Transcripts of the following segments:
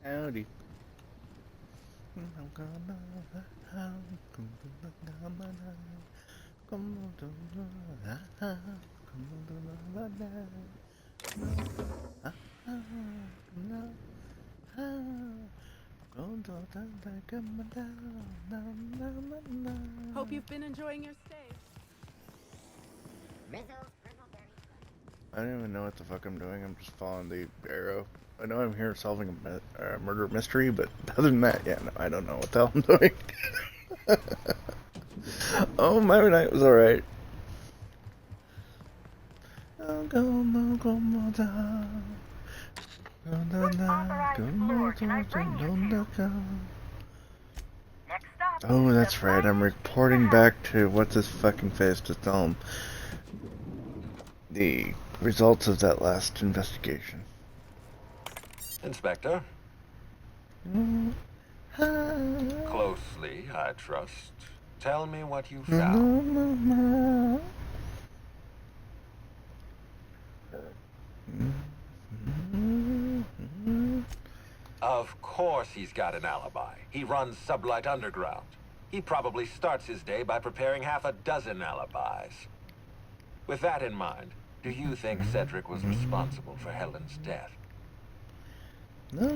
Howdy. Hope you've been enjoying your stay. I don't even know what the fuck I'm doing. I'm just following the arrow. I know I'm here solving a murder mystery, but other than that, yeah, no, I don't know what the hell I'm doing. Oh, my night was alright. Oh, that's right. I'm reporting back to what's his fucking face to tell him the results of that last investigation. Inspector? Closely, I trust. Tell me what you found. Of course he's got an alibi. He runs Sublight Underground. He probably starts his day by preparing half a dozen alibis. With that in mind, do you think Cedric was responsible for Helen's death? No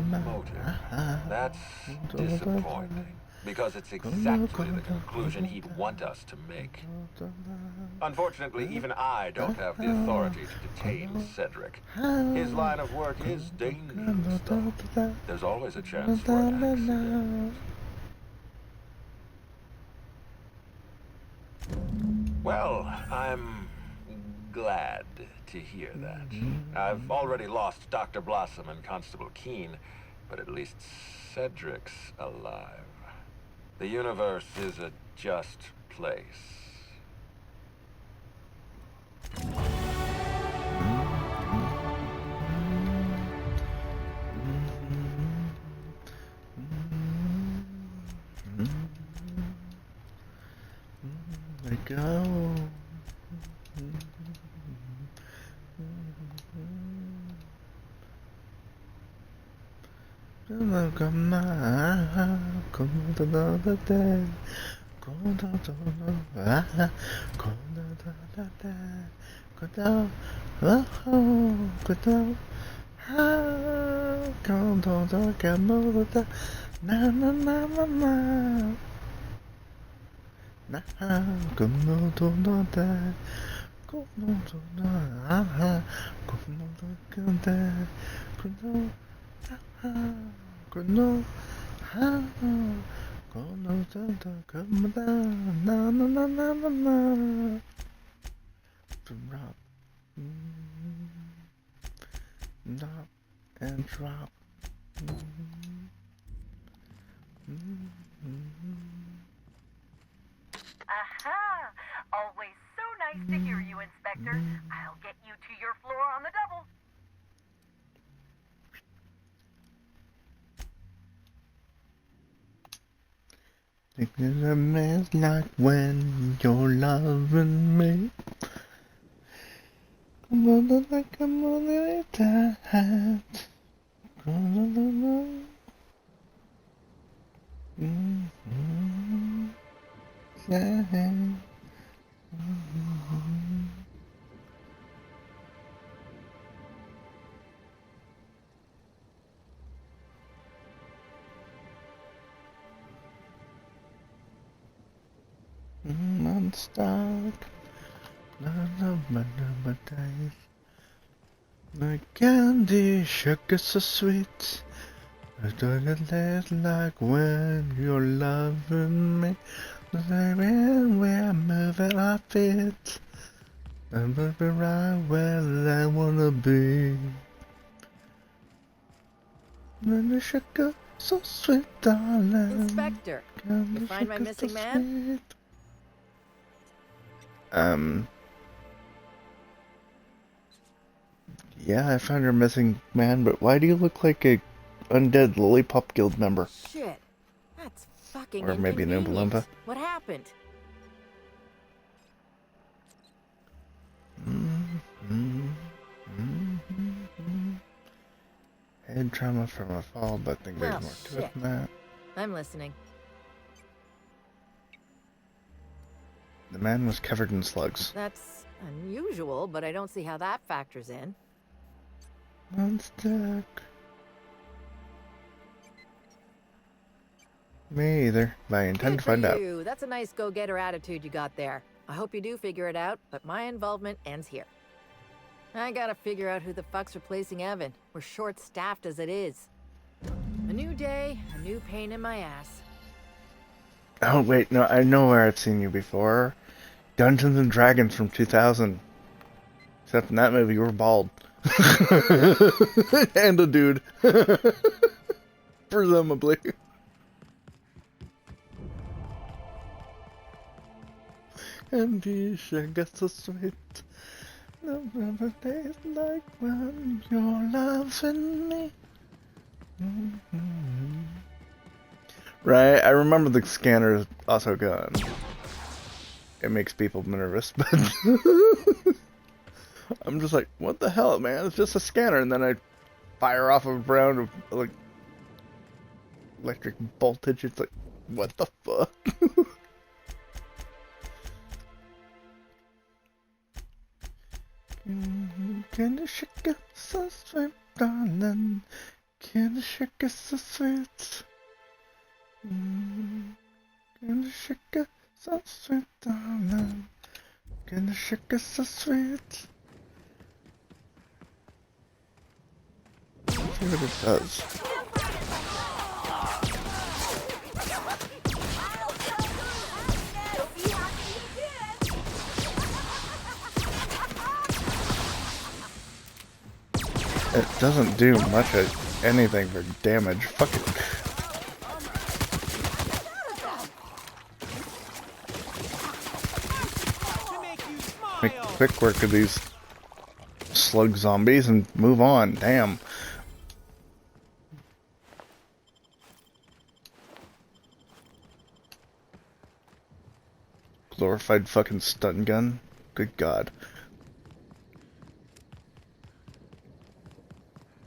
motive. That's disappointing, because it's exactly the conclusion he'd want us to make. Unfortunately, even I don't have the authority to detain Cedric. His line of work is dangerous, though. There's always a chance for an accident. Well, I'm glad to hear that. I've already lost Dr. Blossom and Constable Keene, but at least Cedric's alive. The universe is a just place. Let go. Drop and drop. Aha! Always so nice to hear you, Inspector. I'll get you to your floor on the double. Think there's a mess like when you're loving me. Come on, like I'm on the time. I'm stuck. None of my number days. My candy, sugar so sweet. I don't taste like when you're loving me. Where moving I fit. I'm moving right where I wanna be. When the sugar so sweet, darling. Inspector, you find my missing man? Yeah, I found your missing man, but why do you look like a undead Lollipop Guild member? Shit. That's fucking Or maybe an Oompa inconvenient. Loompa. What happened? Head trauma from a fall, but I think there's Well, more to it than that. I'm listening. The man was covered in slugs. That's unusual, but I don't see how that factors in. Unstuck. Me either, but I intend to find out. You. That's a nice go-getter attitude you got there. I hope you do figure it out, but my involvement ends here. I gotta figure out who the fuck's replacing Evan. We're short-staffed as it is. A new day, a new pain in my ass. Oh wait, no, I know where I've seen you before. Dungeons and Dragons from 2000. Except in that movie you were bald. And a dude. Presumably. And the sugar so sweet. No never tastes like when you're loving me. Right, I remember the scanner is also gone. It makes people nervous, but I'm just like, what the hell, man? It's just a scanner, and then I fire off a round of like electric voltage. It's like, what the fuck? Can you shake it so sweet, darling? Can you shake it so sweet? Can you shake it so sweet, darling? Can you shake it so sweet? Let's see what it does. It doesn't do much of anything for damage. Fuck it. Make quick work of these slug zombies and move on. Damn. Glorified fucking stun gun. Good God.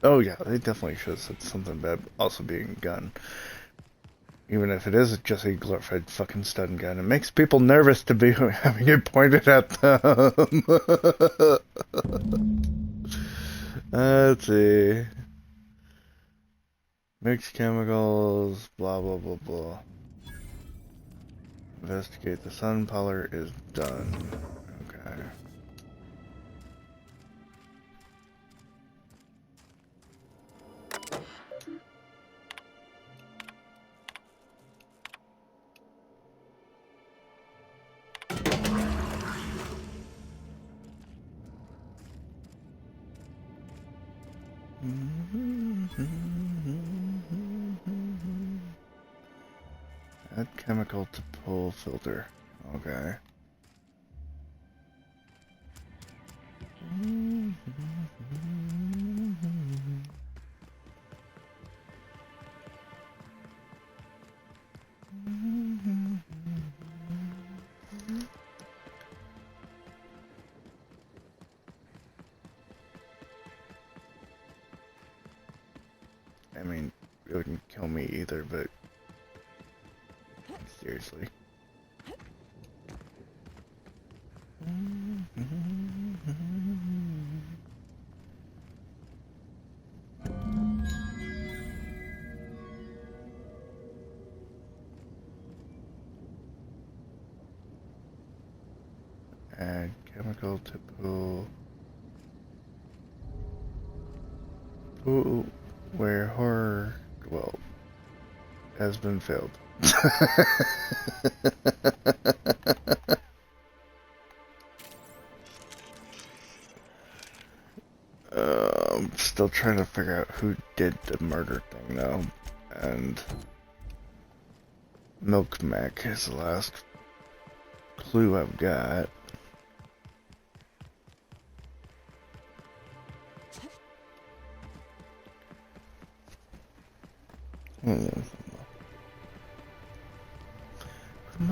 Oh yeah, they definitely should have said something about also being a gun. Even if it is just a glorified fucking stun gun. It makes people nervous to be having it pointed at them. Let's see. Mixed chemicals, blah blah blah blah. Investigate the sun power is done. Okay. Add chemical to pull filter. Okay. I mean, it wouldn't kill me either, but seriously. Add chemical to pool where horror dwelt has been filled. I'm still trying to figure out who did the murder thing though, and Milk Mac is the last clue I've got. Oh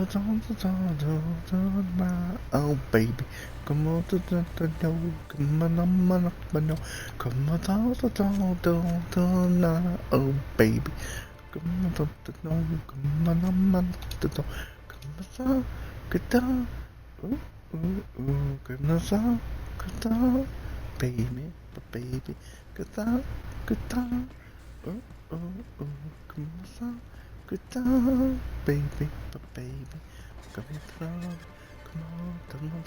baby, come on, come on, come on, oh baby, come on, baby, baby, good time, baby, baby, come on, come on, come on,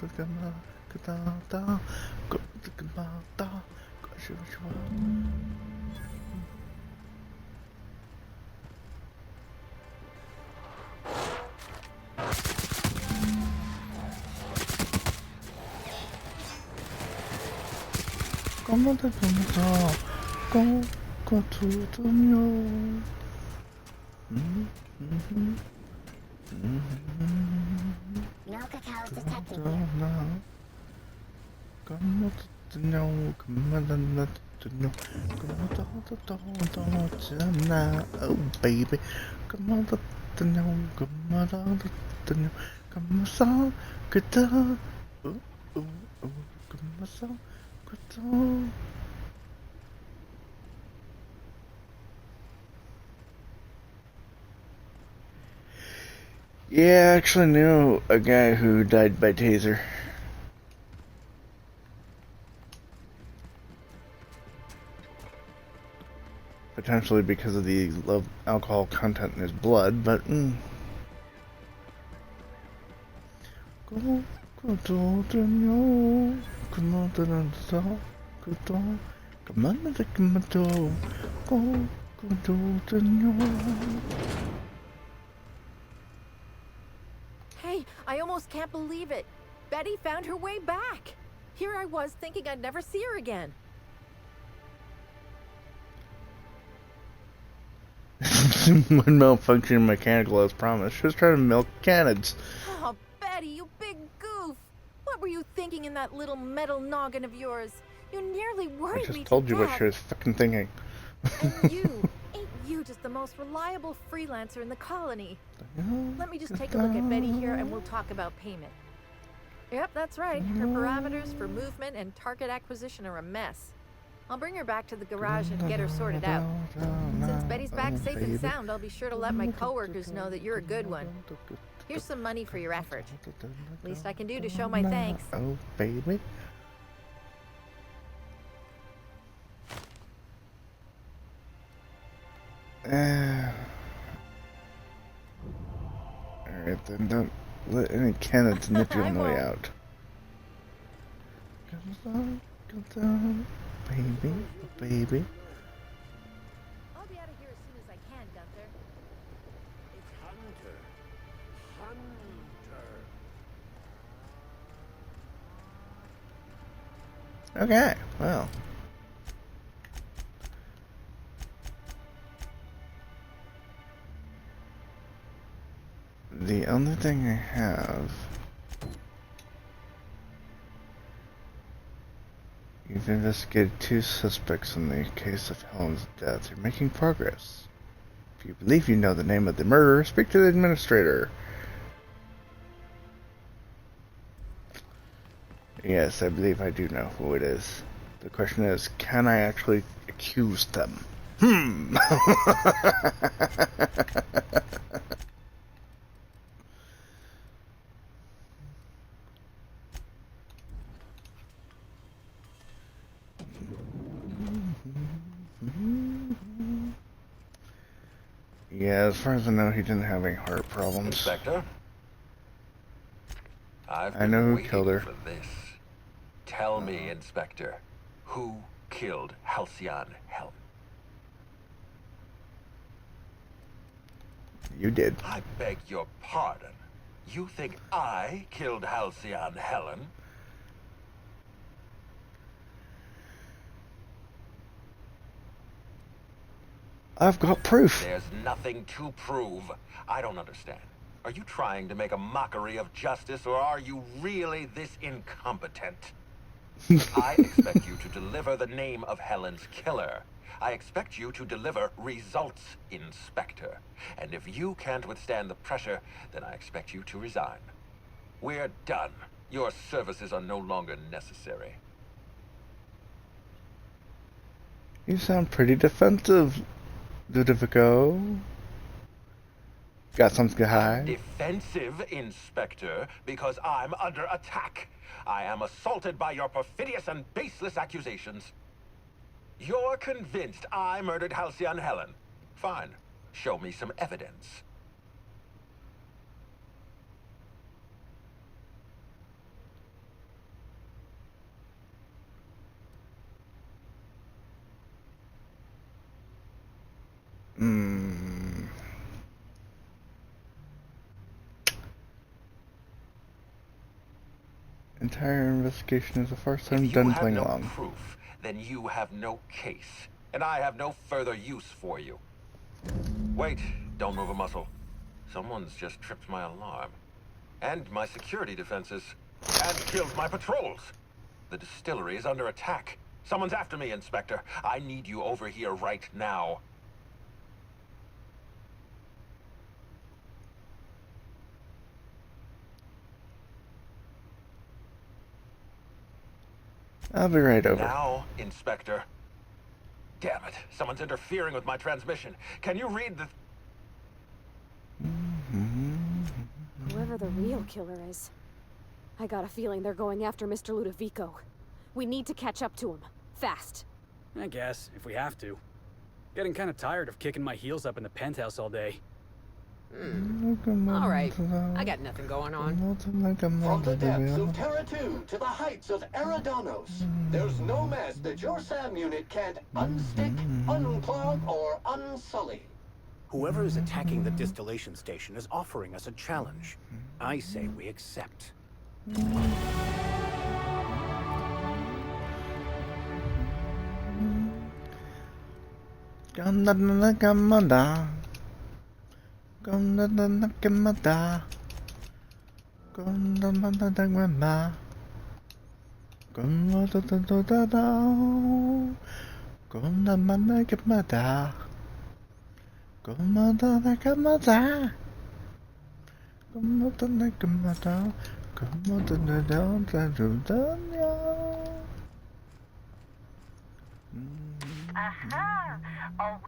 come on, come on, come on, go to the new. No cacao detected No, here. no. Come on, no, come on, no, come on, oh baby, come on, no, come on, come on, good on, come on, good on. Yeah, I actually knew a guy who died by taser. Potentially because of the low alcohol content in his blood, but Hey, I almost can't believe it. Betty found her way back. Here I was thinking I'd never see her again. One malfunctioning mechanical as promised. She was trying to milk cannons. Oh, Betty, you big goof. What were you thinking in that little metal noggin of yours? You nearly I worried me just to told you what death. she was fucking thinking. And you, ain't you just the most reliable freelancer in the colony? Let me just take a look at Betty here and we'll talk about payment. Yep, that's right. Her parameters for movement and target acquisition are a mess. I'll bring her back to the garage and get her sorted out. Since Betty's back safe and sound, I'll be sure to let my coworkers know that you're a good one. Here's some money for your effort. Least I can do to show my thanks. Oh, baby. Alright, then don't let any cannons nip you on the way out. Come on, baby, baby. I'll be out of here as soon as I can, Gunther. Okay, well. The only thing I have... You've investigated 2 suspects in the case of Helen's death. You're making progress. If you believe you know the name of the murderer, speak to the administrator. Yes, I believe I do know who it is. The question is, can I actually accuse them? Yeah, as far as I know, he didn't have any heart problems. Inspector? I've I been know who waiting killed her. for this. Tell me, Inspector, who killed Halcyon Helen? You did. I beg your pardon. You think I killed Halcyon Helen? I've got proof. There's nothing to prove. I don't understand. Are you trying to make a mockery of justice, or are you really this incompetent? I expect you to deliver the name of Helen's killer. I expect you to deliver results, Inspector. And if you can't withstand the pressure, then I expect you to resign. We're done. Your services are no longer necessary. You sound pretty defensive, Ludovico. Got something to hide? Defensive, Inspector, because I'm under attack. I am assaulted by your perfidious and baseless accusations. You're convinced I murdered Halcyon Helen. Fine. Show me some evidence. Entire investigation is the first time If done you have playing no along. proof, then you have no case, and I have no further use for you. Wait, don't move a muscle. Someone's just tripped my alarm. And my security defenses. And killed my patrols. The distillery is under attack. Someone's after me, Inspector. I need you over here right now. I'll be right over. Now, Inspector. Damn it. Someone's interfering with my transmission. Can you read the... Whoever the real killer is. I got a feeling they're going after Mr. Ludovico. We need to catch up to him. Fast. I guess, if we have to. Getting kind of tired of kicking my heels up in the penthouse all day. All right. I got nothing going on. From the depths of Terra 2 to the heights of Eridanos, there's no mess that your SAM unit can't unstick, unclog, or unsully. Whoever is attacking the distillation station is offering us a challenge. I say we accept. Aha! Oh,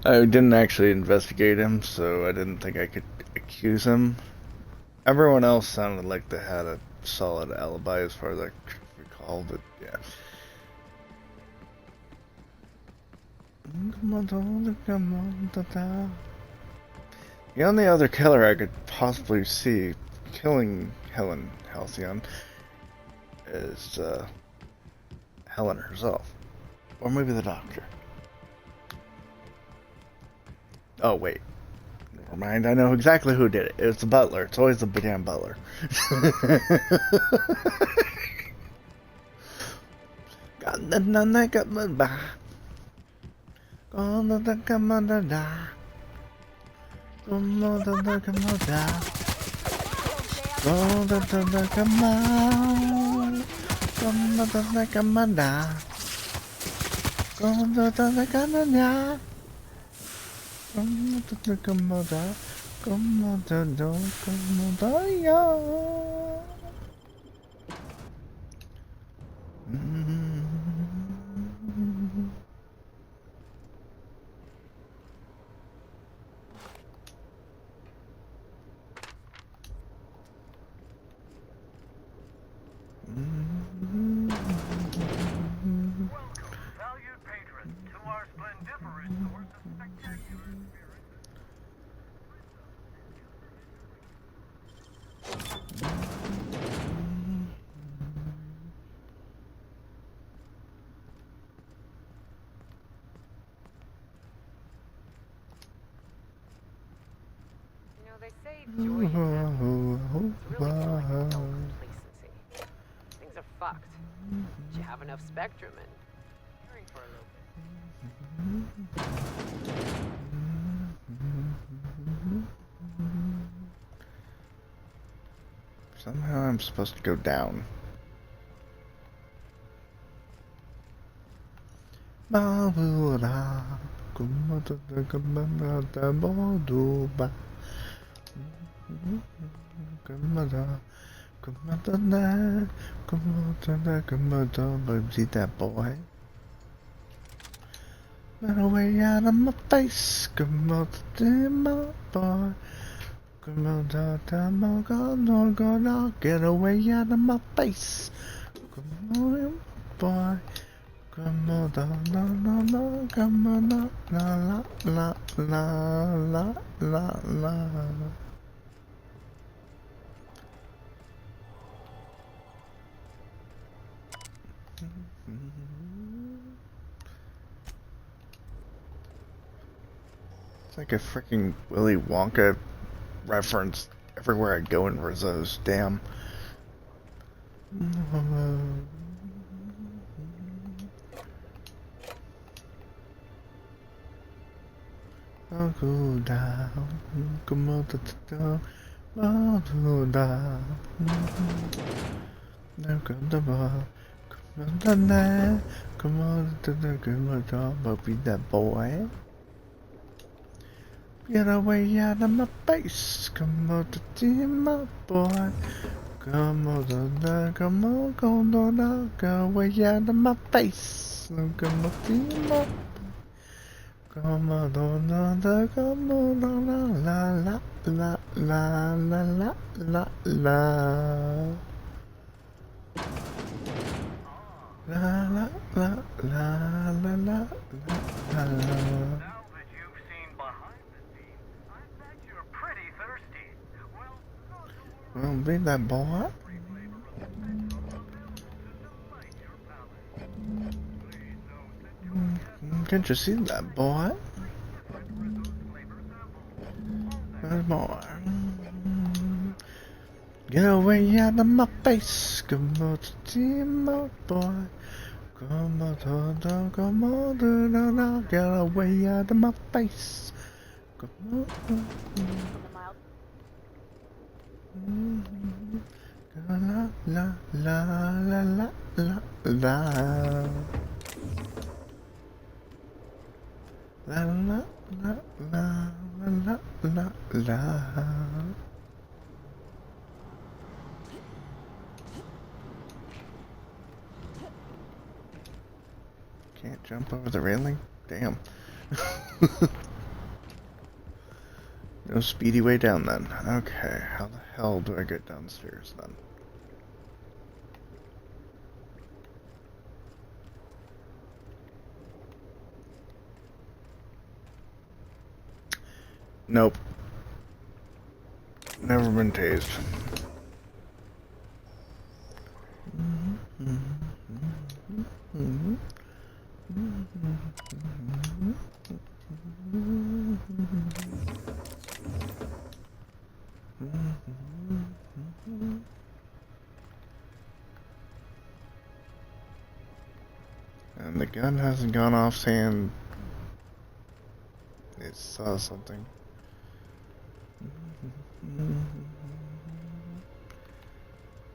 I didn't actually investigate him, so I didn't think I could accuse him. Everyone else sounded like they had a solid alibi as far as I recall, but yeah. The only other killer I could possibly see killing Helen Halcyon is Helen herself. Or maybe the doctor. Oh, wait. Never mind, I know exactly who did it. It's the butler. It's always the damn butler. Valued patrons, to our splendiferous source of spectacular You know, they say joy in death is really more like dull complacency. Things are fucked. But you have enough spectrum and caring for a little bit. Somehow I'm supposed to go down. Babura, kumata kamata boduba. Kumata, kumata na, kumata. But see that boy? Get away out of my face, kumata, my boy. Kumata, get away out of my face. Come on, boy. Come on, come on, la. It's like a freaking Willy Wonka reference everywhere I go in Rizzo's. Damn. I'll go down, come on, down, I'll go down. Now come the ball, come on, the night, come on, but be that boy. Get away out of my face, come on, the team, my boy. Come on, get away out of my face, come on, team, my boy. Come on, come on, la. La. Now that you've seen behind the scenes, I bet you're pretty thirsty. Well, be that boy. Can't you see that boy? There's more. Get away out of my face, come on, team, my boy. Come on, get away out of my face. Come on. La. Can't jump over the railing? Damn. No speedy way down then. Okay, how the hell do I get downstairs then? Nope. Never been tased. And the gun hasn't gone off saying it saw something.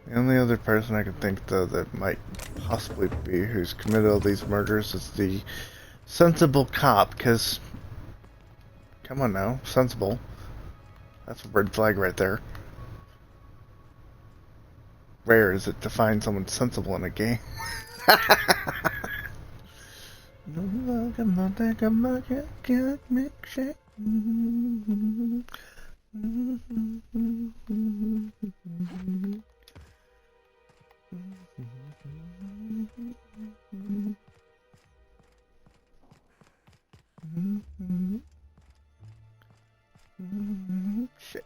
The only other person I can think, though, that might possibly be who's committed all these murders is the sensible cop, because, come on now, sensible. That's a red flag right there. Rare is it to find someone sensible in a game. Come on, take a bucket, get me shake. Shake.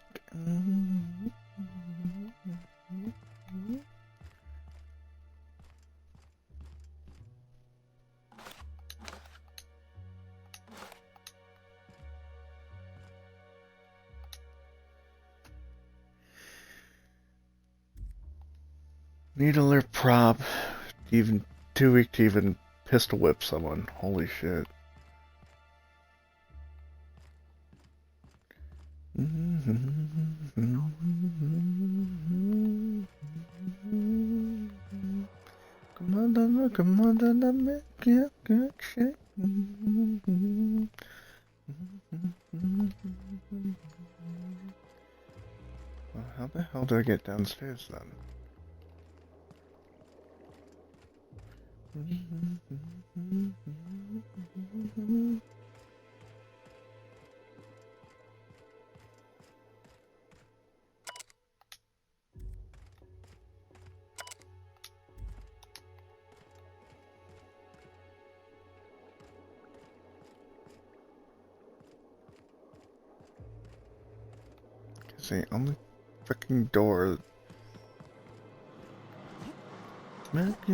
Needle or prop, even too weak to even pistol whip someone. Holy shit. Come on, make it good shit. Well, how the hell do I get downstairs then? It's the only freaking door. Maybe.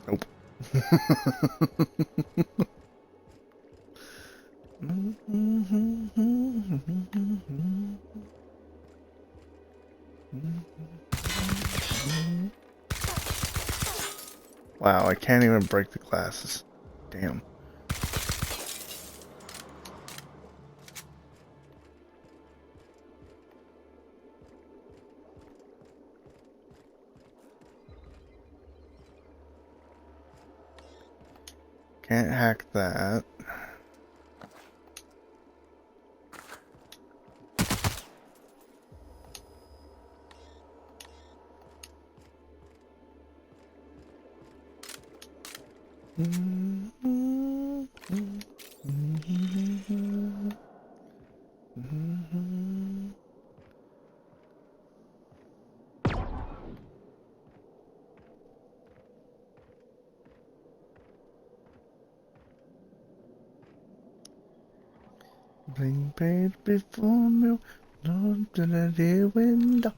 Nope. Wow, I can't even break the glasses. Damn. Can't hack that. Bring paid before me, not to the window.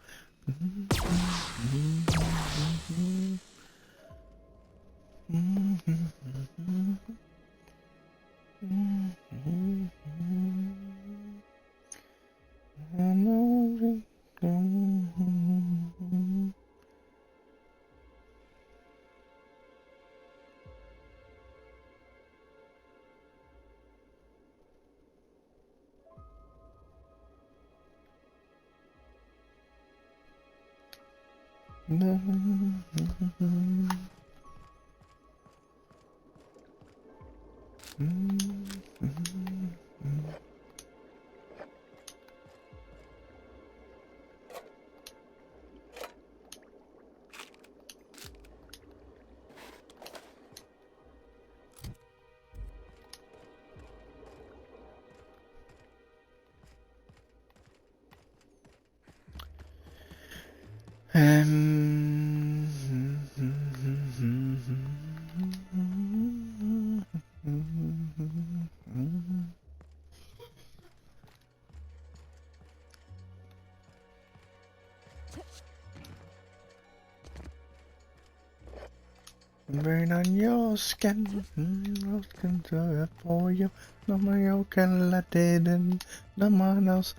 Rain on your skin, rose can do it for you. No one can let it in. No one else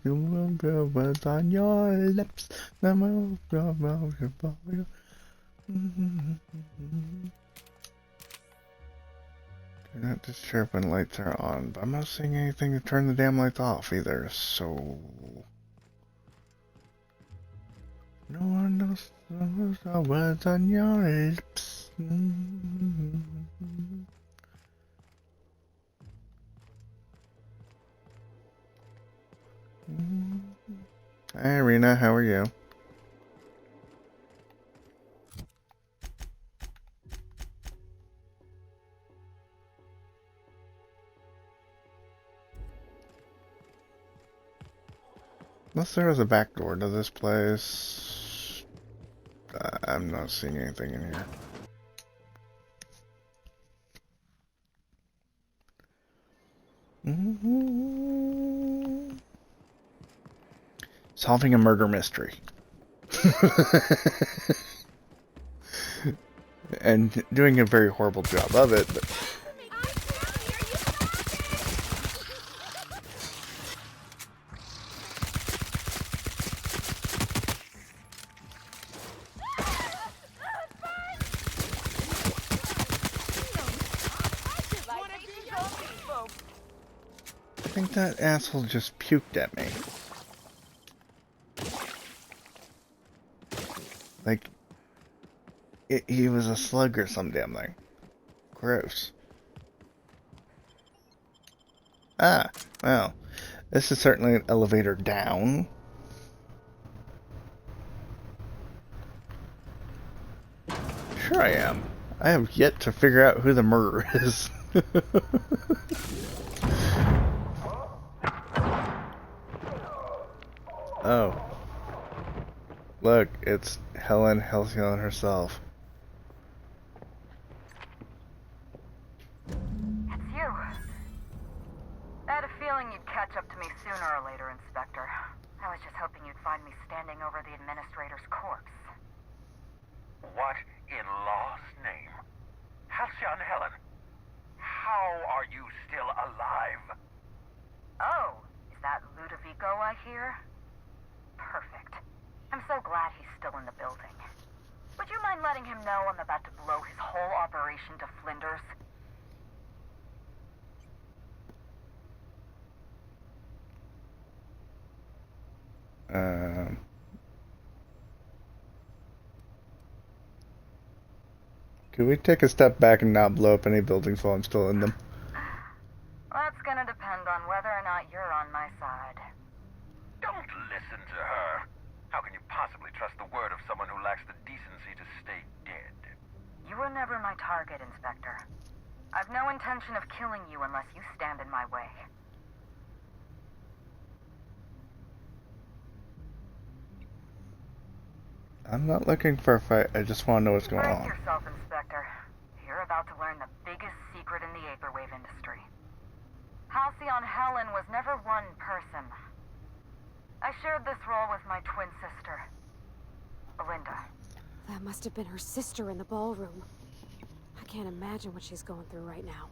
you will go words on your lips. No one will go for you. Do not disturb when lights are on, but I'm not seeing anything to turn the damn lights off either, so... No one knows the words on your lips. Hi, Irina, how are you? Unless there is a back door to this place, I'm not seeing anything in here. Solving a murder mystery. And doing a very horrible job of it, but... think that asshole just puked at me. Like, he was a slug or some damn thing. Gross. Ah, well, this is certainly an elevator down. Sure I am. I have yet to figure out who the murderer is. Oh. Look, it's Helen Halcyon herself. It's you. I had a feeling you'd catch up to me sooner or later, Inspector. I was just hoping you'd find me standing over the administrator's corpse. What in law's name? Halcyon Helen, how are you still alive? Oh, is that Ludovico I hear? Perfect. I'm so glad he's still in the building. Would you mind letting him know I'm about to blow his whole operation to flinders? Could we take a step back and not blow up any buildings while I'm still in them? That's gonna depend on whether or not you're on my side. Don't listen to her. How can you possibly trust the word of someone who lacks the decency to stay dead? You were never my target, Inspector. I've no intention of killing you unless you stand in my way. I'm not looking for a fight. I just want to know what's going Brace on. yourself, Inspector. You're about to learn the biggest secret in the Vaporwave industry. Halcyon Helen was never one person. I shared this role with my twin sister, Belinda. That must have been her sister in the ballroom. I can't imagine what she's going through right now.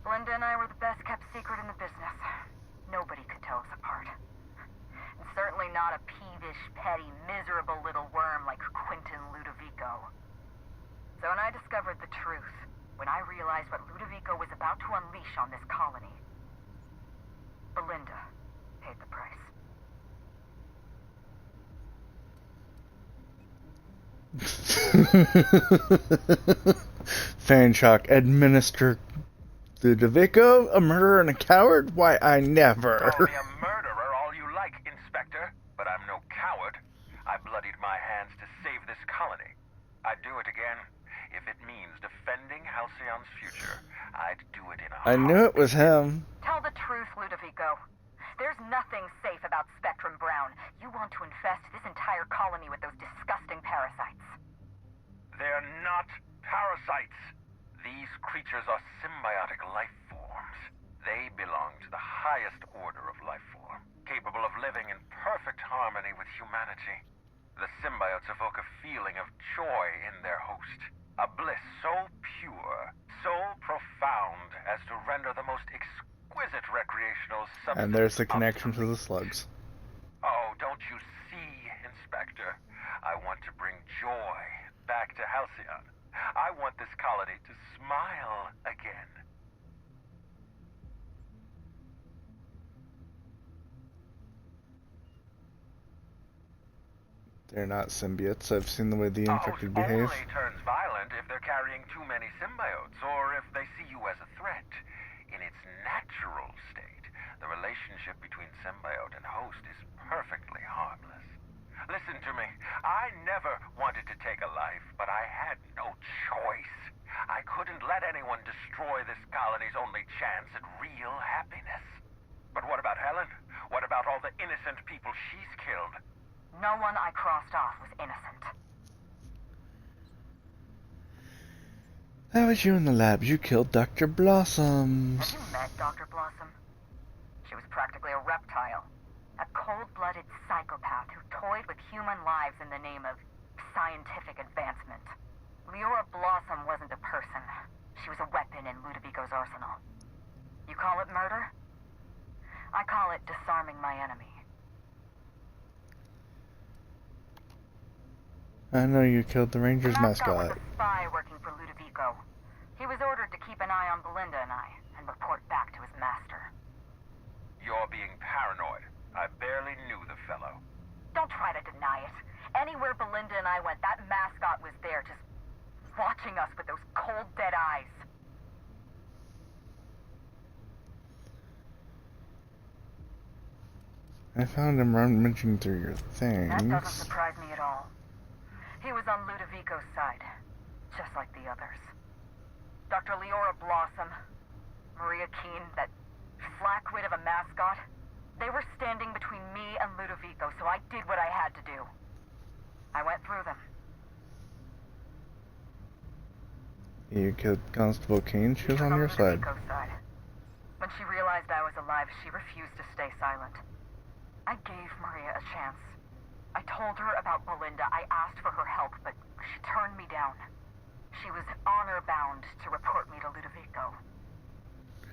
Belinda and I were the best kept secret in the business. Nobody could tell us apart. And certainly not a peevish, petty, miserable little worm like Quentin Ludovico. So when I discovered the truth, when I realized what Ludovico was about to unleash on this colony, Belinda paid the price. Fanshock, administer Ludovico, a murderer and a coward? Why, I never. Call me a murderer all you like, Inspector, but I'm no coward. I bloodied my hands to save this colony. I'd do it again. If it means defending Halcyon's future, I'd do it in a I knew it was him. Tell the truth, Ludovico. There's nothing safe about Spectrum Brown. You want to infest this entire colony with those disgusting parasites. They're not parasites. These creatures are symbiotic life forms. They belong to the highest order of life form, capable of living in perfect harmony with humanity. The symbiotes evoke a feeling of joy in their host, a bliss so pure, so profound as to render the most exquisite recreational substance. And there's the connection to the slugs. Oh, don't you see, Inspector? I want to bring joy back to Halcyon. I want this colony to smile again. They're not symbiotes. I've seen the way the infected behave. Only turns violent if they're carrying too many symbiotes, or if they see you as a threat. In its natural state, the relationship between symbiote and host is perfectly harmless. Listen to me. I never wanted to take a life, but I had no choice. I couldn't let anyone destroy this colony's only chance at real happiness. But what about Helen? What about all the innocent people she's killed? No one I crossed off was innocent. That was you in the lab. You killed Dr. Blossoms. Have you met Dr. Blossom? She was practically a reptile. A cold-blooded psychopath who toyed with human lives in the name of scientific advancement. Leora Blossom wasn't a person. She was a weapon in Ludovico's arsenal. You call it murder? I call it disarming my enemy. I know you killed the Rangers The mascot mascot. was a spy working for Ludovico. He was ordered to keep an eye on Belinda and I, and report back to his master. actually knew the fellow. Don't try to deny it. Anywhere Belinda and I went, that mascot was there, just watching us with those cold, dead eyes. I found him rummaging through your things. That doesn't surprise me at all. He was on Ludovico's side, just like the others. Dr. Leora Blossom, Maria Keene, that flackwit of a mascot, they were standing between me and Ludovico, so I did what I had to do. I went through them. You killed Constable Keene, she was on your side. Ludovico's side. When she realized I was alive, she refused to stay silent. I gave Maria a chance. I told her about Belinda. I asked for her help, but she turned me down. She was honor-bound to report me to Ludovico.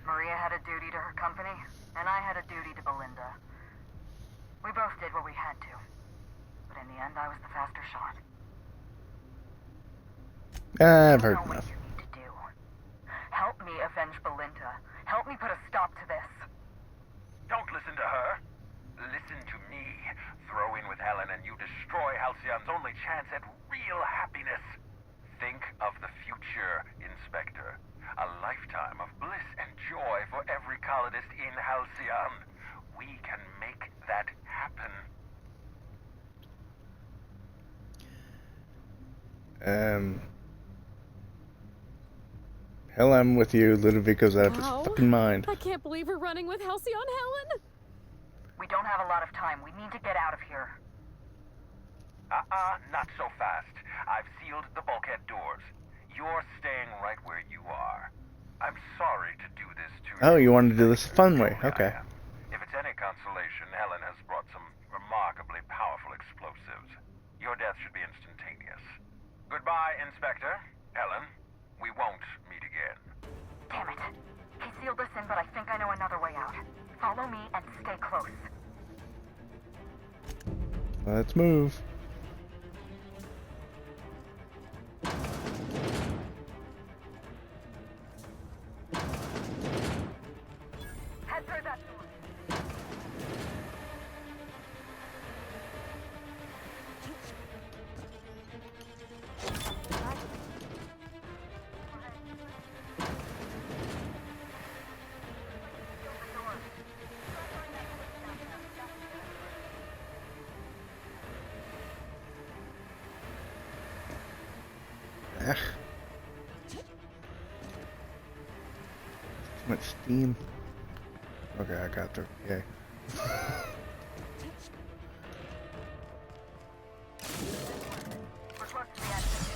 Maria had a duty to her company, and I had a duty to Belinda. We both did what we had to. But in the end, I was the faster shot. I've heard You know enough. what you need to do. Help me avenge Belinda. Help me put a stop to this. Don't listen to her. Listen to me. Throw in with Helen and you destroy Halcyon's only chance at real happiness. Think of the future, Inspector. A lifetime of bliss and joy for every colonist in Halcyon. We can make that happen. Hell, I'm with you. Ludovico's out of his fucking mind. I can't believe we're running with Halcyon, Helen! We don't have a lot of time. We need to get out of here. Not so fast. I've sealed the bulkhead doors. You're staying right where you are. I'm sorry to do this to you. Oh, you wanted to do this the fun way. Okay. If it's any consolation, Helen has brought some remarkably powerful explosives. Your death should be instantaneous. Goodbye, Inspector. Helen, we won't meet again. Damn it. He sealed us in, but I think I know another way out. Follow me and stay close. Let's move. Head through that door. Ugh. Too much steam. Okay, I got through. Yay. We're close to the exit.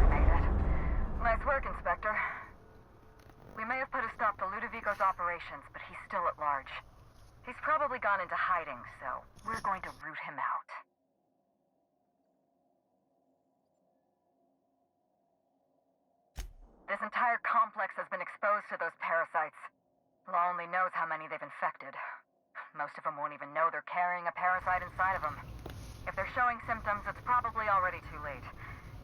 We made it. Nice work, Inspector. We may have put a stop to Ludovico's operations, but he's still at large. He's probably gone into hiding, so we're going to root him out. This entire complex has been exposed to those parasites. Law only knows how many they've infected. Most of them won't even know they're carrying a parasite inside of them. If they're showing symptoms, it's probably already too late.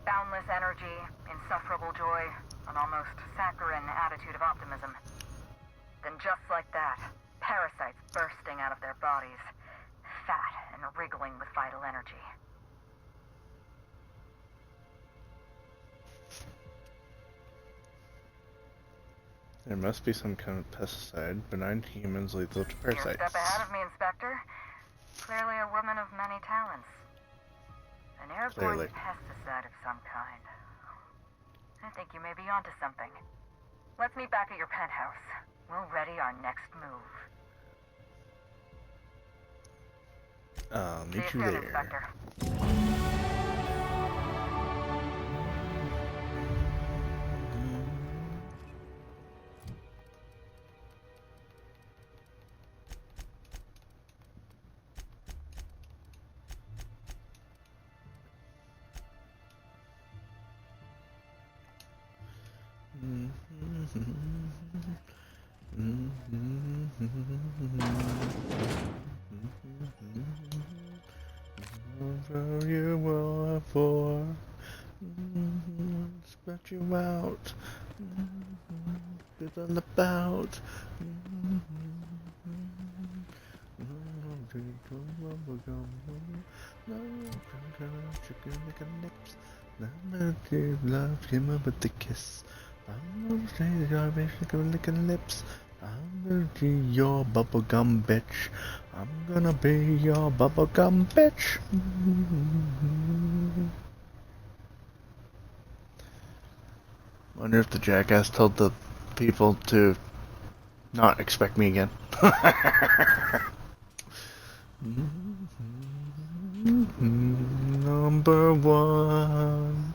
Boundless energy, insufferable joy, an almost saccharine attitude of optimism. Then just like that, parasites bursting out of their bodies, fat and wriggling with vital energy. There must be some kind of pesticide, benign to humans, lethal to You're a parasites. step ahead of me, Inspector. Clearly a woman of many talents. An airborne Clearly. pesticide of some kind. I think you may be onto something. Let's meet back at your penthouse. We'll ready our next move. I'll See meet you you soon, there. Inspector. For you will for you out. It's all about. Love him with the kiss. I'm gonna say garbage licking lips. I'm gonna be your bubblegum bitch. I'm gonna be your bubblegum bitch. Wonder if the jackass told the people to not expect me again. Number one.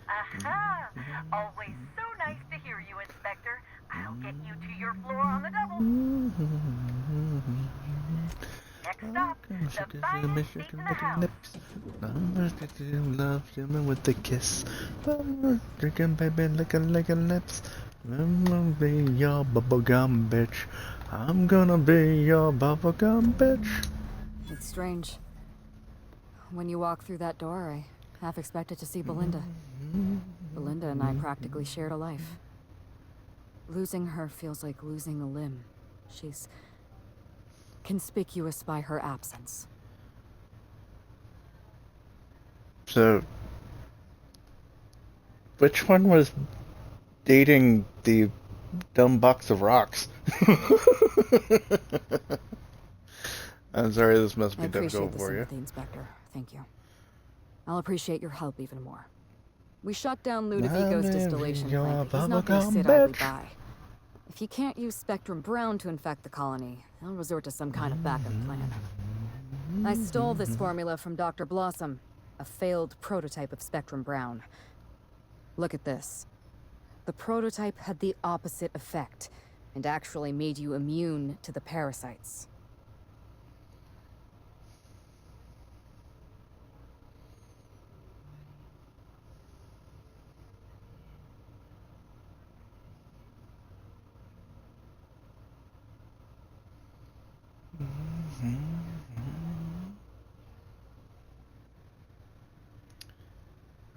Aha! Always so nice to hear you, Inspector. I'll get you to your floor on the double. Next up, the finest seat in the house. Love him with the kiss. Drinking baby licking lips. I'm gonna be your bubblegum bitch. I'm gonna be your bubblegum bitch. It's strange. When you walk through that door, I half expected to see Belinda. Belinda and I practically shared a life. Losing her feels like losing a limb. She's conspicuous by her absence. So, which one was dating the dumb box of rocks? I'm sorry, this must be difficult for you. I appreciate the sympathy, Inspector. Thank you. I'll appreciate your help even more. We shut down Ludovico's distillation plant, but he's not going to sit idly by. If he can't use Spectrum Brown to infect the colony, he'll resort to some kind of backup plan. I stole this formula from Dr. Blossom, a failed prototype of Spectrum Brown. Look at this. The prototype had the opposite effect, and actually made you immune to the parasites.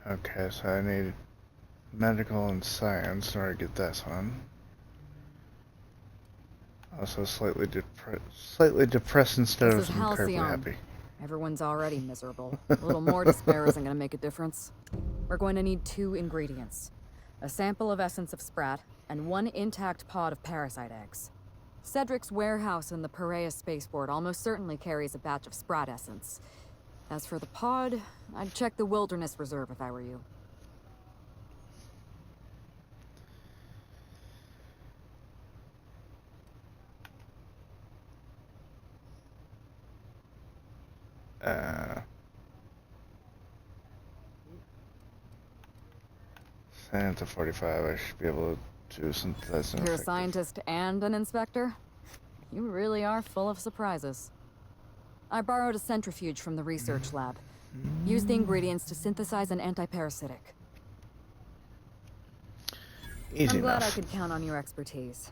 Okay, so I need medical and science in order to get this one. Also slightly depressed instead This of is incredibly Halcyon. happy. Everyone's already miserable. A little more despair isn't going to make a difference. We're going to need 2 ingredients. A sample of essence of sprat, and 1 intact pod of parasite eggs. Cedric's warehouse in the Perea spaceport almost certainly carries a batch of sprat essence. As for the pod, I'd check the Wilderness Reserve if I were you. Science of 45, I should be able to synthesize an You're a effective. scientist and an inspector? You really are full of surprises. I borrowed a centrifuge from the research lab. Use the ingredients to synthesize an antiparasitic. Easy I'm glad enough. I could count on your expertise.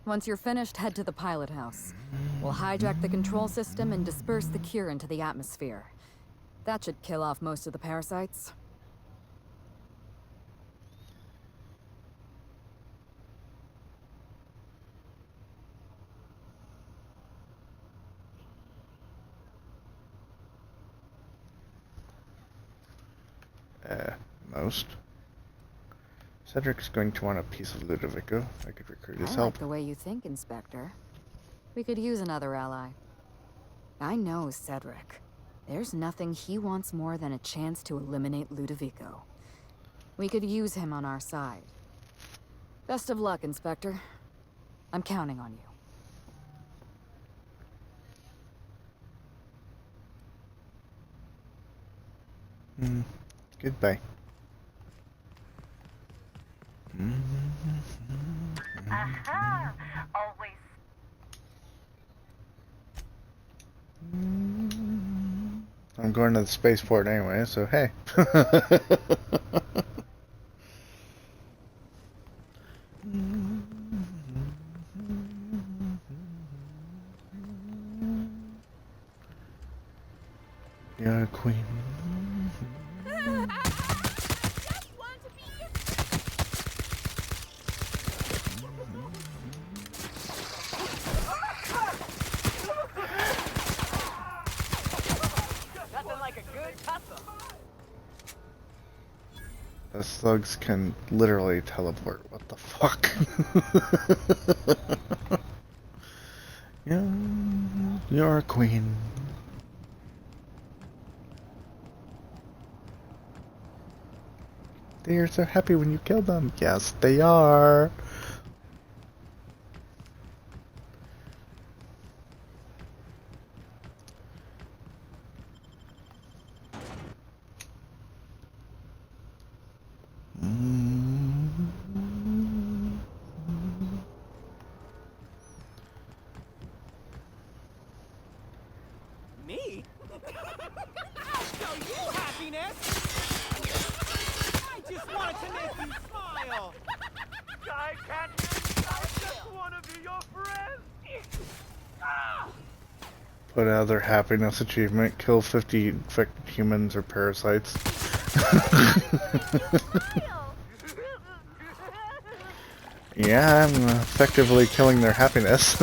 Once you're finished, head to the pilot house. We'll hijack the control system and disperse the cure into the atmosphere. That should kill off most of the parasites. Most. Cedric's going to want a piece of Ludovico. I could recruit his I help. like the way you think, Inspector. We could use another ally. I know Cedric. There's nothing he wants more than a chance to eliminate Ludovico. We could use him on our side. Best of luck, Inspector. I'm counting on you. Goodbye. Aha! Always. I'm going to the spaceport anyway, so hey. You're a queen. Nothing like a good tussle. The slugs can literally teleport. What the fuck? Yeah, you're a queen. They are so happy when you kill them. Yes, they are. Me? I'll show you happiness! I just wanted to make you smile! I can't I just want to be your friend! Put out their happiness achievement. Kill 50 infected humans or parasites. Yeah, I'm effectively killing their happiness.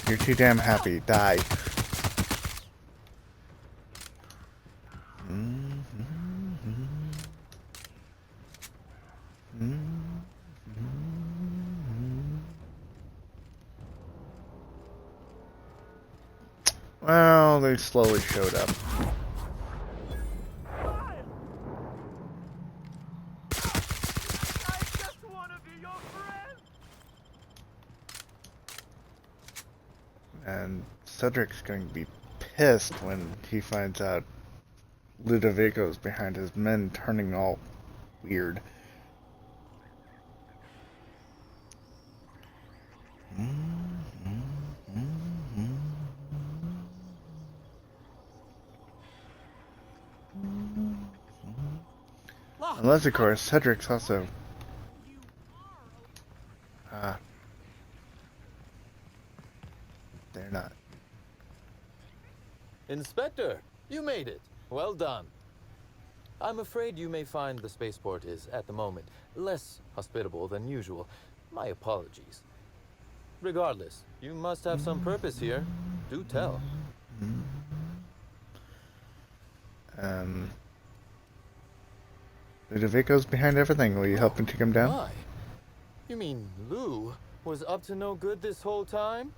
You're too damn happy. Die. Well, they slowly showed up. And Cedric's going to be pissed when he finds out Ludovico's behind his men turning all weird. Unless, of course, Cedric's also... they're not. Inspector, you made it. Well done. I'm afraid you may find the spaceport is, at the moment, less hospitable than usual. My apologies. Regardless, you must have some purpose here. Do tell. Ludovico's behind everything. Will you help me take him down? Why? You mean Lou was up to no good this whole time?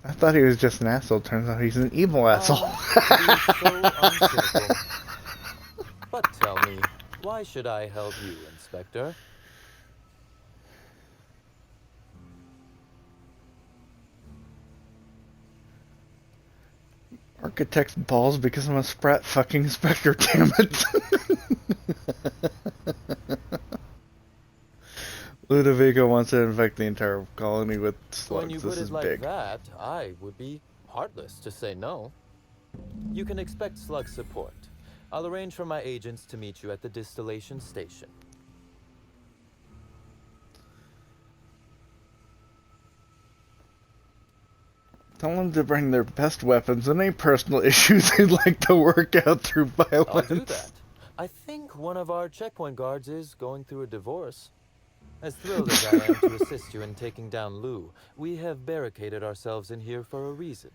I thought he was just an asshole. Turns out he's an evil asshole. So uncynical. But tell me, why should I help you, Inspector? Architect's balls because I'm a sprat fucking inspector, damn it. Ludovico wants to infect the entire colony with slugs. When you this put is it like big. that, I would be heartless to say no. You can expect slug support. I'll arrange for my agents to meet you at the distillation station. Tell them to bring their best weapons and any personal issues they'd like to work out through violence. I'll do that. I think one of our checkpoint guards is going through a divorce. As thrilled as I am to assist you in taking down Lou, we have barricaded ourselves in here for a reason.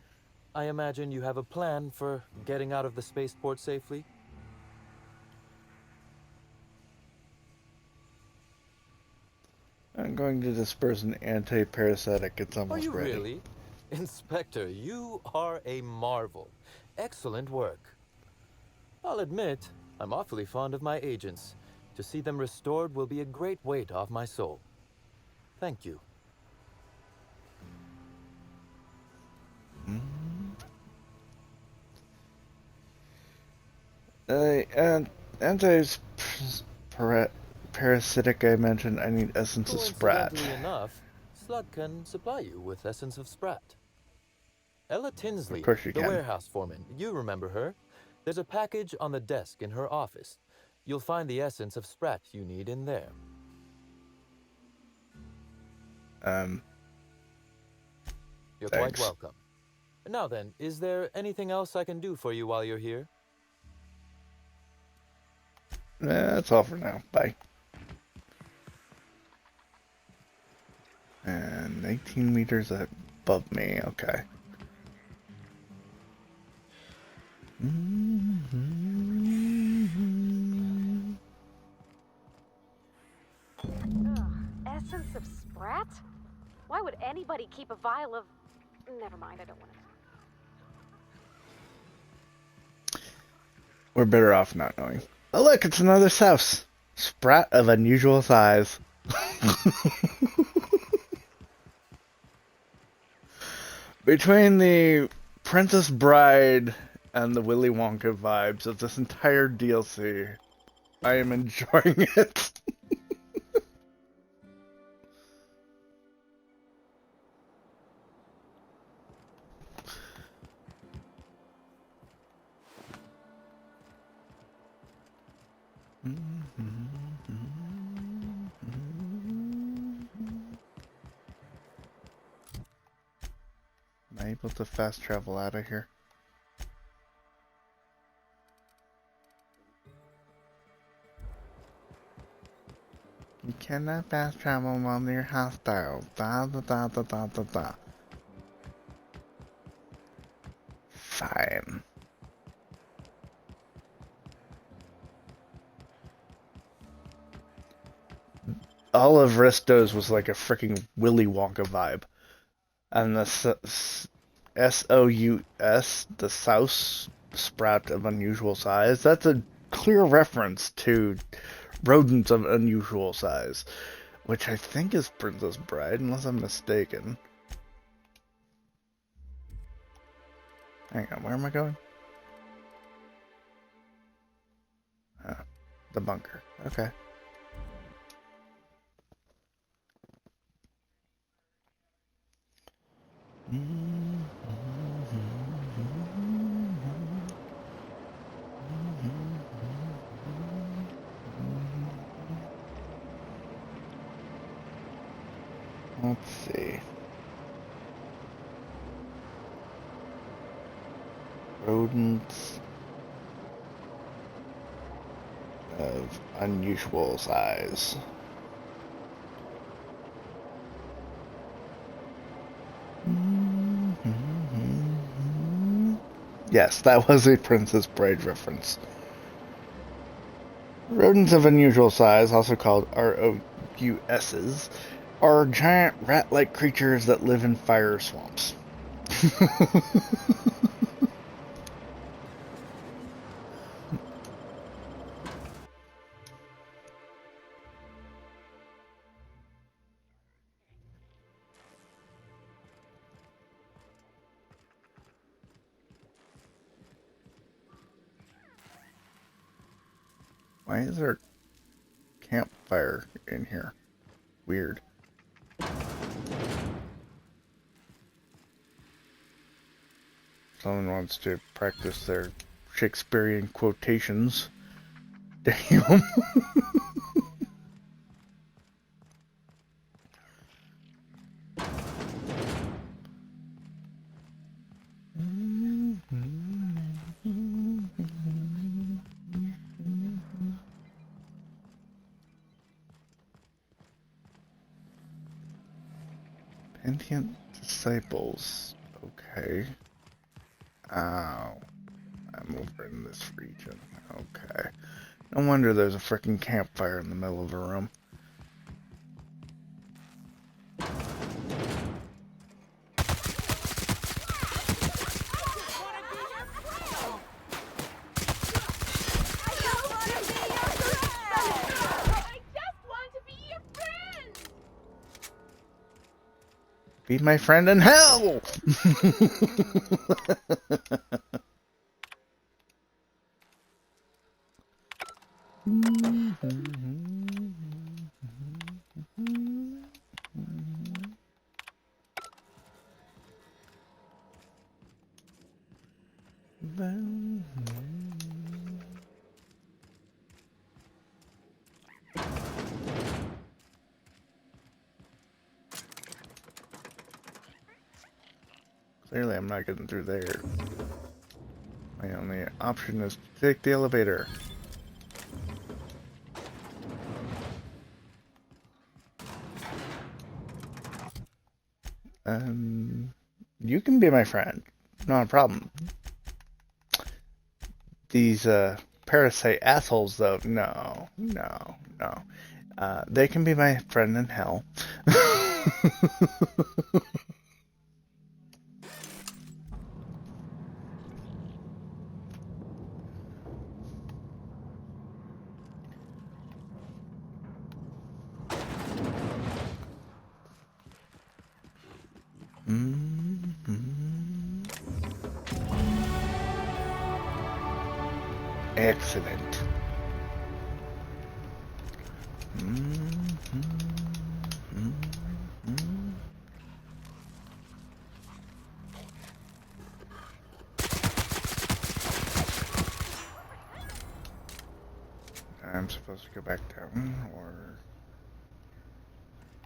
I imagine you have a plan for getting out of the spaceport safely? I'm going to disperse an anti-parasitic. It's almost Are you ready. really? Inspector, you are a marvel. Excellent work. I'll admit, I'm awfully fond of my agents. To see them restored will be a great weight off my soul. Thank you. Anti-parasitic I mentioned, I need essence of Sprat. Coincidentally enough, Slug can supply you with essence of Sprat. Ella Tinsley, Of course you the can. warehouse foreman, you remember her. There's a package on the desk in her office. You'll find the essence of Sprat you need in there. You're Thanks. quite welcome. Now then, is there anything else I can do for you while you're here? That's all for now. Bye. And 19 meters above me. Okay. Essence of Sprat? Why would anybody keep a vial of... Never mind, I don't want to. We're better off not knowing. Oh look, it's another souse. Sprat of unusual size. Between the Princess Bride and the Willy Wonka vibes of this entire DLC, I am enjoying it. Am I able to fast travel out of here? You cannot fast travel while near hostile. Da da da da da da da. Fine. All of Risto's was like a freaking Willy Wonka vibe. And the S-O-U-S, the souse sprat of unusual size, that's a clear reference to rodents of unusual size, which I think is Princess Bride, unless I'm mistaken. Hang on, where am I going? The bunker. Okay. Let's see. Rodents of unusual size. Yes, that was a Princess Bride reference. Rodents of unusual size, also called ROUSs, are giant rat-like creatures that live in fire swamps. Why is there a campfire in here? Weird. Someone wants to practice their Shakespearean quotations. Damn. Pentient disciples. Okay. Ow. I'm over in this region. Okay. No wonder there's a frickin' campfire in the middle of a room. Be my friend in hell! Clearly, I'm not getting through there. My only option is to take the elevator. You can be my friend. Not a problem. These, parasite assholes, though, no. They can be my friend in hell. Excellent. I'm supposed to go back down, or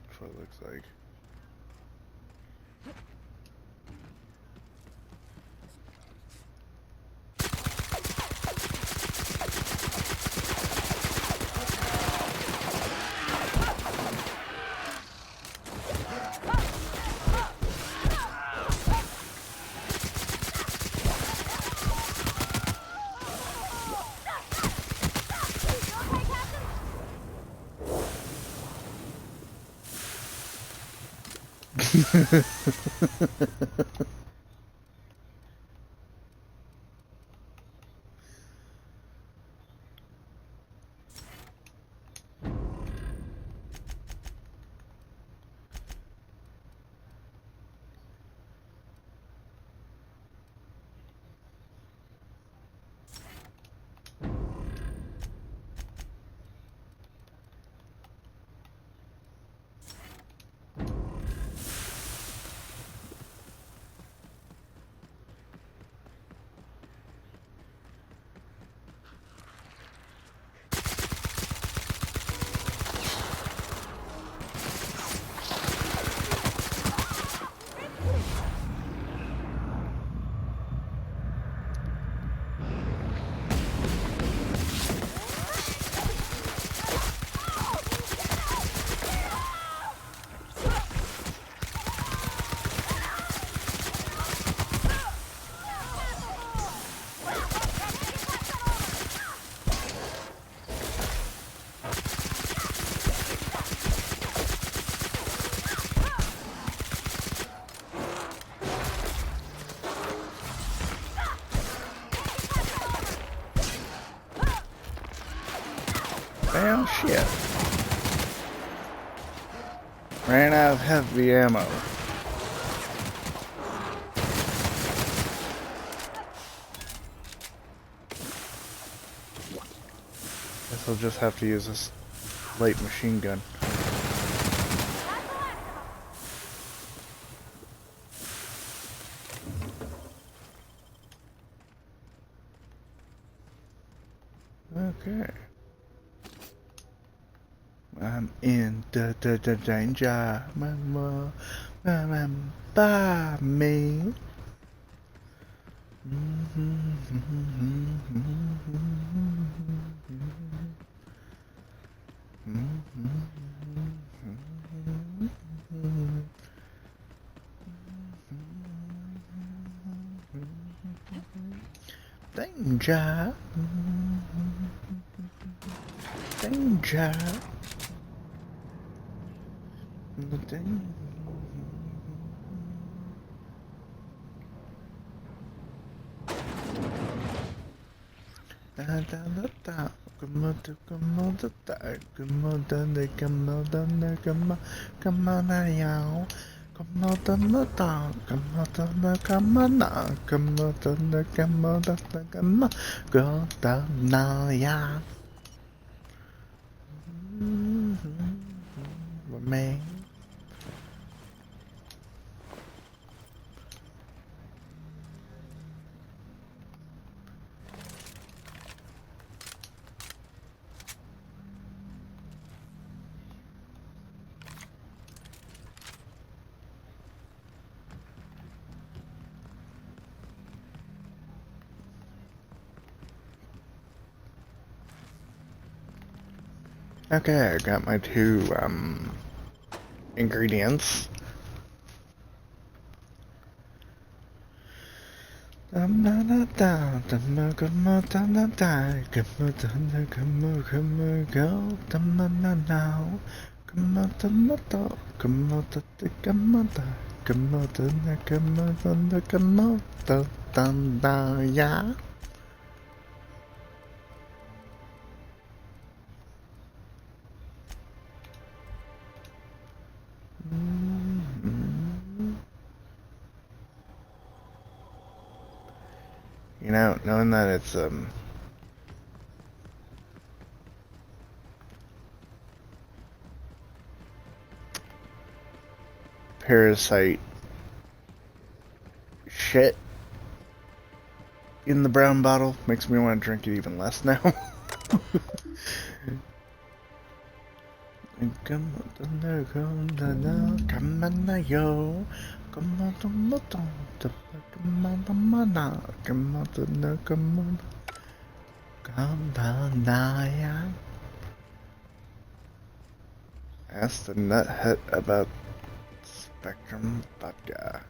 that's what it looks like. Well, shit. Ran out of heavy ammo. Guess I'll just have to use this light machine gun. Okay. I'm in the danger, mama, by me. Danger. Danger. Man. Okay, I got my two ingredients. Yeah. You know, knowing that it's parasite shit in the brown bottle makes me want to drink it even less now. Ask the nuthead about Spectrum Vodka.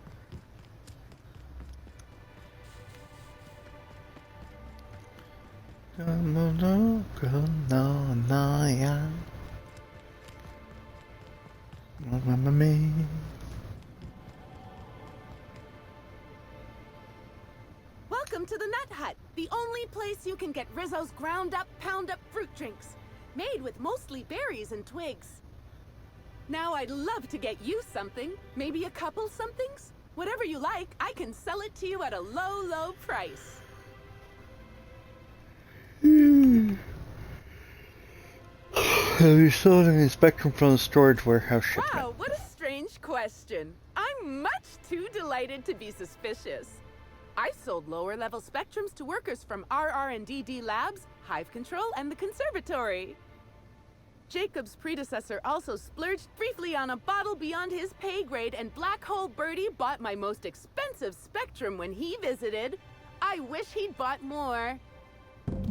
Remember me. Welcome to the Nut Hut, the only place you can get Rizzo's ground-up, pound-up fruit drinks, made with mostly berries and twigs. Now I'd love to get you something, maybe a couple somethings? Whatever you like, I can sell it to you at a low, low price. Have you sold any Spectrum from the storage warehouse shipment? Wow, what a strange question. I'm much too delighted to be suspicious. I sold lower-level Spectrums to workers from RR&DD Labs, Hive Control, and the Conservatory. Jacob's predecessor also splurged briefly on a bottle beyond his pay grade, and Black Hole Birdie bought my most expensive Spectrum when he visited. I wish he'd bought more.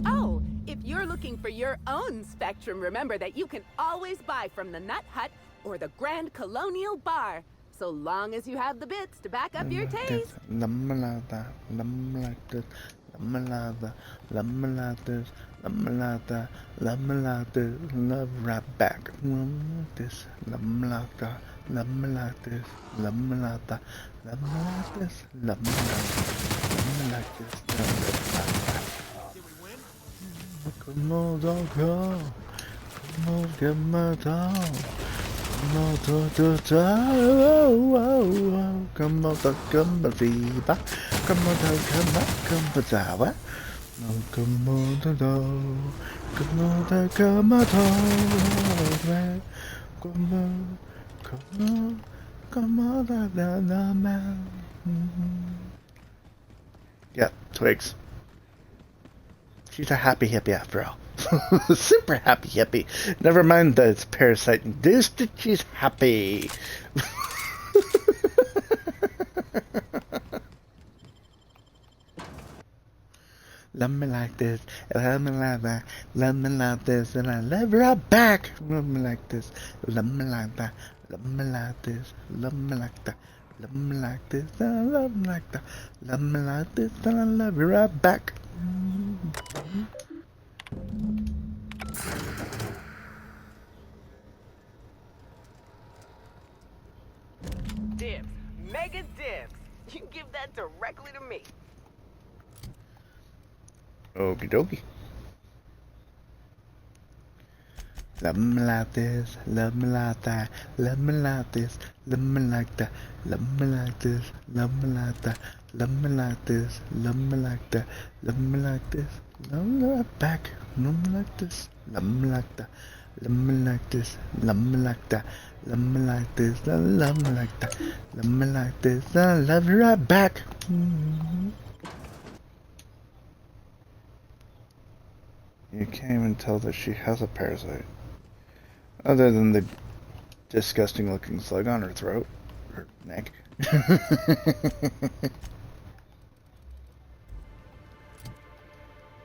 Oh, if you're looking for your own Spectrum, remember that you can always buy from the Nut Hut or the Grand Colonial Bar, so long as you have the bits to back up your taste. Love right back. This, love me like that, love me like this, love me like that, love me like this, love me like this, love me like that. Come on, dog, come on, get my dog. Come on, come on, come on, fever. Come on, come on, come on, come on, come on, come on, come on, come on, man. Yeah, twigs. She's a happy hippie after all. Super happy hippie. Never mind that it's parasite induced, she's happy. Love me like this, love me like that, love me like this, and I love you right back. Love me like this, love me like that, love me like this, love me like that, love me like this, and I love me like that, love me like this, and I love you right back. Dibs. Mega dibs. You can give that directly to me. Okie dokie. Love me like this, love me like that, love me like this, love me like that, love me like this, love me like that, love me like this, love me like that, love me like this, love me right back, love me like this, love me like that, love me like this, love me like that, love me like this, love me like that, love me like this, I love you right back. You can't even tell that she has a parasite. Other than the disgusting looking slug on her throat. Her neck.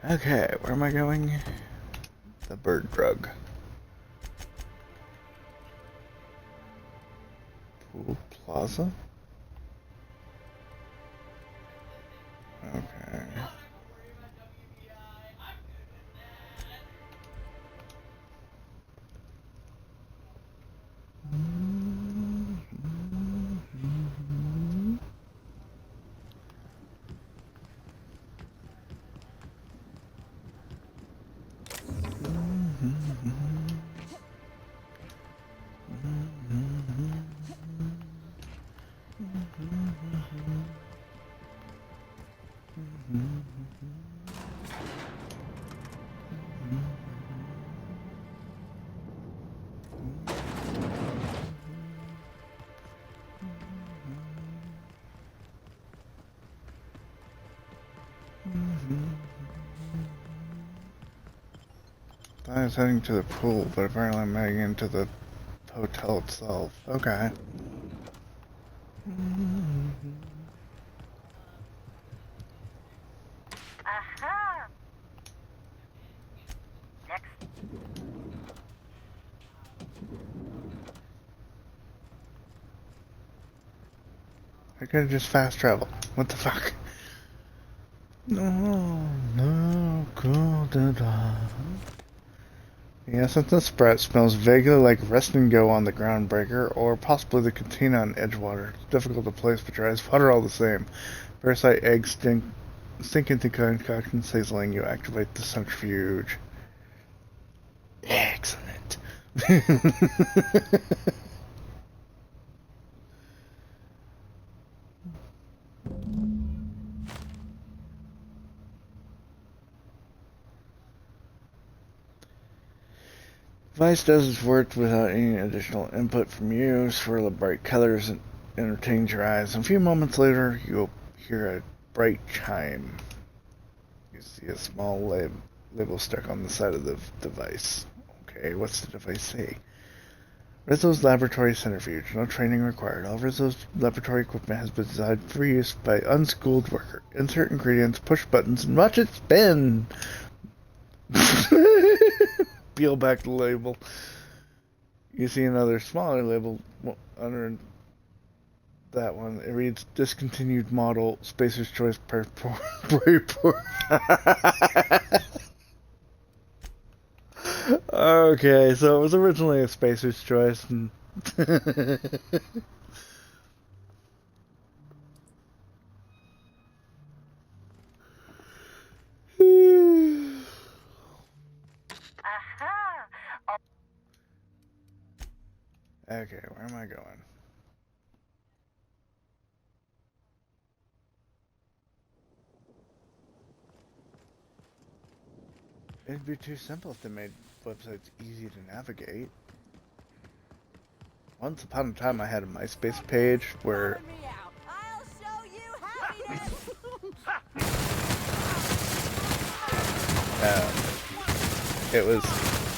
Okay, where am I going? The bird drug. Pool Plaza? Okay. I was heading to the pool, but apparently I'm heading into the hotel itself. Okay. Aha! Next. I could have just fast traveled. What the fuck? No, cool, da. Yeah, since this spread smells vaguely like rest and go on the Groundbreaker, or possibly the cantina on Edgewater. It's difficult to place, but tries water all the same. Parasite eggs sink into concoction sizzling. You activate the centrifuge. Excellent. Device does its work without any additional input from you. Swirl of bright colors and entertains your eyes. A few moments later, you'll hear a bright chime. You see a small label stuck on the side of the device. Okay, what's the device say? Rizzo's Laboratory Centrifuge. No training required. All Rizzo's laboratory equipment has been designed for use by unschooled worker. Insert ingredients, push buttons, and watch it spin! Peel back the label. You see another smaller label under that one. It reads discontinued model, Spacer's Choice Brayport. Okay, so it was originally a Spacer's Choice. And okay, where am I going? It'd be too simple if they made websites easy to navigate. Once upon a time I had a MySpace page where it was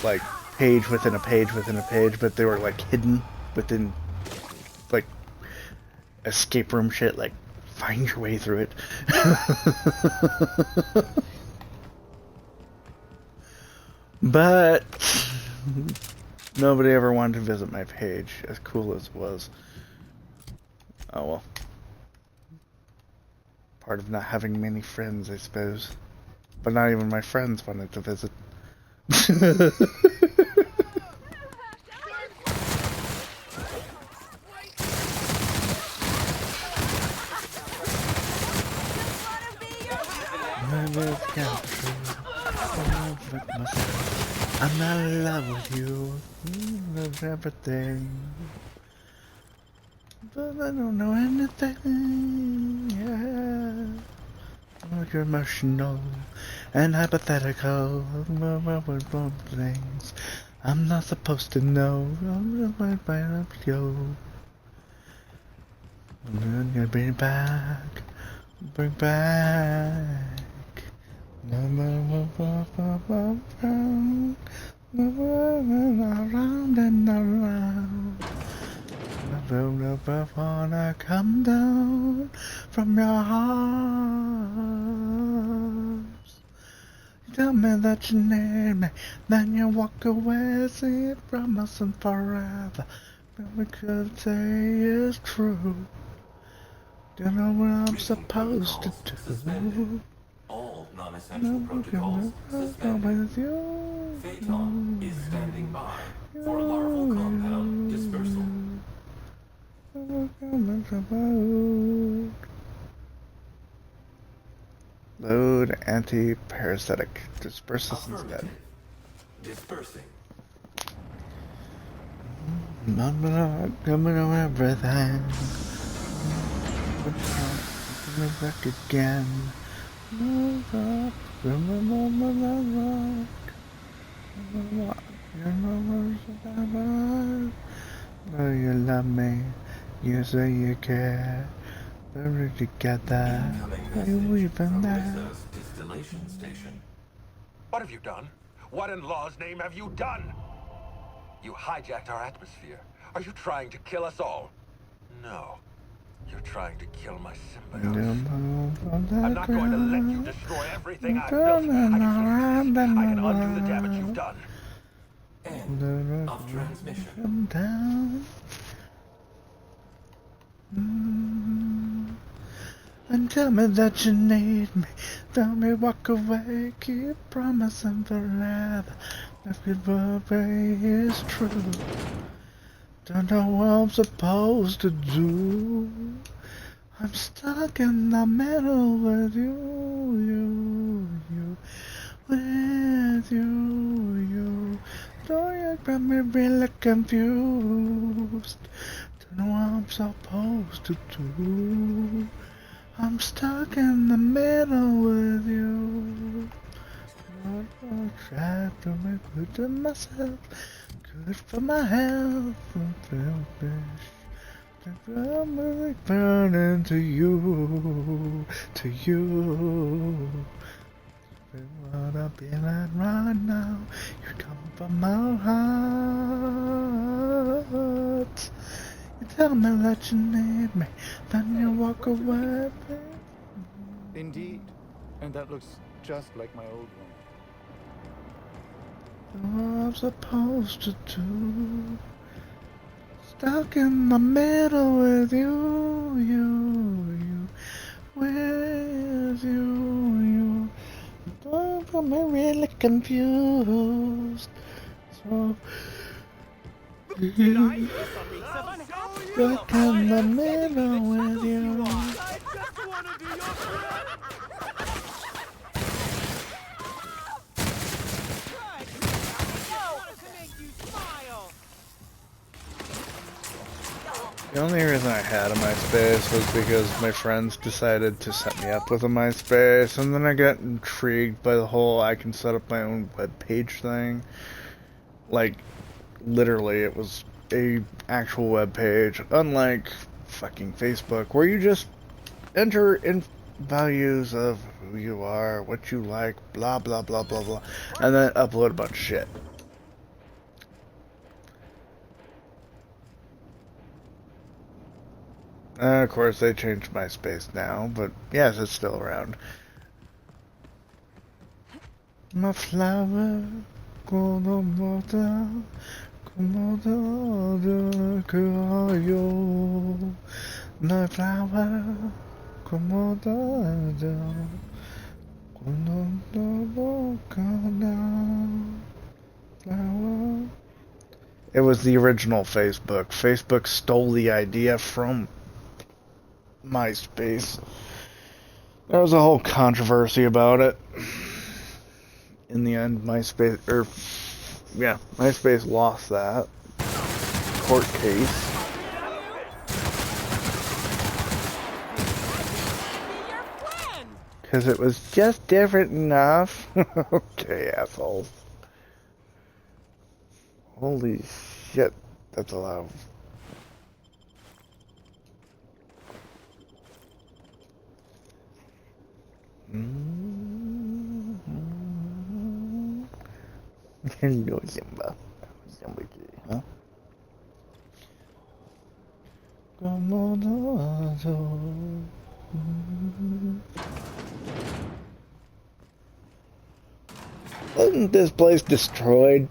like page within a page within a page, but they were like hidden within like escape room shit, like find your way through it. But nobody ever wanted to visit my page, as cool as it was. Oh well. Part of not having many friends, I suppose. But not even my friends wanted to visit. I'm not in love with you. Love everything. But I don't know anything. Yeah. You're emotional and hypothetical. Things I'm not supposed to know. I'm gonna you. I'm gonna bring it back. Bring back. Around and around. I wanna come down from your arms. You tell me that you need me, then you walk away, say it promising forever. we could say is true. Don't know what I'm supposed to do. All non-essential protocols suspended. Phaeton is standing by for larval compound dispersal. Load anti-parasitic. Disperse this instead. Dispersing. Coming on everything. Coming back again. Move up. Oh, you love me. You say you care. We're together. You even there. Distillation station. What have you done? What in law's name have you done? You hijacked our atmosphere. Are you trying to kill us all? No. You're trying to kill my symbiote. I'm not going to let you destroy everything I've built. I can undo the damage you've done. End of transmission. Down. And tell me that you need me. Tell me walk away. Keep promising forever. If your worry is true. Don't know what I'm supposed to do. I'm stuck in the middle with you, with you. Don't you got me really confused. Don't know what I'm supposed to do. I'm stuck in the middle with you. I try to make good to myself, good for my health, and selfish. I'm really burning to you. What I've been at right now, you come from my heart. You tell me that you need me, then you walk away. Indeed, and that looks just like my old one. What I'm supposed to do. Stuck in the middle with you, with you. Don't get me really confused. So, stuck in the middle with you. The only reason I had a MySpace was because my friends decided to set me up with a MySpace, and then I got intrigued by the whole I can set up my own webpage thing. Like, literally, it was a actual webpage, unlike fucking Facebook, where you just enter in values of who you are, what you like, blah blah blah blah blah, and then upload a bunch of shit. Of course, they changed MySpace now, but yes, it's still around. My flower, como water, como todo cayó. My flower, como todo, cuando todo cayó. It was the original Facebook. Facebook stole the idea from MySpace. There was a whole controversy about it. In the end, MySpace lost that court case. Because it was just different enough. Okay, assholes. Holy shit, that's allowed. Hello, Simba. Simba, huh? Wasn't this place destroyed?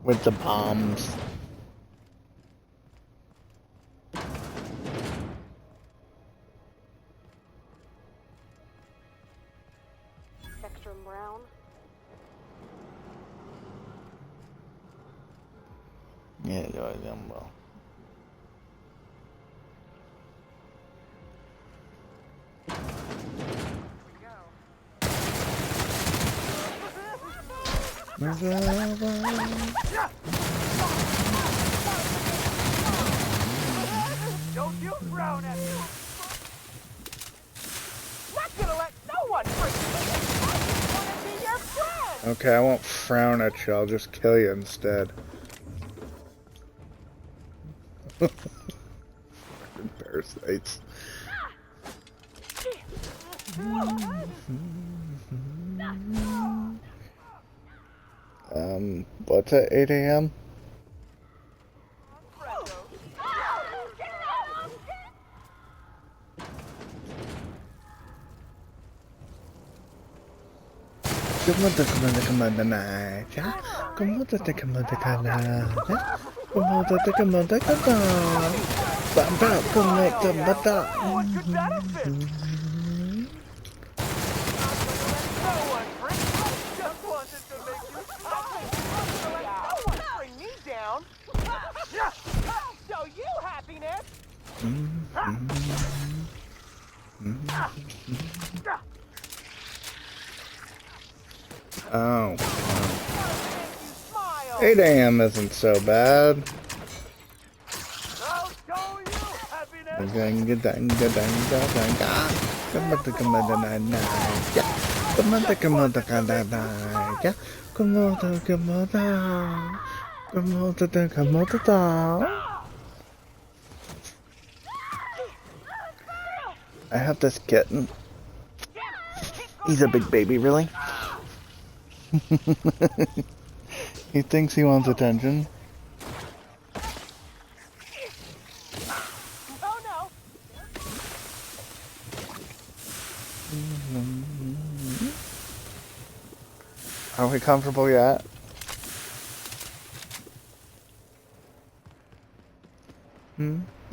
With the bombs. Spectrum Brown. Yeah, well. Don't you frown at me! Not gonna let no one break me! I just wanna be your friend! Okay, I won't frown at you, I'll just kill you instead. Fucking parasites. What's at 8 a.m.? Come on, night. Come on, Bring me down! Show you happiness! Oh. 8 a.m. isn't so bad. I have this kitten. He's a big baby, really? He thinks he wants attention. Are we comfortable yet?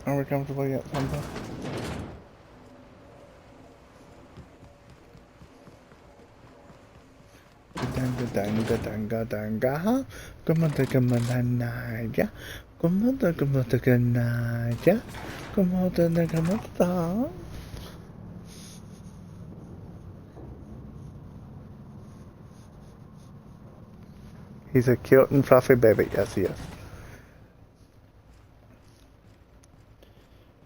Are we comfortable yet, Santa? He's a cute and fluffy baby. Yes, he is.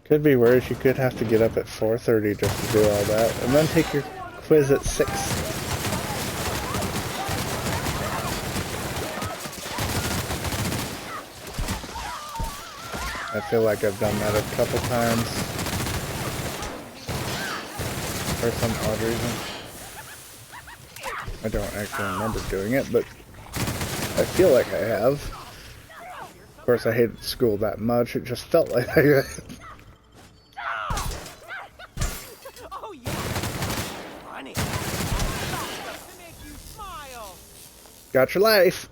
Could be worse. You could have to get up at 4:30 just to do all that, and then take your quiz at 6. I feel like I've done that a couple times for some odd reason. I don't actually remember doing it, but I feel like I have. Of course, I hated school that much. It just felt like I got your life.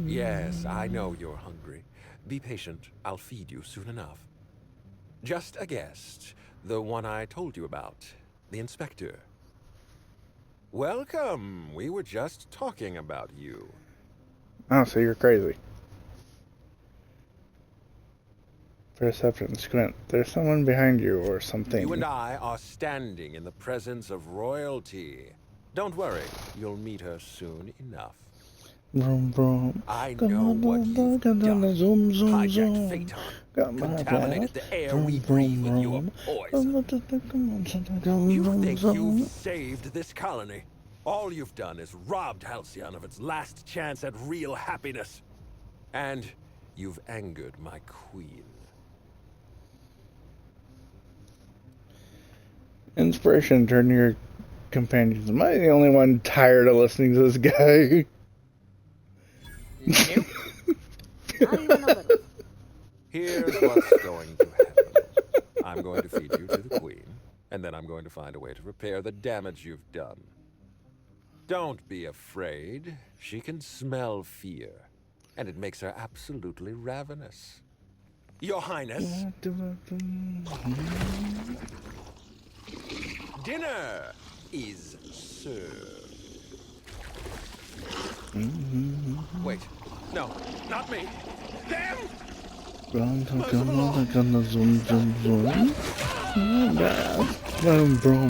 Yes, I know you're hungry. Be patient. I'll feed you soon enough. Just a guest. The one I told you about. The inspector. Welcome. We were just talking about you. Oh, so you're crazy. Perception, squint. There's someone behind you or something. You and I are standing in the presence of royalty. Don't worry, you'll meet her soon enough. Vroom, vroom. I know what you've done. Hijacked Phaeton. Contaminated the air we breathe with your poison. You think you've saved this colony. All you've done is robbed Halcyon of its last chance at real happiness. And you've angered my queen. Inspiration, turn to your companions. Am I the only one tired of listening to this guy? Here's what's going to happen. I'm going to feed you to the queen, and then I'm going to find a way to repair the damage you've done. Don't be afraid. She can smell fear, and it makes her absolutely ravenous. Your Highness. Dinner is served. Wait, no, not me. Damn! Vroom,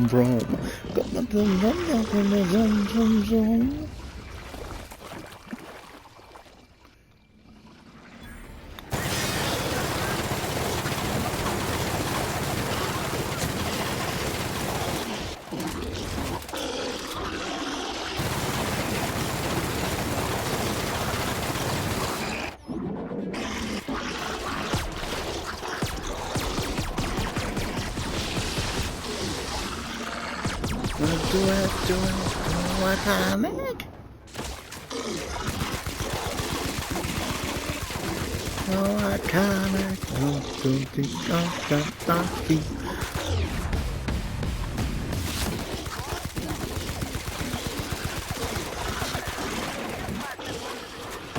vroom. Atomic. Oh, atomic.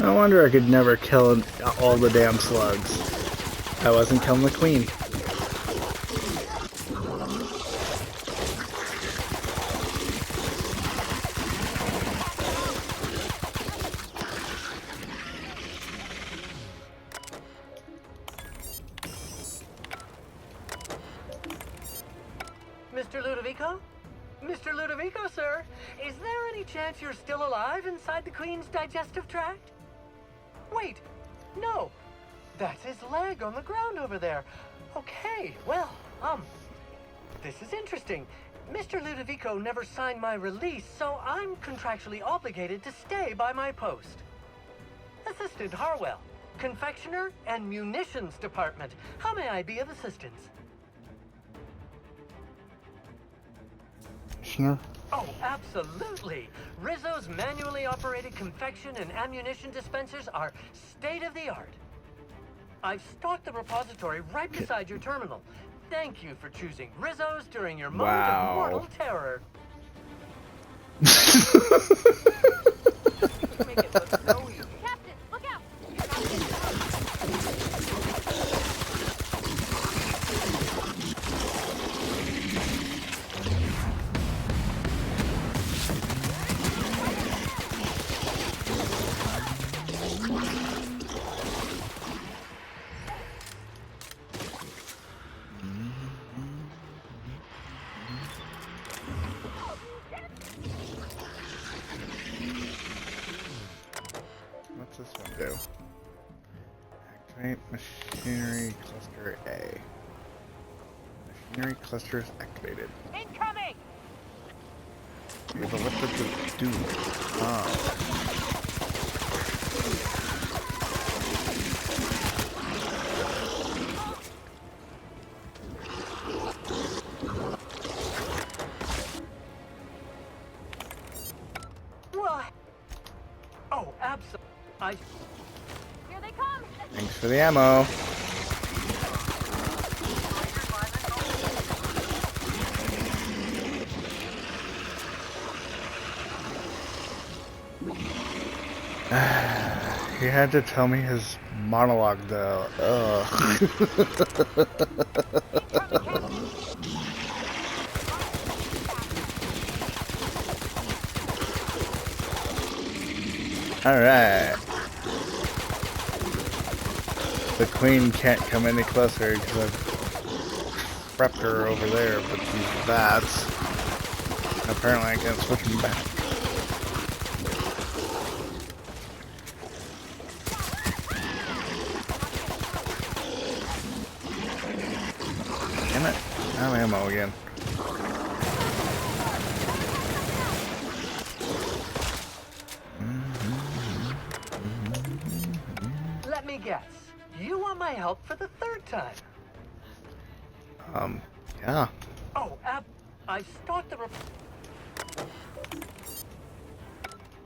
No wonder I could never kill all the damn slugs. I wasn't killing the queen. Mr. Ludovico? Mr. Ludovico, sir? Is there any chance you're still alive inside the Queen's digestive tract? Wait, no. That's his leg on the ground over there. Okay, well, this is interesting. Mr. Ludovico never signed my release, so I'm contractually obligated to stay by my post. Assistant Harwell, Confectioner and Munitions Department. How may I be of assistance? Oh, absolutely. Rizzo's manually operated confection and ammunition dispensers are state-of-the-art. I've stocked the repository right beside your terminal. Thank you for choosing Rizzo's during your moment of mortal terror. Make it look so easy. Captain, look out! What's this one do? Activate machinery cluster A. Machinery cluster is activated. Incoming! Okay, but what does it do? Oh. What? Oh, absolutely. Here they come! Thanks for the ammo. He had to tell me his monologue though. Ugh. Alright. the queen can't come any closer because I've prepped her over there with these bats. Apparently I can't switch them back. Damn it. No ammo again. Let me guess. You want my help for the third time? Yeah. Oh, I've stocked the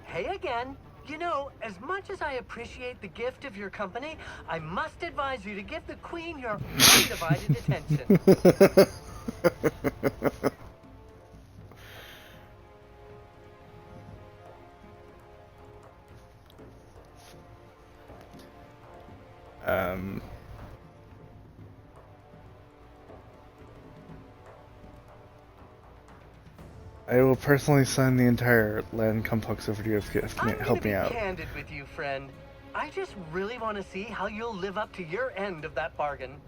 Hey again. You know, as much as I appreciate the gift of your company, I must advise you to give the Queen your undivided attention. I will personally sign the entire land complex over to you if you can help me out. I'm candid with you, friend. I just really want to see how you'll live up to your end of that bargain.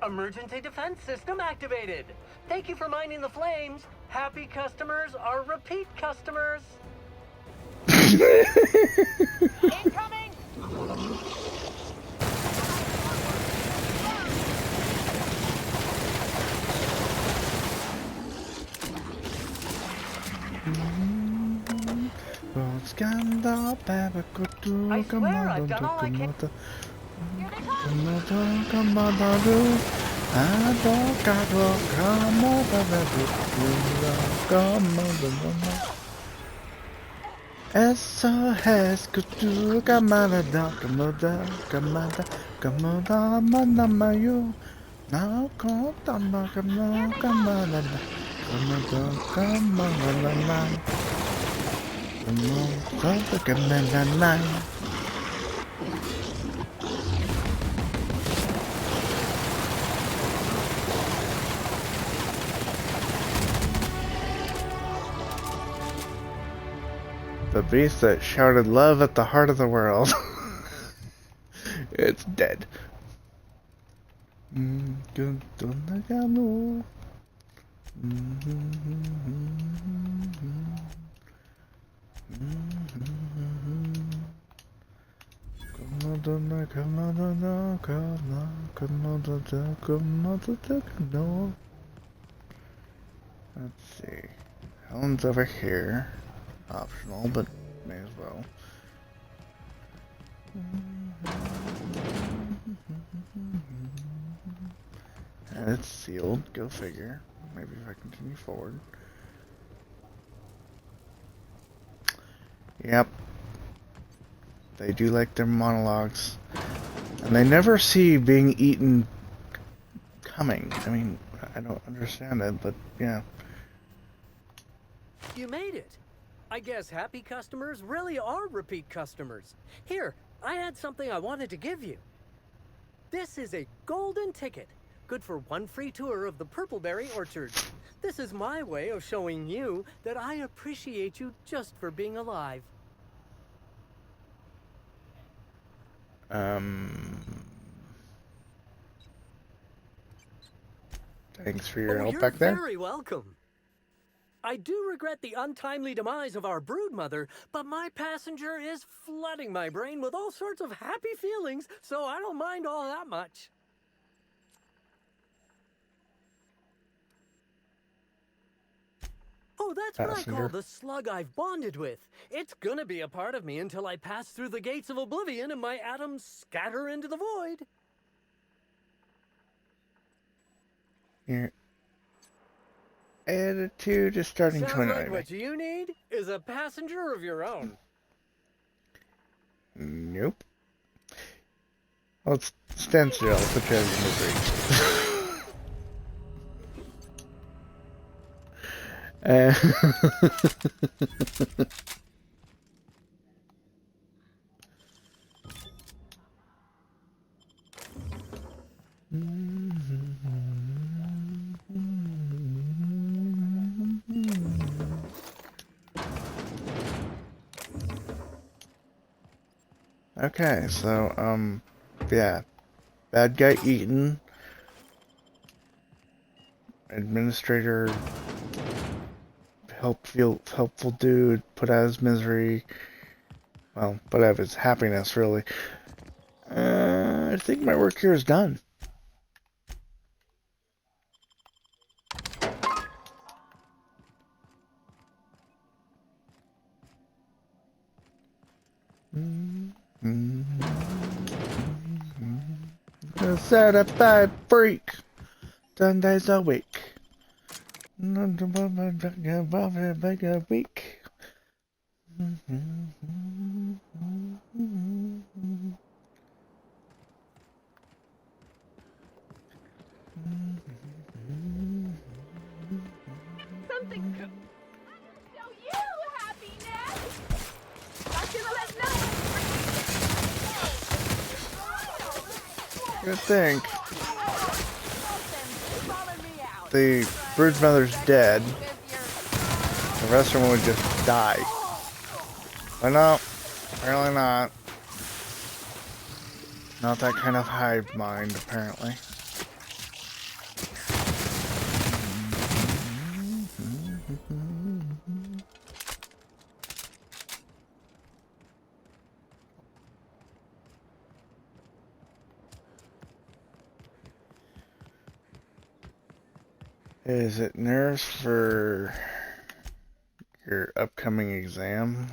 Emergency defense system activated. Thank you for minding the flames. Happy customers are repeat customers. Incoming! I swear I've done all I can. SOS kutu kamada kamada manamayo na kontama kamada kamada the beast that shouted love at the heart of the world. It's dead. Let's see. Helen's over here. Optional, but may as well. And it's sealed. Go figure. Maybe if I continue forward. Yep. They do like their monologues. And they never see being eaten coming. I mean, I don't understand it, but yeah. You made it. I guess happy customers really are repeat customers. Here, I had something I wanted to give you. This is a golden ticket, good for one free tour of the Purpleberry Orchard. This is my way of showing you that I appreciate you just for being alive. Thanks for your help back there. You're very welcome. I do regret the untimely demise of our broodmother, but my passenger is flooding my brain with all sorts of happy feelings, so I don't mind all that much. Oh, that's what I call the slug I've bonded with. It's gonna be a part of me until I pass through the gates of oblivion and my atoms scatter into the void. Your attitude is starting to annoy like me. what you need is a passenger of your own. Nope. Let's stand still. I'll put you out of your misery. Okay, so, yeah. Bad guy eaten. Administrator helpful dude, put out his misery. Well, put out his happiness, really. I think my work here is done. A certified freak. 10 days a week. Make a week. Something's show you happiness. I'm gonna let no I think the brood mother's dead. The rest of them would just die. But no, apparently not. Not that kind of hive mind, apparently. Is it nerves for your upcoming exam?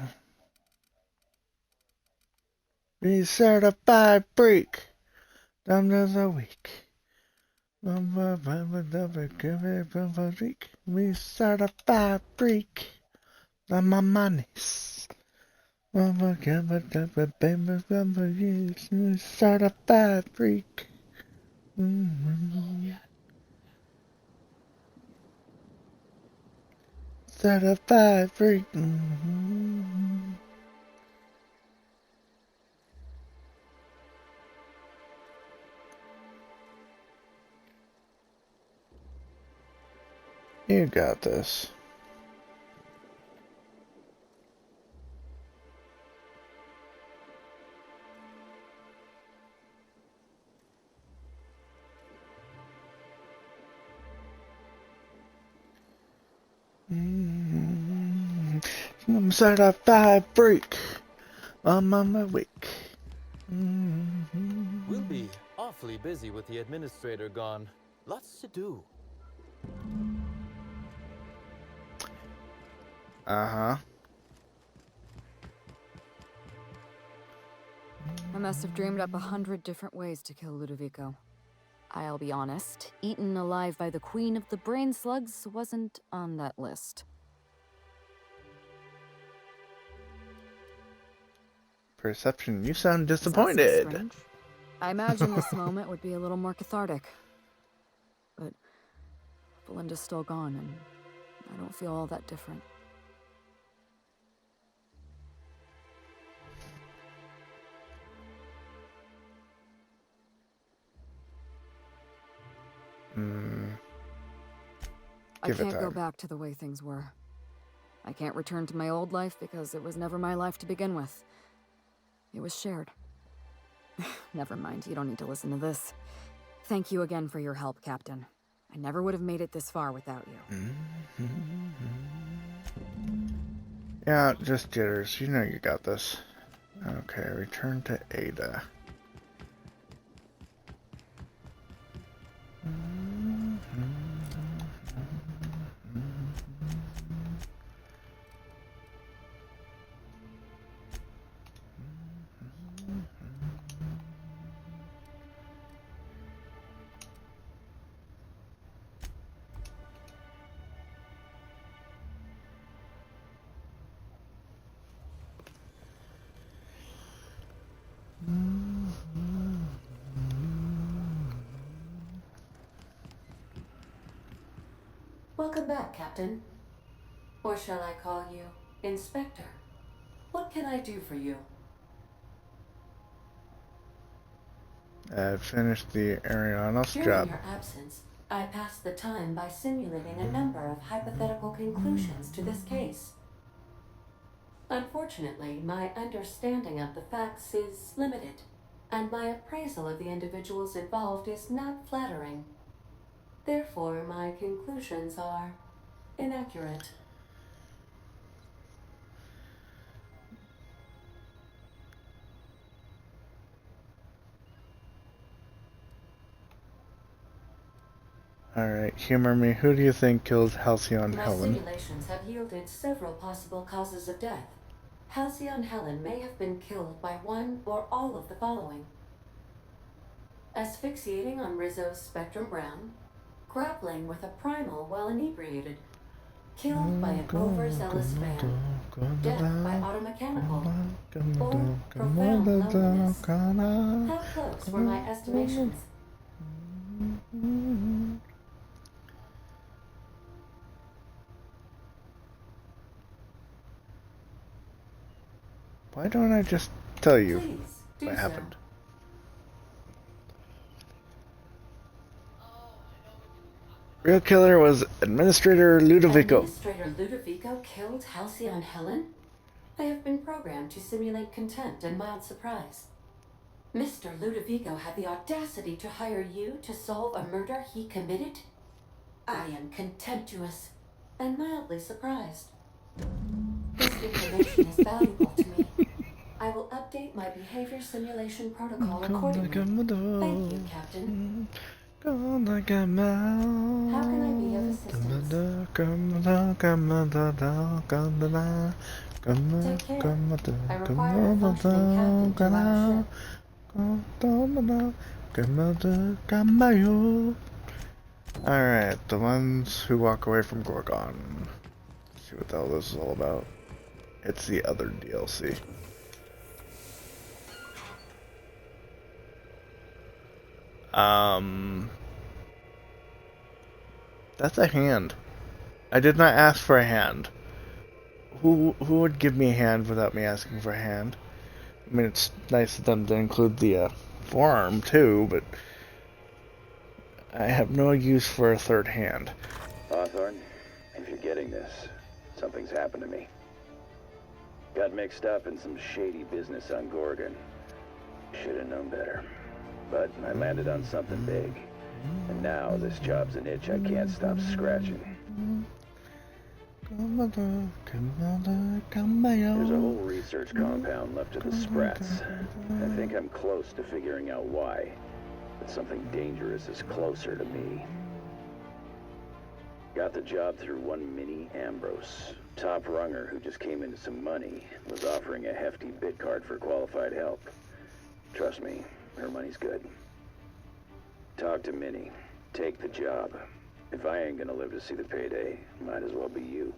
Be certified freak. Done as a week. Be certified freak. On my monies. Certified freak. Certified freak. You got this. I'm certified freak. I'm on my week. We'll be awfully busy with the administrator gone. Lots to do. Uh-huh. I must have dreamed up 100 different ways to kill Ludovico. I'll be honest, eaten alive by the queen of the brain slugs wasn't on that list. Perception, you sound disappointed. Strange? I imagine this moment would be a little more cathartic. But Belinda's still gone, and I don't feel all that different. I can't go back to the way things were. I can't return to my old life because it was never my life to begin with. It was shared. Never mind, you don't need to listen to this. Thank you again for your help, Captain. I never would have made it this far without you. Yeah, just jitters. You know you got this. Okay, return to Ada. Welcome back, Captain. Or shall I call you Inspector? What can I do for you? I've finished the Arianos During job. your absence, I passed the time by simulating a number of hypothetical conclusions to this case. Unfortunately, my understanding of the facts is limited. and my appraisal of the individuals involved is not flattering. Therefore, my conclusions are inaccurate. Alright, humor me. Who do you think killed Halcyon My Helen? simulations have yielded several possible causes of death. Halcyon Helen may have been killed by one or all of the following: asphyxiating on Rizzo's Spectrum Brown, grappling with a primal while inebriated, killed by an overzealous fan, death by automechanical, or profound loneliness. How close were my estimations? Why don't I just tell you Please do what so. happened? Real killer was Administrator Ludovico. Administrator Ludovico killed Halcyon Helen? I have been programmed to simulate contempt and mild surprise. Mr. Ludovico had the audacity to hire you to solve a murder he committed? I am contemptuous and mildly surprised. This information is valuable to me. I will update my behavior simulation protocol accordingly. Thank you, Captain. How can I be of assistance? Take care. I require a functioning captain to our ship. Alright, the ones who walk away from Gorgon. Let's see what the hell this is all about. It's the other DLC. That's a hand. I did not ask for a hand. Who would give me a hand without me asking for a hand? I mean, it's nice of them to include the forearm too, but I have no use for a third hand. Hawthorne, if you're getting this, something's happened to me. Got mixed up in some shady business on Gorgon. Should have known better. But I landed on something big. And now this job's an itch I can't stop scratching. There's a whole research compound left of the Sprats. I think I'm close to figuring out why. But something dangerous is closer to me. Got the job through one Minnie Ambrose. Top runger who just came into some money was offering a hefty bid card for qualified help. Trust me, her money's good. Talk to Minnie. Take the job. If I ain't gonna live to see the payday, might as well be you.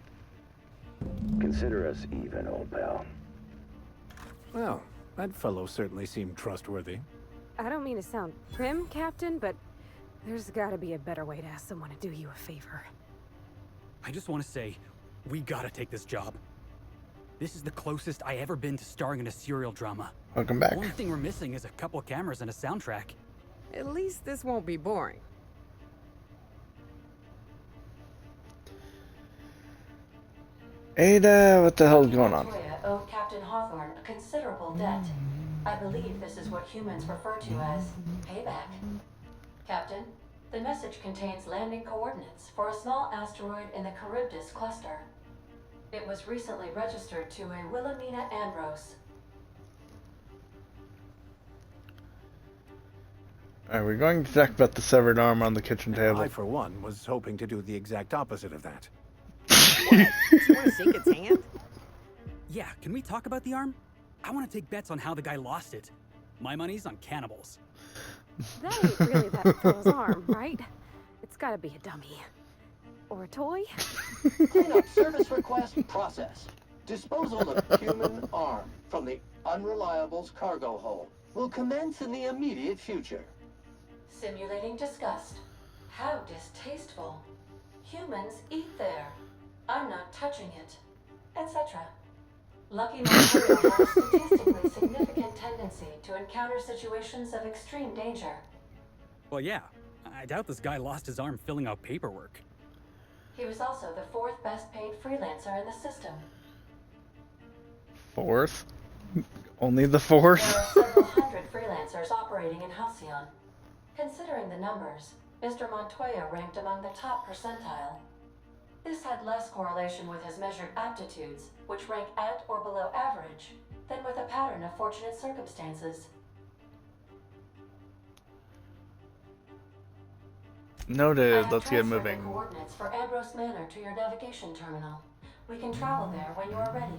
Consider us even, old pal. Well, that fellow certainly seemed trustworthy. I don't mean to sound prim, Captain, but there's gotta be a better way to ask someone to do you a favor. I just want to say, we gotta take this job. This is the closest I ever been to starring in a serial drama. Welcome back. The only thing we're missing is a couple of cameras and a soundtrack. At least this won't be boring. Ada, what the hell's going on? Montoya owed Captain Hawthorne a considerable debt. I believe this is what humans refer to as payback. Captain, the message contains landing coordinates for a small asteroid in the Charybdis cluster. It was recently registered to a Wilhelmina Ambrose. Are we going to talk about the severed arm on the kitchen table? I, for one, was hoping to do the exact opposite of that. Do you want to shake its hand? Yeah, can we talk about the arm? I want to take bets on how the guy lost it. My money's on cannibals. That ain't really that fellow's arm, right? It's gotta be a dummy. Or a toy? Cleanup service request processed. Disposal of human arm from the Unreliable's cargo hold will commence in the immediate future. Simulating disgust. How distasteful. Humans eat there. I'm not touching it. Etc. Lucky Montoya has a statistically significant tendency to encounter situations of extreme danger. Well, yeah. I doubt this guy lost his arm filling out paperwork. He was also the 4th best paid freelancer in the system. 4th? Only the fourth? There are several hundred freelancers operating in Halcyon. Considering the numbers, Mr. Montoya ranked among the top percentile. This had less correlation with his measured aptitudes, which rank at or below average, than with a pattern of fortunate circumstances. Noted. Let's get Transfer moving. the coordinates for Ambrose Manor to your navigation terminal. We can travel there when you are ready.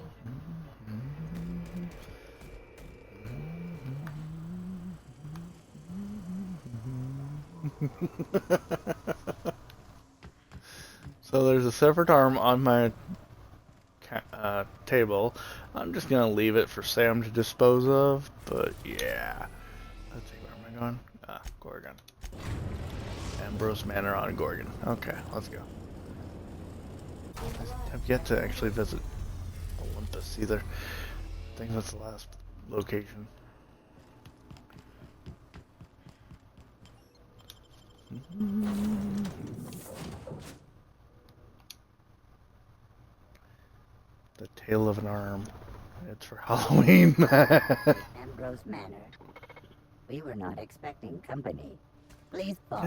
So there's a severed arm on my table. I'm just gonna leave it for Sam to dispose of, but yeah. Let's see, where am I going? Ah, Gorgon. Ambrose Manor on Gorgon. Okay, let's go. I've yet to actually visit Olympus either. I think that's the last location. The tail of an arm. It's for Halloween. Ambrose Manor. We were not expecting company. Please follow.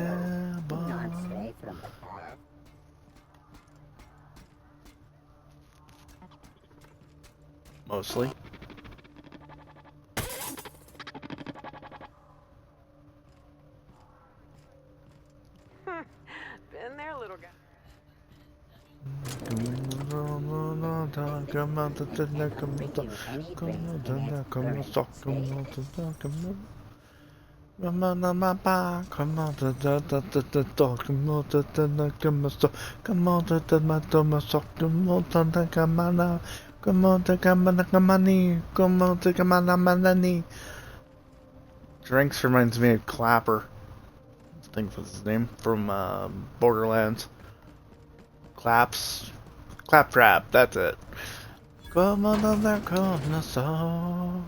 Do not stray from the path. Mostly. Been there, little guy. Drinks reminds me of Clapper. I think that's his name from Borderlands. Claptrap, that's it. Come on, come on, soul.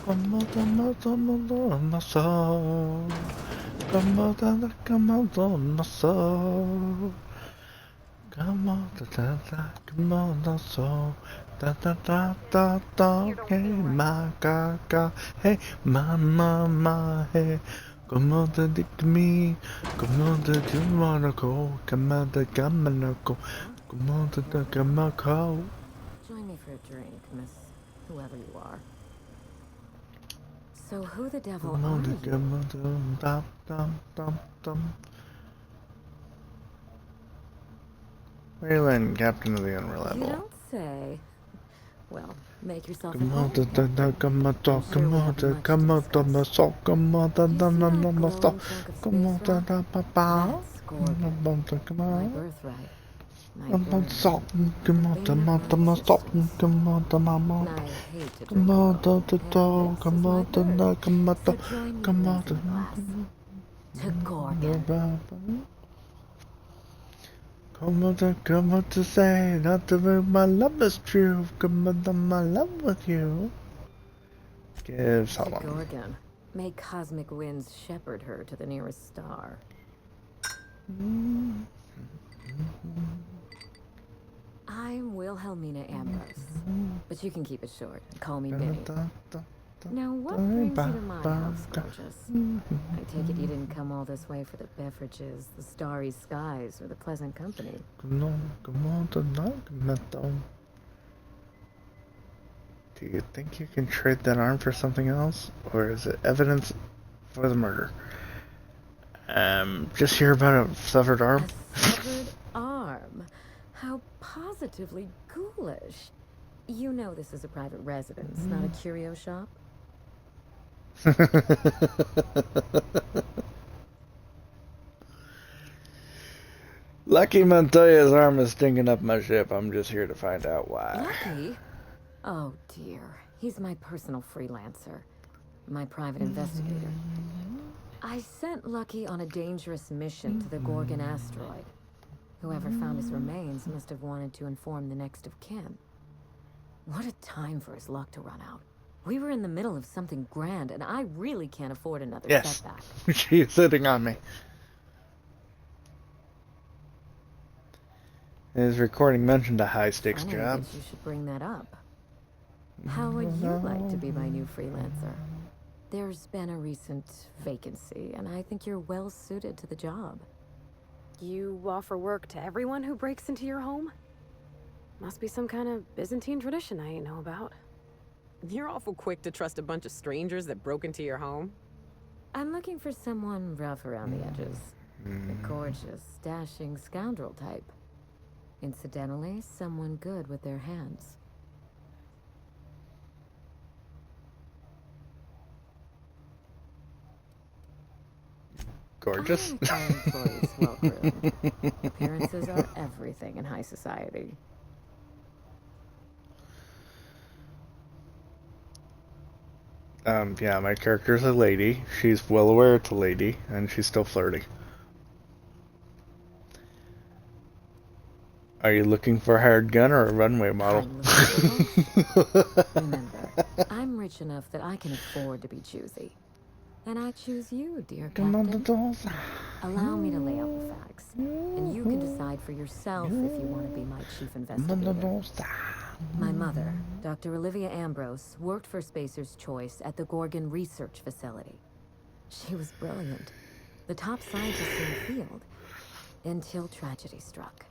Come on, my soul. Come on, my soul. Come on, the soul. Da da da da da. Hey, my gaga. Hey, my, hey. Come on, to me. Come on, to Monaco. Come on, to Monaco. Come on, to Monaco. Join me for a drink, Miss whoever you are. So who the devil Come are on, you? come on, dum dum dum dum. Raylan, Captain of the You Unreliable. don't say. Well, make yourself at Come on, home. come on, come on, come on, come on, so come on, come on, papa. Come My on. birthright. My Come on, burden. stop. Come on, come on, stop. Come on, mama. And I hate to Come drink on, alone, come on, and come on, this is my bird. come on, So join me come in on, raising a glass to Gorgon. Come on to say not to make my love is true. Come on, my love with you. Give To someone. Gorgon. May cosmic winds shepherd her to the nearest star. I'm Wilhelmina Ambrose, but you can keep it short and call me Minnie. Now, what brings you to my house, gorgeous? I take it you didn't come all this way for the beverages, the starry skies, or the pleasant company. Come on, do you think you can trade that arm for something else? Or is it evidence for the murder? Just hear about a severed arm? A severed arm? How positively ghoulish. You know this is a private residence, not a curio shop? Lucky Montoya's arm is stinking up my ship. I'm just here to find out why. Lucky? Oh dear. He's my personal freelancer. My private investigator. I sent Lucky on a dangerous mission to the Gorgon asteroid. Whoever found his remains must have wanted to inform the next of kin. What a time for his luck to run out. We were in the middle of something grand, and I really can't afford another setback. She's sitting on me. His recording mentioned a high-stakes Funny job. that you should bring that up. How would you like to be my new freelancer? There's been a recent vacancy, and I think you're well suited to the job. You offer work to everyone who breaks into your home? Must be some kind of Byzantine tradition I ain't know about. You're awful quick to trust a bunch of strangers that broke into your home. I'm looking for someone rough around the edges. A gorgeous, dashing scoundrel type. Incidentally, someone good with their hands. Gorgeous. I like my employees well-groomed. Appearances are everything in high society. Yeah, my character's a lady. She's well aware it's a lady, and she's still flirty. Are you looking for a hired gun or a runway model? Remember, I'm rich enough that I can afford to be choosy. And I choose you, dear Captain. Allow me to lay out the facts, and you can decide for yourself if you want to be my chief investigator. My mother, Dr. Olivia Ambrose, worked for Spacer's Choice at the Gorgon Research Facility. She was brilliant, the top scientist in the field, until tragedy struck.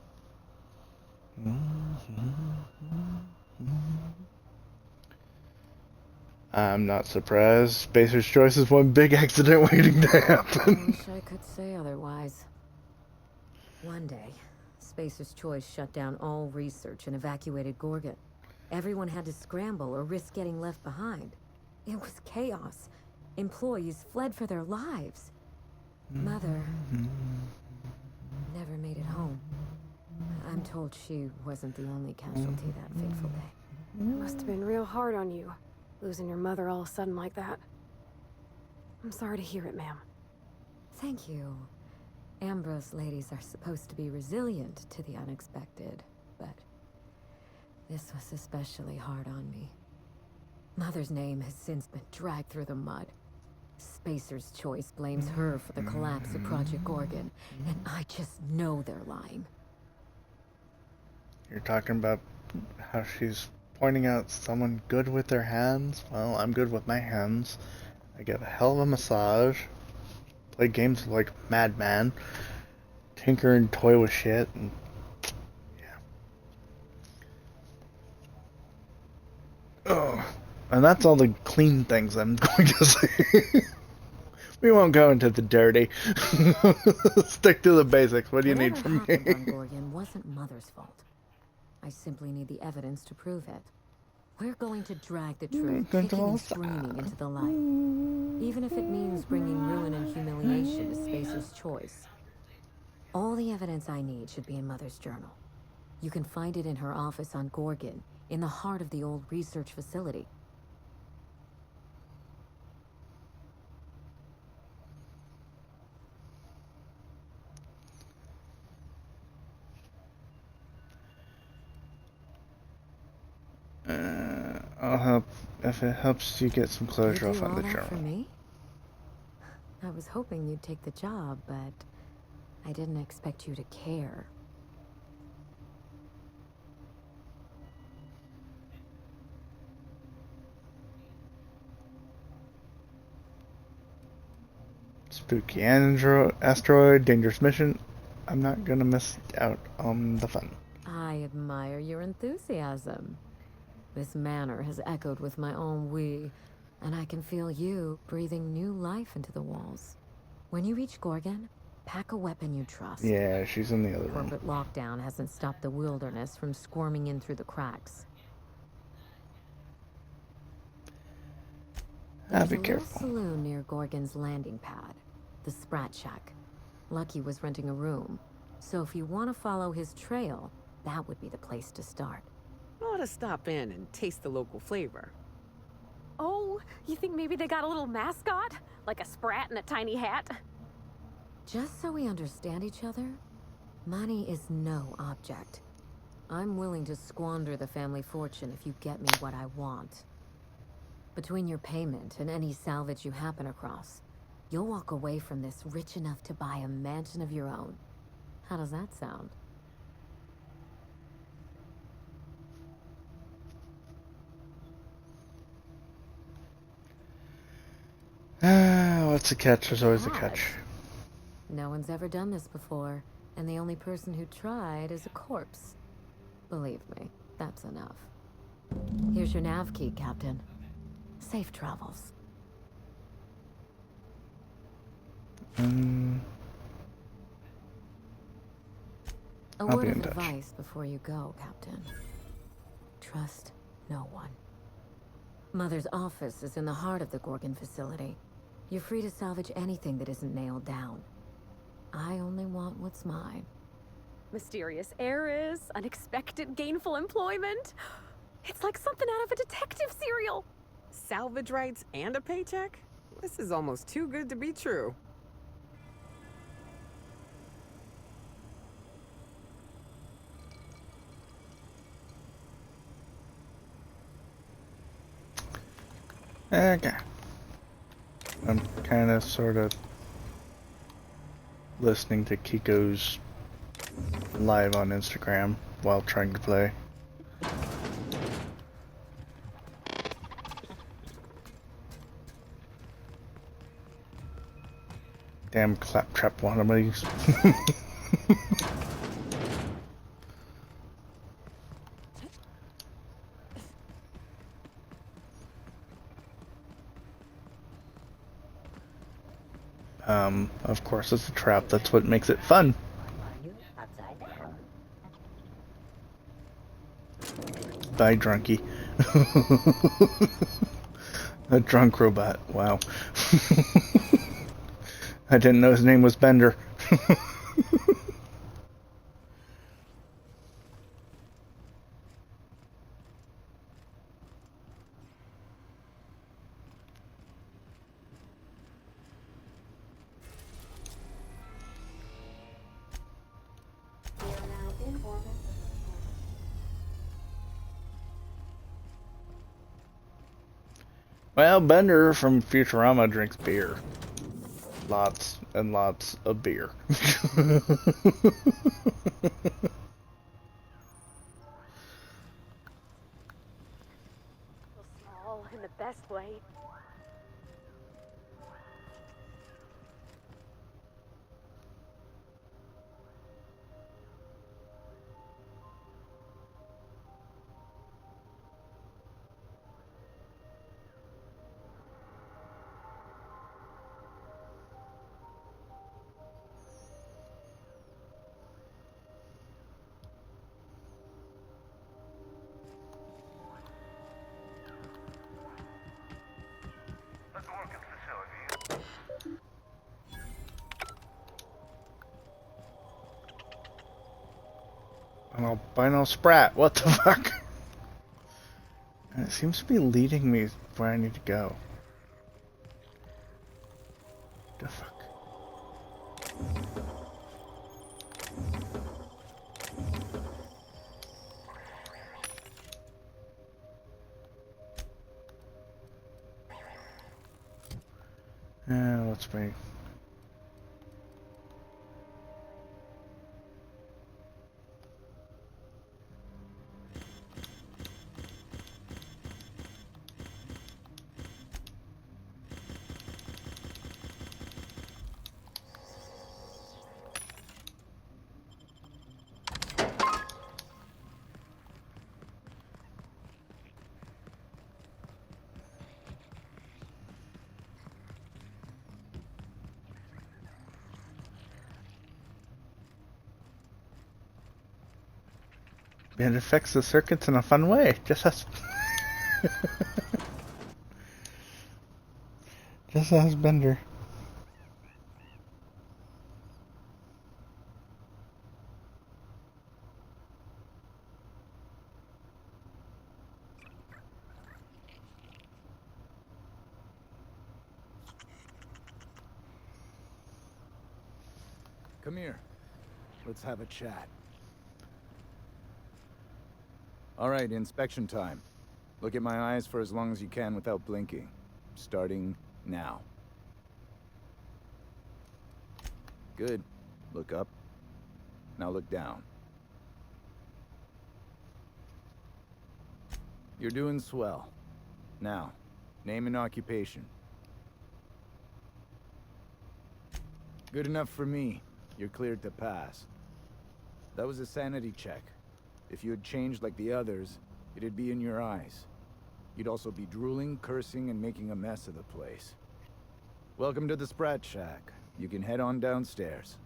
I'm not surprised. Spacer's Choice is one big accident waiting to happen. I wish I could say otherwise. One day, Spacer's Choice shut down all research and evacuated Gorgon. Everyone had to scramble or risk getting left behind. It was chaos. Employees fled for their lives. Mother never made it home. I'm told she wasn't the only casualty that fateful day. It must have been real hard on you, losing your mother all of a sudden like that. I'm sorry to hear it, ma'am. Thank you. Ambrose ladies are supposed to be resilient to the unexpected, but this was especially hard on me. Mother's name has since been dragged through the mud. Spacer's Choice blames her for the collapse of Project Gorgon, and I just know they're lying. You're talking about how she's pointing out someone good with their hands? Well, I'm good with my hands. I get a hell of a massage. Play games like Madman. Tinker and toy with shit. And oh, and that's all the clean things I'm going to say. We won't go into the dirty. Stick to the basics. What do you need from me? Whatever happened on Gorgon wasn't Mother's fault. I simply need the evidence to prove it. We're going to drag the truth, kicking and screaming into the light. Even if it means bringing ruin and humiliation to Spacer's Choice. All the evidence I need should be in Mother's journal. You can find it in her office on Gorgon, in the heart of the old research facility. I'll help if it helps you get some closure. I'll You do find all the that for journal. me? I was hoping you'd take the job, but I didn't expect you to care. Spooky asteroid, dangerous mission. I'm not gonna miss out on the fun. I admire your enthusiasm. This manor has echoed with my ennui, and I can feel you breathing new life into the walls. When you reach Gorgon, pack a weapon you trust. Yeah, she's in the other room. Corporate lockdown hasn't stopped the wilderness from squirming in through the cracks. I'll There's be a careful. little saloon near Gorgon's landing pad, the Sprat Shack. Lucky was renting a room, so if you want to follow his trail, that would be the place to start. Ought to stop in and taste the local flavor. Oh, you think maybe they got a little mascot? Like a sprat in a tiny hat? Just so we understand each other, money is no object. I'm willing to squander the family fortune if you get me what I want. Between your payment and any salvage you happen across, you'll walk away from this rich enough to buy a mansion of your own. How does that sound? That's a catch. There's always a catch. No one's ever done this before, and the only person who tried is a corpse. Believe me, that's enough. Here's your nav key, Captain. Safe travels. A I'll word be of in touch. advice before you go, Captain. Trust no one. Mother's office is in the heart of the Gorgon facility. You're free to salvage anything that isn't nailed down. I only want what's mine. Mysterious heiress, unexpected gainful employment. It's like something out of a detective serial. Salvage rights and a paycheck? This is almost too good to be true. Okay. I'm kind of sort of listening to Kiko's live on Instagram while trying to play. Damn claptrap wannabes. Of course it's a trap. That's what makes it fun. Bye, drunkie. A drunk robot. Wow. I didn't know his name was Bender. Well, Bender from Futurama drinks beer. Lots and lots of beer. Small in the best way. An albino sprat. What the fuck? And it seems to be leading me where I need to go. The fuck? Let's wait. It affects the circuits in a fun way. Just as just as Bender. Come here. Let's have a chat. All right, inspection time. Look at my eyes for as long as you can without blinking. Starting now. Good. Look up. Now look down. You're doing swell. Now, name and occupation. Good enough for me. You're cleared to pass. That was a sanity check. If you had changed like the others, it'd be in your eyes. You'd also be drooling, cursing, and making a mess of the place. Welcome to the Sprat Shack. You can head on downstairs.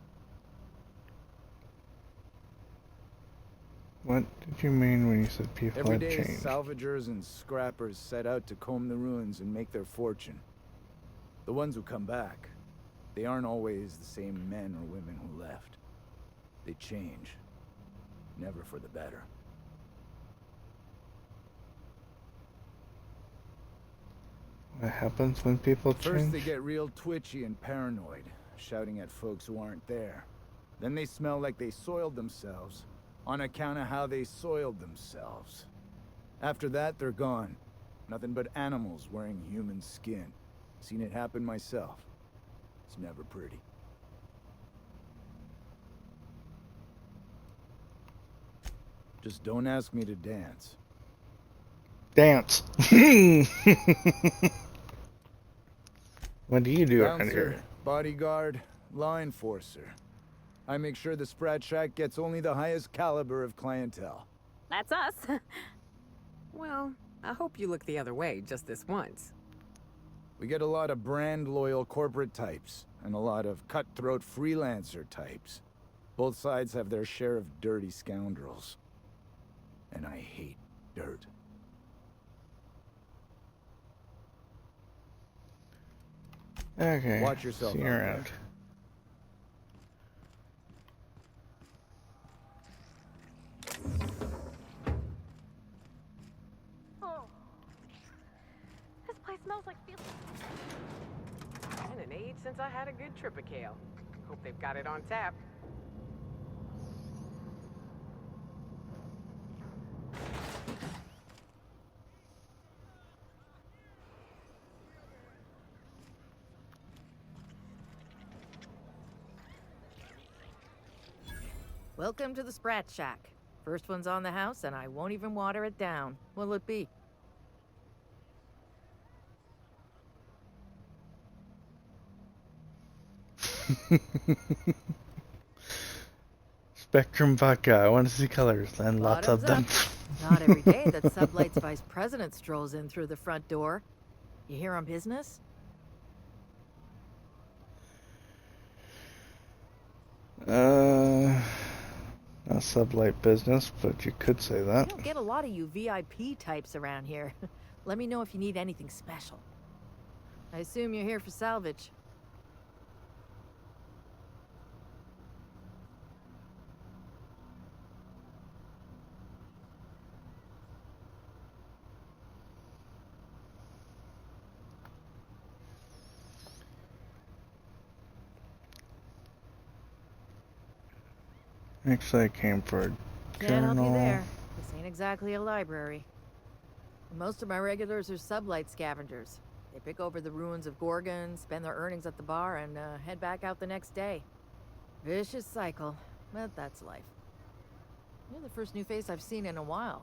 What did you mean when you said people Every had day, changed? salvagers and scrappers set out to comb the ruins and make their fortune. The ones who come back, they aren't always the same men or women who left. They change. Never for the better. What happens when people First change? they get real twitchy and paranoid, shouting at folks who aren't there. Then they smell like they soiled themselves, on account of how they soiled themselves. After that, they're gone. Nothing but animals wearing human skin. Seen it happen myself. It's never pretty. Just don't ask me to dance. Dance. What do you do around Bouncer, here? bodyguard, law enforcer. I make sure the Sprat Shack gets only the highest caliber of clientele. That's us. Well, I hope you look the other way just this once. We get a lot of brand-loyal corporate types, and a lot of cutthroat freelancer types. Both sides have their share of dirty scoundrels. And I hate dirt. Okay. Watch yourself See you out there. around. Oh. This place smells like field. Been an age since I had a good trip of kale. Hope they've got it on tap. Welcome to the Sprat Shack. First one's on the house, and I won't even water it down. What'll it be? Spectrum vodka. I want to see colors and lots of them. Not every day that Sublight's vice president strolls in through the front door. You here on business? Not sublight business, but you could say I that. don't get a lot of you VIP types around here. Let me know if you need anything special. I assume you're here for salvage. Actually, I came for a Can't help you journal. there. This ain't exactly a library. Most of my regulars are sublight scavengers. They pick over the ruins of Gorgon, spend their earnings at the bar, and head back out the next day. Vicious cycle, but that's life. You're the first new face I've seen in a while.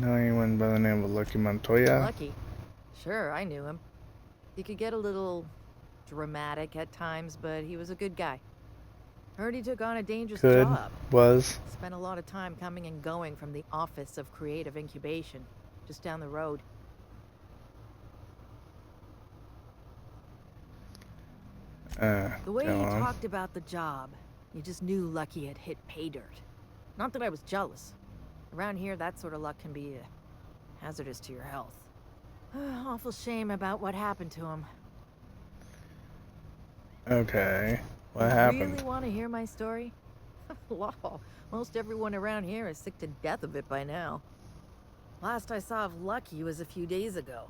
Know anyone by the name of Lucky Montoya? Lucky. Sure, I knew him. He could get a little dramatic at times, but he was a good guy. Heard he took on a dangerous job. Was. Spent a lot of time coming and going from the Office of Creative Incubation, just down the road. The way he go on. talked about the job, you just knew Lucky had hit pay dirt. Not that I was jealous. Around here, that sort of luck can be hazardous to your health. Awful shame about what happened to him. Okay. What happened? Really want to hear my story? Lol, most everyone around here is sick to death of it by now. Last I saw of Lucky was a few days ago.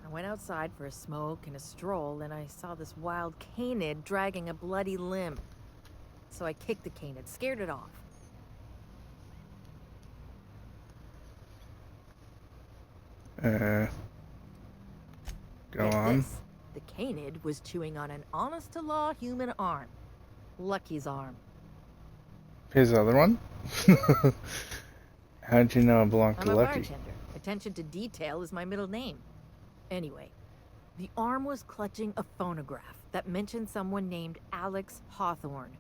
I went outside for a smoke and a stroll, and I saw this wild canid dragging a bloody limb. So I kicked the canid, scared it off. Go Get on. this, the canid was chewing on an honest-to-law human arm. Lucky's arm. His other one? How'd you know it belonged I'm to a Lucky? bartender. Attention to detail is my middle name. Anyway, the arm was clutching a phonograph that mentioned someone named Alex Hawthorne.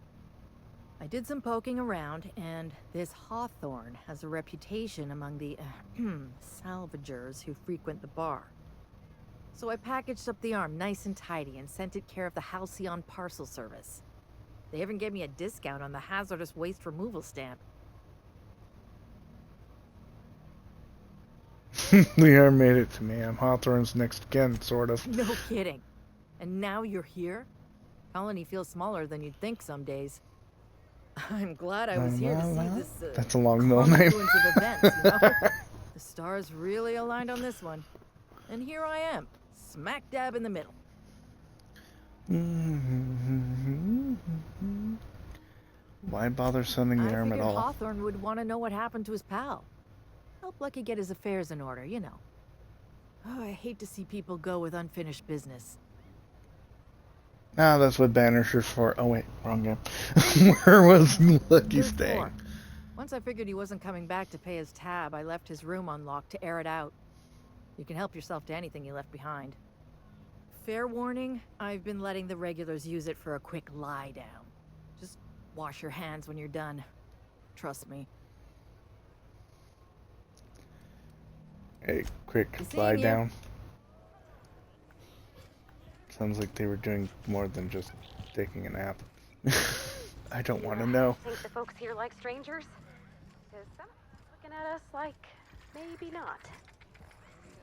I did some poking around, and this Hawthorne has a reputation among the salvagers who frequent the bar. So I packaged up the arm nice and tidy and sent it care of the Halcyon Parcel Service. They even gave me a discount on the hazardous waste removal stamp. The arm made it to me. I'm Hawthorne's next again, sort of. No kidding. And now you're here? Colony feels smaller than you'd think some days. I'm glad I was here to see this. That's a long middle name. Confluence of events, you know? The stars really aligned on this one. And here I am, smack dab in the middle. Why bother sending the arm at all? Hawthorne would want to know what happened to his pal. Help Lucky get his affairs in order, you know. Oh, I hate to see people go with unfinished business. Ah, that's what Banisher's for. Oh wait, wrong game. Where was Lucky staying? Once I figured he wasn't coming back to pay his tab, I left his room unlocked to air it out. You can help yourself to anything you left behind. Fair warning, I've been letting the regulars use it for a quick lie down. Just wash your hands when you're done. Trust me. A quick lie down. Sounds like they were doing more than just taking a nap. I don't want to know. Think the folks here like strangers? Because some looking at us like maybe not.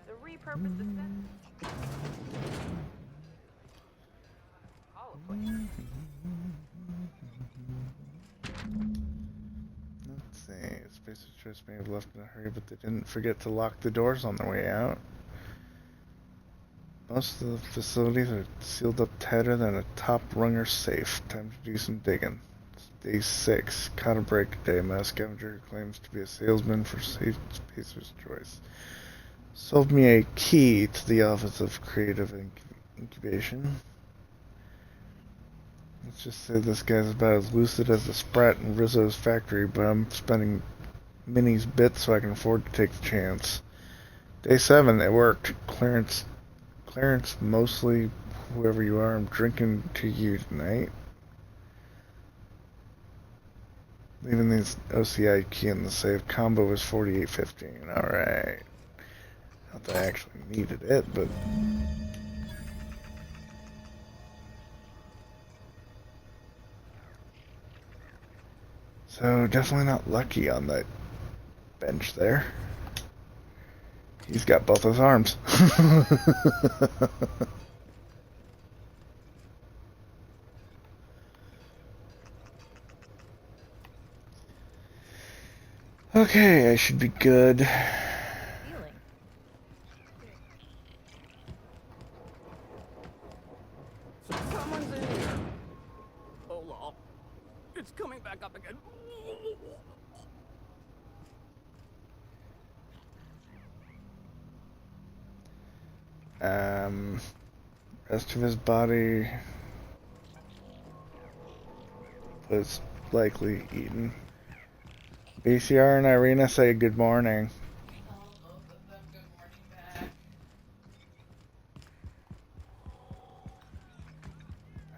The repurposed descent. Let's see. Space Force may have left in a hurry, but they didn't forget to lock the doors on their way out. Most of the facilities are sealed up tighter than a top runger safe. Time to do some digging. It's day 6. Caught a break today. Mass scavenger who claims to be a salesman for Safe Spacer's Choice sold me a key to the Office of Creative Incubation. Let's just say this guy's about as lucid as the Sprat in Rizzo's factory, but I'm spending Minnie's bits so I can afford to take the chance. Day 7, it worked. Clarence, mostly whoever you are, I'm drinking to you tonight. Leaving this OCI key in the safe. Combo was 48.15. Alright. Not that I actually needed it, but... So, definitely not Lucky on that bench there. He's got both his arms. Okay, I should be good. Someone's in here. Oh, lol. It's coming back up again. Rest of his body was likely eaten. BCR and Irina say good morning.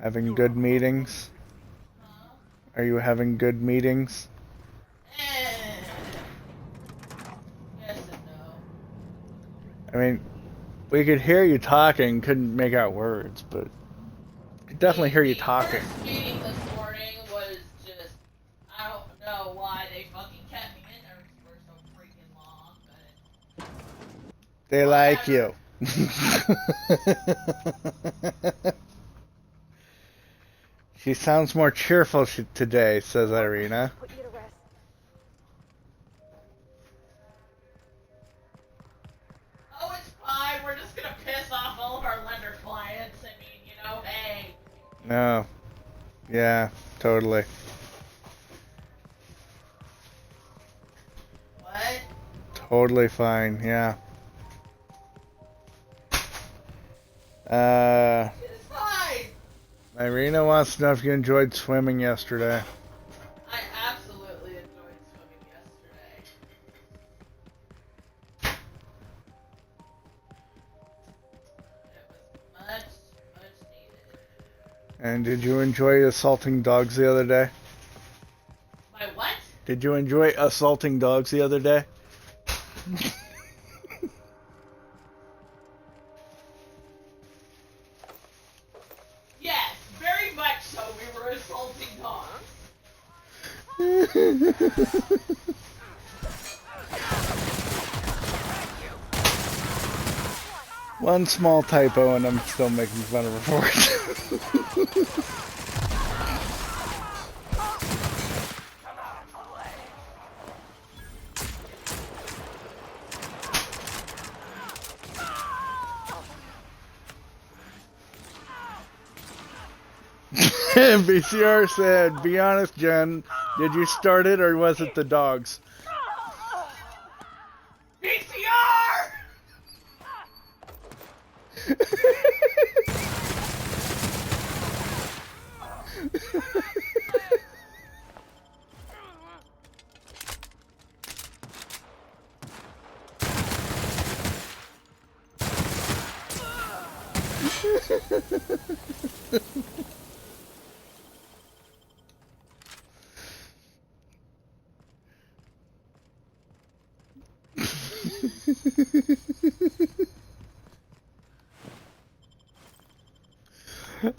Having good meetings? Are you having good meetings? Yes and no. I mean, we could hear you talking, couldn't make out words, but I could definitely hear you talking. The meeting this morning was just, I don't know why they fucking kept me in there for so freaking long, but... They like you. She sounds more cheerful today, says Irina. Put you to rest. Oh, it's fine. We're just gonna piss off all of our lender clients. I mean, you know, hey. No. Yeah, totally. What? Totally fine, yeah. It's fine. Irina wants to know if you enjoyed swimming yesterday. I absolutely enjoyed swimming yesterday. And did you enjoy assaulting dogs the other day? My what? Did you enjoy assaulting dogs the other day? Yes, very much so. We were assaulting dogs. One small typo and I'm still making fun of her for it. VCR said, be honest, Jen, did you start it or was it the dogs? VCR!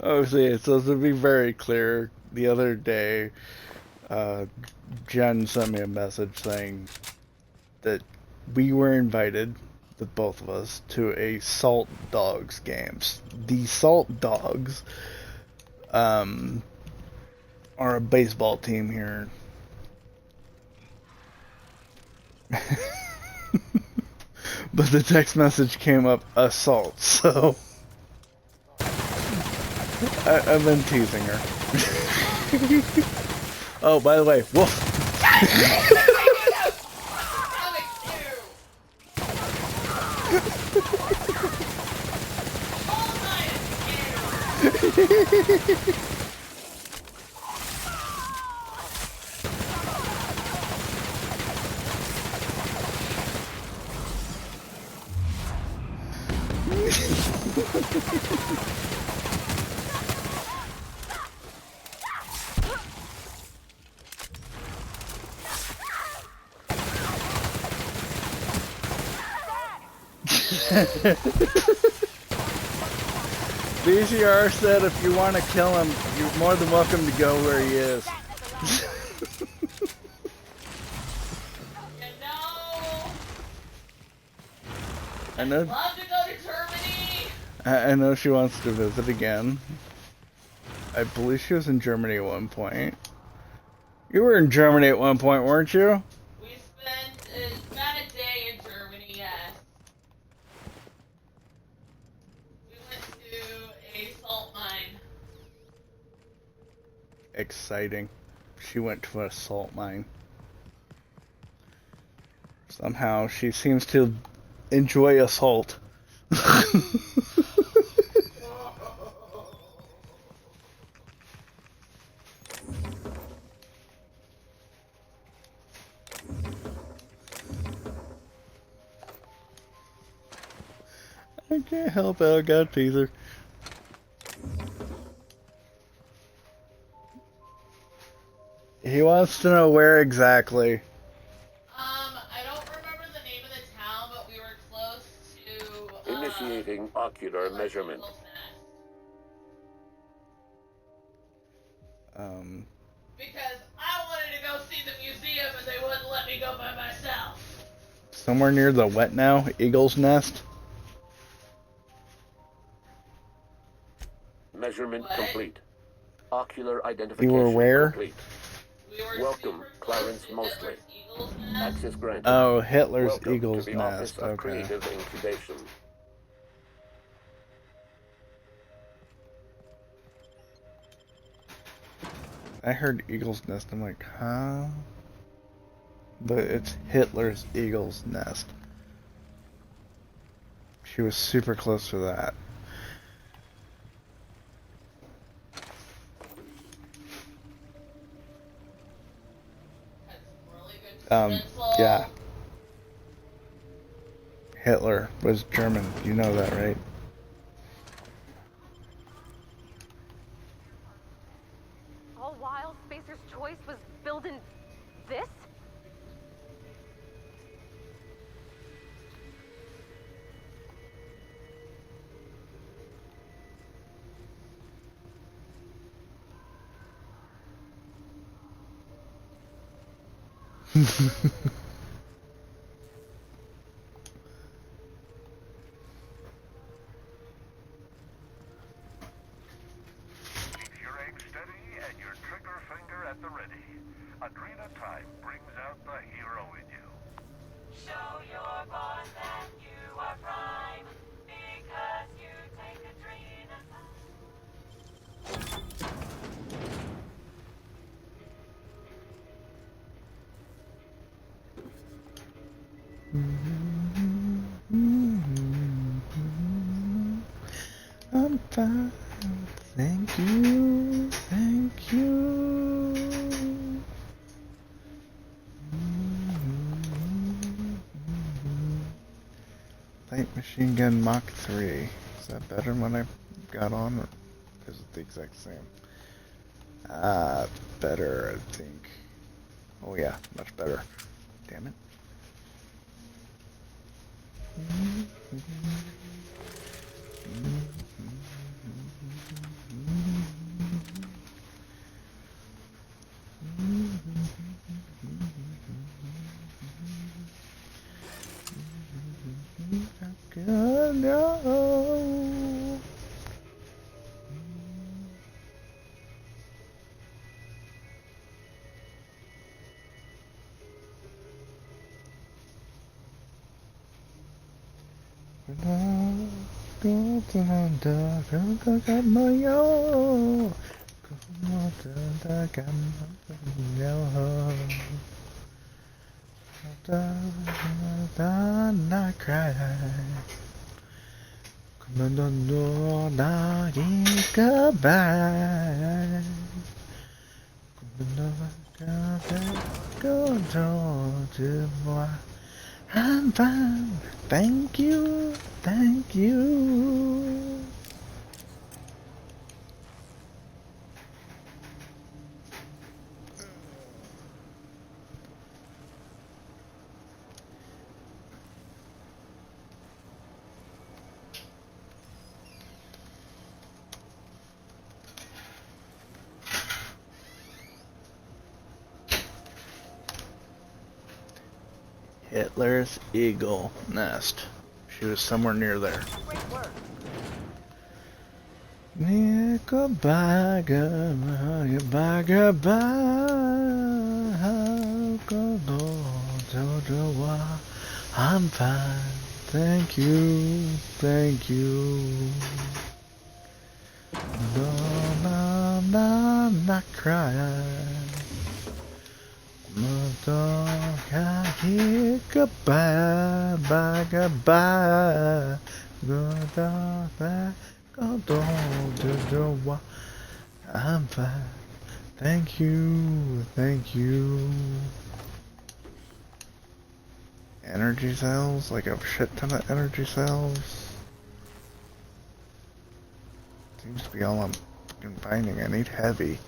Okay, so to be very clear, the other day, Jen sent me a message saying that we were invited, the both of us, to a Salt Dogs games. The Salt Dogs are a baseball team here. But the text message came up assault, so I've been teasing her. Oh, by the way, woof. VCR said if you want to kill him, you're more than welcome to go where he is. I know. Love to go to Germany. I know she wants to visit again. I believe she was in Germany at one point. You were in Germany at one point, weren't you? We spent about a day in Germany, yes. We went to a salt mine. Exciting. She went to a salt mine. Somehow she seems to enjoy assault. I can't help it, I got a teaser. He wants to know where exactly. I don't remember the name of the town, but we were close to, Initiating ocular measurement. Because I wanted to go see the museum and they wouldn't let me go by myself. Somewhere near the what now? Eagle's Nest? Measurement complete. Ocular identification You were where? complete. Welcome, Clarence Mosley. Access granted. Oh, Hitler's Welcome Eagle's to the Nest. Office of Okay. Creative Incubation. I heard Eagle's Nest. I'm like, huh? But it's Hitler's Eagle's Nest. She was super close to that. Yeah. Hitler was German. You know that, right? Master's choice was building this? Keep your aim steady and your trigger finger at the ready. Adrena time brings out the hero in you. Show your boss that you are prime, because you take Adrena I'm fine. Thank you. Thank you. Light machine gun Mach 3. Is that better than what I got on, or is it the exact same? Better, I think. Oh yeah, much better. Damn it. No. Not cry. Come on, no, not goodbye. Go to moi. I'm fine. Thank you. Thank you. Hitler's Eagle Nest. She was somewhere near there. Great work. Goodbye, goodbye, goodbye, goodbye. I'm fine. Thank you, thank you. No, not crying. Goodbye, bye, goodbye. I'm fine. Thank you, thank you. Energy cells, like a shit ton of energy cells. Seems to be all I'm fucking finding. I need heavy.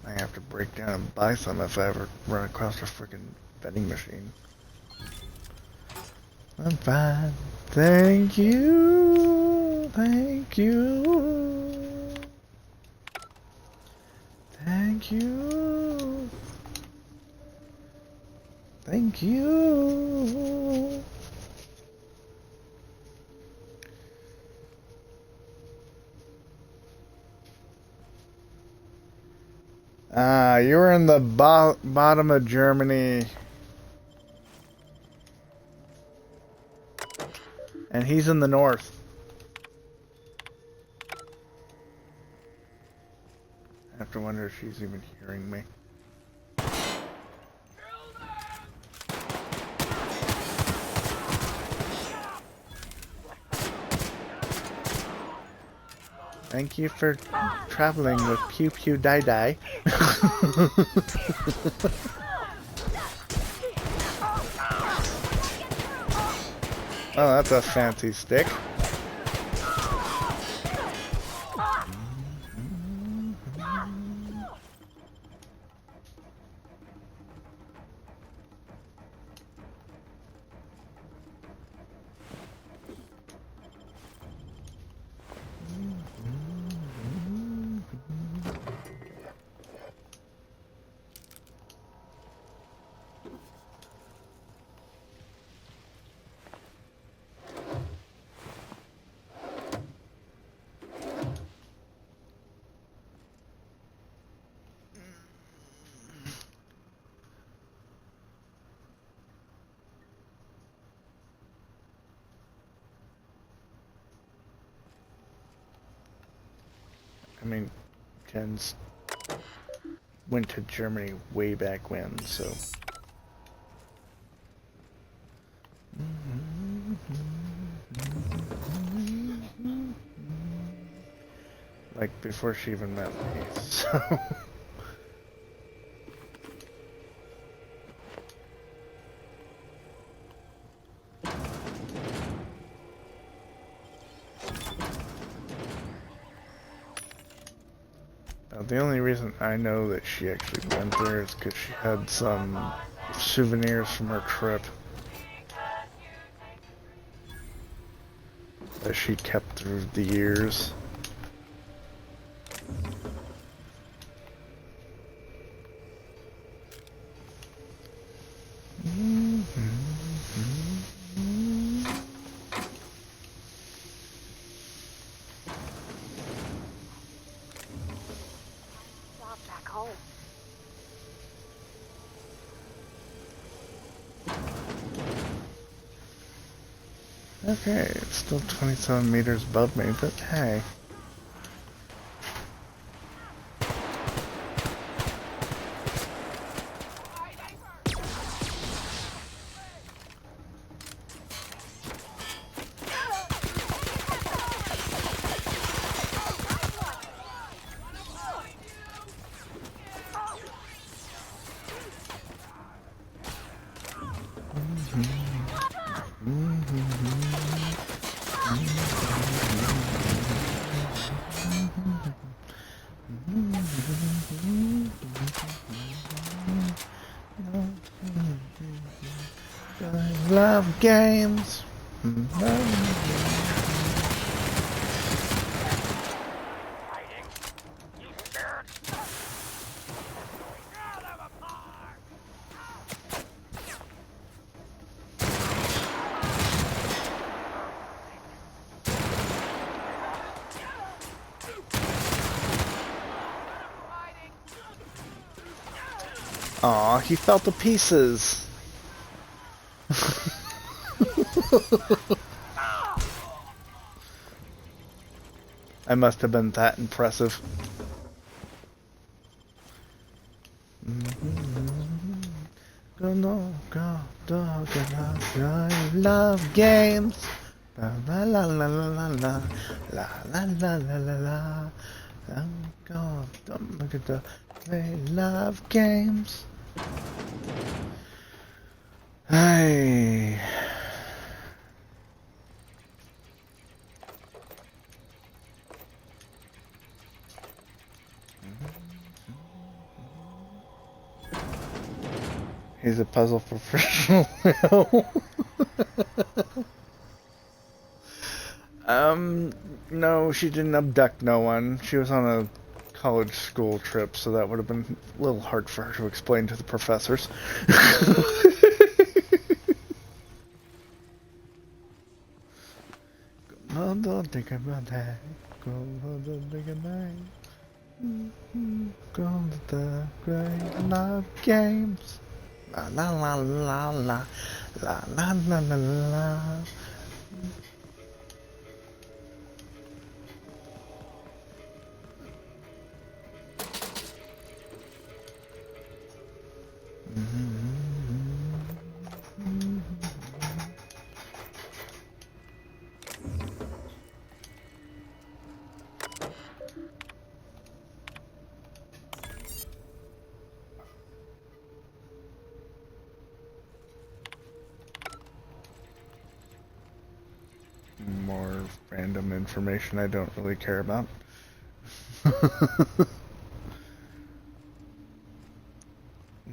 I have to break down and buy some if I ever run across a freaking vending machine. I'm fine. Thank you. Thank you. Thank you. Thank you. You were in the bottom of Germany. And he's in the north. I have to wonder if she's even hearing me. Thank you for traveling with Pew Pew Die Die. Oh, that's a fancy stick. I mean, Jen's went to Germany way back when, so. Like before she even met me, so. The only reason I know that she actually went there is because she had some souvenirs from her trip that she kept through the years. Back home. Okay, it's still 27 meters above me, but hey. I love games. Aw, he fell to pieces. I must have been that impressive. I love games. La la la la la la la la la la la la. They love games. Hey. He's a puzzle professional. No, she didn't abduct no one. She was on a college school trip, so that would have been a little hard for her to explain to the professors. Don't think about that. Don't think about go to the great love games. La la la la la la la la la la. More random information I don't really care about.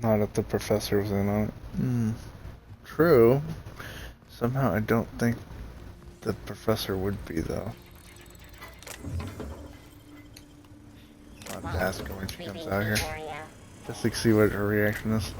Not if the professor was in on it. True. Somehow I don't think the professor would be, though. I'll have to ask her when she comes out here. Just to see what her reaction is.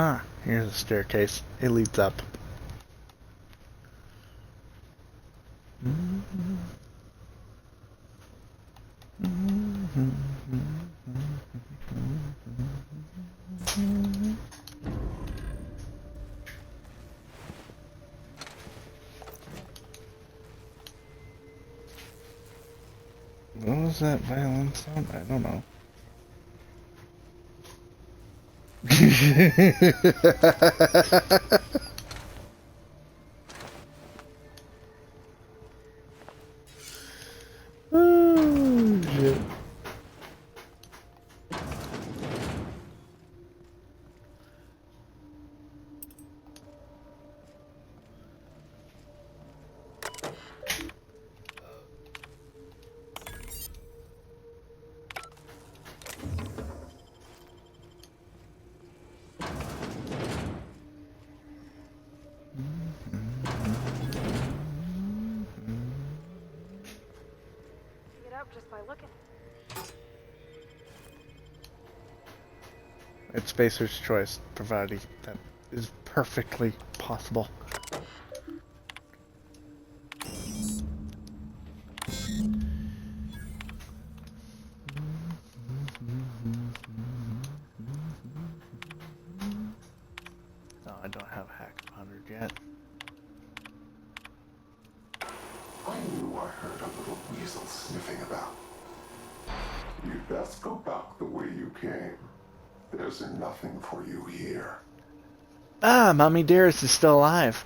Ah, here's a staircase. It leads up. What was that violin sound? I don't know. Oh, shit. Pick it up just by looking. It's Spacer's choice, provided that is perfectly possible. No, I don't have Hack 100 yet. I knew I heard a little weasel sniffing about. You'd best go back the way you came. There's nothing for you here. Ah, Mommy Dearest is still alive.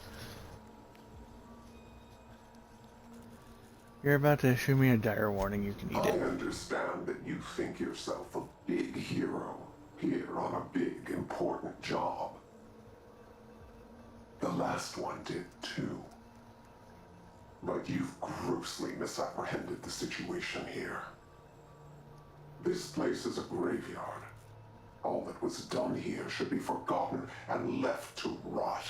You're about to issue me a dire warning. You can eat I it. understand that you think yourself a big hero here on a big, important job. The last one did too. But you've grossly misapprehended the situation here. This place is a graveyard. All that was done here should be forgotten and left to rot.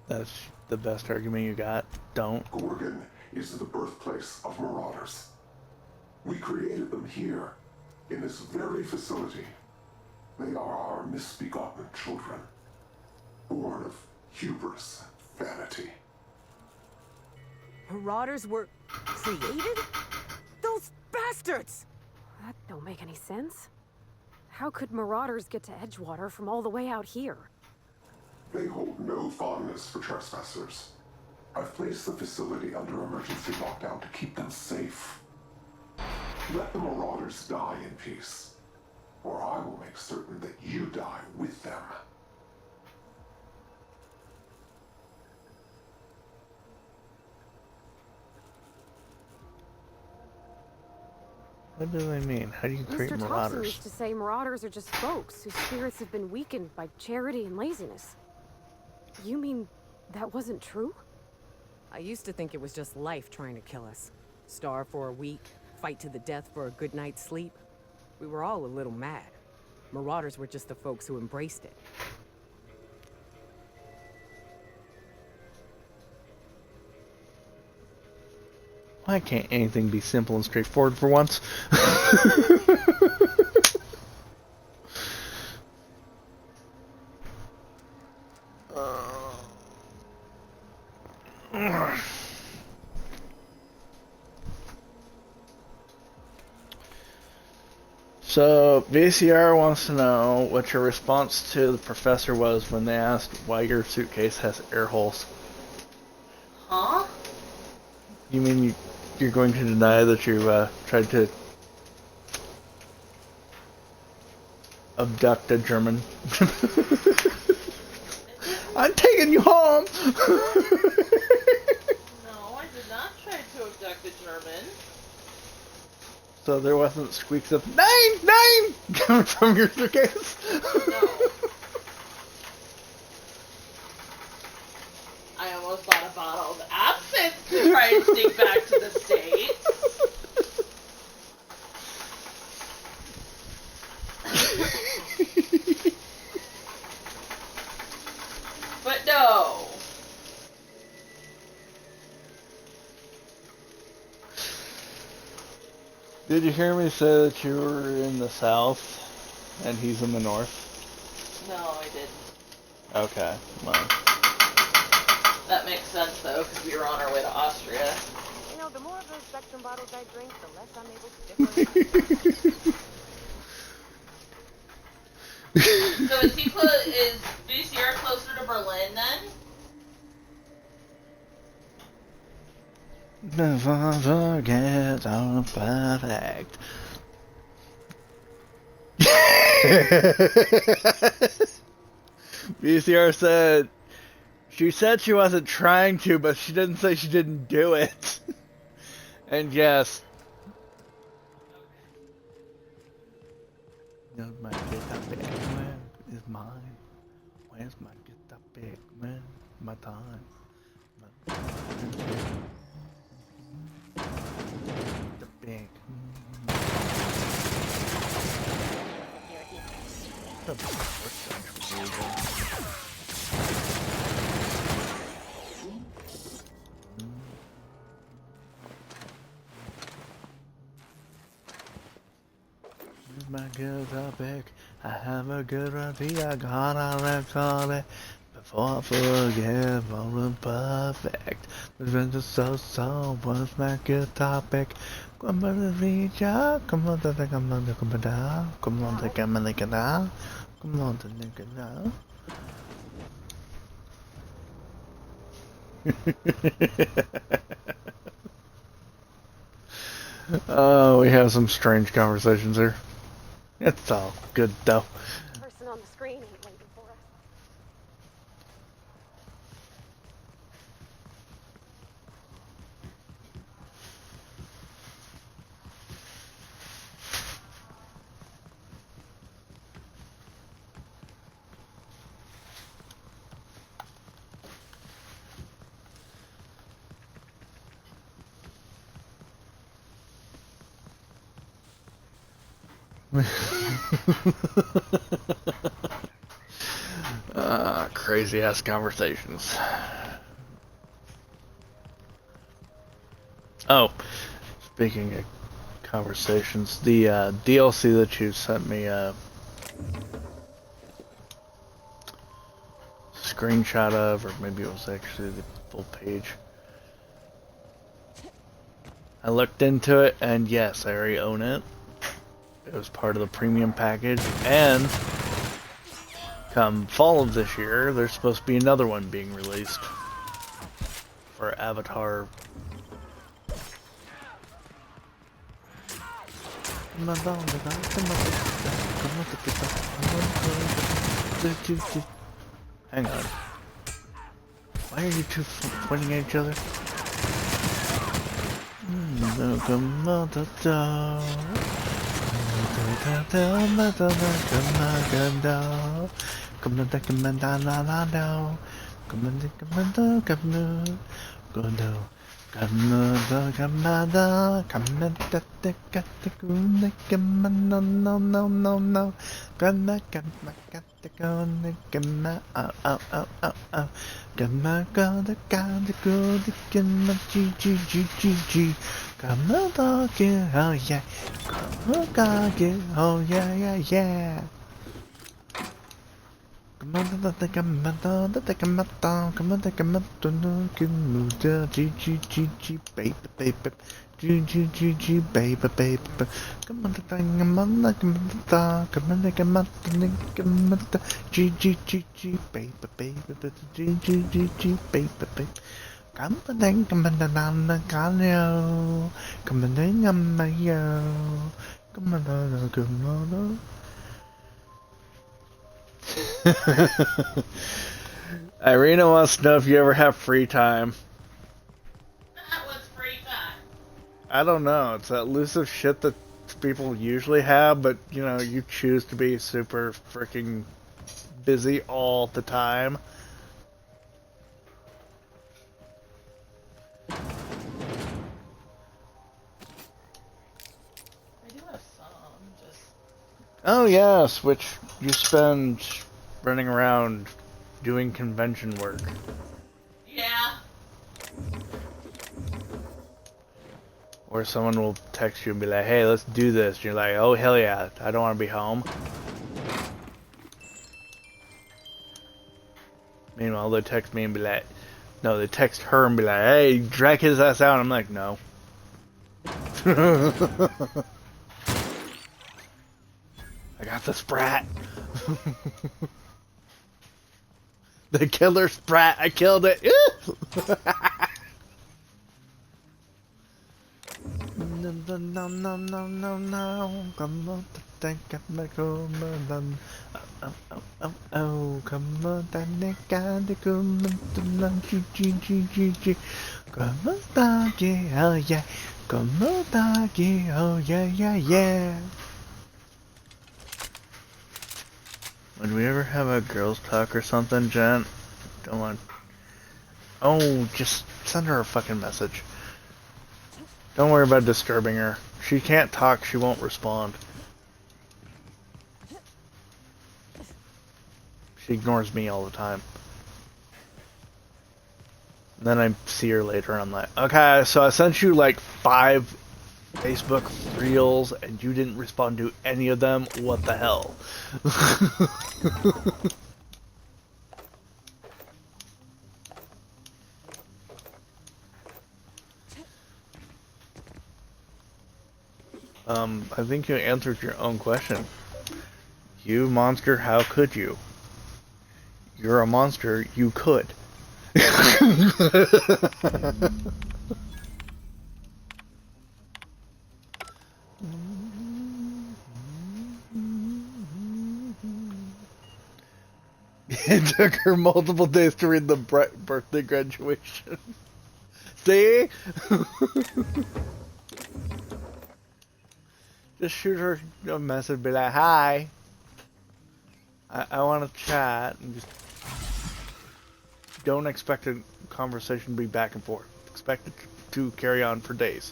That's the best argument you got. Don't. Gorgon is the birthplace of marauders. We created them here, in this very facility. They are our misbegotten children, born of hubris and vanity. Marauders were created? Those bastards! That don't make any sense. How could Marauders get to Edgewater from all the way out here? They hold no fondness for trespassers. I've placed the facility under emergency lockdown to keep them safe. Let the Marauders die in peace, or I will make certain that you die with them. What do they mean? How do you create Mr. Thompson marauders? used to say marauders are just folks whose spirits have been weakened by charity and laziness. You mean that wasn't true? I used to think it was just life trying to kill us. Starve for a week, fight to the death for a good night's sleep. We were all a little mad. Marauders were just the folks who embraced it. Why can't anything be simple and straightforward for once? So, VCR wants to know what your response to the professor was when they asked why your suitcase has air holes. Huh? You mean you're going to deny that you tried to abduct a German? I'm taking you home! No, I did not try to abduct a German. So there wasn't squeaks of 9! 9! coming from your suitcase? No. I almost bought a bottle of absinthe to try and sneak back to the States. But no. Did you hear me say that you were in the south and he's in the north? No, I didn't. Okay, well. That makes sense though, because we were on our way to Austria. You know, the more of those Spectrum bottles I drink, the less I'm able to differentiate. So is VCR closer to Berlin then? Never forget our perfect. VCR said she wasn't trying to, but she didn't say she didn't do it. And yes. Where's my guitar pick? Where is mine? Where's my guitar pick? Where's my time? The big. My guitar pick. I have a good idea. I gotta record it before I forget. I'm perfect. It's just so. What's my guitar pick? Come on, reach out. Come on, come on, come down. Come on, come on, come down. Come on, come down. Oh, we have some strange conversations here. It's all good though. The person on the screen ain't waiting for us. Crazy ass conversations. Oh, speaking of conversations, the DLC that you sent me a screenshot of, or maybe it was actually the full page. I looked into it, and yes, I already own it. It was part of the premium package, and come fall of this year, there's supposed to be another one being released for Avatar. Hang on. Why are you two pointing at each other? Oh yeah. Come on, Irina wants to know if you ever have free time. What's free time? I don't know. It's that elusive shit that people usually have, but you know, you choose to be super freaking busy all the time. I do have some, just... Oh yes, which you spend running around doing convention work. Yeah. Or someone will text you and be like, hey, let's do this. And you're like, oh, hell yeah, I don't want to be home. Meanwhile, they text me and be like, no, they text her and be like, hey, drag his ass out. I'm like, no. I got the Sprat. The killer Sprat. I killed it. No. Come on, think I'm a come oh, come on, that gotta come on, G. Come on, doggy, oh yeah. Come on, doggy, oh yeah. Would we ever have a girls' talk or something, Jen? Don't want. Oh, just send her a fucking message. Don't worry about disturbing her. She can't talk, she won't respond. She ignores me all the time. And then I see her later and I'm like, okay, so I sent you like 5 Facebook reels and you didn't respond to any of them. What the hell? I think you answered your own question. You monster, how could you? You're a monster, you could. It took her multiple days to read the birthday graduation. See? Just shoot her a message, be like, hi. I want to chat. And just don't expect a conversation to be back and forth. Expect it to carry on for days.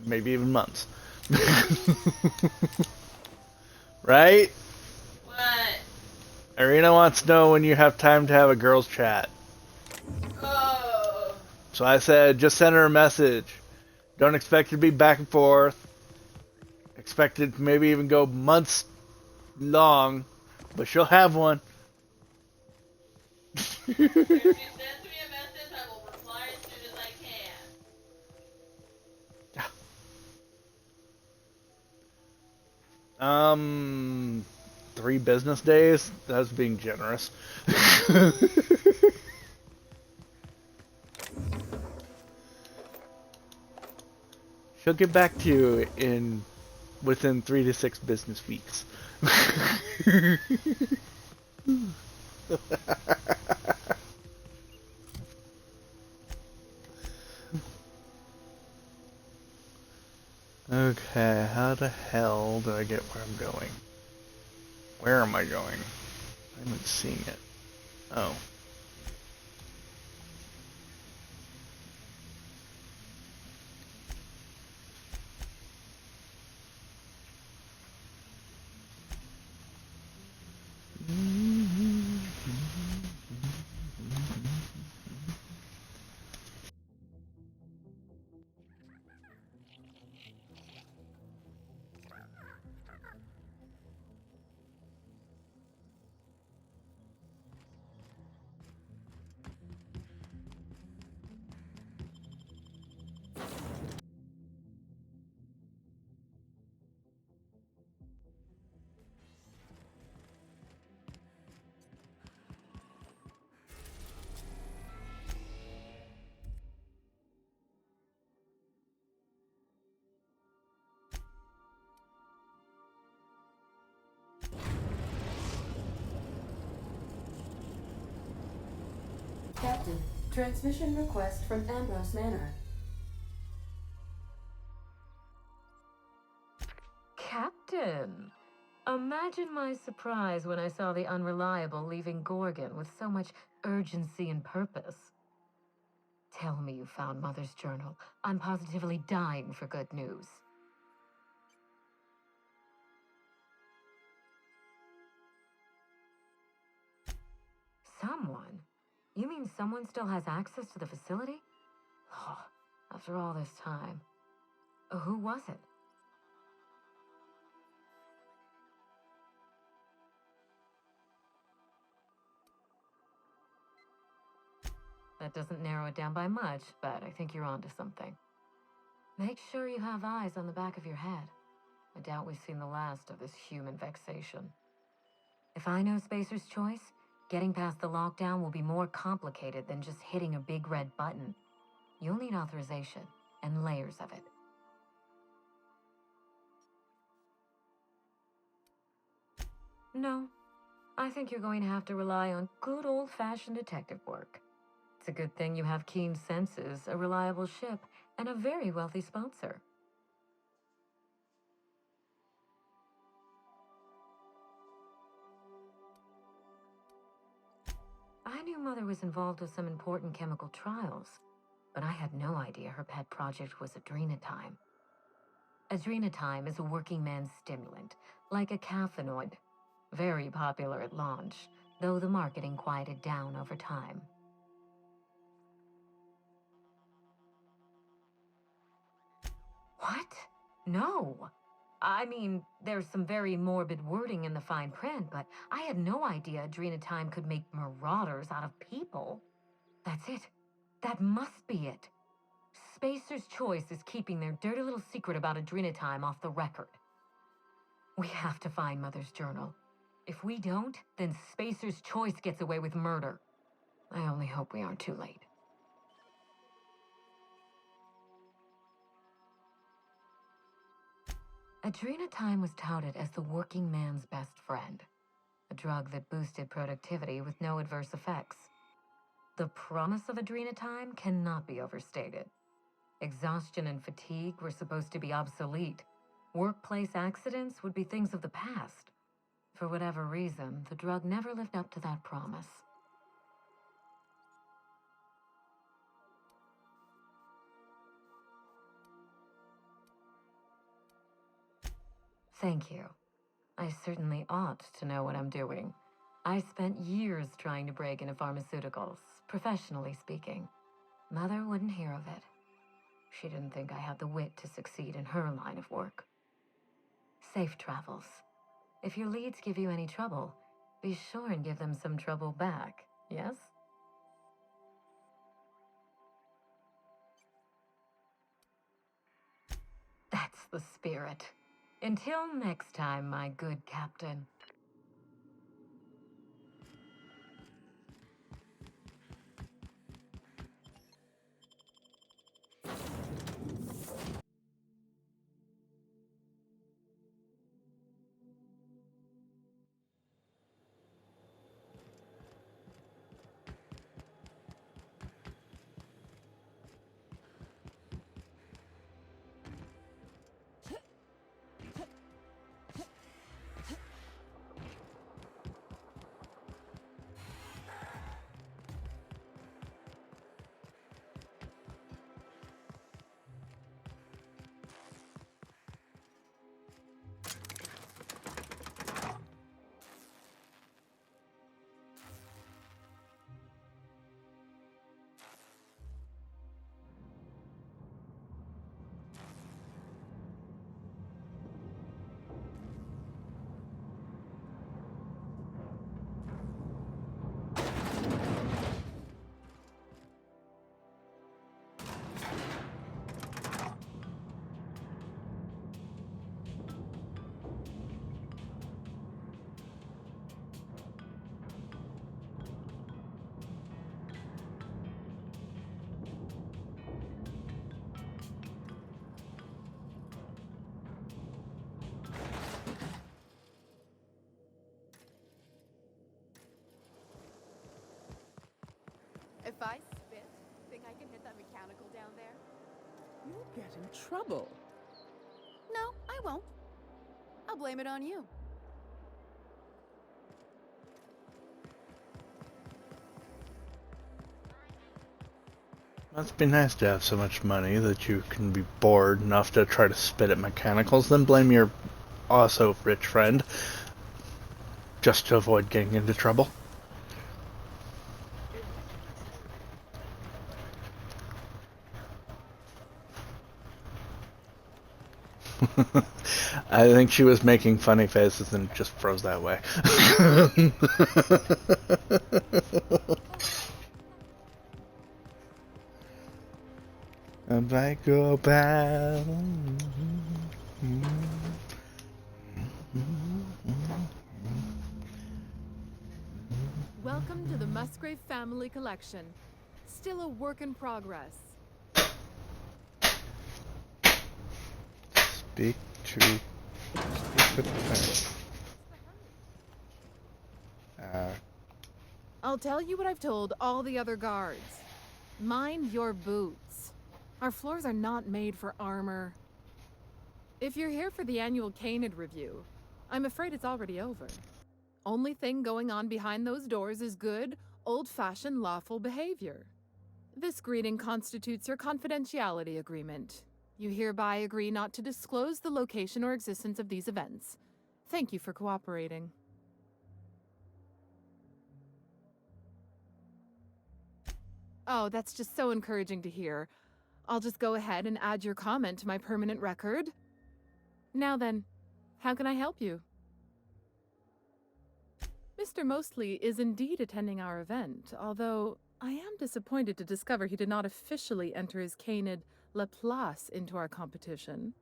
Maybe even months. Right? What? Irina wants to know when you have time to have a girls' chat. Oh. So I said, just send her a message. Don't expect it to be back and forth. Expect it to maybe even go months long, but she'll have one. If she sends me a message, I will reply as soon as I can. 3 business days? That's being generous. She'll get back to you within 3 to 6 business weeks. Okay, how the hell do I get where I'm going? Where am I going? I haven't seen it. Oh. Captain, transmission request from Ambrose Manor. Captain! Imagine my surprise when I saw the Unreliable leaving Gorgon with so much urgency and purpose. Tell me you found Mother's journal. I'm positively dying for good news. Someone? You mean someone still has access to the facility? Oh, after all this time. Who was it? That doesn't narrow it down by much, but I think you're onto something. Make sure you have eyes on the back of your head. I doubt we've seen the last of this human vexation. If I know Spacer's Choice, getting past the lockdown will be more complicated than just hitting a big red button. You'll need authorization, and layers of it. No, I think you're going to have to rely on good old-fashioned detective work. It's a good thing you have keen senses, a reliable ship, and a very wealthy sponsor. I knew Mother was involved with some important chemical trials, but I had no idea her pet project was Adrenatime. Adrenatime is a working man's stimulant, like a caffeinoid. Very popular at launch, though the marketing quieted down over time. What? No. I mean, there's some very morbid wording in the fine print, but I had no idea Adrenatime could make marauders out of people. That's it. That must be it. Spacer's Choice is keeping their dirty little secret about Adrenatime off the record. We have to find Mother's journal. If we don't, then Spacer's Choice gets away with murder. I only hope we aren't too late. Adrenatime was touted as the working man's best friend, a drug that boosted productivity with no adverse effects. The promise of Adrenatime cannot be overstated. Exhaustion and fatigue were supposed to be obsolete. Workplace accidents would be things of the past. For whatever reason, the drug never lived up to that promise. Thank you. I certainly ought to know what I'm doing. I spent years trying to break into pharmaceuticals, professionally speaking. Mother wouldn't hear of it. She didn't think I had the wit to succeed in her line of work. Safe travels. If your leads give you any trouble, be sure and give them some trouble back, yes? That's the spirit. Until next time, my good captain. If I spit, think I can hit that mechanical down there? You'll get in trouble. No, I won't. I'll blame it on you. Must be nice to have so much money that you can be bored enough to try to spit at mechanicals, then blame your also rich friend just to avoid getting into trouble. I think she was making funny faces and just froze that way. And I go back. Welcome to the Musgrave Family Collection. Still a work in progress. Speak to. I'll tell you what I've told all the other guards. Mind your boots. Our floors are not made for armor. If you're here for the annual Canid review, I'm afraid it's already over. Only thing going on behind those doors is good, old-fashioned lawful behavior. This greeting constitutes your confidentiality agreement. You hereby agree not to disclose the location or existence of these events. Thank you for cooperating. Oh, that's just so encouraging to hear. I'll just go ahead and add your comment to my permanent record. Now then, how can I help you? Mr. Mostly is indeed attending our event, although I am disappointed to discover he did not officially enter his Canid Laplace into our competition.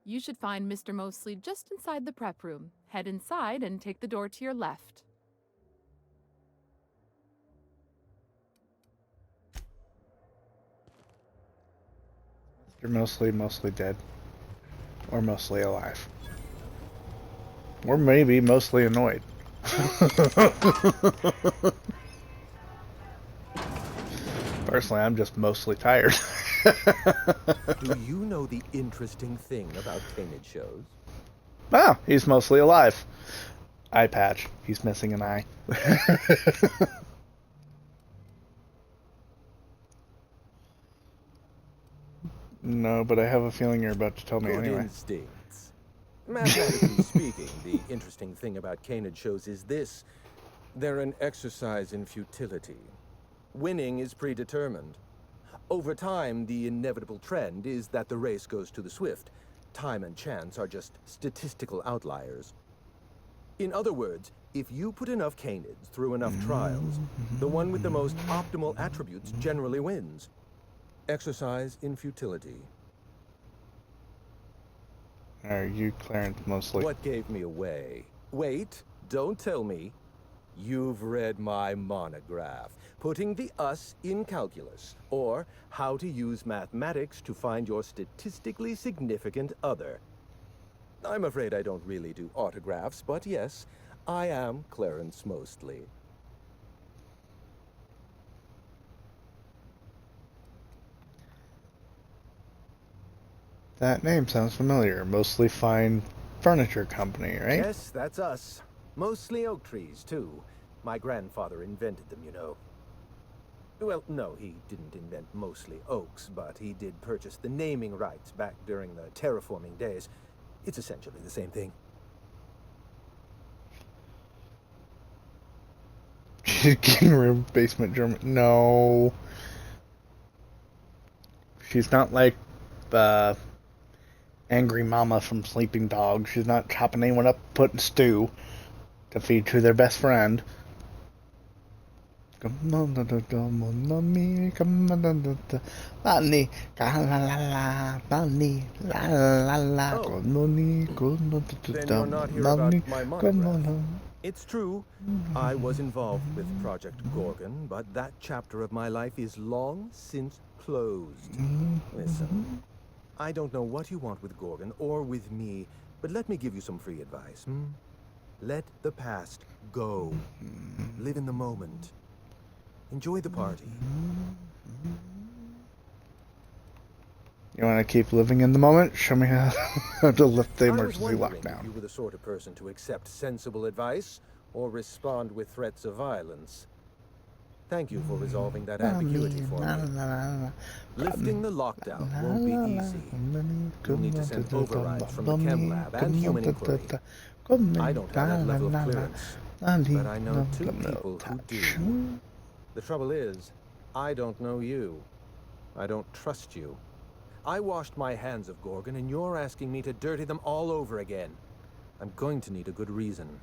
You should find Mr. Mostly just inside the prep room. Head inside and take the door to your left. You're mostly dead. Or mostly alive. Or maybe mostly annoyed. Personally, I'm just mostly tired. Do you know the interesting thing about Canid shows? Oh, he's mostly alive. Eye patch. He's missing an eye. No, but I have a feeling you're about to tell me Good anyway. Instincts. Mathematically speaking, the interesting thing about Canid shows is this. They're an exercise in futility. Winning is predetermined. Over time, the inevitable trend is that the race goes to the swift. Time and chance are just statistical outliers. In other words, if you put enough Canids through enough trials, the one with the most optimal attributes generally wins. Exercise in futility. Are you Clarence mostly? What gave me away? Wait, don't tell me. You've read my monograph, Putting the Us in Calculus, or How to Use Mathematics to Find Your Statistically Significant Other. I'm afraid I don't really do autographs, but yes, I am Clarence Mostly. That name sounds familiar. Mostly Fine Furniture Company, right? Yes, that's us. Mostly oak trees, too. My grandfather invented them, you know. Well, no, he didn't invent mostly oaks, but he did purchase the naming rights back during the terraforming days. It's essentially the same thing. King Room Basement German. No. She's not like Angry Mama from Sleeping Dogs. She's not chopping anyone up, putting stew to feed to their best friend. Come on, me, come on, Bunny, la la la, Bunny, la la la, Then you're not here about my monograph. It's true, I was involved with Project Gorgon, but that chapter of my life is long since closed. Listen, I don't know what you want with Gorgon or with me, but let me give you some free advice. Let the past go. Live in the moment. Enjoy the party. You want to keep living in the moment? Show me how to lift the emergency lockdown. If you were the sort of person to accept sensible advice or respond with threats of violence. Thank you for resolving that ambiguity for me. Lifting the lockdown won't be easy. You'll need to send overrides from the chem lab and human inquiry. I don't have that level of clearance, but I know two people who do. The trouble is, I don't know you. I don't trust you. I washed my hands of Gorgon, and you're asking me to dirty them all over again. I'm going to need a good reason.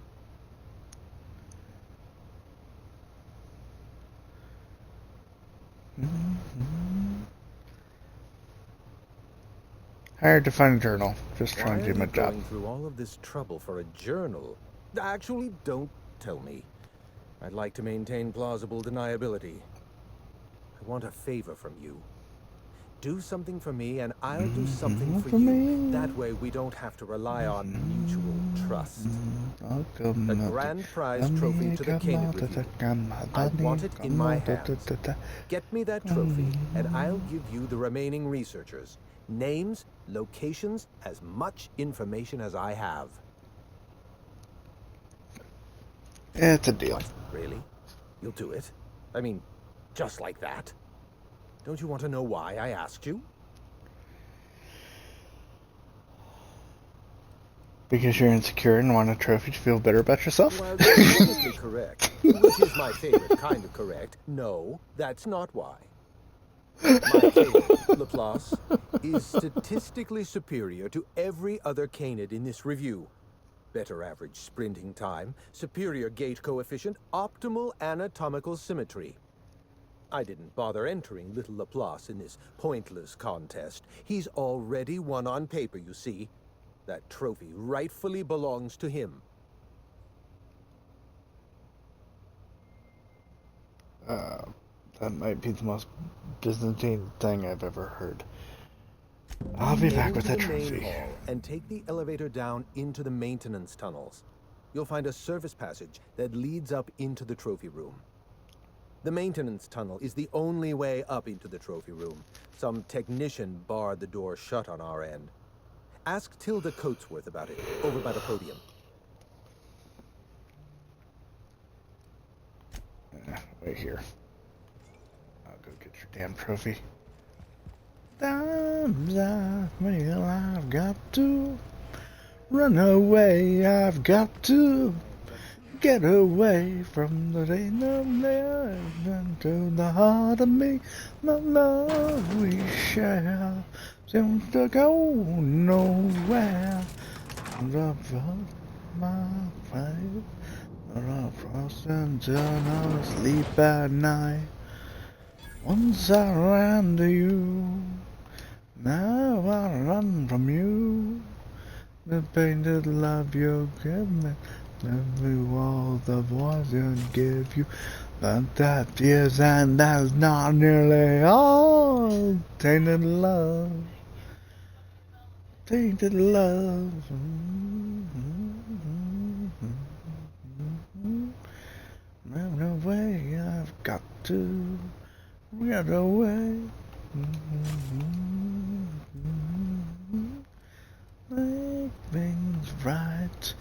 Hired to find a journal. Just trying Why to do my are you job. going through all of this trouble for a journal? Actually, don't tell me. I'd like to maintain plausible deniability. I want a favor from you. Do something for me, and I'll do something for you. That way, we don't have to rely on mutual trust. A grand prize trophy to the Canid Review. I want it in my hands. Get me that trophy, and I'll give you the remaining researchers. Names, locations, as much information as I have. It's a deal. What? Really? You'll do it? I mean, just like that? Don't you want to know why I asked you? Because you're insecure and want a trophy to feel better about yourself? Well, you're technically correct, which is my favorite kind of correct. No, that's not why. My Canid, Laplace, is statistically superior to every other Canid in this review. Better average sprinting time, superior gait coefficient, optimal anatomical symmetry. I didn't bother entering little Laplace in this pointless contest. He's already won on paper, you see. That trophy rightfully belongs to him. That might be the most Byzantine thing I've ever heard. I'll be back with that trophy. Hall and take the elevator down into the maintenance tunnels. You'll find a service passage that leads up into the trophy room. The maintenance tunnel is the only way up into the trophy room. Some technician barred the door shut on our end. Ask Tilda Coatsworth about it, over by the podium. Wait here. I'll go get your damn trophy. Times I feel I've got to run away. I've got to get away from the rain of life into the heart of me. The love we share seems to go nowhere. The my face, the frost until I sleep at night. Once I ran to you, now I run from you. The painted love you give me, every wall the voice you give you. But that is and that's not nearly all. Tainted love, tainted love. Run away, I've got to get away. Make things right.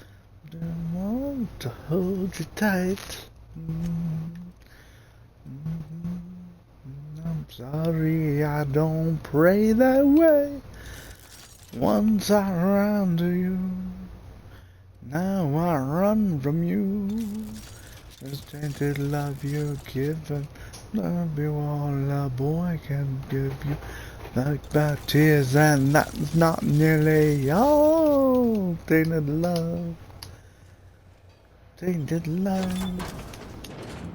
Don't want to hold you tight. I'm sorry, I don't pray that way. Once I ran to you, now I run from you. This tainted love you're given, love you all a boy can give you. Like bad tears, and that's not nearly all. Tainted love, tainted love.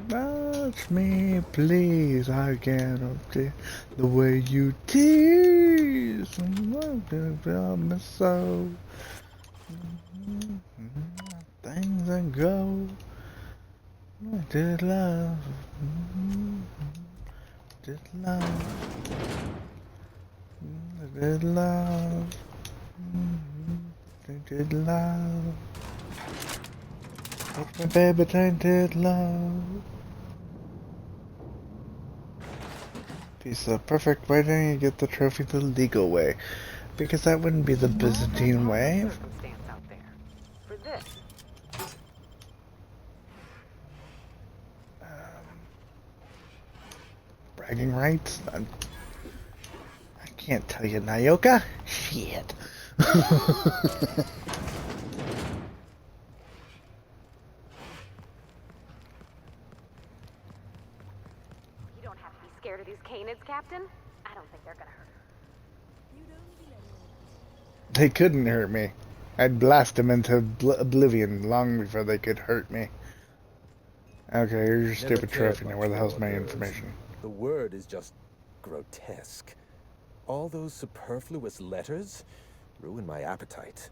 Touch me, please. I can't update the way you tease. I'm so things that go. Did love, did love, did love, tainted love. Take my baby, tainted love. It's the perfect way to get the trophy the legal way, because that wouldn't be the Byzantine way. For this. Bragging rights? I can't tell you, Nyoka. Shit. You don't have to be scared of these Canids, Captain. I don't think they're gonna hurt her. They couldn't hurt me. I'd blast them into oblivion long before they could hurt me. Okay, here's your stupid trophy. Now where the hell's my information? The word is just grotesque. All those superfluous letters ruin my appetite.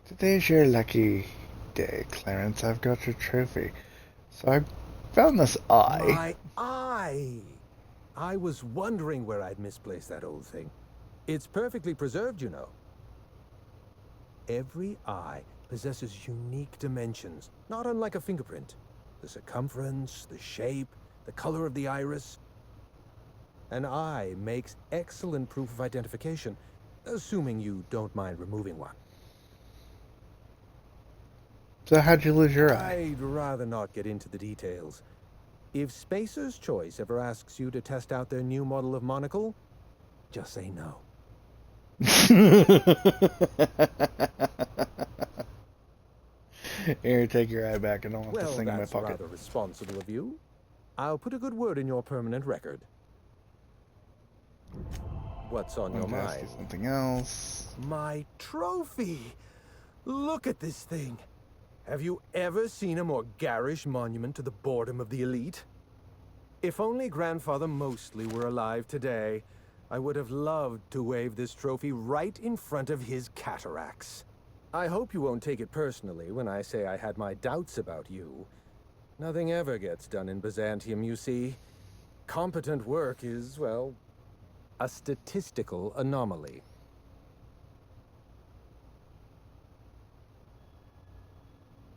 Today's your lucky day, Clarence. I've got your trophy. So I found this eye. My eye! I was wondering where I'd misplaced that old thing. It's perfectly preserved, you know. Every eye possesses unique dimensions, not unlike a fingerprint. The circumference, the shape, the color of the iris. An eye makes excellent proof of identification, assuming you don't mind removing one. So how'd you lose your eye? I'd rather not get into the details. If Spacer's Choice ever asks you to test out their new model of monocle, just say no. Here, take your eye back. I don't want this thing in my that's pocket. rather responsible of you. I'll put a good word in your permanent record. What's on your mind? Something else. My trophy! Look at this thing. Have you ever seen a more garish monument to the boredom of the elite? If only Grandfather Mostly were alive today, I would have loved to wave this trophy right in front of his cataracts. I hope you won't take it personally when I say I had my doubts about you. Nothing ever gets done in Byzantium, you see. Competent work is, well, a statistical anomaly.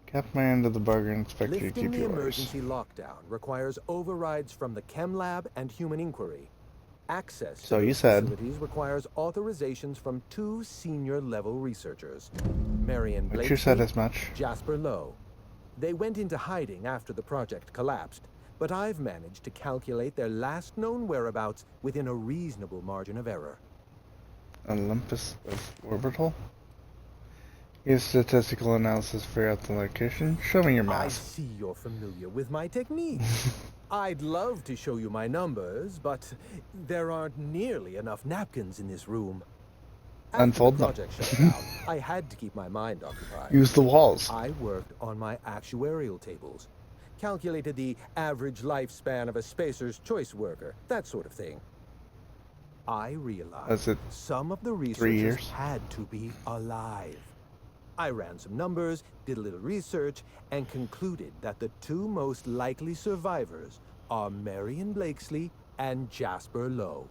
Kept my end of the bargain. Expect you to Lifting keep the yours. emergency lockdown requires overrides from the Chem Lab and Human Inquiry. Access to So you those said. facilities requires authorizations from 2 senior-level researchers, Marion But you Blakeslee, said as much. Jasper Lowe. They went into hiding after the project collapsed, but I've managed to calculate their last known whereabouts within a reasonable margin of error. Olympus of Orbital? Use statistical analysis to figure out the location. Show me your I math. see you're familiar with my techniques. I'd love to show you my numbers, but there aren't nearly enough napkins in this room. Unfold them. After the project shut down, I had to keep my mind occupied. Use the walls. I worked on my actuarial tables, calculated the average lifespan of a Spacer's Choice worker, that sort of thing. I realized That's it. some of the 3 researchers years? had to be alive. I ran some numbers, did a little research, and concluded that the 2 most likely survivors are Marion Blakeslee and Jasper Lowe.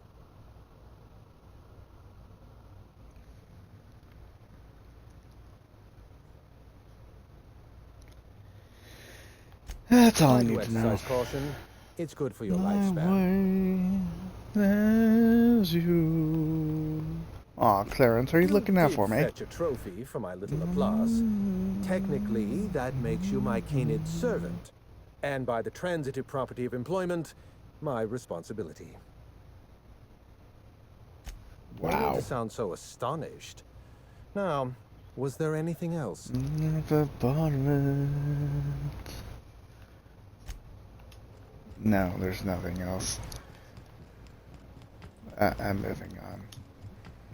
That's all I Try need to know. exercise caution. It's good for your lifespan. As you. Aw, Clarence, are you looking out for me? Fetch a trophy for my little applause. Technically, that makes you my canid servant, and by the transitive property of employment, my responsibility. No need Wow. to sound so astonished. Now, was there anything else? At the bottom of it. No, there's nothing else. I'm moving on.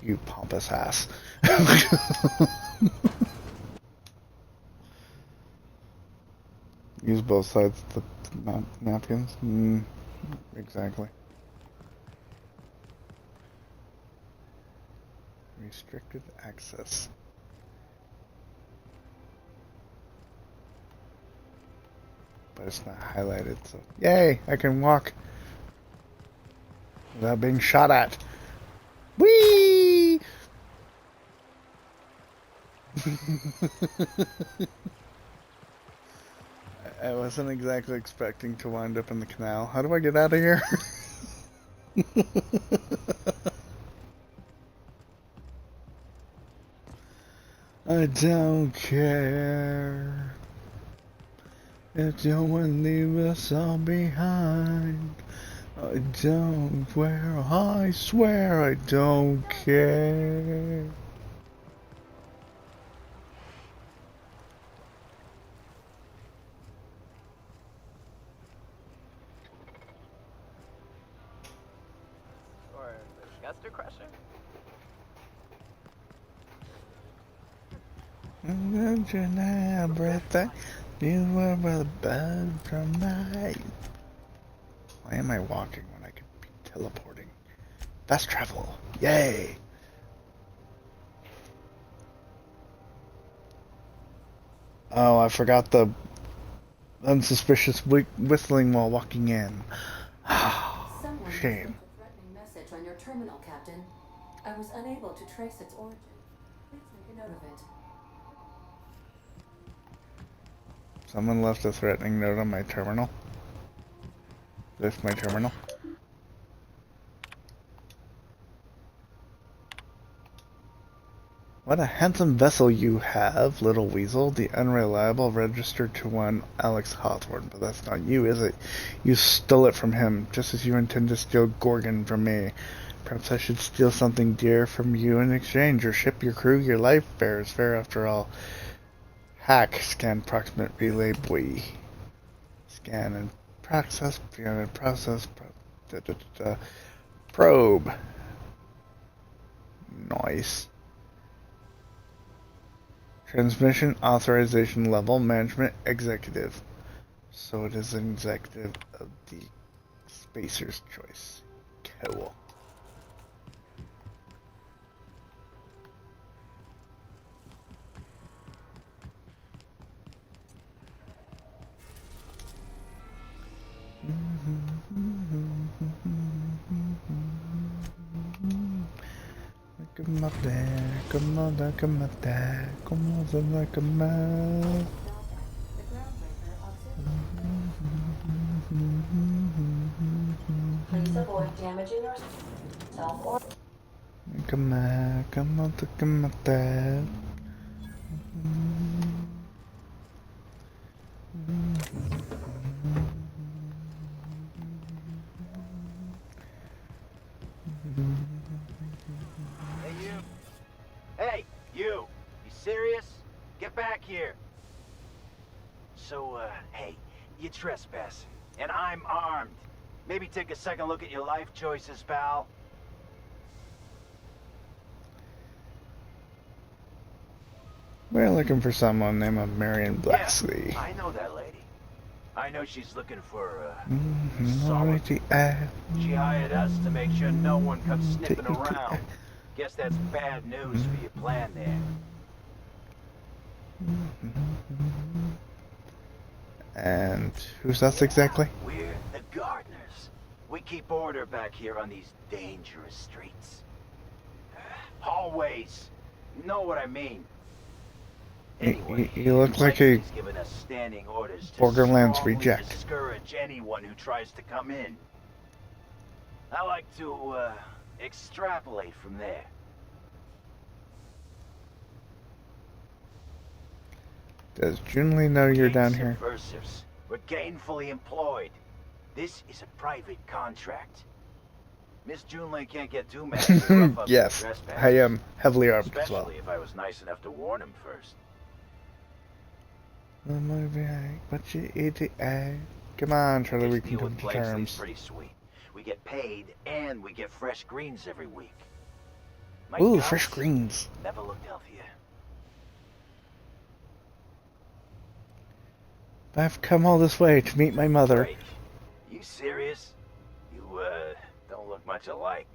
You pompous ass. Use both sides of the napkins? Exactly. Restricted access. But it's not highlighted, so yay! I can walk without being shot at. Whee! I wasn't exactly expecting to wind up in the canal. How do I get out of here? I don't care if no one leave us all behind. I don't care, I swear I don't care. Esther Crusher? You were the bird from night. Why am I walking when I could be teleporting? Fast travel. Yay! Oh, I forgot the unsuspicious whistling while walking in. Someone Shame. left a threatening message on your terminal, Captain. I was unable to trace its origin. Please make a note of it. Someone left a threatening note on my terminal. This my terminal. What a handsome vessel you have, little weasel. The unreliable registered to one Alex Hawthorne. But that's not you, is it? You stole it from him, just as you intend to steal Gorgon from me. Perhaps I should steal something dear from you in exchange. Your ship, your crew, your life. Fair is fair after all. Hack, scan proximate relay buoy. Scan and process, scan and process, probe. Nice. Transmission authorization level, management executive. So it is an executive of the Spacer's choice. Cool. Come up there, come on there, come up there, come on there, come on. Please avoid damaging yourself or... Come on, come up there. Hey, you! You serious? Get back here! So, hey, you trespassing, and I'm armed. Maybe take a second look at your life choices, pal. We're looking for someone named Marion Blacksley. Yeah, I know that lady. I know she's looking for, Alrighty, She hired us to make sure no one comes sniffing around. Guess that's bad news for your plan there. And who's that exactly? We're the gardeners. We keep order back here on these dangerous streets. Hallways. You know what I mean. Anyway, You look like a he's given us standing orders to Borderlands strongly reject. discourage anyone who tries to come in. I like to extrapolate from there. Does Junlei know you're down here? Subversives. We're gainfully employed. This is a private contract. Miss Junlei can't get too mad if we rough up Yes, the trespassers, I am heavily armed as well. especially if I was nice enough to warn him first. What you idiot? Come on, Charlie, we can Deal come with to Blakesley's terms. pretty sweet. We get paid and we get fresh greens every week. My Ooh, guts fresh greens. never looked healthier. I've come all this way to meet my mother. Drake, you serious? You don't look much alike.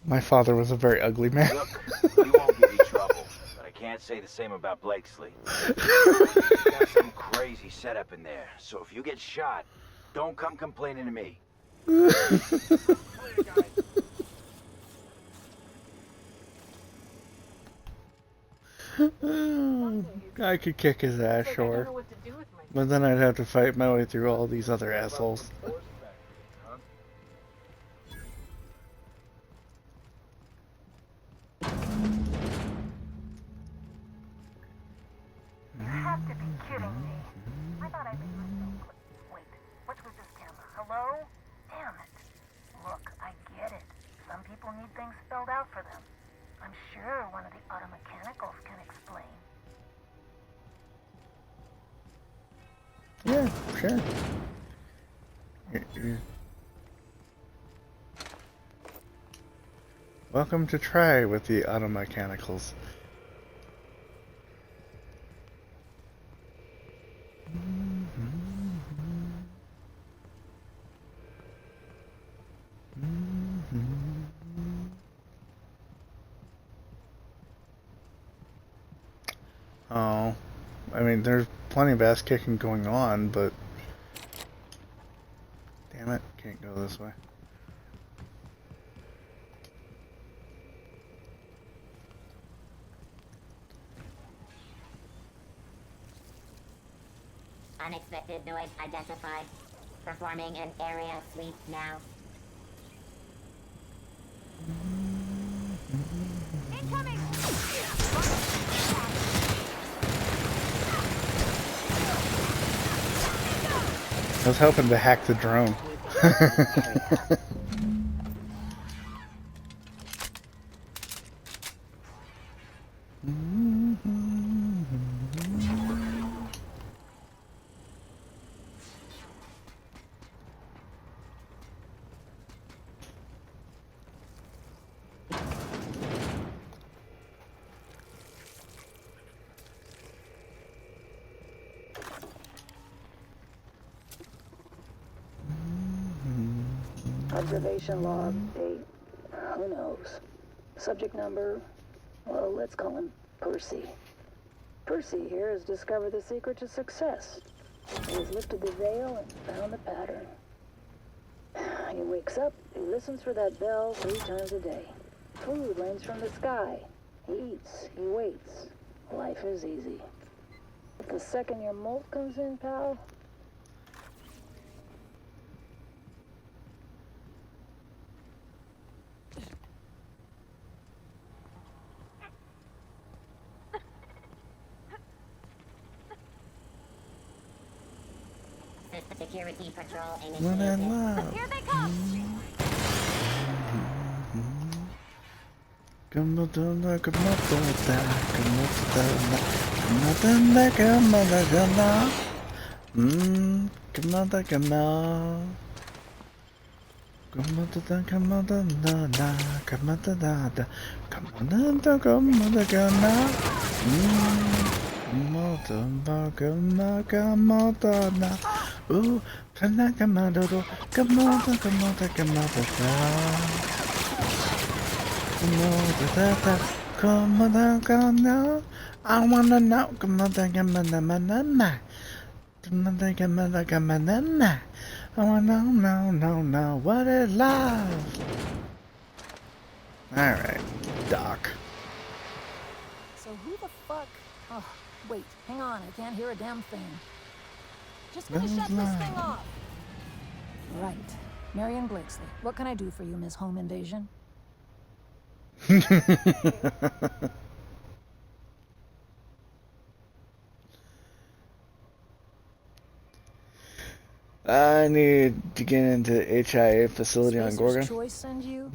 My father was a very ugly man. Look, we won't give you trouble, but I can't say the same about Blakesley. He's got some crazy setup in there, so if you get shot, don't come complaining to me. I could kick his ass, sure. But then I'd have to fight my way through all these other assholes. You have to be kidding me. I thought I'd be so quick. Wait, what's with this camera? Hello? Damn it. Look, I get it. Some people need things spelled out for them. I'm sure one of the auto mechanicals can explain. Yeah, sure. Welcome to Try with the Automechanicals. Oh, I mean, there's plenty of ass kicking going on, but damn it, can't go this way. Unexpected noise identified. Performing an area sweep now. Incoming! I was hoping to hack the drone. Observation log, date, who knows. Subject number, well, let's call him Percy. Percy here has discovered the secret to success. He has lifted the veil and found the pattern. He wakes up, he listens for that bell 3 times a day. Food rains from the sky. He eats, he waits. Life is easy. But the second your molt comes in, pal, Security patrol When I initiated. love. Here they come! Come on, come on, come on, come on, ooh, come on, come on, come on, come on, come on, come on, come on, I wanna know, come on, come on, come on, come on, I wanna know what is love. Alright, Doc. So who the fuck? Oh, wait, hang on, I can't hear a damn thing. Just gonna shut this thing off. Right. Marion Blakesley, what can I do for you, Miss Home Invasion? I need to get into HIA facility on Gorgon. Spacer's Choice send you?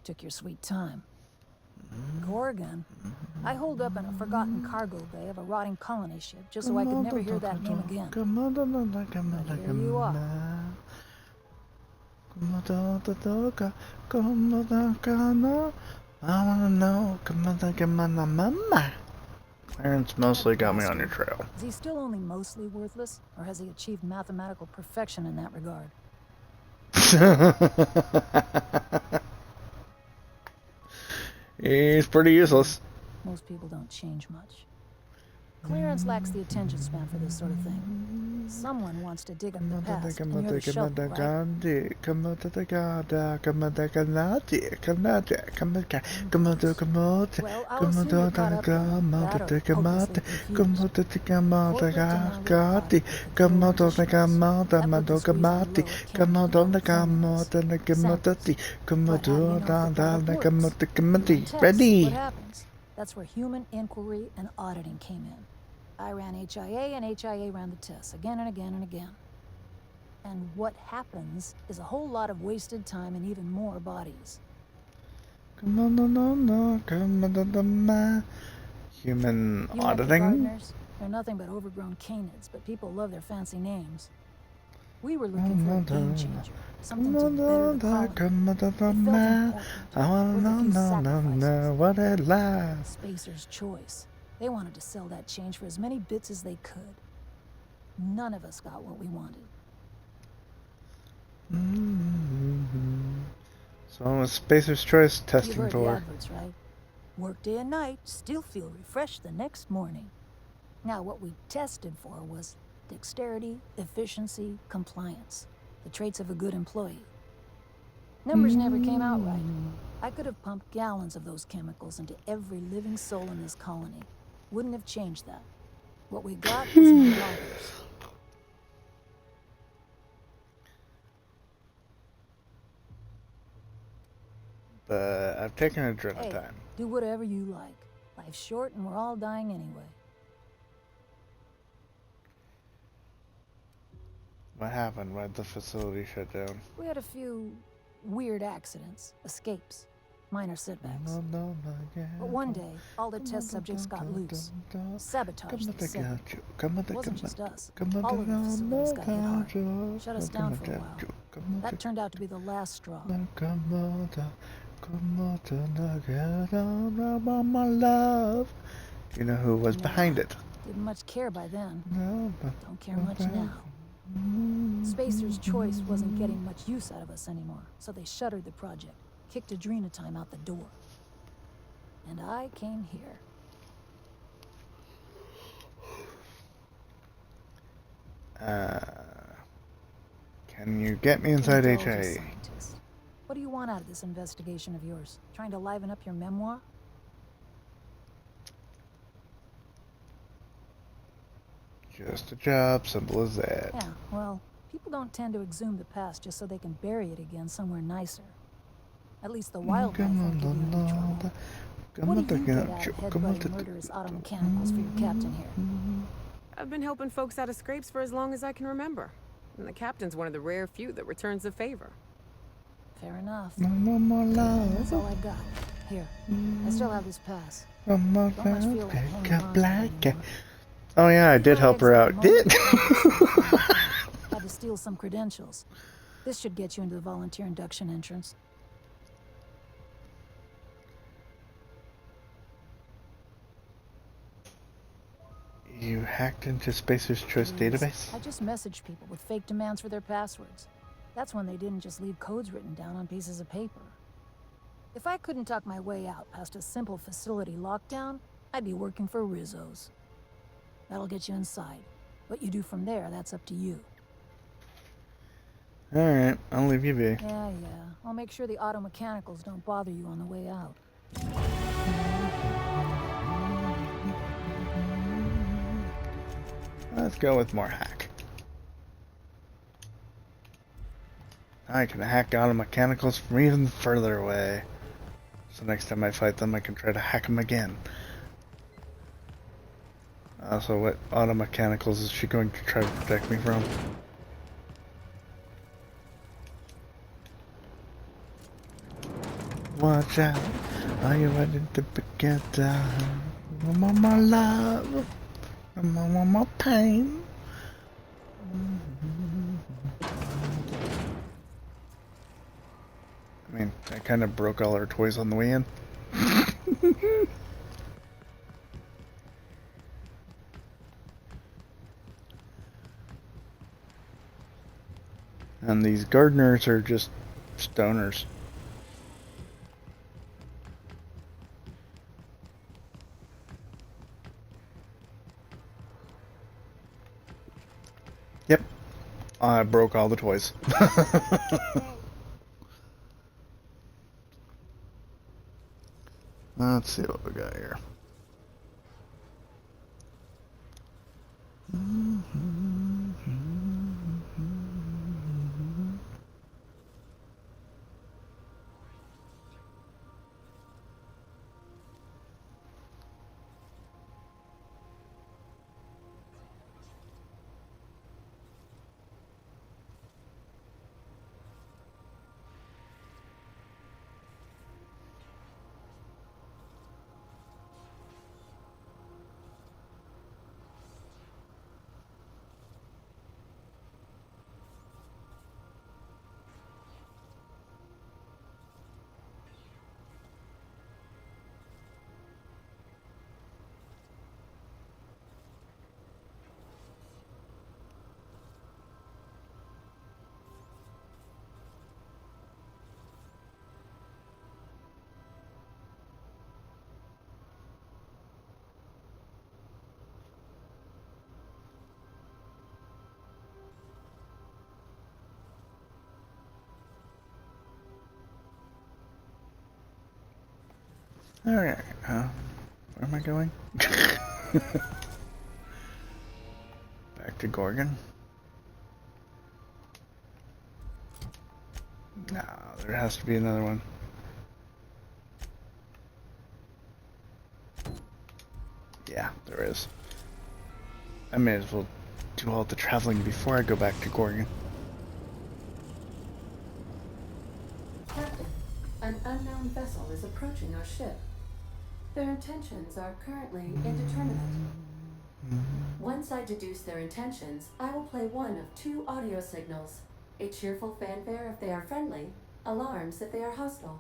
Took your sweet time. Gorgon? I holed up in a forgotten cargo bay of a rotting colony ship just so I could never hear that name again. But here you are. I wanna know, come on, mama. Clarence mostly got me on your trail. Is he still only mostly worthless, or has he achieved mathematical perfection in that regard? He's pretty useless. Most people don't change much. Clarence lacks the attention span for this sort of thing. Someone wants to dig up the past, and you're the shovel, right? Well, I'll assume you're caught up in that or hopelessly confused. Ready? What happens? That's where human inquiry and auditing came in. I ran HIA and HIA ran the tests again and again and again. And what happens is a whole lot of wasted time and even more bodies. Human You met the auditing? gardeners? They're nothing but overgrown canids, but people love their fancy names. We were looking for a game changer. Something to better the quality. It felt important. I wanna know what it like. Spacer's Choice. They wanted to sell that change for as many bits as they could. None of us got what we wanted. So I'm a Spacer's Choice You testing heard the for. adverts, right? Work day and night, still feel refreshed the next morning. Now, what we tested for was dexterity, efficiency, compliance. The traits of a good employee. Numbers never came out right. I could have pumped gallons of those chemicals into every living soul in this colony. Wouldn't have changed that. What we got was marauders. But I've taken a drill Hey, time. do whatever you like. Life's short and we're all dying anyway. What happened? Why'd the facility shut down? We had a few weird accidents, escapes, minor setbacks. But one day, all the test subjects got loose. Sabotaged the center. It wasn't just us. All of the facilities got hit hard. Shut us down for a while. That turned out to be the last straw. My love. You know who was behind it? Didn't much care by then. No, Don't care much now. Spacer's Choice wasn't getting much use out of us anymore, so they shuttered the project, kicked Adrenatime out the door. And I came here. Can you get me inside Indulge a HIE? scientist. What do you want out of this investigation of yours? Trying to liven up your memoir? Just a job, simple as that. Yeah, well, people don't tend to exhume the past just so they can bury it again somewhere nicer. At least the wildlife won't give you any trouble. What do you get out of headbutting murderous automechanicals for your captain here? I've been helping folks out of scrapes for as long as I can remember. And the captain's one of the rare few that returns the favor. Fair enough. More love. That's all I've got. Here, I still have this pass. Don't much feel like hanging on to it anymore. Oh yeah, I did help her out. Had to steal some credentials. This should get you into the volunteer induction entrance. You hacked into Spacer's Choice database? I just messaged people with fake demands for their passwords. That's when they didn't just leave codes written down on pieces of paper. If I couldn't talk my way out past a simple facility lockdown, I'd be working for Rizzo's. That'll get you inside. What you do from there, that's up to you. Alright, I'll leave you be. Yeah. I'll make sure the auto mechanicals don't bother you on the way out. Let's go with more hack. I can hack auto mechanicals from even further away. So next time I fight them, I can try to hack them again. Also, what auto mechanicals is she going to try to protect me from? Watch out, are you ready to get down? One more love, one more pain. I mean, I kind of broke all our toys on the way in. And these gardeners are just stoners. Yep. I broke all the toys. Let's see what we got here. Alright, where am I going? Back to Gorgon? No, there has to be another one. Yeah, there is. I may as well do all the traveling before I go back to Gorgon. Captain, an unknown vessel is approaching our ship. Their intentions are currently indeterminate. Once I deduce their intentions, I will play one of two audio signals. A cheerful fanfare if they are friendly, alarms if they are hostile.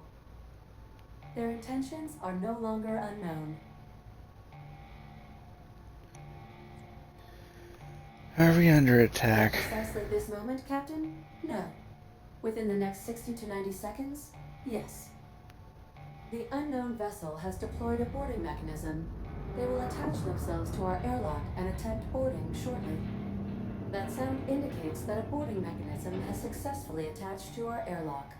Their intentions are no longer unknown. Are we under attack? Precisely this moment, Captain? No. Within the next 60 to 90 seconds? Yes. The unknown vessel has deployed a boarding mechanism. They will attach themselves to our airlock and attempt boarding shortly. That sound indicates that a boarding mechanism has successfully attached to our airlock.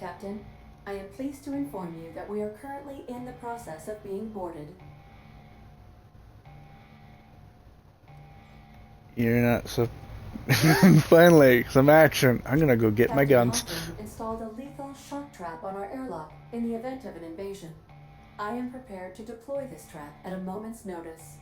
Captain, I am pleased to inform you that we are currently in the process of being boarded. You're not so... Finally, some action. I'm gonna go get my guns. Captain installed a lethal shock trap on our airlock in the event of an invasion. I am prepared to deploy this trap at a moment's notice.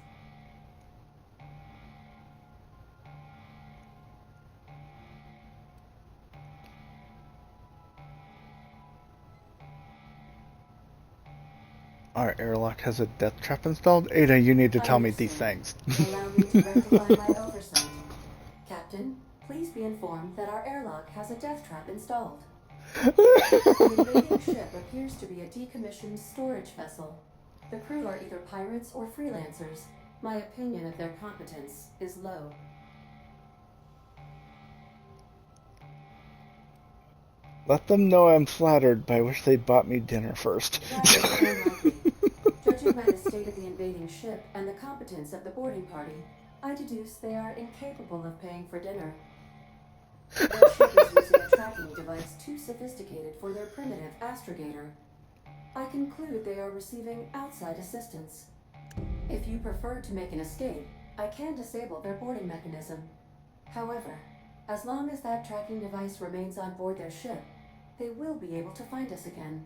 Our airlock has a death trap installed? Ada, you need to tell me these things. Allow me to rectify my oversight. Captain, please be informed that our airlock has a death trap installed. The invading ship appears to be a decommissioned storage vessel. The crew are either pirates or freelancers. My opinion of their competence is low. Let them know I'm flattered, but I wish they'd bought me dinner first. Judging by the state of the invading ship and the competence of the boarding party, I deduce they are incapable of paying for dinner. Their ship is using a tracking device too sophisticated for their primitive astrogator. I conclude they are receiving outside assistance. If you prefer to make an escape, I can disable their boarding mechanism. However, as long as that tracking device remains on board their ship, they will be able to find us again.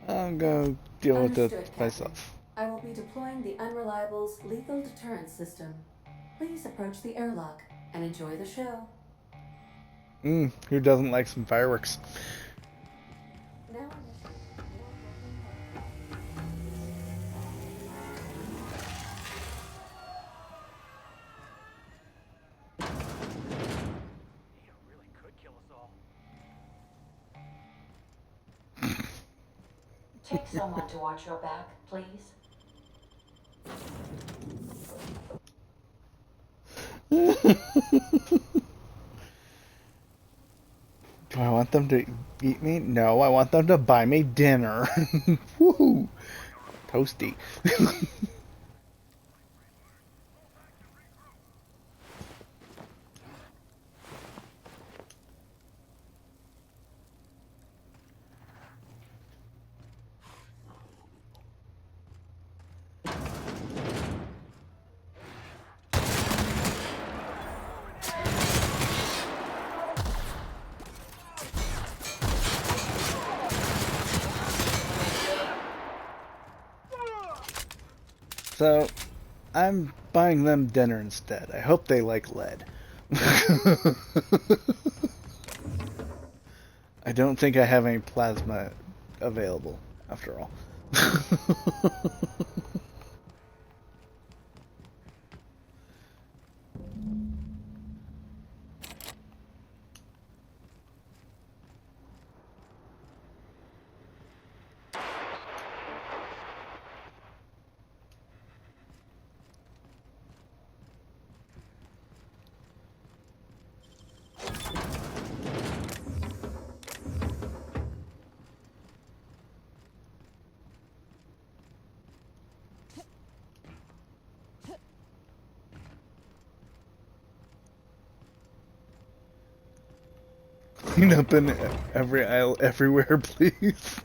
I'll go deal with Understood, it myself. I will be deploying the Unreliable's lethal deterrence system. Please approach the airlock and enjoy the show. Who doesn't like some fireworks? Now Take someone to watch your back, please. Do I want them to eat me? No, I want them to buy me dinner. Woohoo! Toasty. So, I'm buying them dinner instead. I hope they like lead. I don't think I have any plasma available, after all. Clean up in every aisle everywhere, please.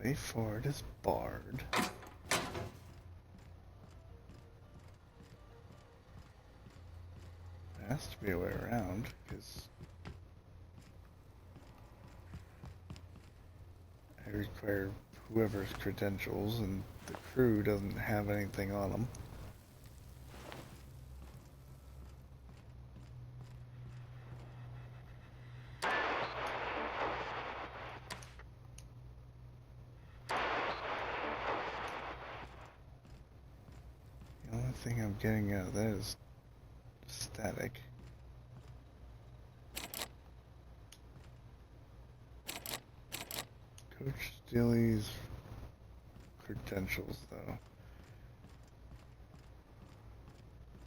Way forward is barred. There has to be a way around, because I require whoever's credentials, and the crew doesn't have anything on them. The only thing I'm getting out of that is static. Coach Dilly's credentials, though.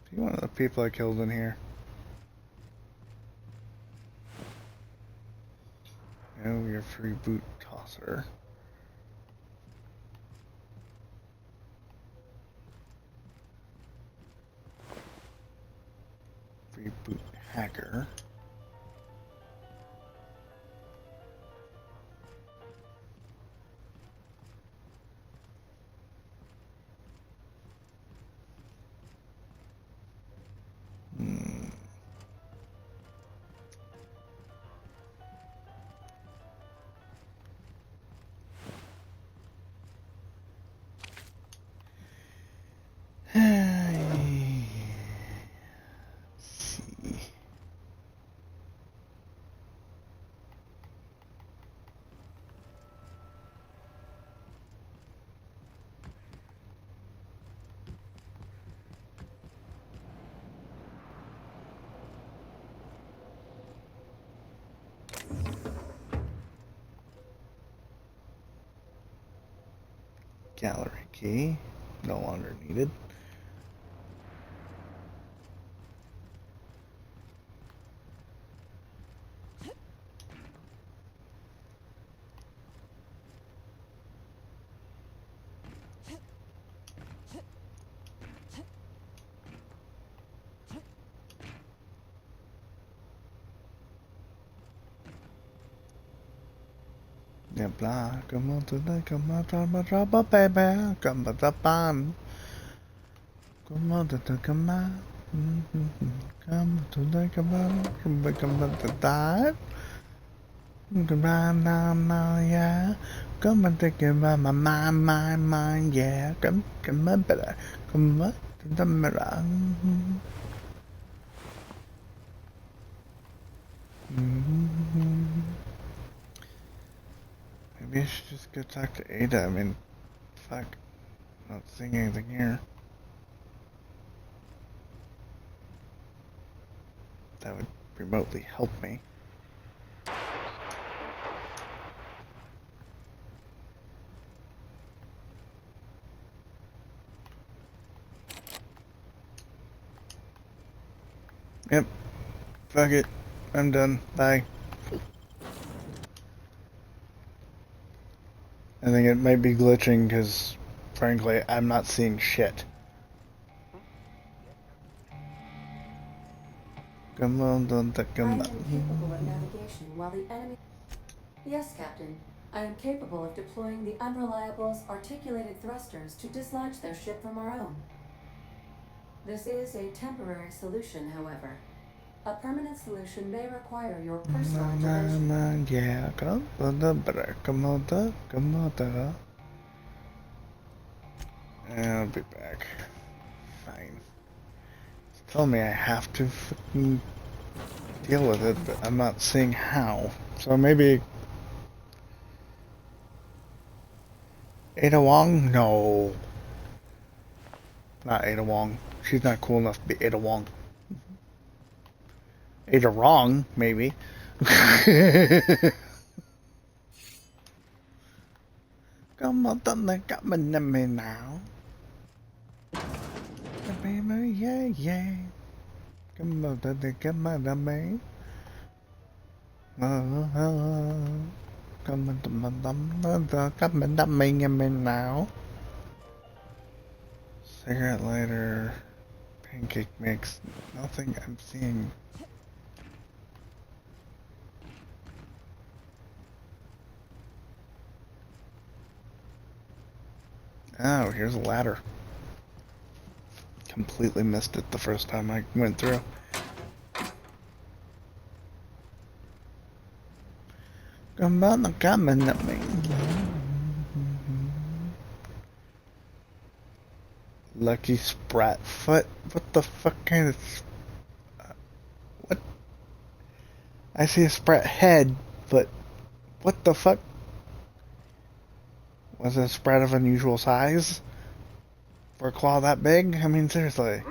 Is he one of the people I killed in here? No, you're free boot tosser. Free boot hacker. Gallery key, no longer needed. Yeah, blah, come on today, come on, baby, come on, the pan. Come on, come on, come today, come on, come on, the dad. Come on, now, yeah. Come on, take it by my mind, yeah. Come on, better, come on, to the mirror. Maybe I should just go talk to Ada. I mean, fuck. Not seeing anything here. That would remotely help me. Yep. Fuck it. I'm done. Bye. I think it might be glitching because, frankly, I'm not seeing shit. Come on, don't come on. I am capable of navigation while the enemy... Yes, Captain. I am capable of deploying the Unreliable's articulated thrusters to dislodge their ship from our own. This is a temporary solution, however. A permanent solution may require your personal intervention. Yeah, come on. I'll be back. Fine. It's telling me I have to fucking deal with it, but I'm not seeing how. So maybe... Ada Wong? No. Not Ada Wong. She's not cool enough to be Ada Wong. Ada Wrong, maybe. Come on, don't come in me now. Baby, yeah. Come on, don't come in me. Come in me now. Cigarette lighter, pancake mix, nothing I'm seeing. Oh, here's a ladder. Completely missed it the first time I went through. Come on, coming at me. Lucky Spratfoot? What the fuck kind of... what? I see a Sprat head, but... what the fuck? Was it a Sprat of unusual size? For a claw that big? I mean, seriously.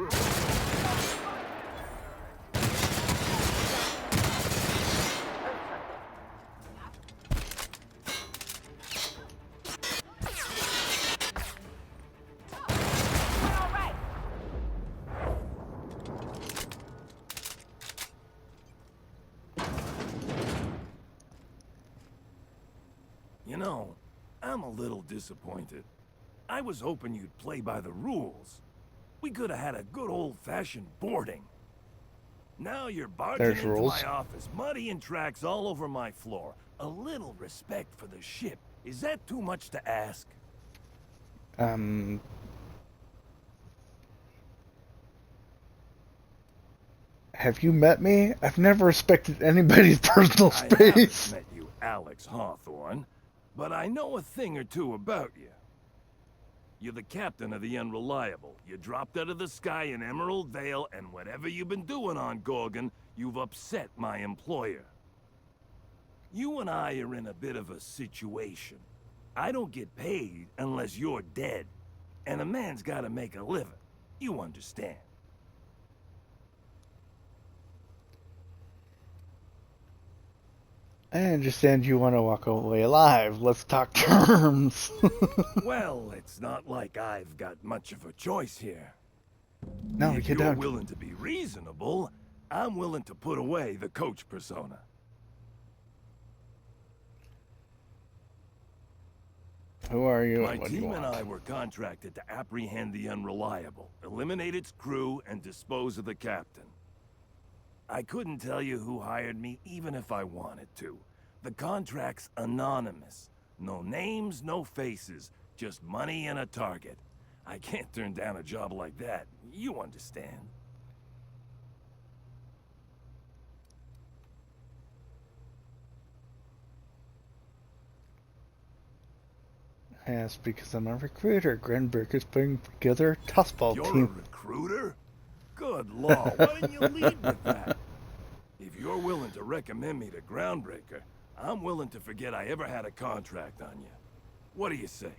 You know, I'm a little disappointed. I was hoping you'd play by the rules. We could have had a good old-fashioned boarding. Now you're barging into my office, muddying tracks all over my floor. A little respect for the ship. Is that too much to ask? Have you met me? I've never respected anybody's personal space. I haven't met you, Alex Hawthorne, but I know a thing or two about you. You're the captain of the Unreliable. You dropped out of the sky in Emerald Vale, and whatever you've been doing on Gorgon, you've upset my employer. You and I are in a bit of a situation. I don't get paid unless you're dead. And a man's gotta make a living. You understand. I understand you want to walk away alive. Let's talk terms. Well, it's not like I've got much of a choice here. No, if you you're don't. willing to be reasonable, I'm willing to put away the coach persona. Who are you My and what do you team and want? I were contracted to apprehend the Unreliable, eliminate its crew, and dispose of the captain. I couldn't tell you who hired me, even if I wanted to. The contract's anonymous. No names, no faces. Just money and a target. I can't turn down a job like that. You understand. Yes, because I'm a recruiter. Grenberg is putting together a tossball You're team. a recruiter? Good law, why didn't you lead with that? If you're willing to recommend me to Groundbreaker, I'm willing to forget I ever had a contract on you. What do you say?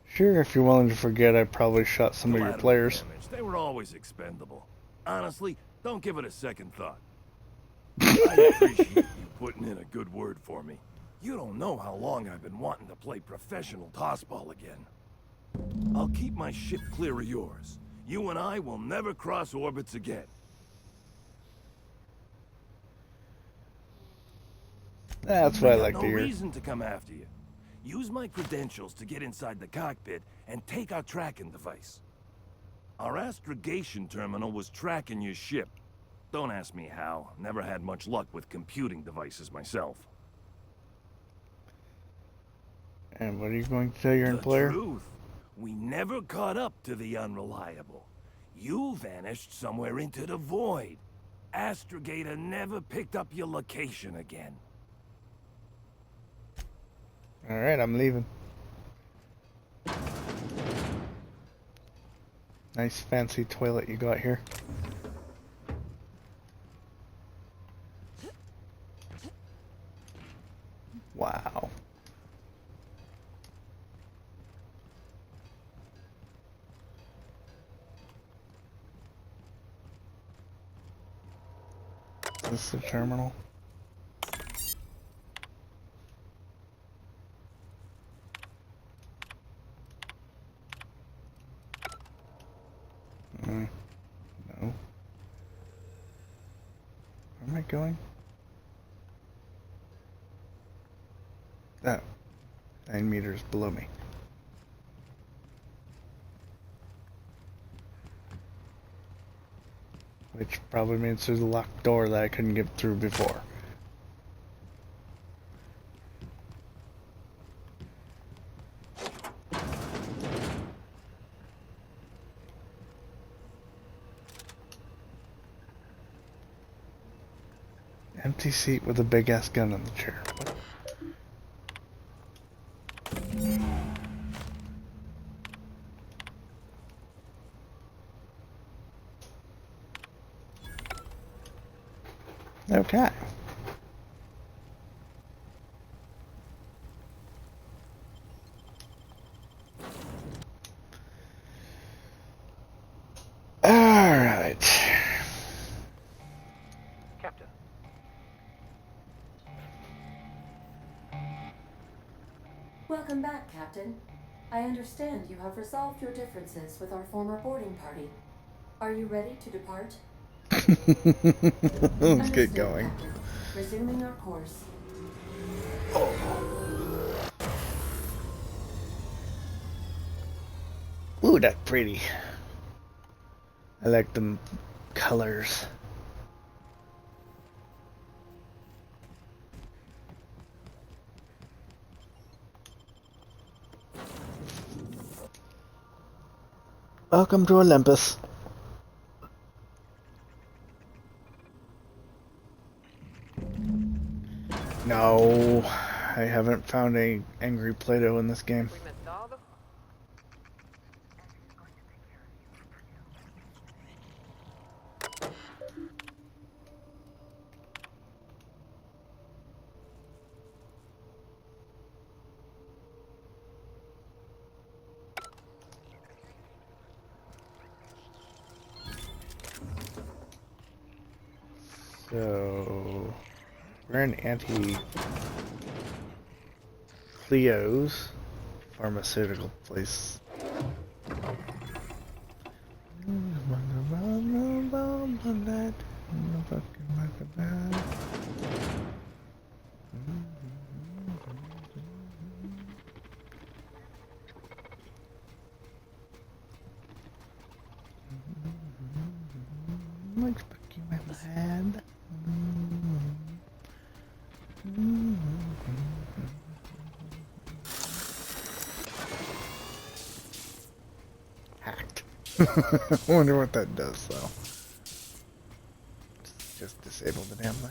Sure, if you're willing to forget, I probably shot some of your Collateral players. damage, they were always expendable. Honestly, don't give it a second thought. I appreciate you putting in a good word for me. You don't know how long I've been wanting to play professional tossball again. I'll keep my ship clear of yours. You and I will never cross orbits again. That's what I like to No hear. reason to come after you. Use my credentials to get inside the cockpit and take our tracking device. Our astrogation terminal was tracking your ship. Don't ask me how. Never had much luck with computing devices myself. And what are you going to tell your employer? The truth. We never caught up to the Unreliable. You vanished somewhere into the void. Astrogator never picked up your location again. Alright, I'm leaving. Nice fancy toilet you got here. Wow. Is this the terminal? No. Where am I going? Oh. 9 meters below me. Which probably means there's a locked door that I couldn't get through before. Empty seat with a big ass gun in the chair. What? Okay. All right. Captain. Welcome back, Captain. I understand you have resolved your differences with our former boarding party. Are you ready to depart? Let's get going. Captain. Resuming our course. Ooh, that's pretty. I like them colors. Welcome to Olympus. No, I haven't found any angry Play-Doh in this game. So, we're in Cleo's pharmaceutical place. Let's put you in the head. Hacked. I wonder what that does, though. Just disable the damn thing.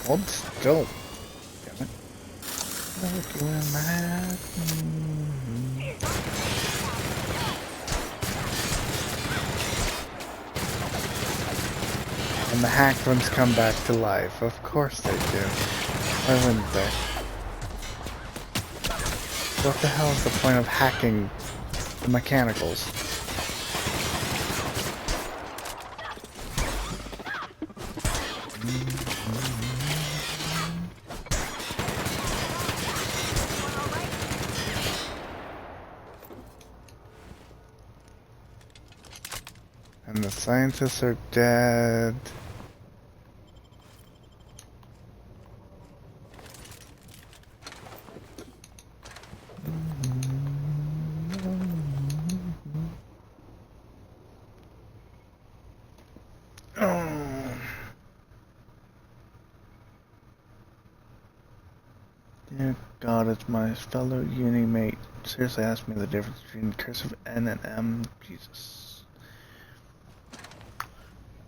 Hold still. Damn it. Look you in my head. And the hacked ones come back to life. Of course they do. Why wouldn't they? What the hell is the point of hacking the mechanicals? And the scientists are dead. Dear God, it's my fellow uni mate. Seriously asked me the difference between cursive N and M. Jesus.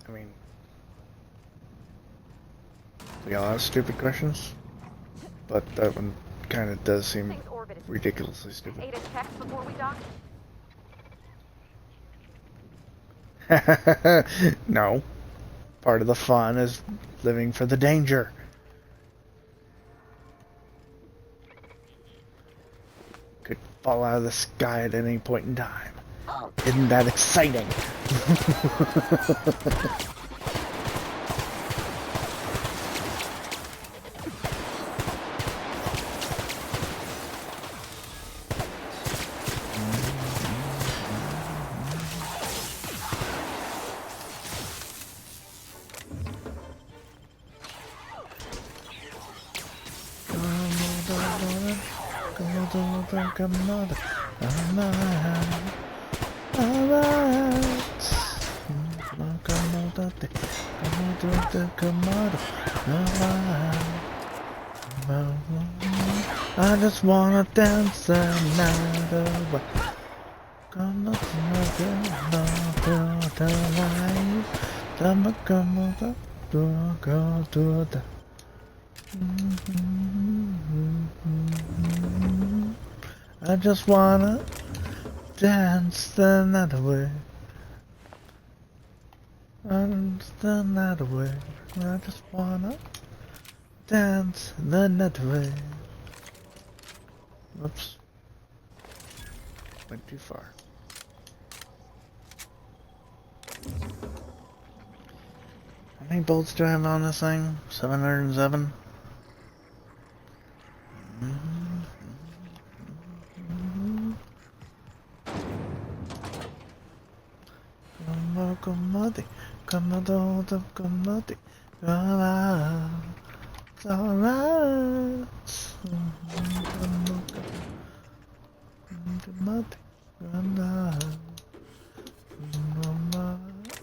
I mean, we all have stupid questions, but that one kind of does seem ridiculously stupid. Ada checks before we dock? No. Part of the fun is living for the danger. Could fall out of the sky at any point in time. Isn't that exciting? I just wanna dance the night away. Come on, I just wanna dance the night away. Dance the night away. I just wanna dance the night away. Whoops. Went too far. How many bolts do I have on this thing? 707?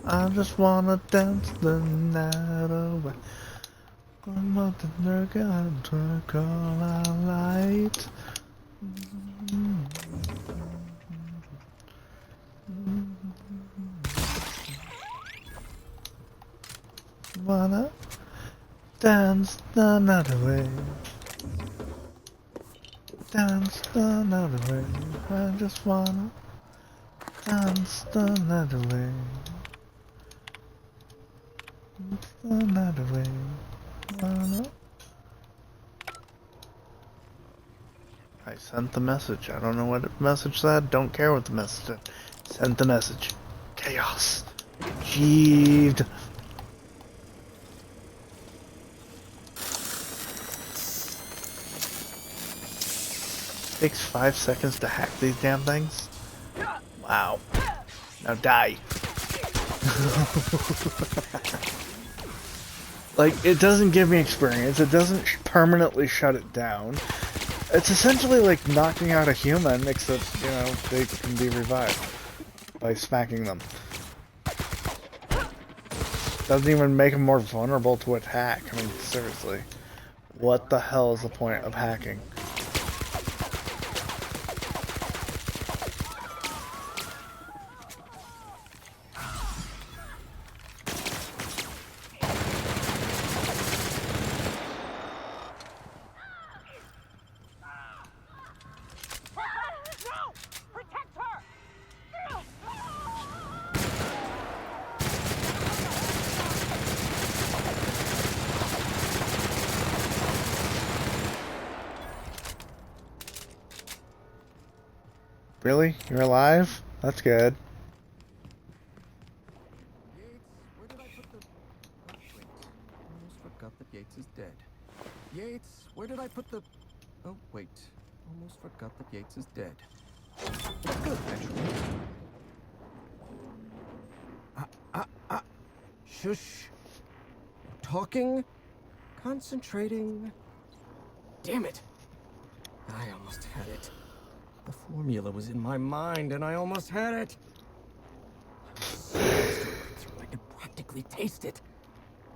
I just wanna dance the night away. Come on, the God, turn our light. Wanna dance the night away. Dance the night away. I just wanna dance the night away. Dance the night away. Wanna. I sent the message. I don't know what the message said. Don't care what the message said. Sent the message. Chaos. Achieved. Takes 5 seconds to hack these damn things. Wow. Now die. Like, it doesn't give me experience. It doesn't permanently shut it down. It's essentially like knocking out a human, except, you know, they can be revived by smacking them. Doesn't even make them more vulnerable to attack. I mean, seriously. What the hell is the point of hacking? Really? You're alive? That's good. Almost forgot that Yates is dead. Yates, where did I put the... Oh, wait. Almost forgot that Yates is dead. Good, actually. Shush. Talking. Concentrating. Damn it. I almost had it. The formula was in my mind, and I almost had it. I could practically taste it.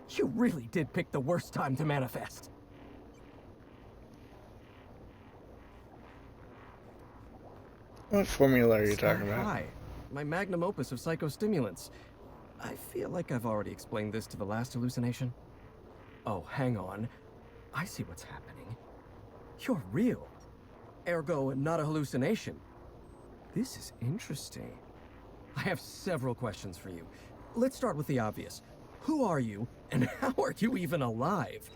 You really did pick the worst time to manifest. What formula are you talking about? Hi, my magnum opus of psychostimulants. I feel like I've already explained this to the last hallucination. Oh, hang on. I see what's happening. You're real. Ergo, not a hallucination. This is interesting. I have several questions for you. Let's start with the obvious. Who are you, and how are you even alive?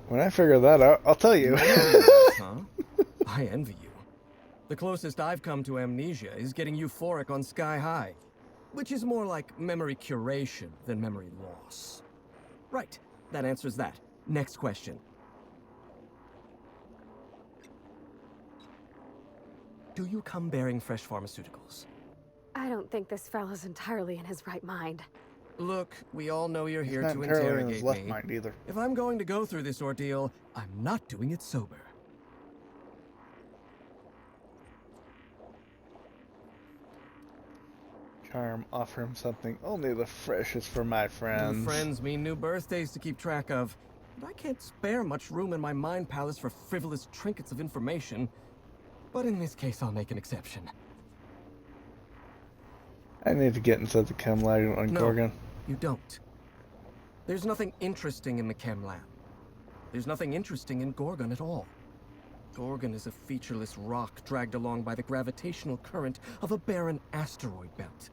When I figure that out, I'll tell you. Huh? I envy you. The closest I've come to amnesia is getting euphoric on Sky High, which is more like memory curation than memory loss. Right, that answers that. Next question. Do you come bearing fresh pharmaceuticals? I don't think this fellow's entirely in his right mind. Look, we all know you're here not to entirely in his interrogate left me. mind either. If I'm going to go through this ordeal, I'm not doing it sober. Charm, offer him something. Only the freshest for my friends. New friends mean new birthdays to keep track of. And I can't spare much room in my mind palace for frivolous trinkets of information. But in this case, I'll make an exception. I need to get inside the chem lab on Gorgon. You don't. There's nothing interesting in the chem lab. There's nothing interesting in Gorgon at all. Gorgon is a featureless rock dragged along by the gravitational current of a barren asteroid belt.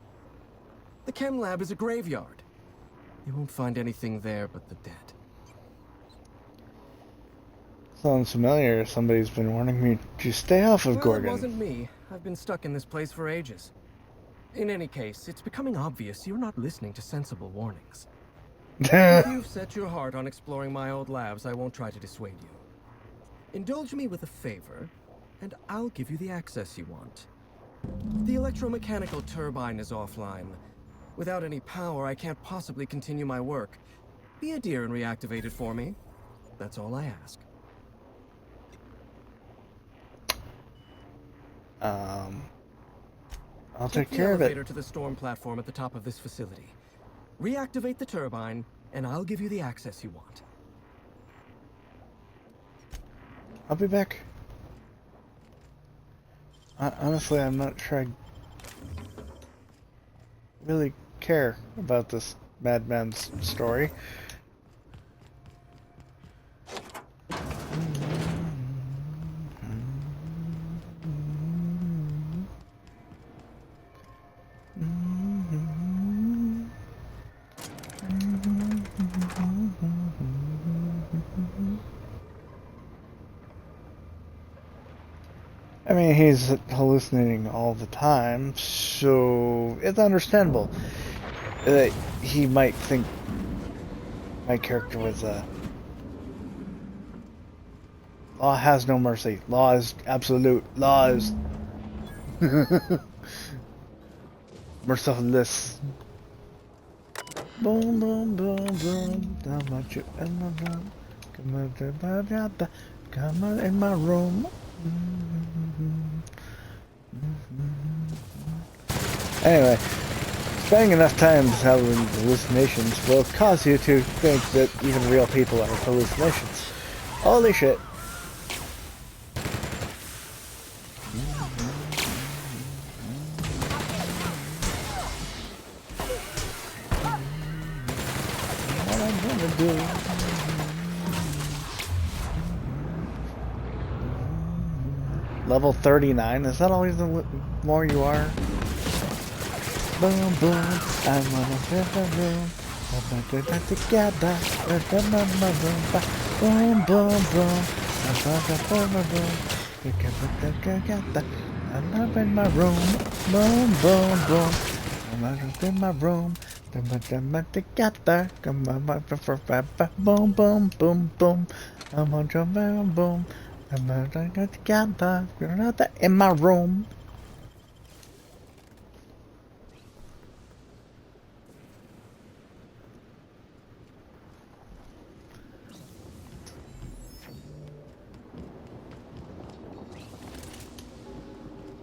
The chem lab is a graveyard. You won't find anything there but the dead. Sounds familiar. Somebody's been warning me to stay off of Gorgon. It wasn't me. I've been stuck in this place for ages. In any case, it's becoming obvious you're not listening to sensible warnings. If you've set your heart on exploring my old labs, I won't try to dissuade you. Indulge me with a favor, and I'll give you the access you want. The electromechanical turbine is offline. Without any power, I can't possibly continue my work. Be a dear and reactivate it for me. That's all I ask. I'll take care of it. Take the elevator to the storm platform at the top of this facility. Reactivate the turbine, and I'll give you the access you want. I'll be back. Honestly, I'm not sure I really care about this madman's story. I mean, he's hallucinating all the time, so it's understandable that he might think my character was law has no mercy. Law is absolute. Law is merciless. Boom, boom, boom, boom. How much you in my room? Come on in my room. Anyway, spending enough time having hallucinations will cause you to think that even real people are hallucinations. Holy shit. What I'm gonna do. Level 39? Is that always the more you are? Boom, boom, I'm on a room. I'm gonna get together. Boom, boom, boom. I'm in my room. Boom, boom, boom. I'm in my room. Together. Boom, boom, boom, boom. I'm on your boom, boom. I'm together. You're not in my room.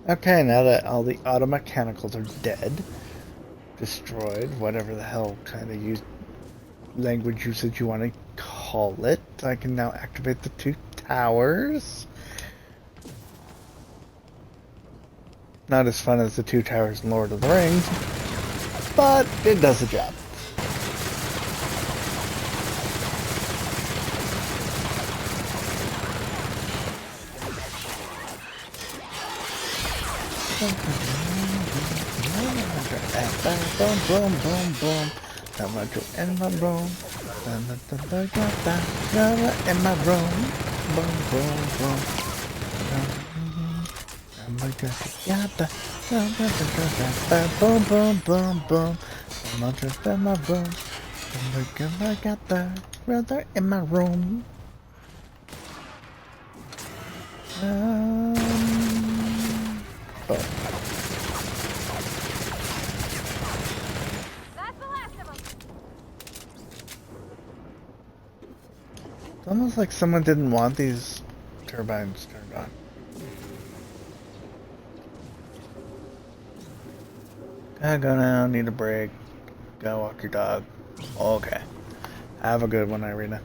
Okay, now that all the automechanicals are dead, destroyed, whatever the hell kind of language usage you want to call it, I can now activate the 2 towers. Not as fun as the 2 towers in Lord of the Rings, but it does the job. Boom, boom, boom, boom. I'm going to in my room. In my room. Boom, boom, boom. I'm going to boom, boom, boom, boom. I'm going to in my room. I got the brother in my room. Almost like someone didn't want these turbines turned on. Gotta go now, need a break. Gotta walk your dog. Okay. Have a good one, Irina.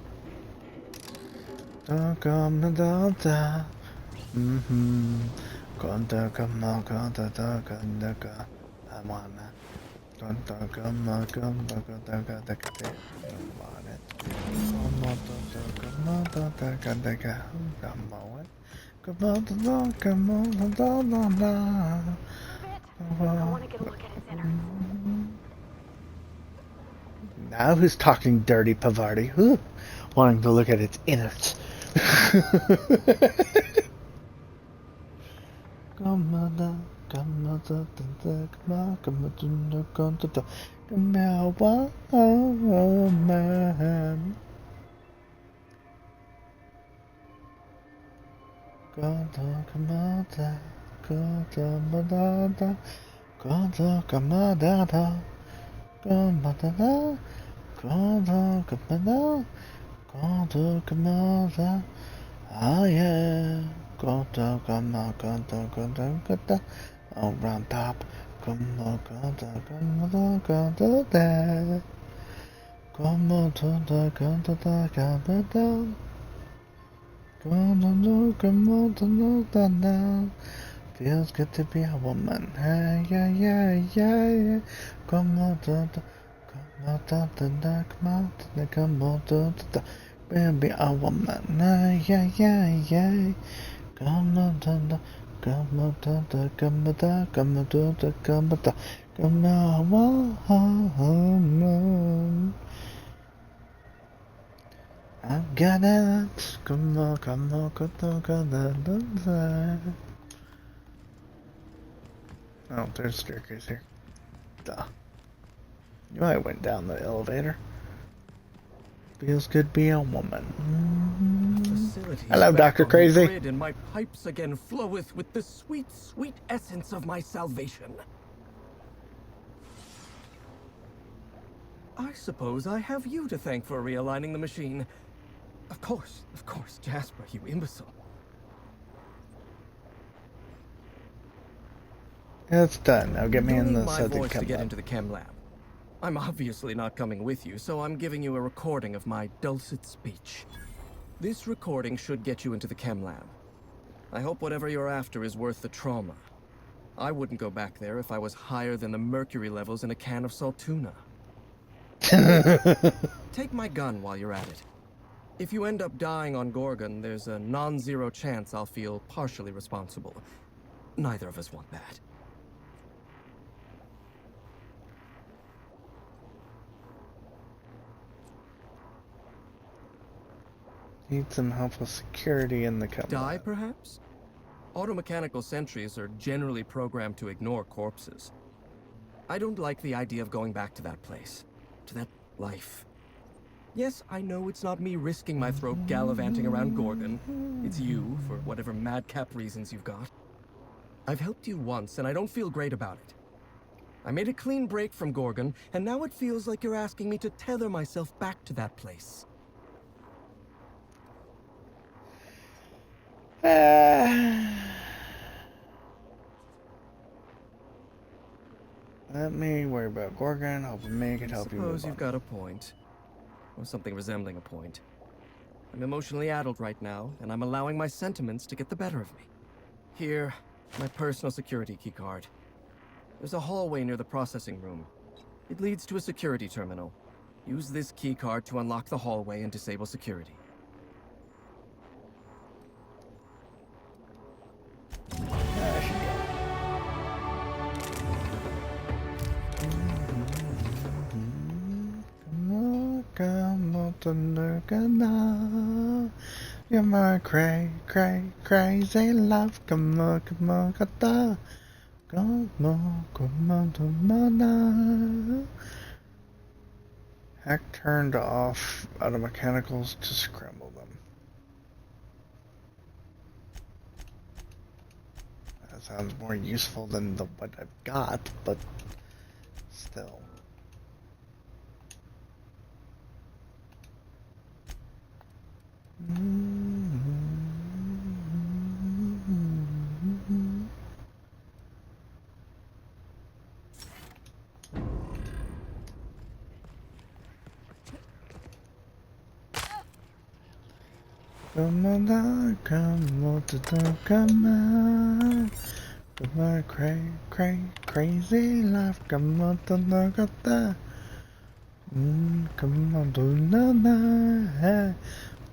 Now who's talking dirty, Pavardi? Ooh, wanting to look at its innards. Oh yeah, around top, come on, feels good to be a woman. Hey, yeah, yeah, yeah, yeah. Come on, come on, come on, be a woman. Hey, yeah, yeah, yeah. Come on, come on, come on, come on, come on, come on. I got it. Come on, come on, come on, come on. Oh, there's a staircase here. Duh. You know I went down the elevator. Feels good to be a woman. Hello, Dr. Crazy. And my pipes again floweth with the sweet, sweet essence of my salvation. I suppose I have you to thank for realigning the machine. Of course, Jasper, you imbecile. It's done. Now get me in the my voice to chem get lab. into the chem lab. I'm obviously not coming with you, so I'm giving you a recording of my dulcet speech. This recording should get you into the chem lab. I hope whatever you're after is worth the trauma. I wouldn't go back there if I was higher than the mercury levels in a can of salt tuna. Take my gun while you're at it. If you end up dying on Gorgon, there's a non-zero chance I'll feel partially responsible. Neither of us want that. Need some help with security in the chem Die, lab. perhaps? Automechanical sentries are generally programmed to ignore corpses. I don't like the idea of going back to that place, to that life. Yes, I know it's not me risking my throat gallivanting around Gorgon. It's you, for whatever madcap reasons you've got. I've helped you once, and I don't feel great about it. I made a clean break from Gorgon, and now it feels like you're asking me to tether myself back to that place. Let me worry about Gorgon. Hope me can help you move Suppose you've got a point. Or something resembling a point. I'm emotionally addled right now, and I'm allowing my sentiments to get the better of me. Here, my personal security keycard. There's a hallway near the processing room. It leads to a security terminal. Use this keycard to unlock the hallway and disable security. You're my crazy love. Come on, come on, come on. Hack turned off auto mechanicals to scramble them. That sounds more useful than what I've got, but still. Come on, come on, come on. Come on, crazy life. Come on, come on, do na.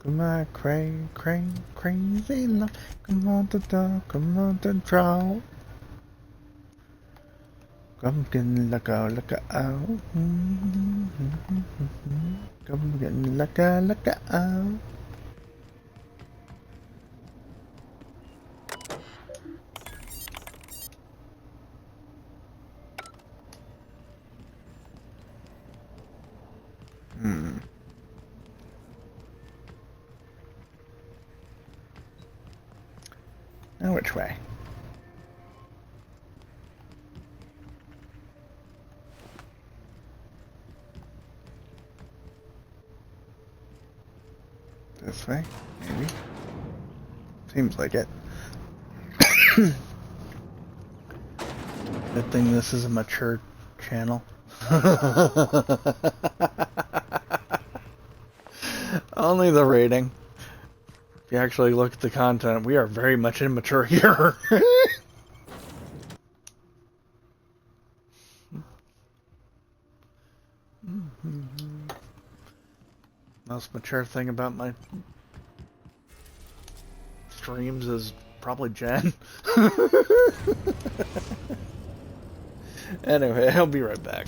Come on, crazy life. Come on, to draw. Come getting look out. Come getting look out. Now which way? This way, maybe. Seems like it. Good thing this is a mature channel. Only the rating. If you actually look at the content, we are very much immature here. Most mature thing about my streams is probably Jen. Anyway, I'll be right back.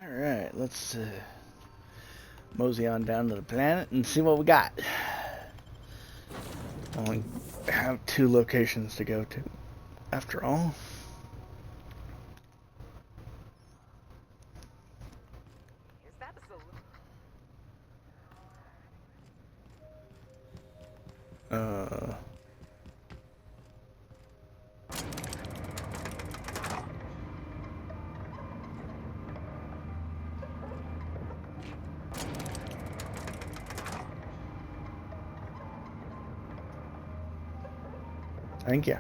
Alright, let's mosey on down to the planet and see what we got. I only have 2 locations to go to, after all. Thank you.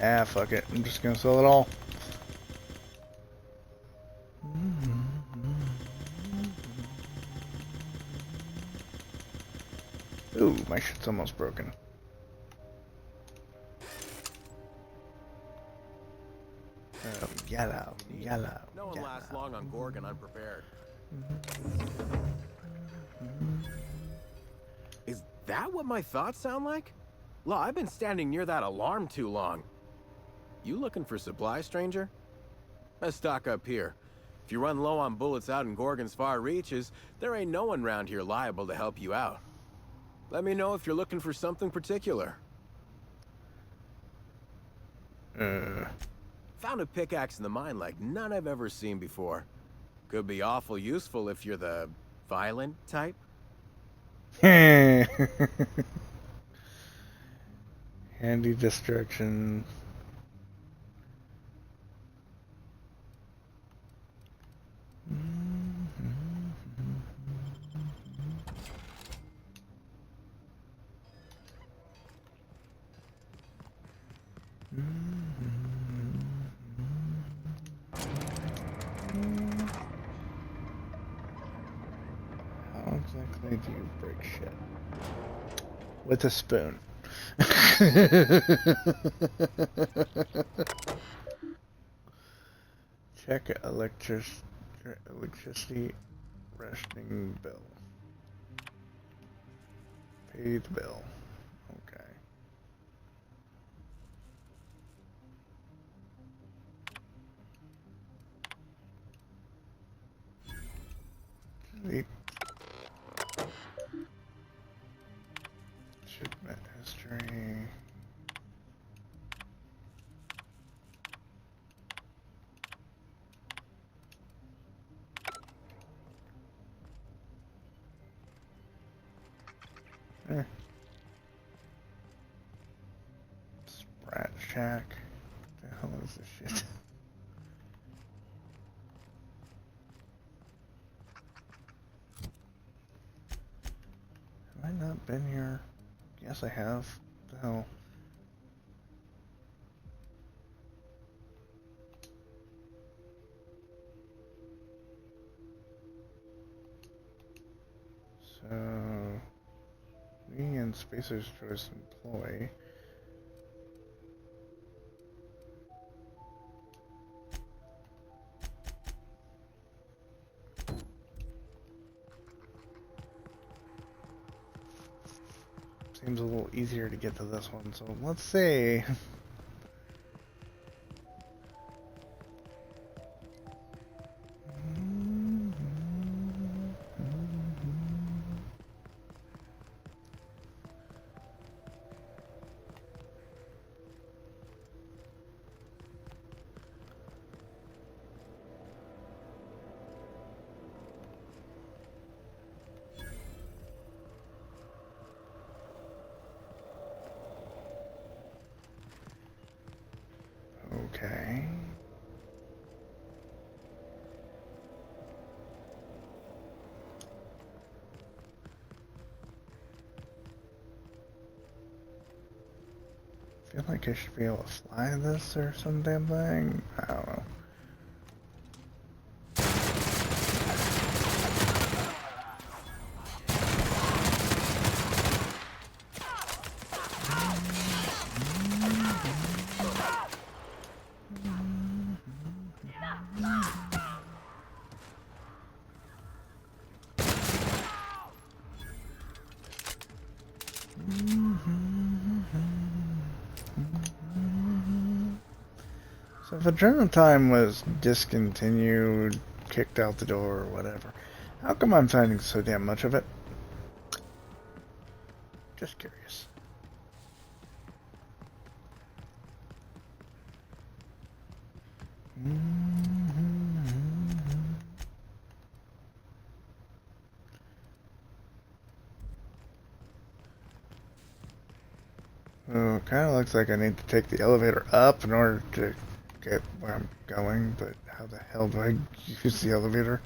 Ah, fuck it. I'm just gonna sell it all. Ooh, my shit's almost broken. Yellow. No one lasts long on Gorgon unprepared. Is that what my thoughts sound like? Law, I've been standing near that alarm too long. You looking for supply, stranger? Let's stock up here. If you run low on bullets out in Gorgon's far reaches, there ain't no one around here liable to help you out. Let me know if you're looking for something particular. Found a pickaxe in the mine like none I've ever seen before. Could be awful useful if you're the violent type. Handy distraction. How exactly do you break shit? With a spoon. Check electricity rationing bill. Pay the bill. Okay. Sweet. Shipment history. There. Sprat Shack. What the hell is this shit? Have I not been here? Yes, I have. What the hell? So, we and Spacer's Choice employ. Seems a little easier to get to this one, so let's see. Okay. I feel like I should be able to fly this or some damn thing. I don't know. So if Adrenaline Time was discontinued, kicked out the door, or whatever, how come I'm finding so damn much of it? Just curious. Oh, kind of looks like I need to take the elevator up in order to get where I'm going, but how the hell do I use the elevator?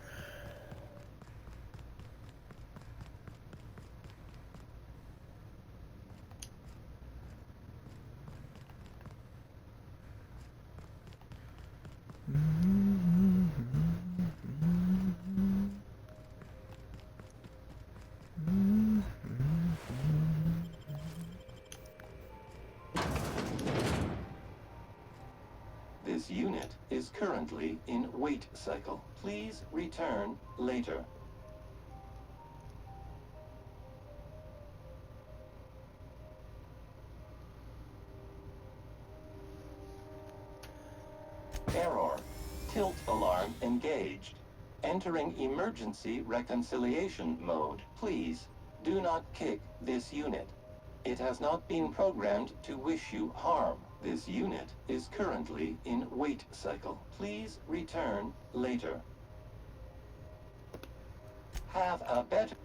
is currently in wait cycle. Please return later. Error. Tilt alarm engaged. Entering emergency reconciliation mode. Please do not kick this unit. It has not been programmed to wish you harm. This unit is currently in wait cycle. Please return later. Have a better...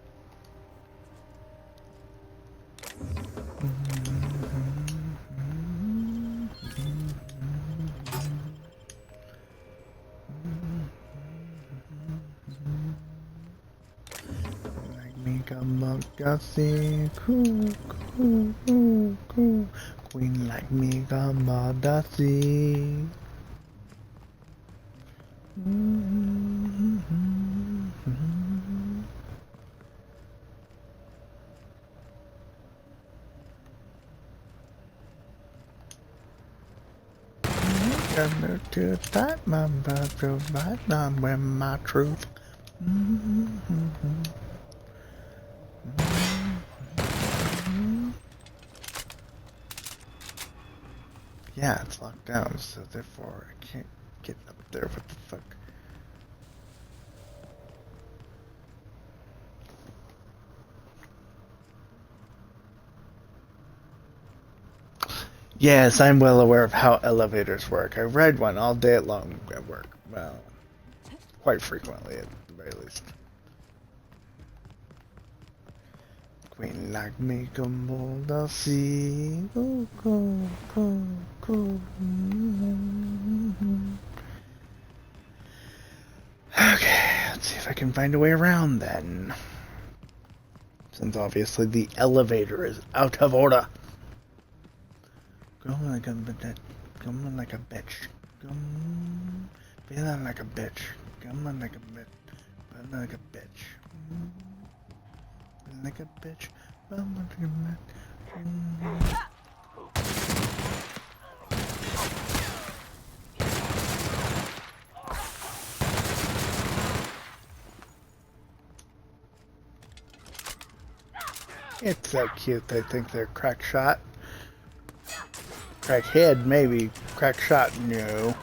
Gussie, cool, cool, cool, cool. Queen like me, Gamadasi. Come to that, my brother, right now, where my truth. Yeah, it's locked down, so therefore I can't get up there. What the fuck? Yes, I'm well aware of how elevators work. I ride one all day long at work. Well, quite frequently at the very least. Queen like me, come on, see. Go, go, go, go. Okay, let's see if I can find a way around then. Since obviously the elevator is out of order. Go like a bitch. Come on like a bitch. Come, feeling like a bitch. Come on like a bitch. Feeling like a bitch. Like a bitch. It's so cute. They think they're crack shot. Crack head, maybe. Crack shot, no.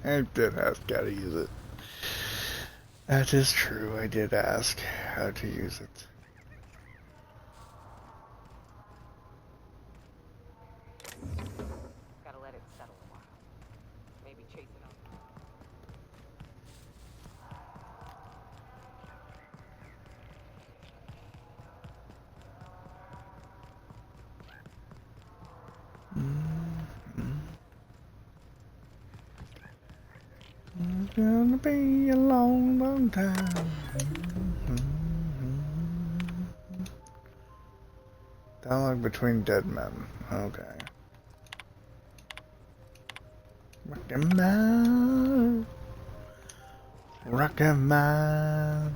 I did ask how to use it. That is true, I did ask how to use it. Gotta let it settle a while. Maybe chase it up. It's gonna be a long, long time. Dialogue between dead men. Okay. Rockin' man. Rockin' man.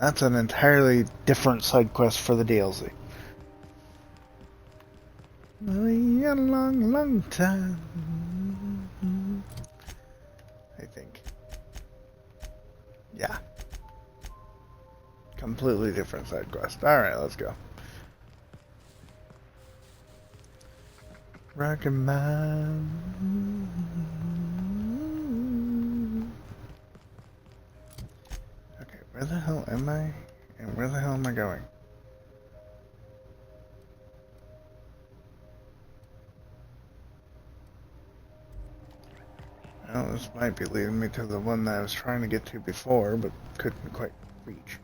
That's an entirely different side quest for the DLC. A long, long time. I think. Yeah. Completely different side quest. Alright, let's go. Rockin' Man. Okay, where the hell am I? And where the hell am I going? Well, this might be leading me to the one that I was trying to get to before, but couldn't quite reach.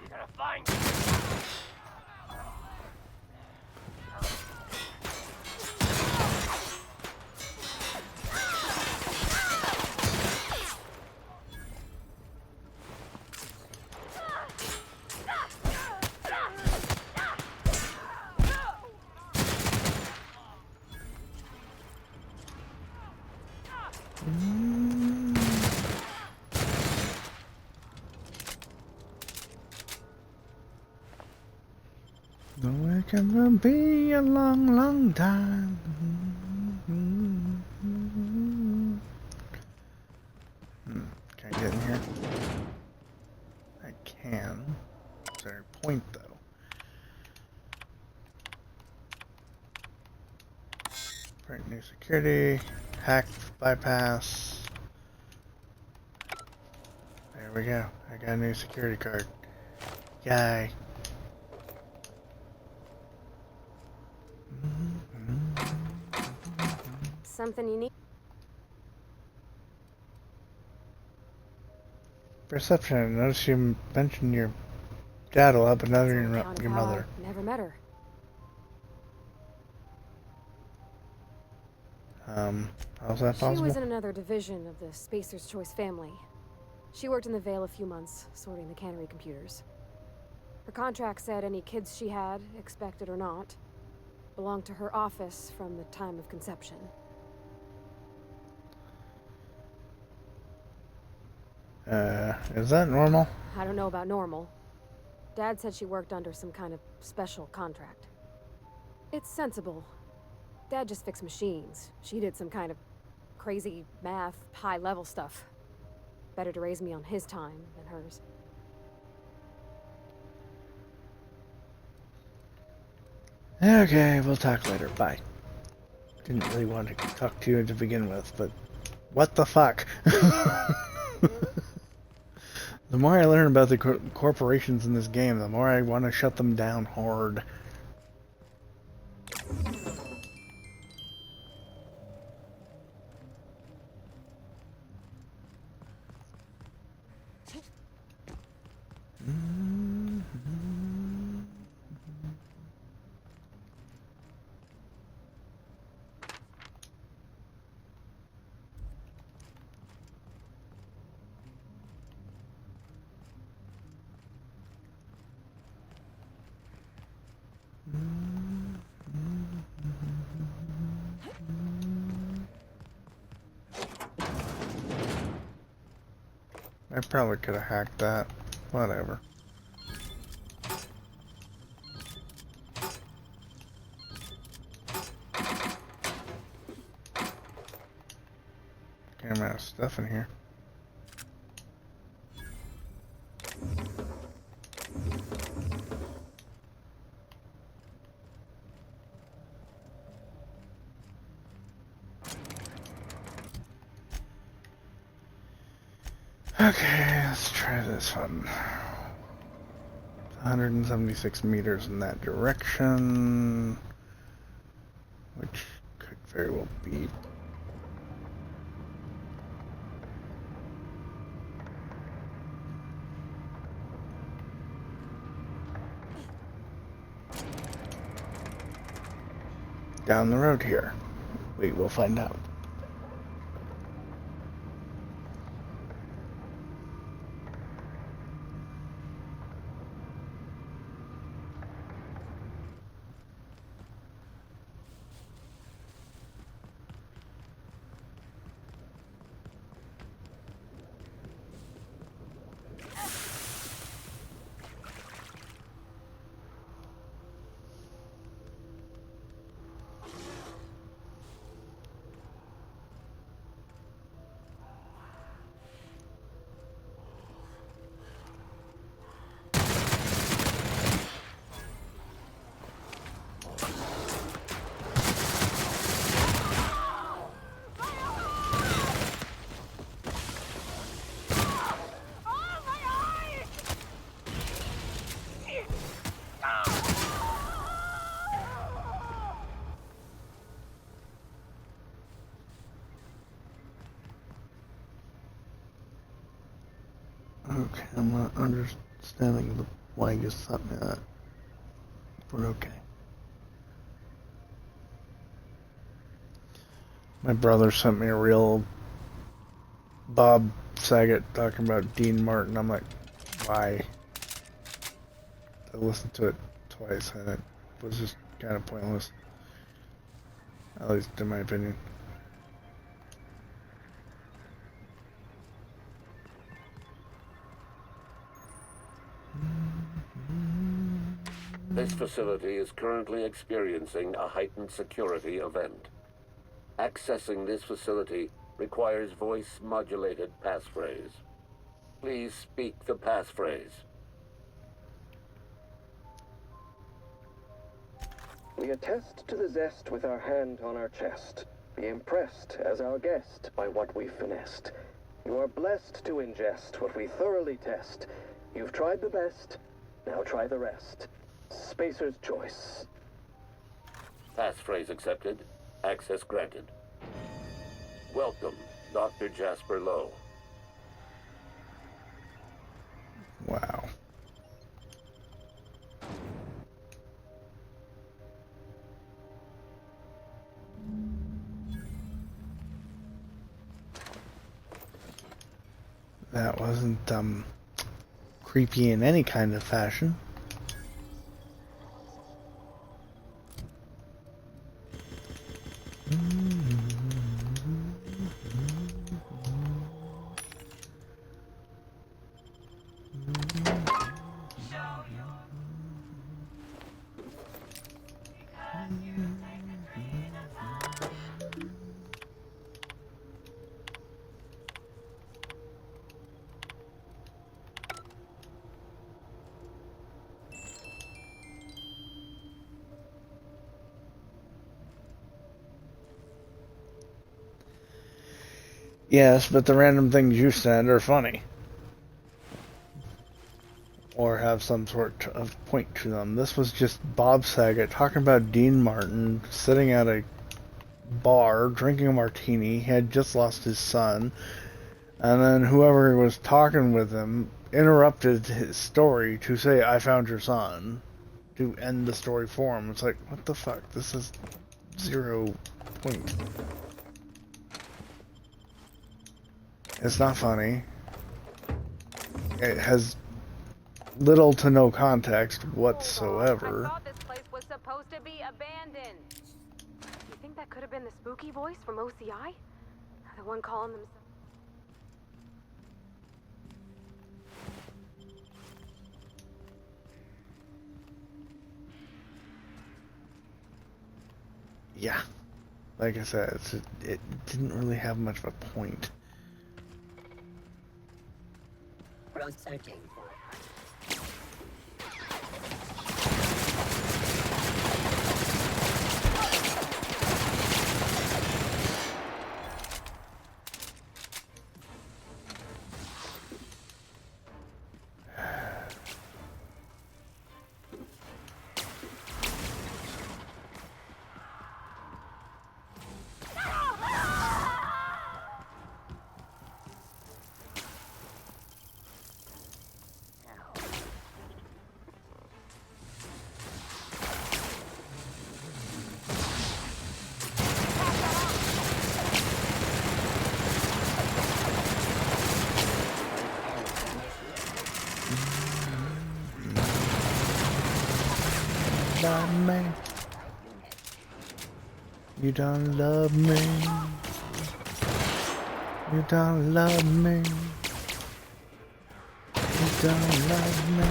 Gonna find you. gonna be a long, long time. Can I get in here? I can. Is there a point though? Right, new security, hack, bypass. There we go. I got a new security card. Yay. Something you need? Perception. I noticed you mentioned your dad will help another Account of your how mother. I never met her. How's that She possible? was in another division of the Spacer's Choice family. She worked in the Vale a few months, sorting the cannery computers. Her contract said any kids she had, expected or not, belonged to her office from the time of conception. Is that normal? I don't know about normal. Dad said she worked under some kind of special contract. It's sensible. Dad just fixed machines. She did some kind of crazy math, high-level stuff. Better to raise me on his time than hers. Okay, we'll talk later. Bye. Didn't really want to talk to you to begin with, but what the fuck? The more I learn about the corporations in this game, the more I want to shut them down hard. I probably could have hacked that. Whatever. Okay, I'm out of stuff in here. Okay, let's try this one. 176 meters in that direction, which could very well be. Down the road here. We will find out. Okay, I'm not understanding why you sent me that. But okay. My brother sent me a real Bob Saget talking about Dean Martin. I'm like, why? I listened to it twice and it was just kind of pointless. At least in my opinion. This facility is currently experiencing a heightened security event. Accessing this facility requires voice-modulated passphrase. Please speak the passphrase. We attest to the zest with our hand on our chest. Be impressed as our guest by what we've finessed. You are blessed to ingest what we thoroughly test. You've tried the best, now try the rest. Spacer's choice. Passphrase accepted. Access granted. Welcome, Dr. Jasper Lowe. Wow. That wasn't creepy in any kind of fashion. Yes, but the random things you said are funny. Or have some sort of point to them. This was just Bob Saget talking about Dean Martin sitting at a bar, drinking a martini. He had just lost his son. And then whoever was talking with him interrupted his story to say, "I found your son," to end the story for him. It's like, what the fuck? This is 0 point. It's not funny. It has little to no context whatsoever. I thought this place was supposed to be abandoned. You think that could have been the spooky voice from OCI? The one calling themselves... Yeah. Like I said, it didn't really have much of a point. Searching. Me. You don't love me. You don't love me. You don't love me.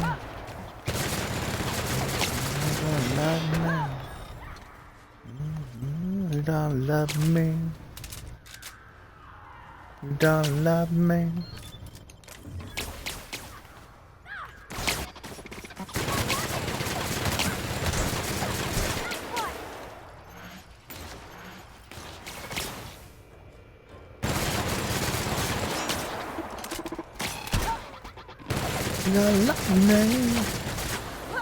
You don't love me. You don't love me. You don't love me. You don't love me.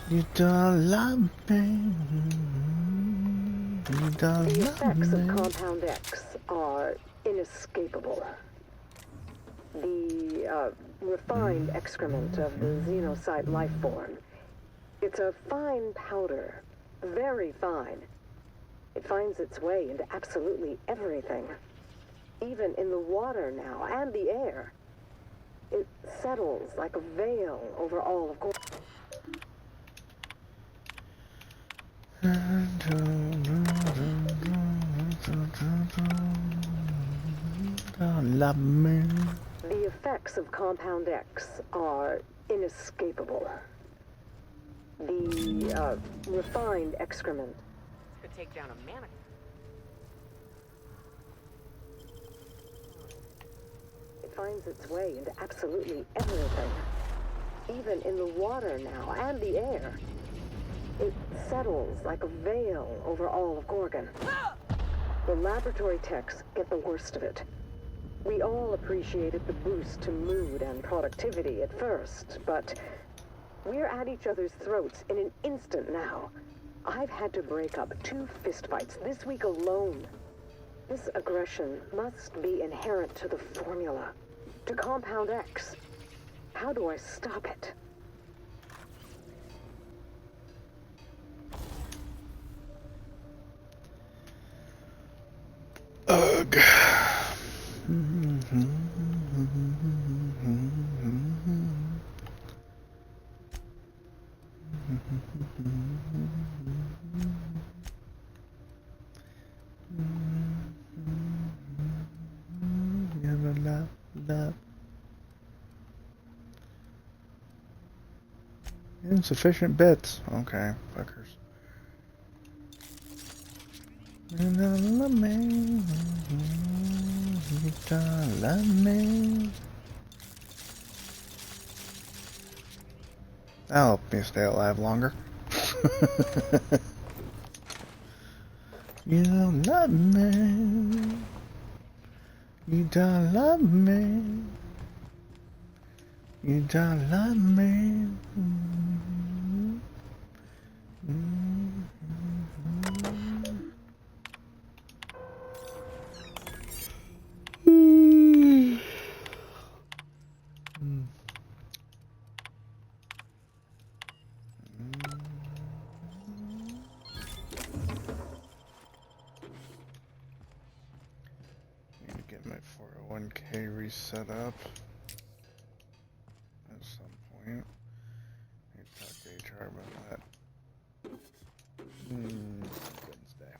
You don't love me. You don't The love effects me. of Compound X are inescapable. The refined excrement of the xenocyte life form. It's a fine powder, very fine. It finds its way into absolutely everything. Even in the water now, and the air. It settles like a veil over all of course. Don't love me. The effects of Compound X are inescapable. The, refined excrement. Could take down a mannequin. It finds its way into absolutely everything. Even in the water now, and the air. It settles like a veil over all of Gorgon. The laboratory techs get the worst of it. We all appreciated the boost to mood and productivity at first, but we're at each other's throats in an instant now. I've had to break up 2 fistfights this week alone. This aggression must be inherent to the formula, to Compound X. How do I stop it? Ugh. Insufficient bits. Okay, fuckers. You don't love me. You don't love me. That'll help me stay alive longer. You don't love me. You don't love me. You don't love me. Need to get my 401k reset up at some point. Need to talk to HR about that. Wednesday.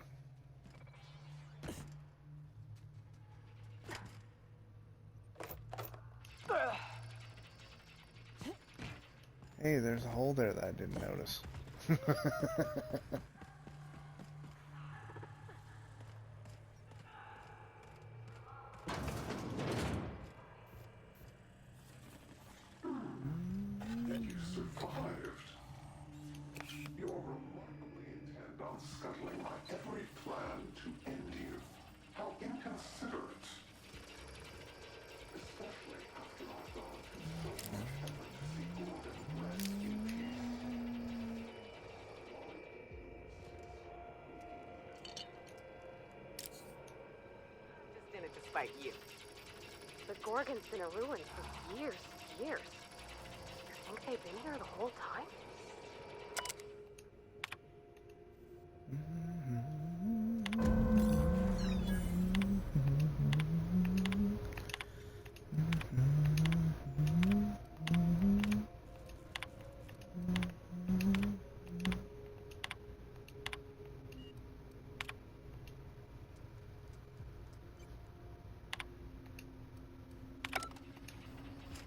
Hey, there's a hole there that I didn't notice. And you survived. You're remarkably intent on scuttling my every plan to end you. How inconsiderate. Especially after I've gone through so much effort to see Gordon rest in peace. Just in it to spite you. But Gorgon's been a ruin for years. You think they've been here the whole time?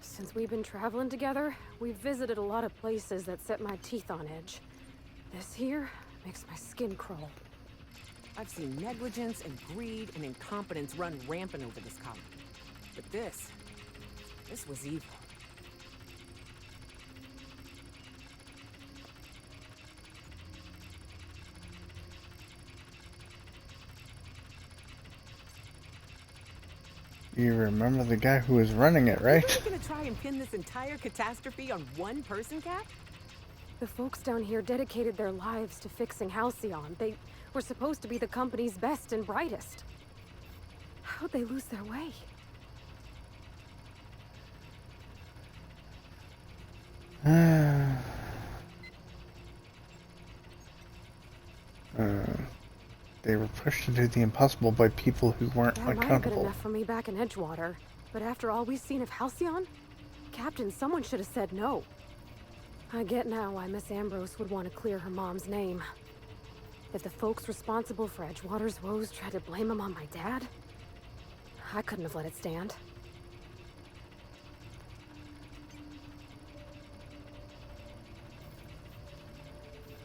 Since we've been traveling together, we've visited a lot of places that set my teeth on edge. This here makes my skin crawl. I've seen negligence and greed and incompetence run rampant over this colony. But this was evil. You remember the guy who was running it, right? You're gonna try and pin this entire catastrophe on one person, Cap? The folks down here dedicated their lives to fixing Halcyon. They were supposed to be the company's best and brightest. How'd they lose their way? They were pushed to do the impossible by people who weren't That might have been accountable. enough for me back in Edgewater. But after all we've seen of Halcyon, Captain, someone should have said no. I get now why Miss Ambrose would want to clear her mom's name. If the folks responsible for Edgewater's woes tried to blame him on my dad, I couldn't have let it stand.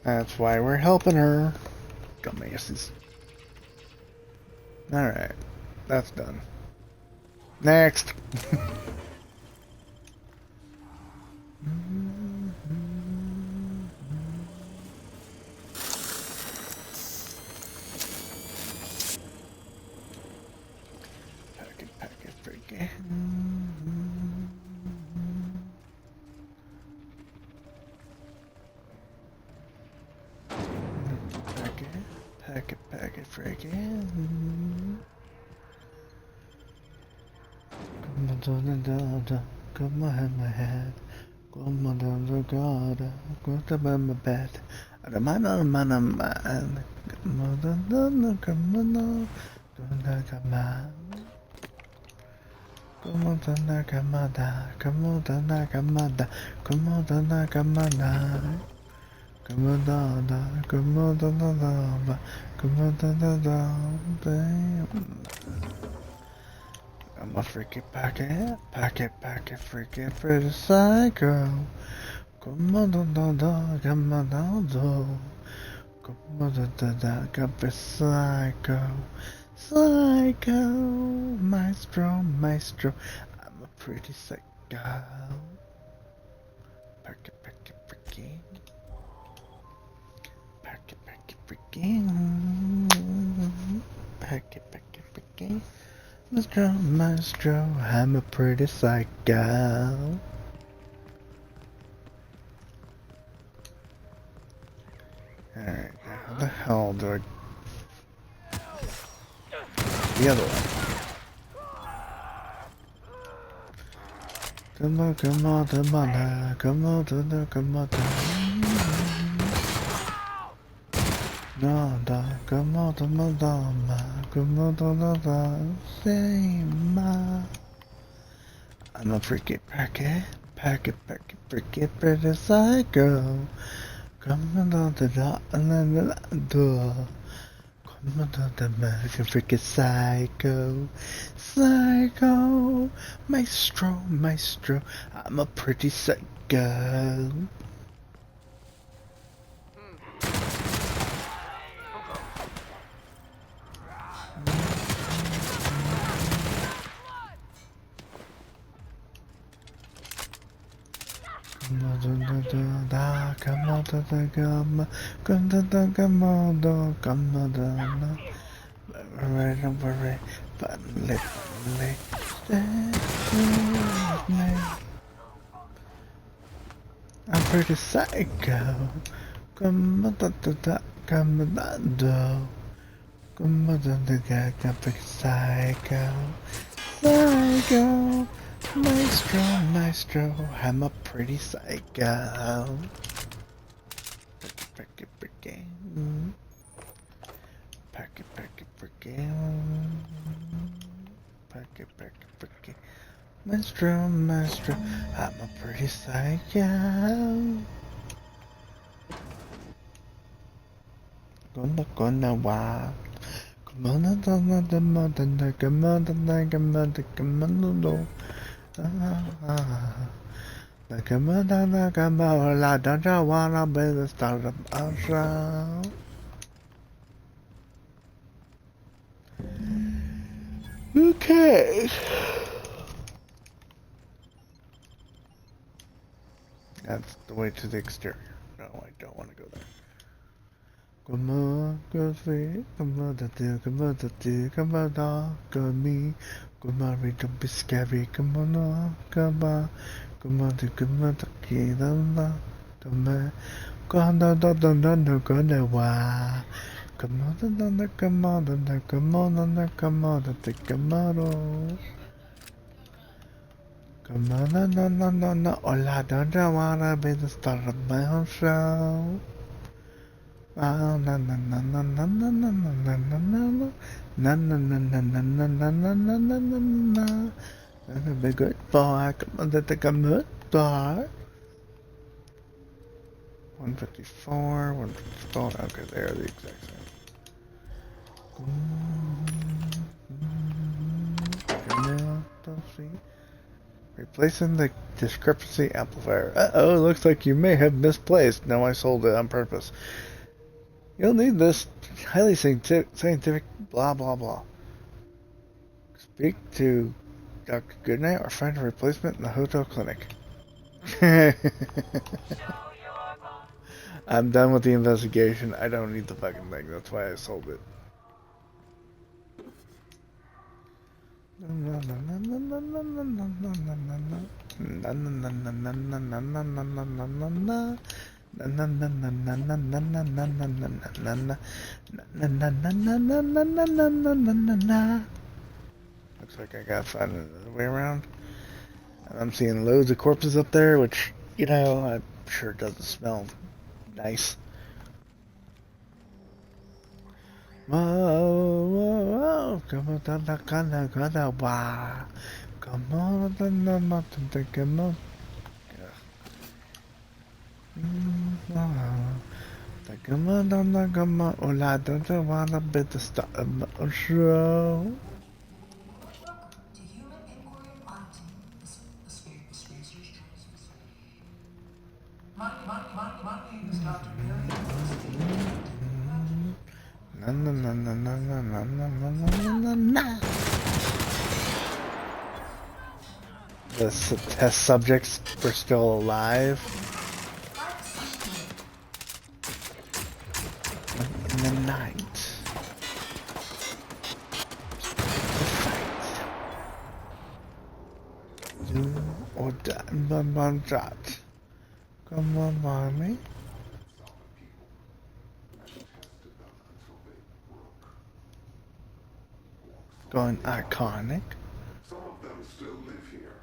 That's why we're helping her. Dumbasses. Alright. That's done. Next! Packet, freaking. Packet, freaking. Come on, my head. Come on, down the garden. Go to my bed. I don't mind, come on, come on, come on. Come on, thunder, come on, come on, thunder, come on, come on, thunder, come on, come on, thunder, come on, thunder, come on, thunder, I'm a freaky packet, freaky pretty psycho. Come on, come on, come on, come be psycho. Psycho, maestro, I'm a pretty psycho. Packet, freaking. Packet, freaking. Packet, freaking. Maestro, I'm a pretty psycho. Alright, how the hell do I... The other one. Come on, come on, come on, come on, come on, no, come on, come on, come on, say ma. I'm a freaky packet, freaky pretty psycho. Come on, the door. Come on, the American freaking psycho, maestro, I'm a pretty psycho. I'm pretty psycho. Come on, I'm pretty psycho. Maestro, I'm a pretty psycho. Freaking. Packet, freaking. Packet, freaking. Maestro, I'm a pretty psycho. Gonna walk. Come on, come on, I don't wanna be the star of our show. Okay. That's the way to the exterior. No, I don't want to go there. Come on, go free. Come on, come on, dog, me. Come on, don't be scary. Come on, come on. Come on, keep on, come on, come on, I don't wanna be the star of my own show. Na na na na na na na na na na na na na na na. Be a good boy, come on, take a good boy. 154, 154, okay, they are the exact same. Replacing the discrepancy amplifier. Uh-oh, looks like you may have misplaced. No, I sold it on purpose. You'll need this highly scientific blah blah blah. Speak to Dr. Goodnight or find a replacement in the hotel clinic. I'm done with the investigation. I don't need the fucking thing. That's why I sold it. Looks like I gotta find another way around. And I'm seeing loads of corpses up there, which, you know, I'm sure doesn't smell nice. Whoa, come on, come on, come on, come on, oh, I don't wanna be the star of the show. The test subjects were still alive. In the night. The fight. Do or die. Come on, mommy. Going iconic. Some of them still live here,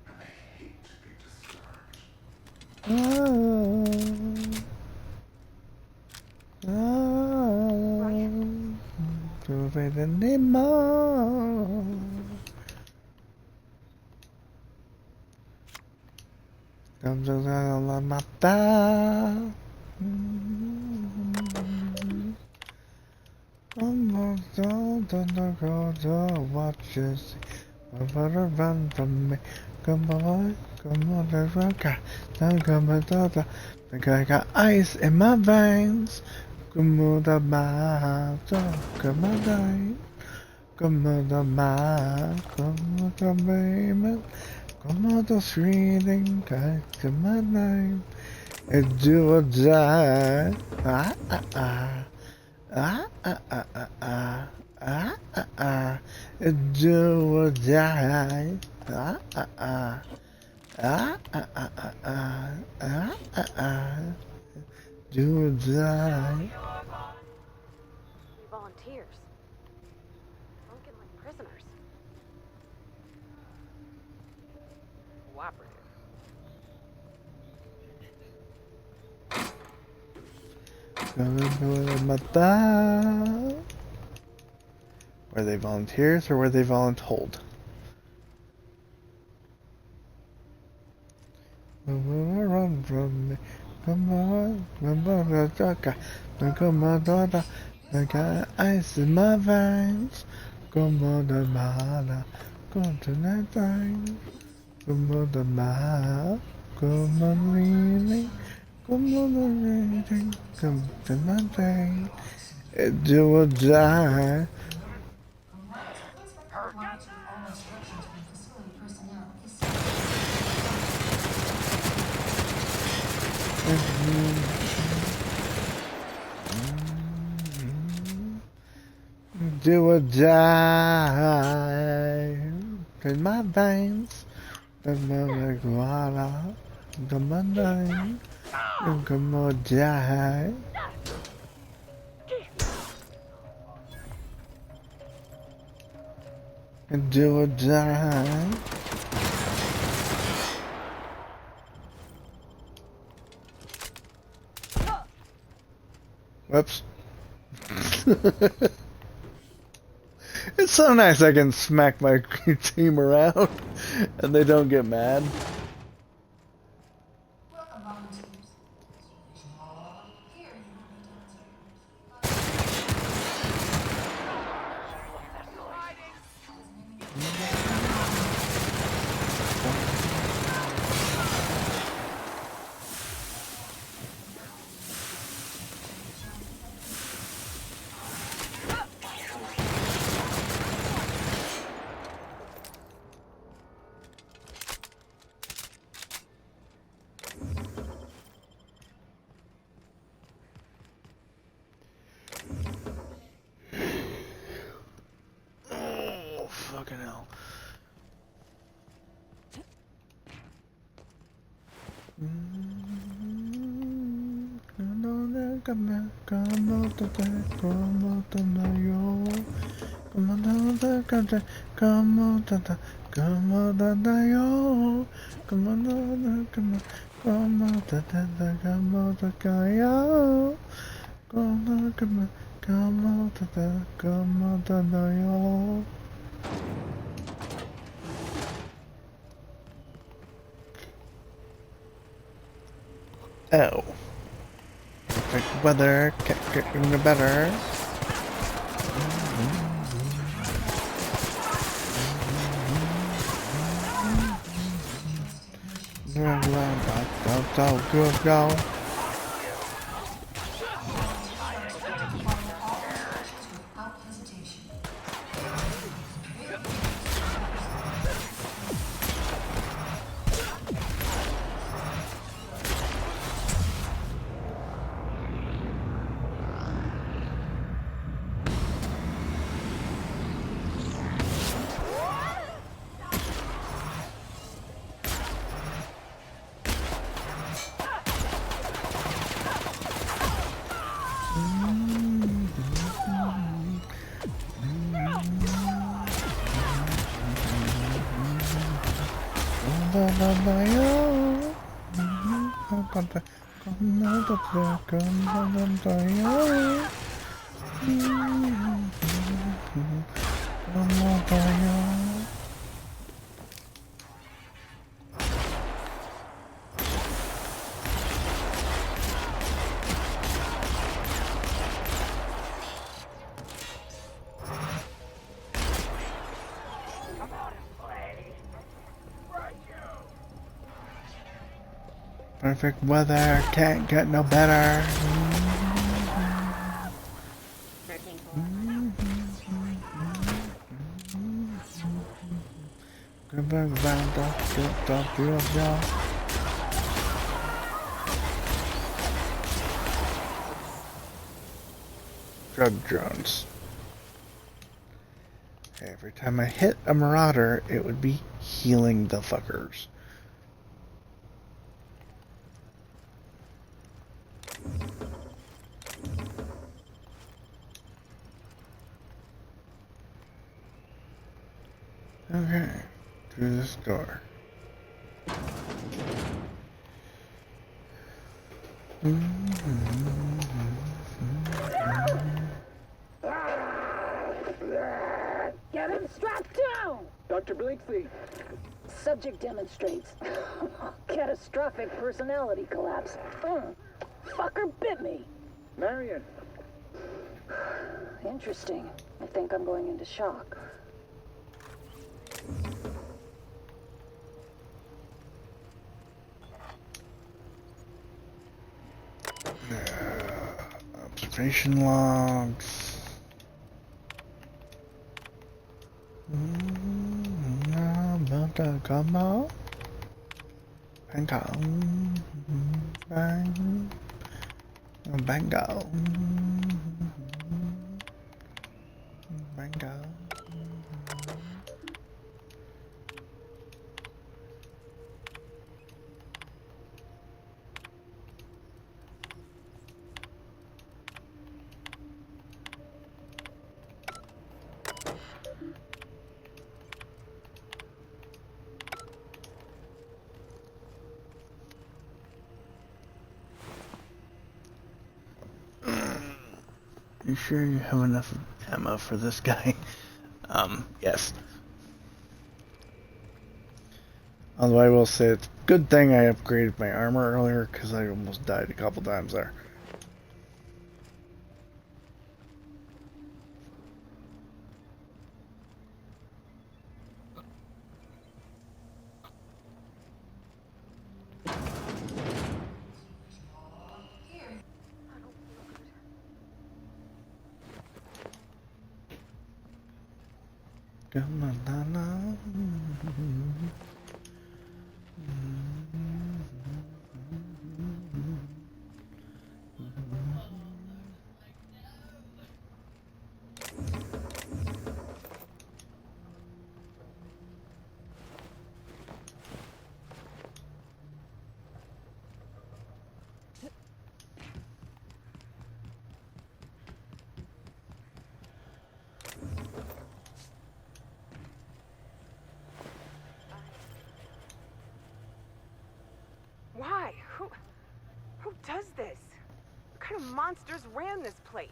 and they hate to be disturbed. Do it anymore. Comes around la mata. Don't go watch this. Run from me. Come on, the rocker. Don't come on, I got ice in my veins. Come on, the mouth. Come on, come on, the mouth. Come on, the baby. Come on, the reading. Come on, name. And do or die. Do or die. Do or die. Volunteers. Broken like prisoners. Cooperative. Were they volunteers or were they voluntold? Run from me. Come on, come on, daughter. I got ice in my veins. Come on, the mother. Come to that thing. Come on, the mother. Come on, really. Come on, the reading. Come to that thing. Do or die. Do or die in my veins. The marijuana, the mundane, and come on, die. And do or die. Whoops. It's so nice I can smack my team around and they don't get mad. Oh. Perfect weather, can't get any better. Go. Perfect weather, can't get no better. Drug drones. Every time I hit a marauder, it would be healing the fuckers. Okay, through this door. Get him strapped down! Dr. Blakesley. Subject demonstrates catastrophic personality collapse. Fucker bit me. Marion. Interesting. I think I'm going into shock. Observation logs. Come on. Bang bang. Bango. Bango. You sure you have enough ammo for this guy? Yes. Although I will say it's a good thing I upgraded my armor earlier, because I almost died a couple times there. Come on, Nana. does this? What kind of monsters ran this place?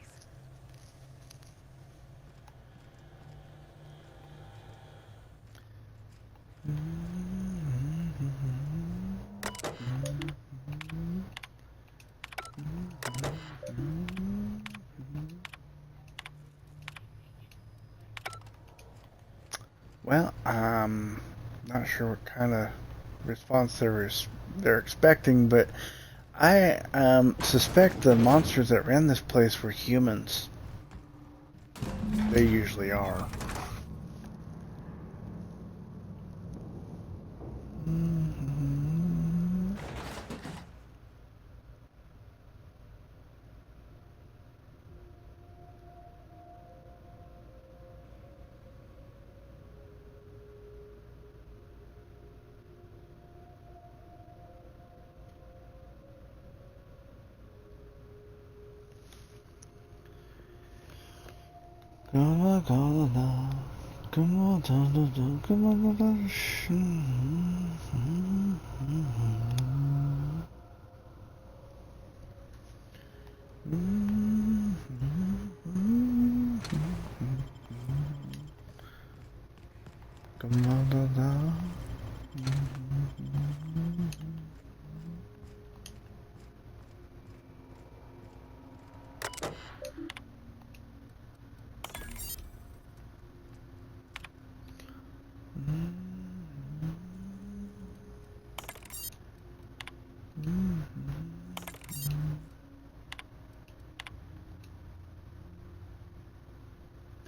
Well, not sure what kind of response they're expecting, but I suspect the monsters that ran this place were humans. They usually are.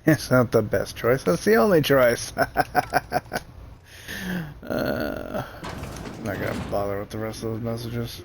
It's not the best choice. That's the only choice. I'm not gonna bother with the rest of those messages.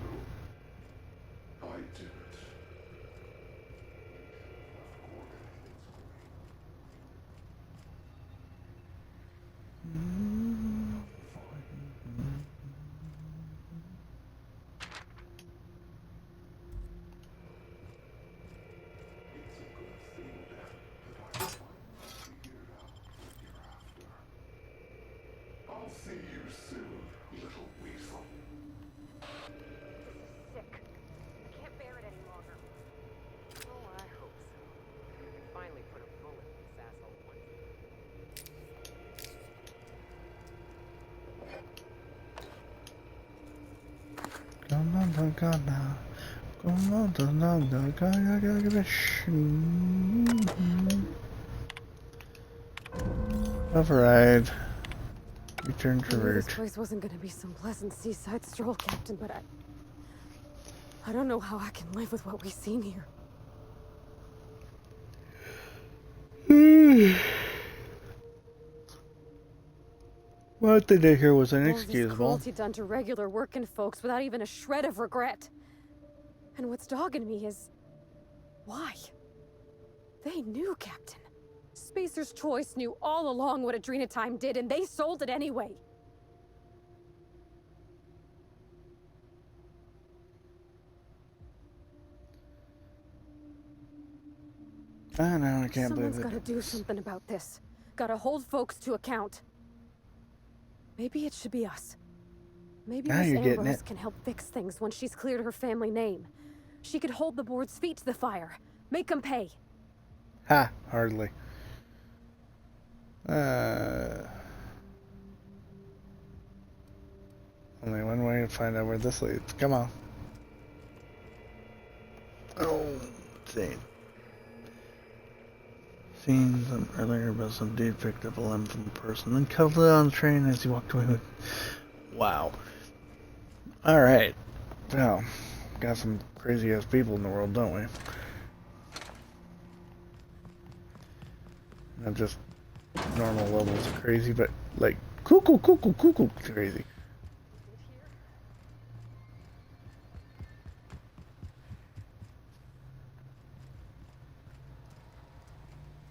I'll see you soon, little weasel. This is sick. I can't bear it any longer. Oh, I hope so. I can finally put a bullet in this asshole once. Override. Return to I knew route. this place wasn't gonna be some pleasant seaside stroll, Captain, but I don't know how I can live with what we've seen here. What they did here was All this inexcusable. cruelty done to regular working folks without even a shred of regret. And what's dogging me is... why? They knew, Captain. Spacer's Choice knew all along what Adrenatime did, and they sold it anyway. I know, I can't believe Someone's it. gotta do something about this. Gotta hold folks to account. Maybe it should be us. Maybe Now Miss you're getting Ambrose it. can help fix things once she's cleared her family name. She could hold the board's feet to the fire. Make them pay. Ha, hardly. Only one way to find out where this leads. Come on. Oh, let's see. Seen them earlier, but some dude picked up a limb from a person, then cuddled it on the train as he walked away with. Wow. Alright. Well, got some crazy ass people in the world, don't we? Not just normal levels of crazy, but like cuckoo crazy.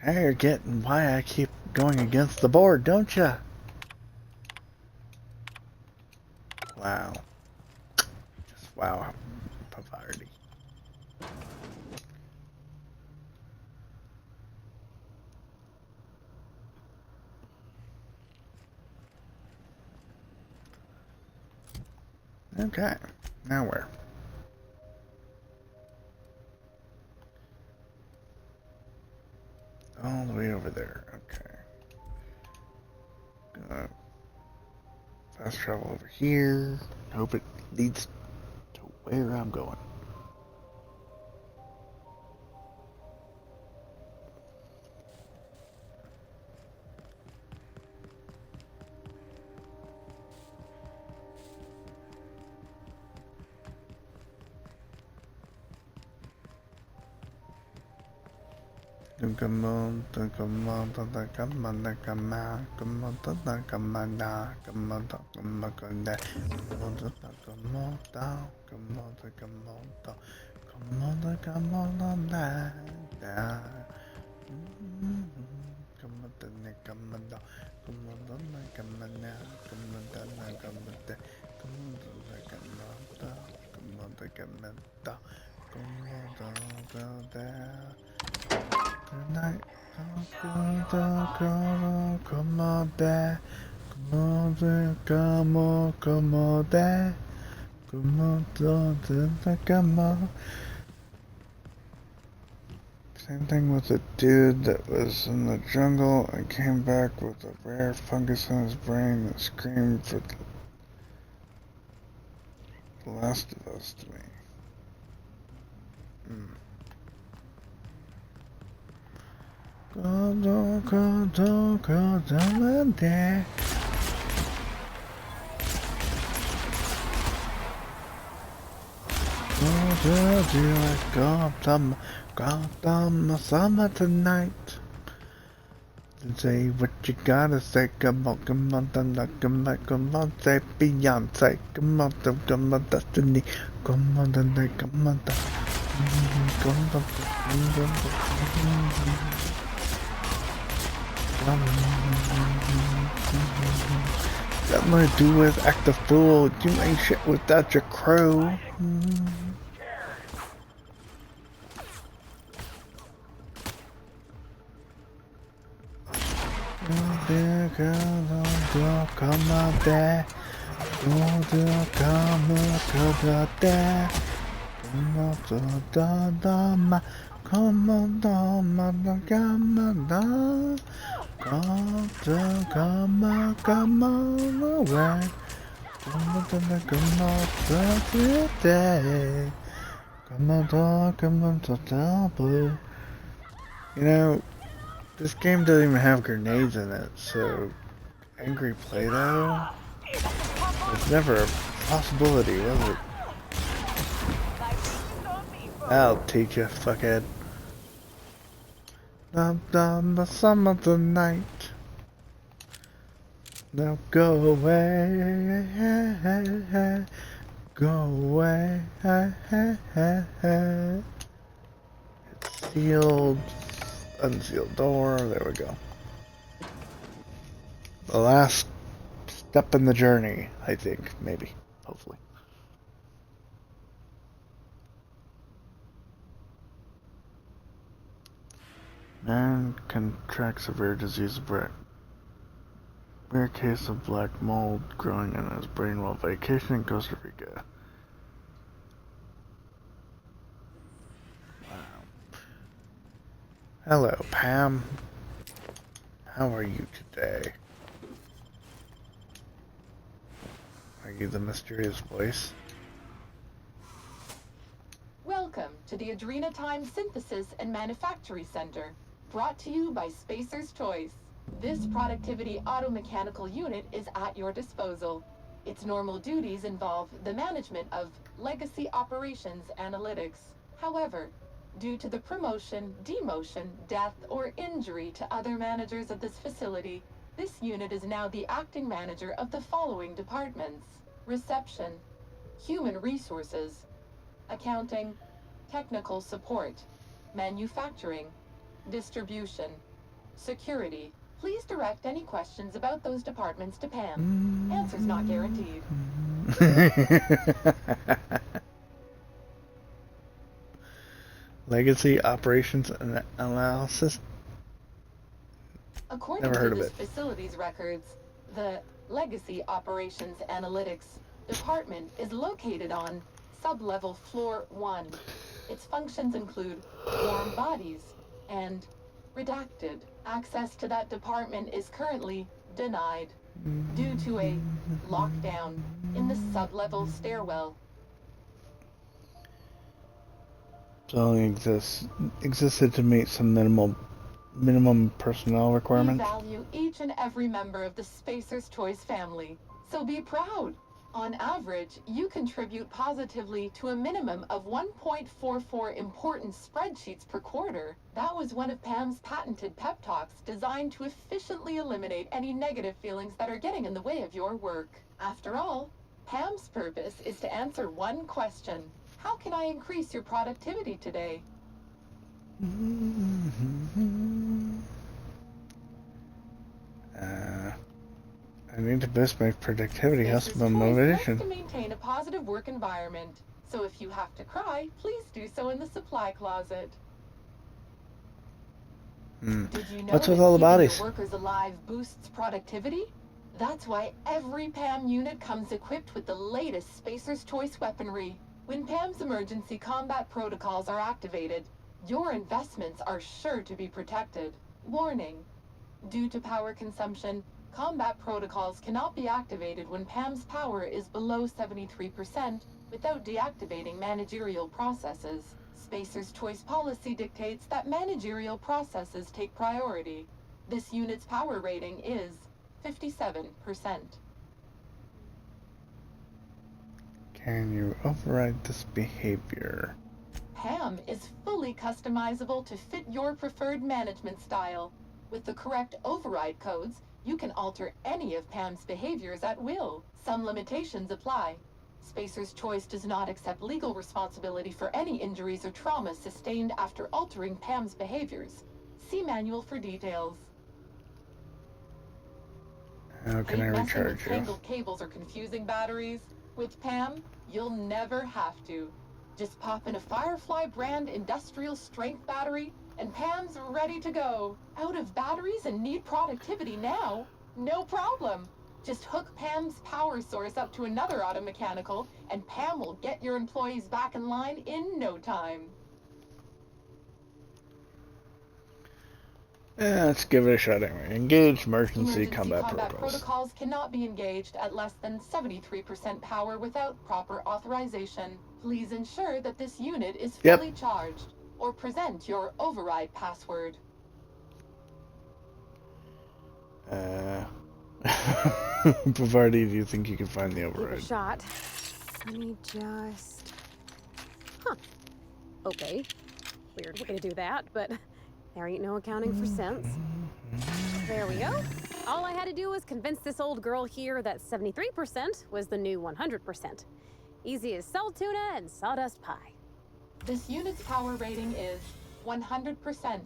Now you're getting why I keep going against the board, don't ya? Wow. Just wow. Poverty. Okay. Now where? all the way over there. Okay. Fast travel over here. Hope it leads to where I'm going. Come on, come on, come on, come on, come on, come on, come on, come on, come on, come on, come on, come on, come on, tonight, come on, dad, come on, come on, come on, dad, come on, come on. Same thing with the dude that was in the jungle and came back with a rare fungus in his brain that screamed for the Last of Us to me. Summer tonight. Say what you gotta say, come on, come on, come on, say Beyonce, come on, Destiny, come on, come on, Got nothing to do with act a fool. You ain't shit without your crew. Come on, there. Come on, there. Come on away. Come on, blue. You know, this game doesn't even have grenades in it, so angry Play-Doh was never a possibility, was it? I'll teach you, fuckhead. The summer the night. Now go away. Go away. It's sealed. Unsealed door. There we go. The last step in the journey, I think. Maybe. Hopefully. Man contracts severe disease of Brett. Rare case of black mold growing in his brain while vacationing in Costa Rica. Wow. Hello, Pam. How are you today? Are you the mysterious voice? Welcome to the Adrenatime Synthesis and Manufactory Center, brought to you by Spacer's Choice. This productivity automechanical unit is at your disposal. Its normal duties involve the management of legacy operations analytics. However, due to the promotion, demotion, death, or injury to other managers of this facility, this unit is now the acting manager of the following departments: reception, human resources, accounting, technical support, manufacturing, distribution, security. Please direct any questions about those departments to Pam. Answers not guaranteed. Legacy Operations and Analysis? According Never heard to of this it. facility's records, the Legacy Operations Analytics Department is located on Sublevel Floor 1. Its functions include warm bodies and Redacted. Access to that department is currently denied due to a lockdown in the sub-level stairwell. It only existed to meet some minimum personnel We requirements. value each and every member of the Spacer's Choice family, so be proud. On average, you contribute positively to a minimum of 1.44 important spreadsheets per quarter. That was one of Pam's patented pep talks designed to efficiently eliminate any negative feelings that are getting in the way of your work. After all, Pam's purpose is to answer one question. How can I increase your productivity today? I need to boost my productivity. Has Spacer's some Choice wants motivation. to maintain a positive work environment. So if you have to cry, please do so in the supply closet. Did you know What's that with all the keeping bodies? your workers alive boosts productivity? That's why every PAM unit comes equipped with the latest Spacer's Choice weaponry. When PAM's emergency combat protocols are activated, your investments are sure to be protected. Warning: due to power consumption, combat protocols cannot be activated when PAM's power is below 73% without deactivating managerial processes. Spacer's Choice policy dictates that managerial processes take priority. This unit's power rating is 57%. Can you override this behavior? PAM is fully customizable to fit your preferred management style. With the correct override codes, you can alter any of PAM's behaviors at will. Some limitations apply. Spacer's Choice does not accept legal responsibility for any injuries or trauma sustained after altering PAM's behaviors. See manual for details. How can I Hate messing recharge with you? tangled cables or confusing batteries? With PAM, you'll never have to. Just pop in a Firefly brand industrial strength battery, and PAM's ready to go. Out of batteries and need productivity now? No problem. Just hook Pam's power source up to another auto mechanical, and Pam will get your employees back in line in no time. Yeah, let's give it a shot anyway. Engage emergency Emergency combat combat protocols. protocols cannot be engaged at less than 73% power without proper authorization. Please ensure that this unit is Yep. fully charged, or present your override password. Bavardi, do you think you can find the Give it a override? shot. Let me just... Huh. Okay. Weird way to do that, but there ain't no accounting for sense. There we go. All I had to do was convince this old girl here that 73% was the new 100%. Easy as salt tuna and sawdust pie. This unit's power rating is 100%.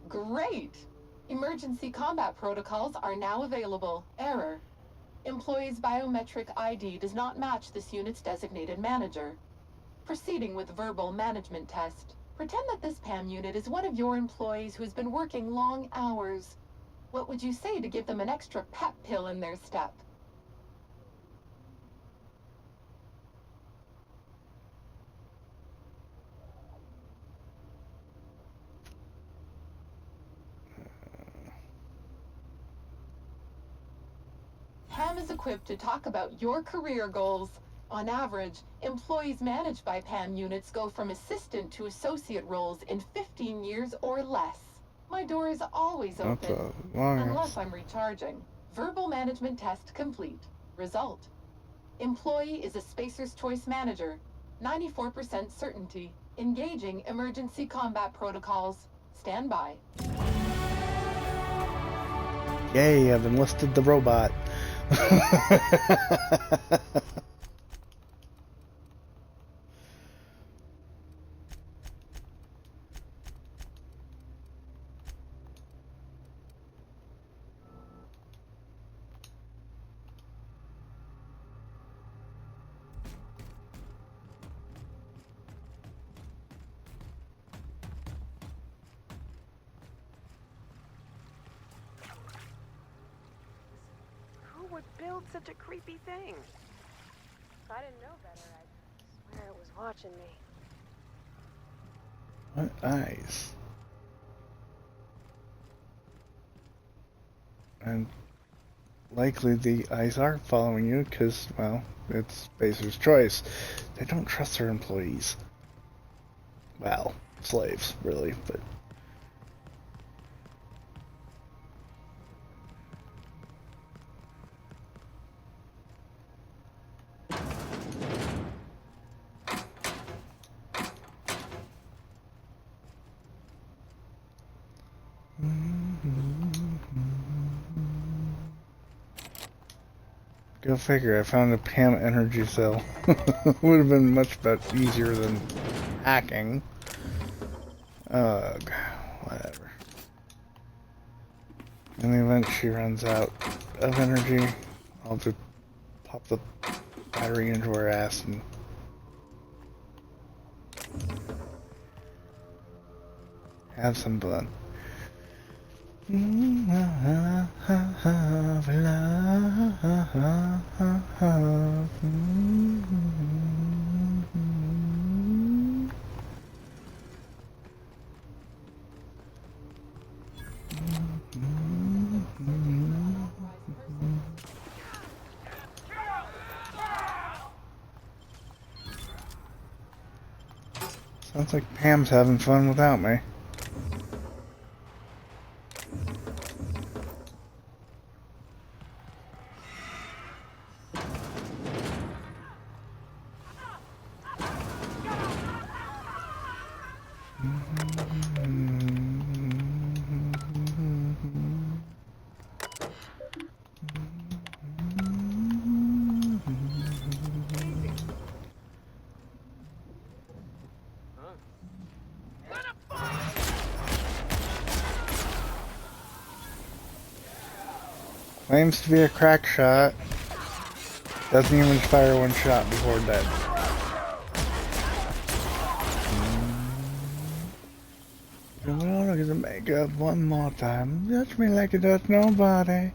Great! Emergency combat protocols are now available. Error: employee's biometric ID does not match this unit's designated manager. Proceeding with verbal management test. Pretend that this PAM unit is one of your employees who has been working long hours. What would you say to give them an extra pep pill in their step? PAM is equipped to talk about your career goals. On average, employees managed by PAM units go from assistant to associate roles in 15 years or less. My door is always That's open, a long unless I'm recharging. Verbal management test complete. Result: employee is a Spacer's Choice manager. 94% certainty. Engaging emergency combat protocols. Stand by. Yay, I've enlisted the robot. Who would build such a creepy thing? If I didn't know better, I'd swear it was watching me. What eyes? And likely the eyes are following you because, well, it's Spacer's choice. They don't trust their employees. Well, slaves, really, but... Go figure, I found a PAM energy cell. Would have been much easier than hacking. Ugh, whatever. In the event she runs out of energy, I'll just pop the battery into her ass and... have some fun. Sounds like Pam's having fun without me. Claims to be a crack shot. Doesn't even fire one shot before dead. Well, look at the makeup one more time. Touch me like it does nobody.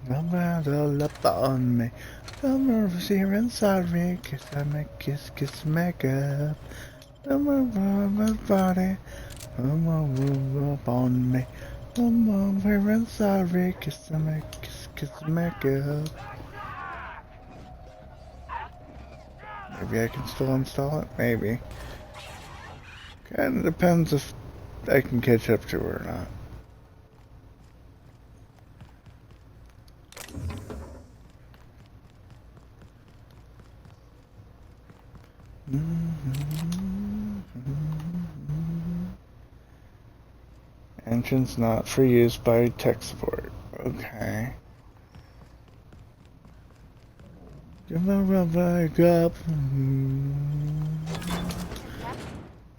Nobody all up on me. Come over here inside me. Kiss, I make kiss makeup. Come over my body. Come over up on me. Come over inside me. Kiss, I make kiss makeup. Maybe I can still install it? Maybe. Kinda depends if I can catch up to her or not. Engine's not for use by tech support. Okay. Give my back up.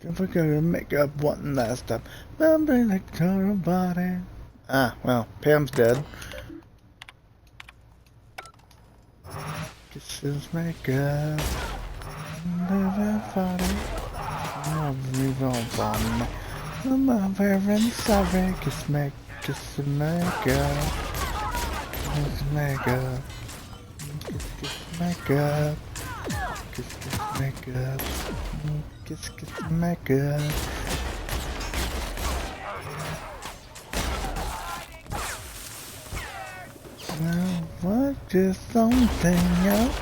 If I gotta make up one last time. Remember like her body. Ah, well, Pam's dead. Kisses makeup. Body. I'll revolve on me. My parents sorry. Kiss makeup. Kiss makeup. Kiss makeup. Kiss makeup. Kiss makeup. Kiss makeup. Now what is something else?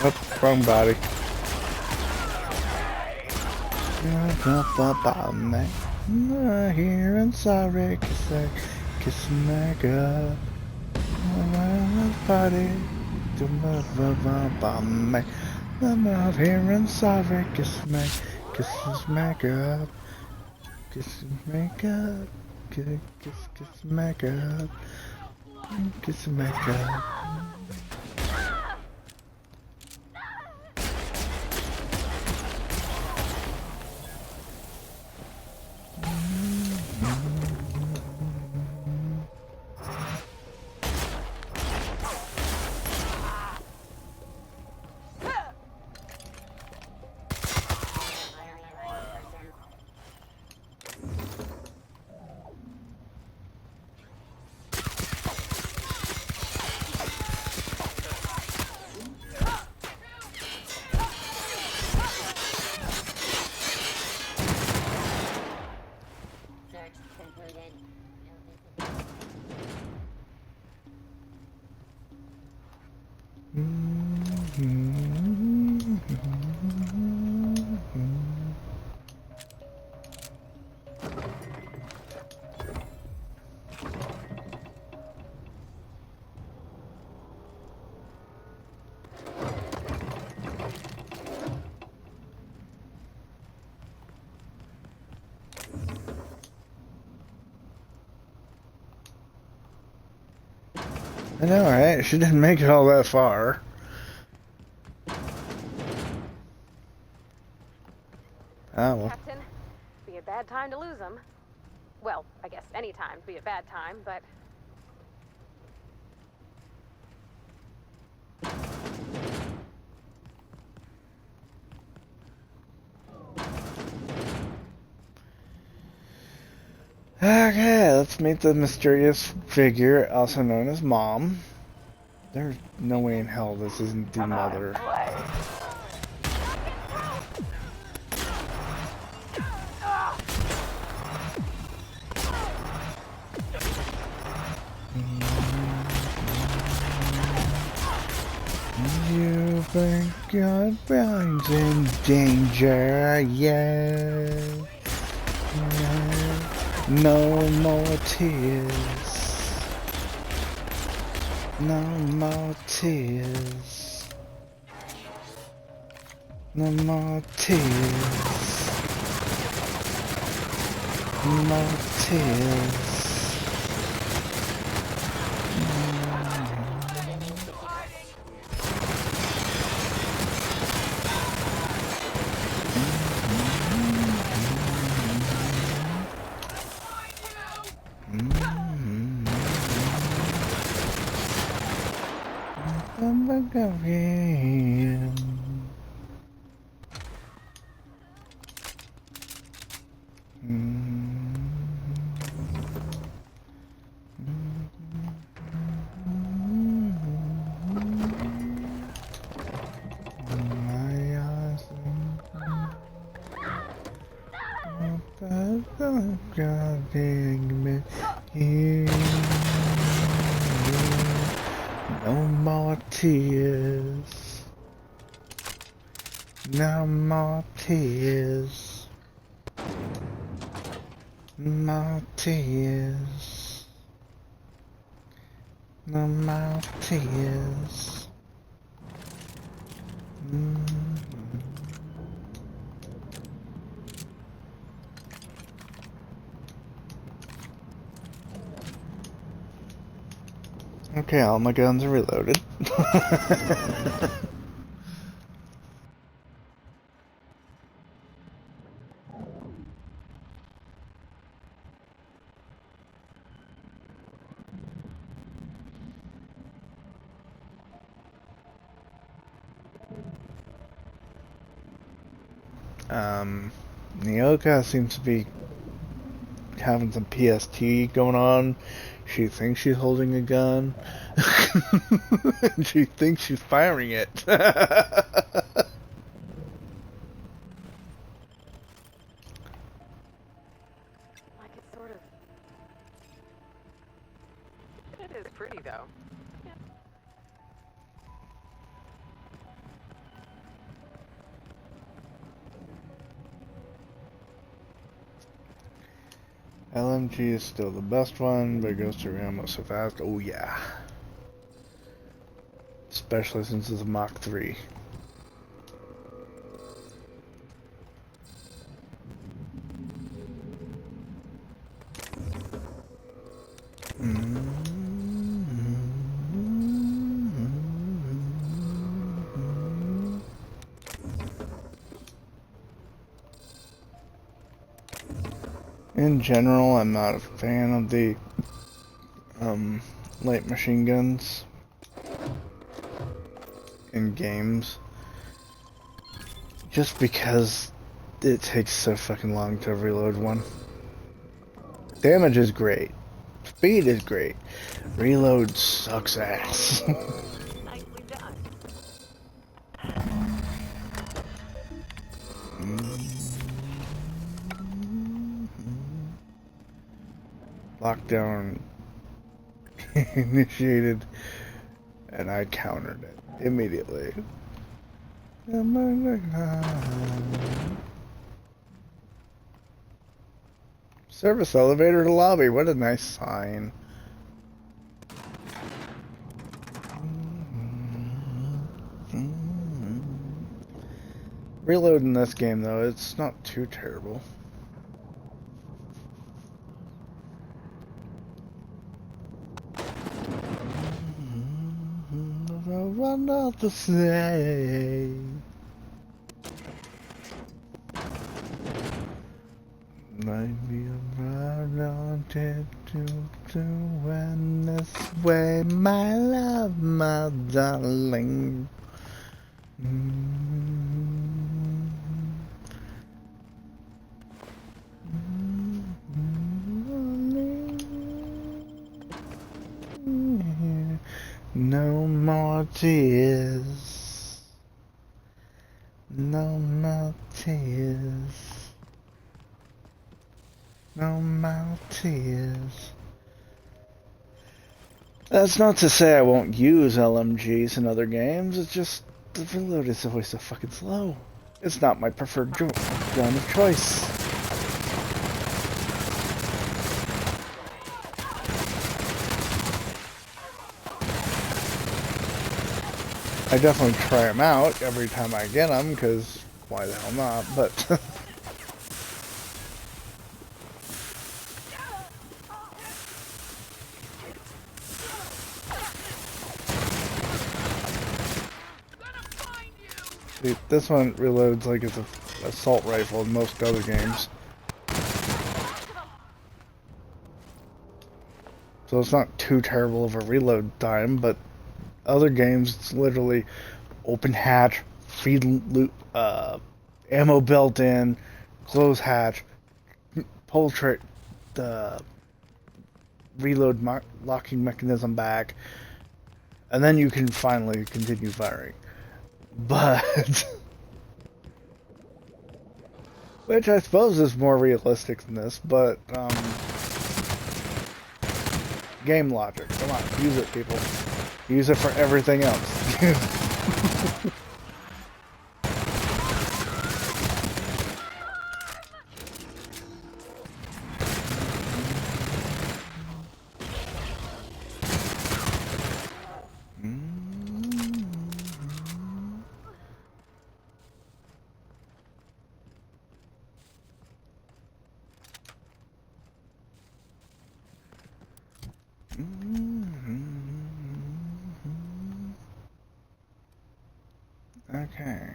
Oh, wrong body. Up me. Here and sorry, kiss makeup. My body. To move on me. I'm out here and sorry, kisses makeup. Kiss makeup. Kiss makeup. Kiss makeup. I know, right? She didn't make it all that far. Oh, well. Captain, be a bad time to lose him. Well, I guess any time would be a bad time, but... Okay, let's meet the mysterious figure, also known as Mom. There's no way in hell this isn't the mother. You think your brain's in danger, yeah. No more tears. No more tears. No more tears. No more tears. No more tears. No more tears. No tears. No more tears. Okay, all my guns are reloaded. Nyoka seems to be having some PST going on. She thinks she's holding a gun. And she thinks she's firing it. Like it's sort of... It is pretty, though. LMG is still the best one, but it goes through ammo so fast. Oh yeah. Especially since it's a Mach 3. In general, I'm not a fan of the light machine guns in games, just because it takes so fucking long to reload one. Damage is great, speed is great, reload sucks ass. Lockdown initiated, and I countered it immediately. Service elevator to lobby, what a nice sign. Reloading this game though, it's not too terrible. not to say. Maybe I'm wanted to end this way, my love, my darling. No more tears. No more tears. No more tears. That's not to say I won't use LMGs in other games, it's just the reload is always so fucking slow. It's not my preferred gun of choice. I definitely try them out every time I get them, because why the hell not, but... See, this one reloads like it's an assault rifle in most other games. So it's not too terrible of a reload time, but other games it's literally open hatch, feed loot, ammo belt in, close hatch, pull the reload locking mechanism back, and then you can finally continue firing. But which I suppose is more realistic than this, but game logic. Come on, use it, people. Use it for everything else. Okay.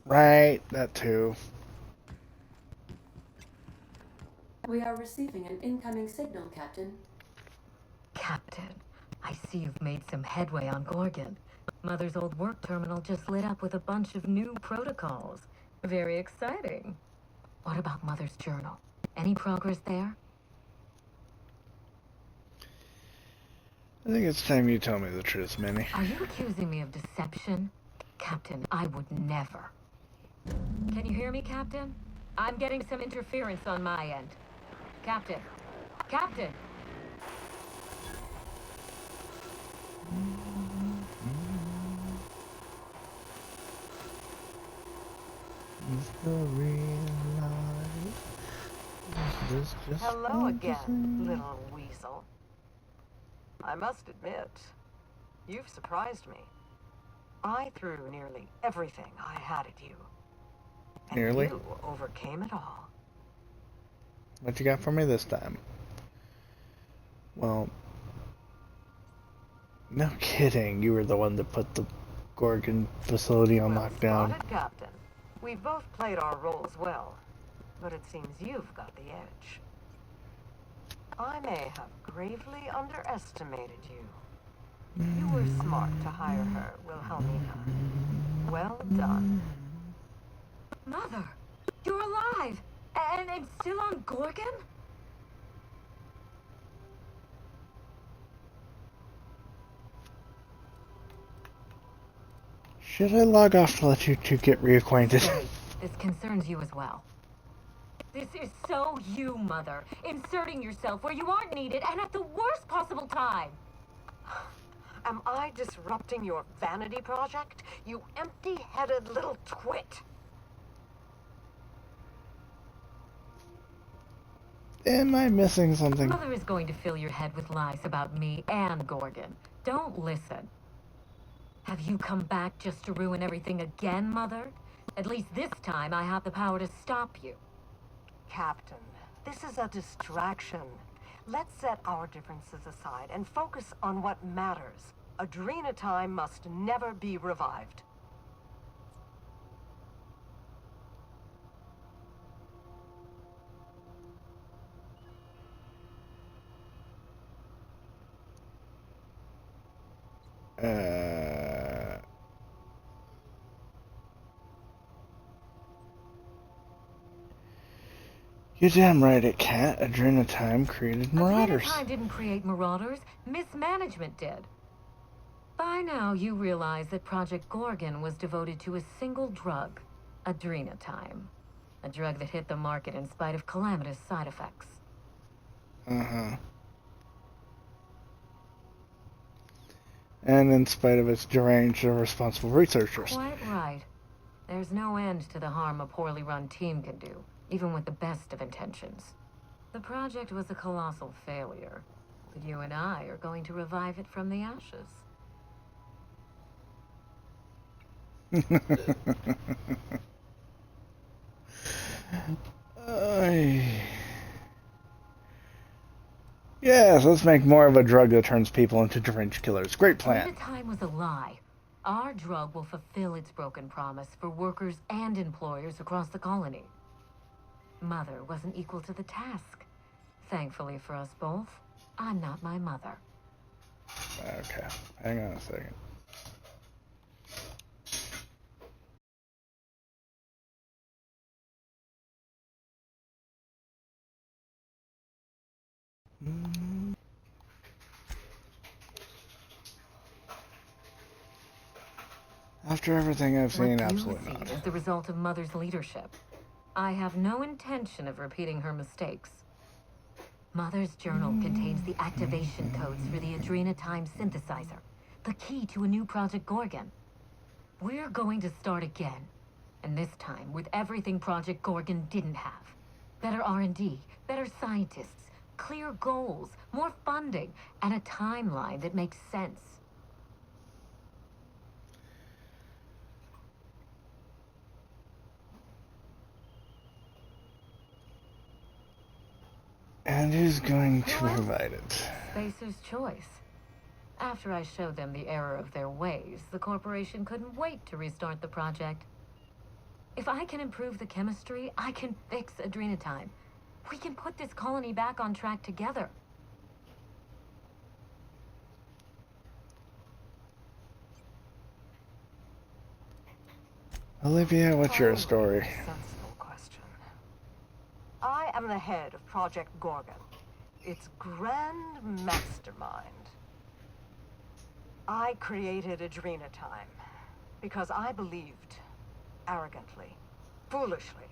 Right, that too. We are receiving an incoming signal, Captain. Captain, I see you've made some headway on Gorgon. Mother's old work terminal just lit up with a bunch of new protocols. Very exciting. What about Mother's journal? Any progress there? I think it's time you tell me the truth, Minnie. Are you accusing me of deception? Captain, I would never. Can you hear me, Captain? I'm getting some interference on my end. Captain! Captain! Hello again, little weasel. I must admit, you've surprised me. I threw nearly everything I had at you. And Nearly? you overcame it all. What you got for me this time? Well, no kidding. You were the one that put the Gorgon facility on lockdown. Spotted, Captain. We've both played our roles well, but it seems you've got the edge. I may have gravely underestimated you. You were smart to hire her, Wilhelmina. Well done. Mother! You're alive! And still on Gorgon? Should I log off to let you two get reacquainted? This concerns you as well. This is so you, Mother. Inserting yourself where you aren't needed and at the worst possible time. Am I disrupting your vanity project? You empty-headed little twit. Am I missing something? Mother is going to fill your head with lies about me and Gorgon. Don't listen. Have you come back just to ruin everything again, Mother? At least this time I have the power to stop you. Captain, this is a distraction. Let's set our differences aside and focus on what matters. Adrena time must never be revived. You're damn right it can't. Adrena time created Marauders. Adrena time didn't create Marauders. Mismanagement did. By now, you realize that Project Gorgon was devoted to a single drug, Adrena time. A drug that hit the market in spite of calamitous side effects. Uh-huh. And in spite of its deranged, irresponsible researchers. Quite right. There's no end to the harm a poorly run team can do, even with the best of intentions. The project was a colossal failure, but you and I are going to revive it from the ashes. Yes, let's make more of a drug that turns people into deranged killers. Great plan. The time was a lie. Our drug will fulfill its broken promise for workers and employers across the colony. Mother wasn't equal to the task. Thankfully for us both, I'm not my mother. Okay, hang on a second. After everything I've seen, absolutely not. Is the result of Mother's leadership. I have no intention of repeating her mistakes. Mother's journal contains the activation codes for the Adrena time synthesizer, the key to a new Project Gorgon. We're going to start again, and this time with everything Project Gorgon didn't have. Better R&D, better scientists, clear goals, more funding, and a timeline that makes sense. And who's going to provide it? Spacer's choice. After I showed them the error of their ways, the corporation couldn't wait to restart the project. If I can improve the chemistry, I can fix Adrena time. We can put this colony back on track together. Olivia, what's your story? Sensible question. I am the head of Project Gorgon, its grand mastermind. I created Adrena time because I believed, arrogantly, foolishly,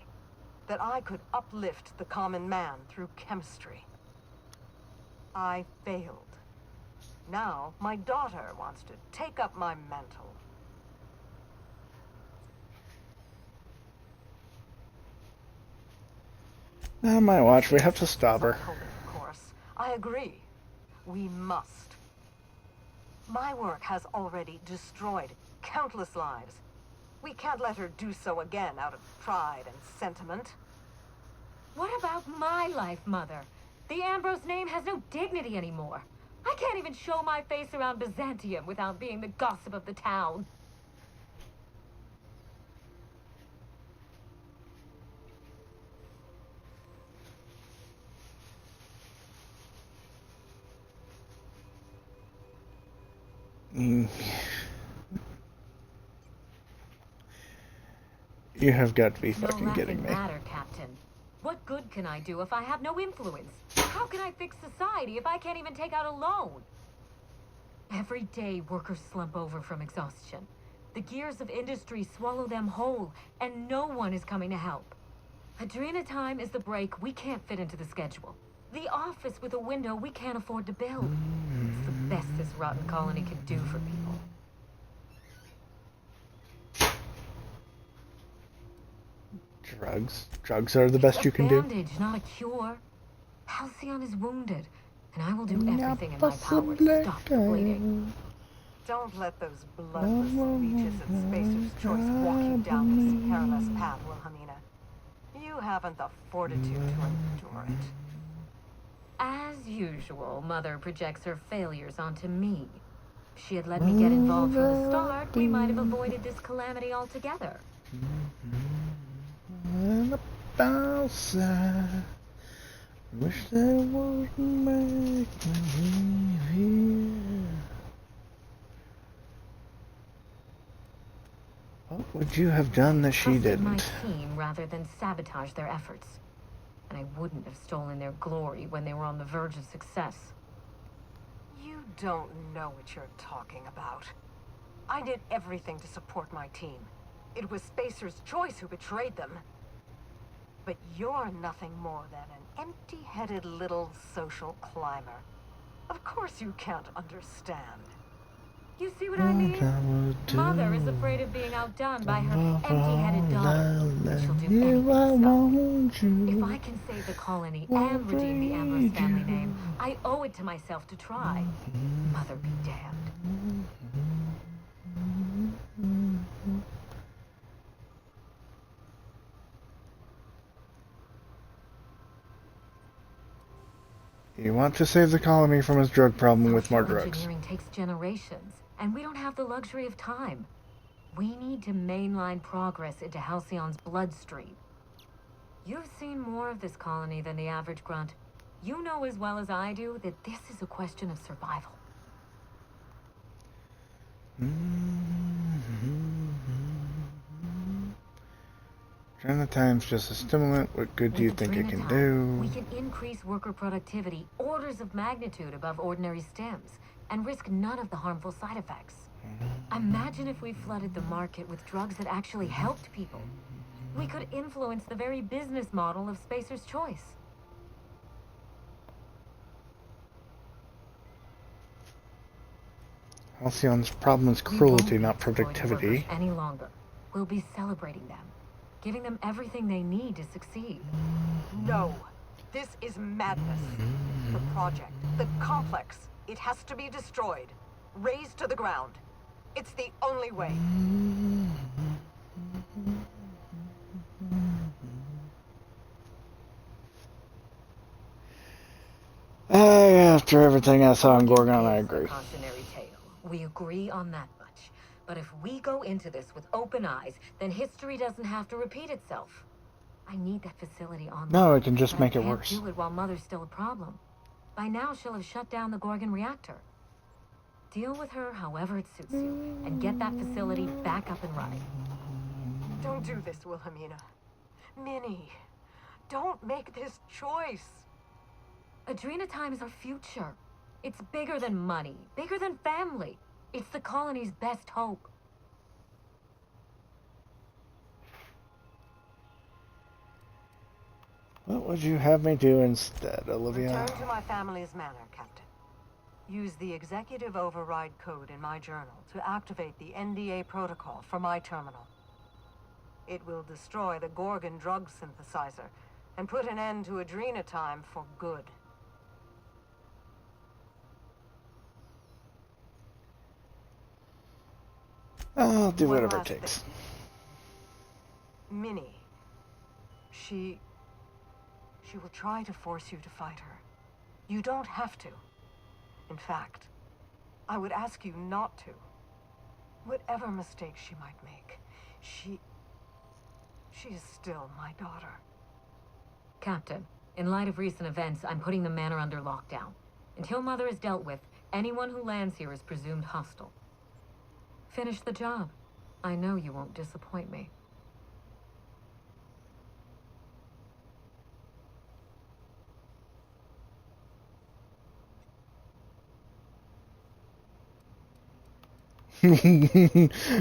that I could uplift the common man through chemistry. I failed. Now, my daughter wants to take up my mantle. On my watch, we have to stop her. Of course. I agree. We must. My work has already destroyed countless lives. We can't let her do so again out of pride and sentiment. What about my life, Mother? The Ambrose name has no dignity anymore. I can't even show my face around Byzantium without being the gossip of the town. You have got to be fucking kidding me. Matter, Captain. What good can I do if I have no influence? How can I fix society if I can't even take out a loan? Every day, workers slump over from exhaustion. The gears of industry swallow them whole, and no one is coming to help. Adrena time is the break we can't fit into the schedule. The office with a window we can't afford to build. It's the best this rotten colony can do for people. Drugs? Drugs are the best you can do? Bandage, not a cure. Halcyon is wounded, and I will do everything in my power to stop the bleeding. Don't let those bloodless leeches and Spacer's Choice walk you down this perilous path, Wilhelmina. You haven't the fortitude to endure it. As usual, Mother projects her failures onto me. If she had let me get involved from the start, we might have avoided this calamity altogether. Outside, wish there wouldn't make me here. What would you have done that she Trusted my didn't? team rather than sabotage their efforts. And I wouldn't have stolen their glory when they were on the verge of success. You don't know what you're talking about. I did everything to support my team. It was Spacer's Choice who betrayed them. But you're nothing more than an empty-headed little social climber. Of course you can't understand. You see what I mean? Mother is afraid of being outdone by her empty-headed daughter. And she'll do anything to stop. If I can save the colony and redeem the Ambrose family name, I owe it to myself to try. Mother be damned. You want to save the colony from its drug problem with more drugs. Engineering takes generations, and we don't have the luxury of time. We need to mainline progress into Halcyon's bloodstream. You've seen more of this colony than the average grunt. You know as well as I do that this is a question of survival. Adrenatine's just a stimulant. What good do you think it can do? We can increase worker productivity orders of magnitude above ordinary stems and risk none of the harmful side effects. Imagine if we flooded the market with drugs that actually helped people. We could influence the very business model of Spacer's Choice. Halcyon's problem is cruelty, not productivity. Any longer. We'll be celebrating them, giving them everything they need to succeed. No, this is madness. The project, the complex, it has to be destroyed, razed to the ground. It's the only way. After everything I saw in Gorgon, I agree. Cautionary tale. We agree on that much. But if we go into this with open eyes, then history doesn't have to repeat itself. I need that facility on. No, it can just make it worse. I can't do it while Mother's still a problem. By now, she'll have shut down the Gorgon reactor. Deal with her however it suits you, and get that facility back up and running. Don't do this, Wilhelmina. Minnie, don't make this choice. Adrenatime is our future. It's bigger than money, bigger than family. It's the colony's best hope. What would you have me do instead, Olivia? Return to my family's manor, Captain. Use the executive override code in my journal to activate the NDA protocol for my terminal. It will destroy the Gorgon drug synthesizer and put an end to Adrenatime for good. I'll do One whatever it last takes. thing. Minnie. She will try to force you to fight her. You don't have to. In fact, I would ask you not to. Whatever mistakes she might make, she is still my daughter. Captain, in light of recent events, I'm putting the manor under lockdown. Until Mother is dealt with, anyone who lands here is presumed hostile. Finish the job. I know you won't disappoint me.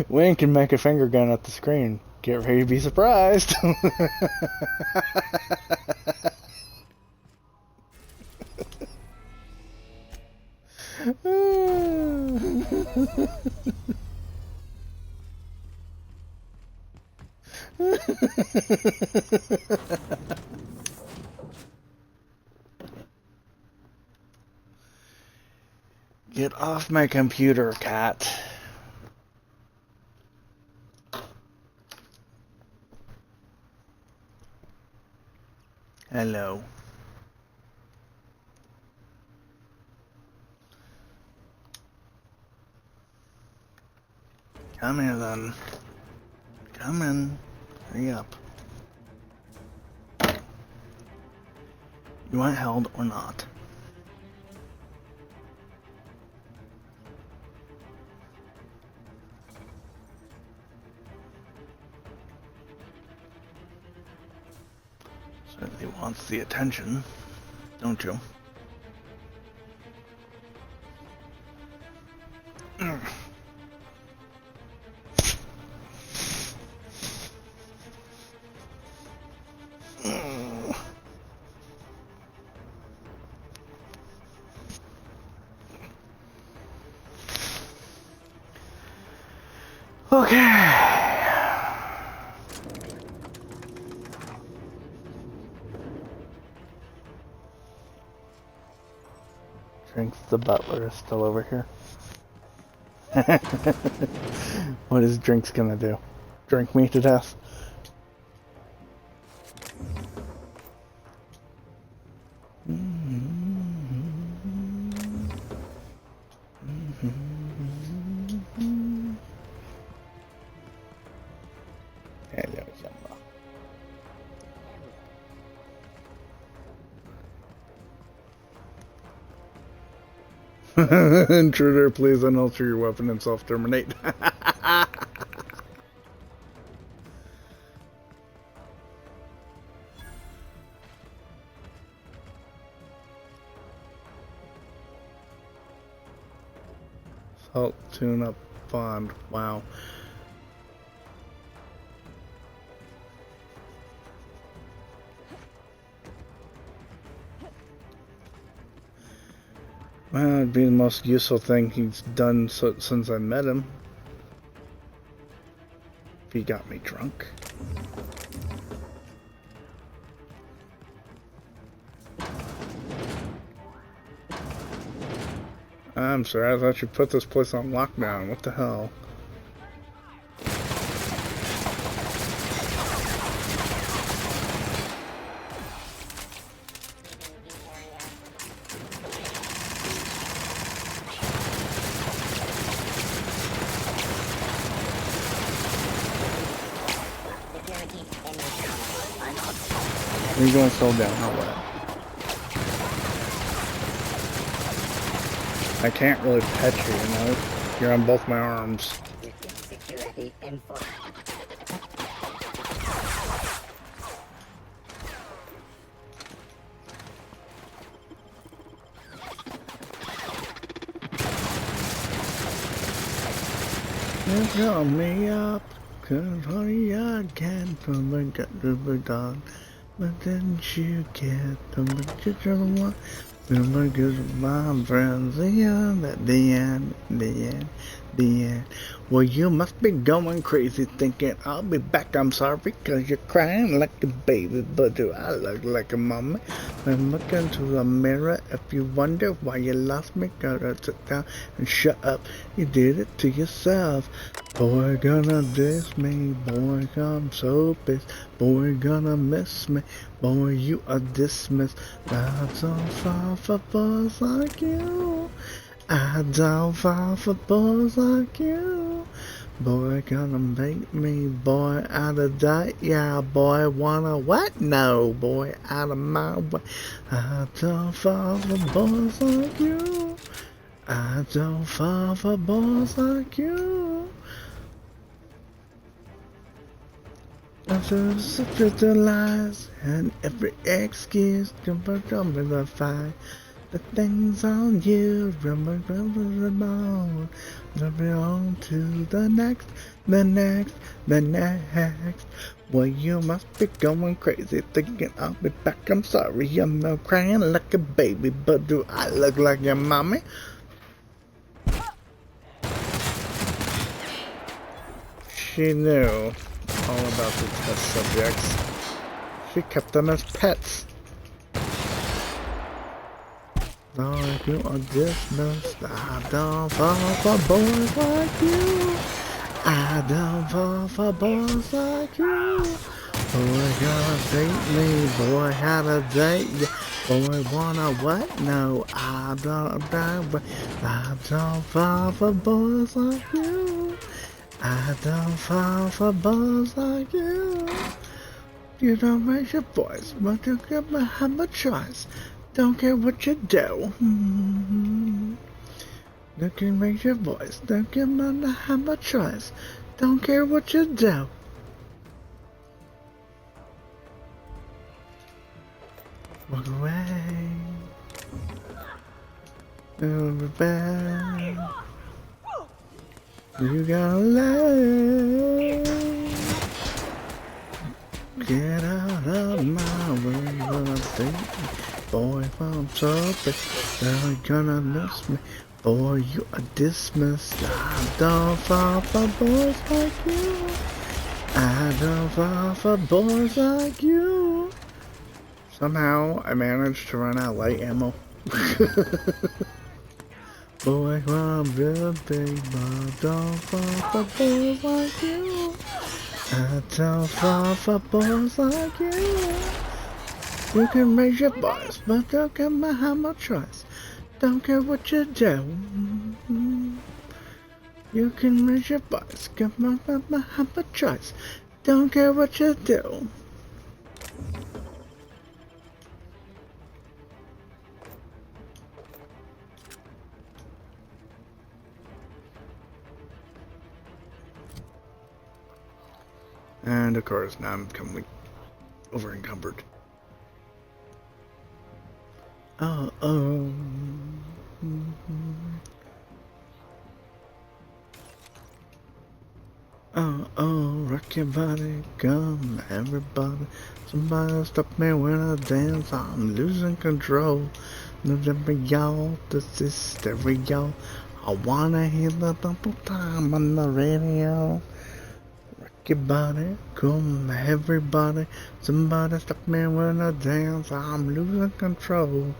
Wink and make a finger gun at the screen. Get ready to be surprised. Get off my computer, cat. Hello. Come here then. Come in. Hurry up. You want held or not? Certainly wants the attention, don't you? Okay. Drinks the butler is still over here. What is Drinks gonna do? Drink me to death? Intruder, please unalter your weapon and self-terminate. Salt tune-up bond. Wow. Well, it'd be the most useful thing he's done since I met him. If he got me drunk. I'm sorry, I thought you put this place on lockdown. What the hell? You're going to slow down, how what? I can't really pet you, you know? You're on both my arms. Security info. You call me up, 'cause honey, I can't from the gut to the dog. But didn't you get the picture of one? Because my friends, the end, the end, the end, the end. Well, you must be going crazy thinking I'll be back. I'm sorry, because you're crying like a baby. But do I look like a mommy? And look into the mirror. If you wonder why you lost me, gotta sit down and shut up. You did it to yourself. Boy, gonna diss me. Boy, I'm so pissed. Boy, gonna miss me. Boy, you are dismissed. I don't fall for boys like you. I don't fall for boys like you. Boy, gonna make me, boy, out of that. Yeah, boy, wanna what? No, boy, out of my way. I don't fall for boys like you. I don't fall for boys like you. After such a lies and every excuse to the fight. The things on you, remember on to the next. Well, you must be going crazy, thinking I'll be back. I'm sorry, I'm not crying like a baby, but do I look like your mommy? She knew all about the test subjects. She kept them as pets. Like you are dismissed. I don't fall for boys like you. I don't fall for boys like you. Boy, gonna date me. Boy, how to date you. Boy, wanna what? No, I don't fall for boys like you. I don't fall for boys like you. You don't raise your voice, but you give me have a choice. Don't care what you do. You can raise your voice, don't give me have a choice. Don't care what you do. Walk away. It'll be bad. You gotta let. Get out of my way, gonna think me. Boy, if I'm sorry, they're gonna miss me. Boy, you are dismissed. I don't fall for boys like you. I don't fall for boys like you. Somehow, I managed to run out light ammo. Boy, I'm real big, but don't fall for boys like you. I don't fall for boys like you. You can raise your voice, but don't give me how much choice. Don't care what you do. You can raise your voice, give me how much choice. Don't care what you do. And of course, now I'm completely over encumbered. Oh, oh. Oh, oh, rock your body, come, everybody. Somebody stop me when I dance, I'm losing control. November, y'all, this is stereo. I wanna hear the double time on the radio. Your body, come everybody. Somebody stop me when I dance. I'm losing control.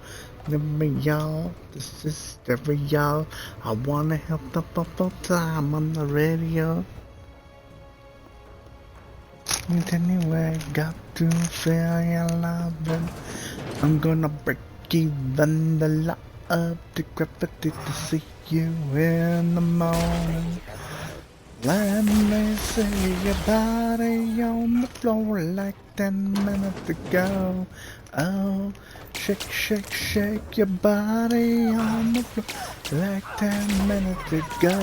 Give me y'all, this is stereo. I wanna help the bubble time on the radio. And anyway, got to feel your loving. I'm gonna break even the law of the gravity to see you in the morning. Let me see your body on the floor like 10 minutes ago. Oh, shake, shake, shake your body on the floor like 10 minutes ago.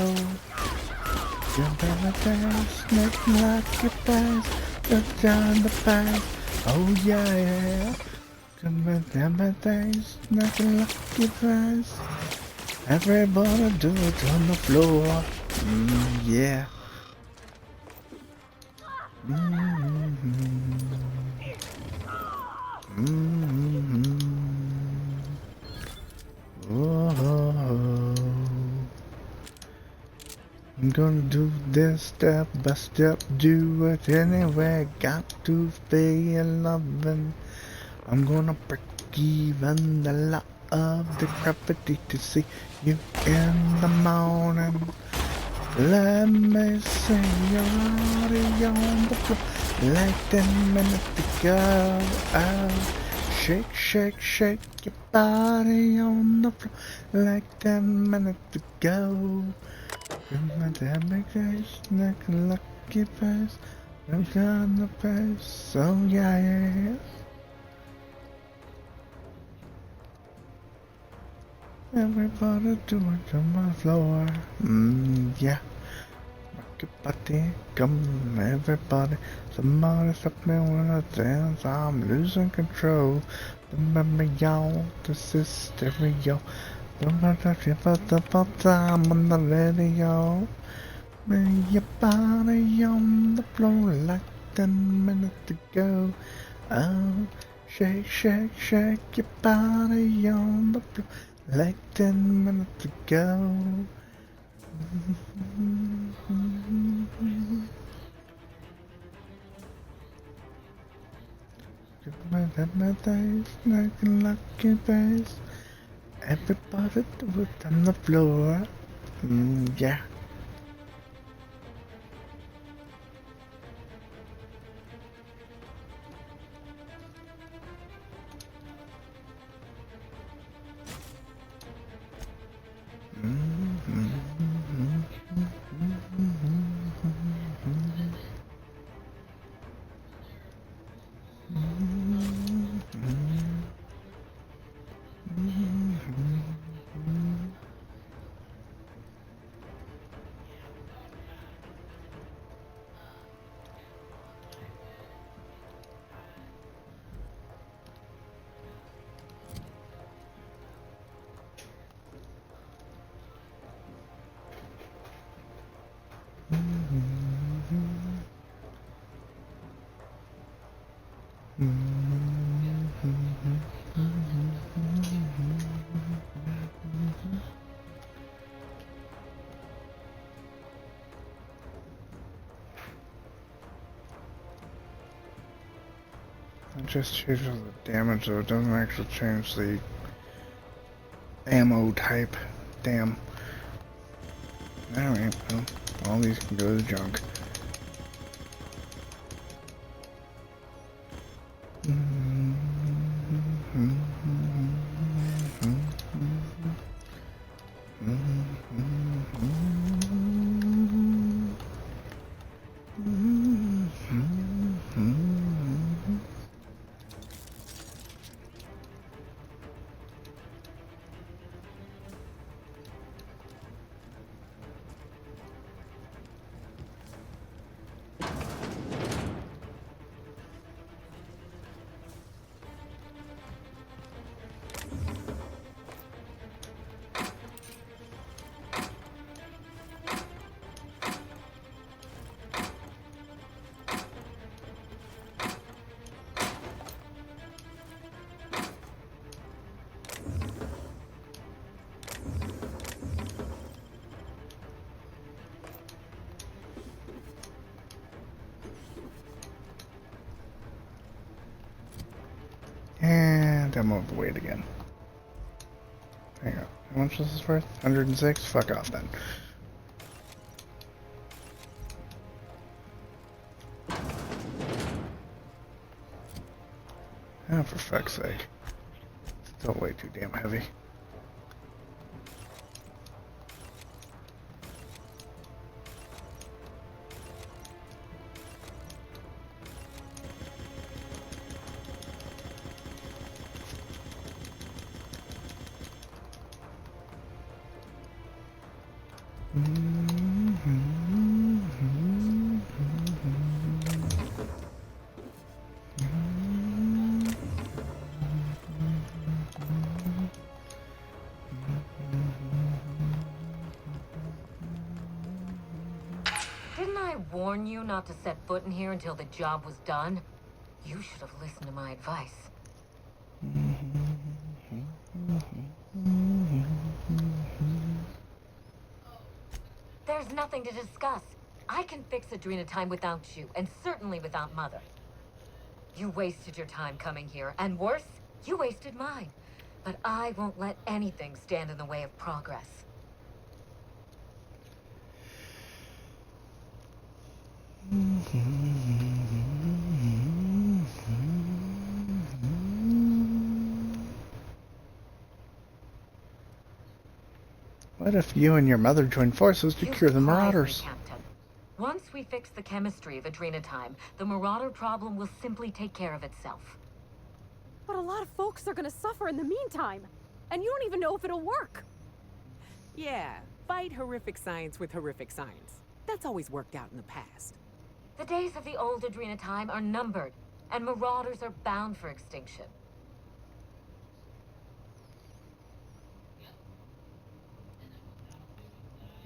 Jump in the dance, make me like your face, look down the face. Oh yeah, come in the dance, make me like your face. Everybody do it on the floor. Yeah. Oh. I'm gonna do this step by step, do it anyway. Got to feel loving. I'm gonna break even the law of the gravity to see you in the morning. Let me see your body on the floor like 10 minutes ago. Oh, shake, shake, shake your body on the floor like 10 minutes ago. You're my damn face, like a lucky face. Look on the face, oh yeah. Everybody do it on my floor. Yeah. Rock your body, come everybody. Somebody stop me when I dance. I'm losing control. Remember y'all, this is stereo. Don't touch it for the first time on the radio. Bring your body on the floor like 10 minutes ago. Oh, shake, shake, shake your body on the floor like 10 minutes ago. Give me that face, like a lucky face. Everybody do it on the floor. Yeah. It just changes the damage, though it doesn't actually change the ammo type. Damn. Alright, well, all these can go to the junk. And I'm overweight again. Hang on. How much was this worth? 106? Fuck off then. Oh, for fuck's sake. Still way too damn heavy. Didn't I warn you not to set foot in here until the job was done? You should have listened to my advice. There's nothing to discuss. I can fix Adrenatime without you, and certainly without Mother. You wasted your time coming here, and worse, you wasted mine. But I won't let anything stand in the way of progress. What if you and your mother joined forces to cure the Marauders? Captain. Once we fix the chemistry of Adrenatime, the Marauder problem will simply take care of itself. But a lot of folks are gonna suffer in the meantime. And you don't even know if it'll work. Yeah, fight horrific science with horrific science. That's always worked out in the past. The days of the old Adrenatime are numbered, and Marauders are bound for extinction.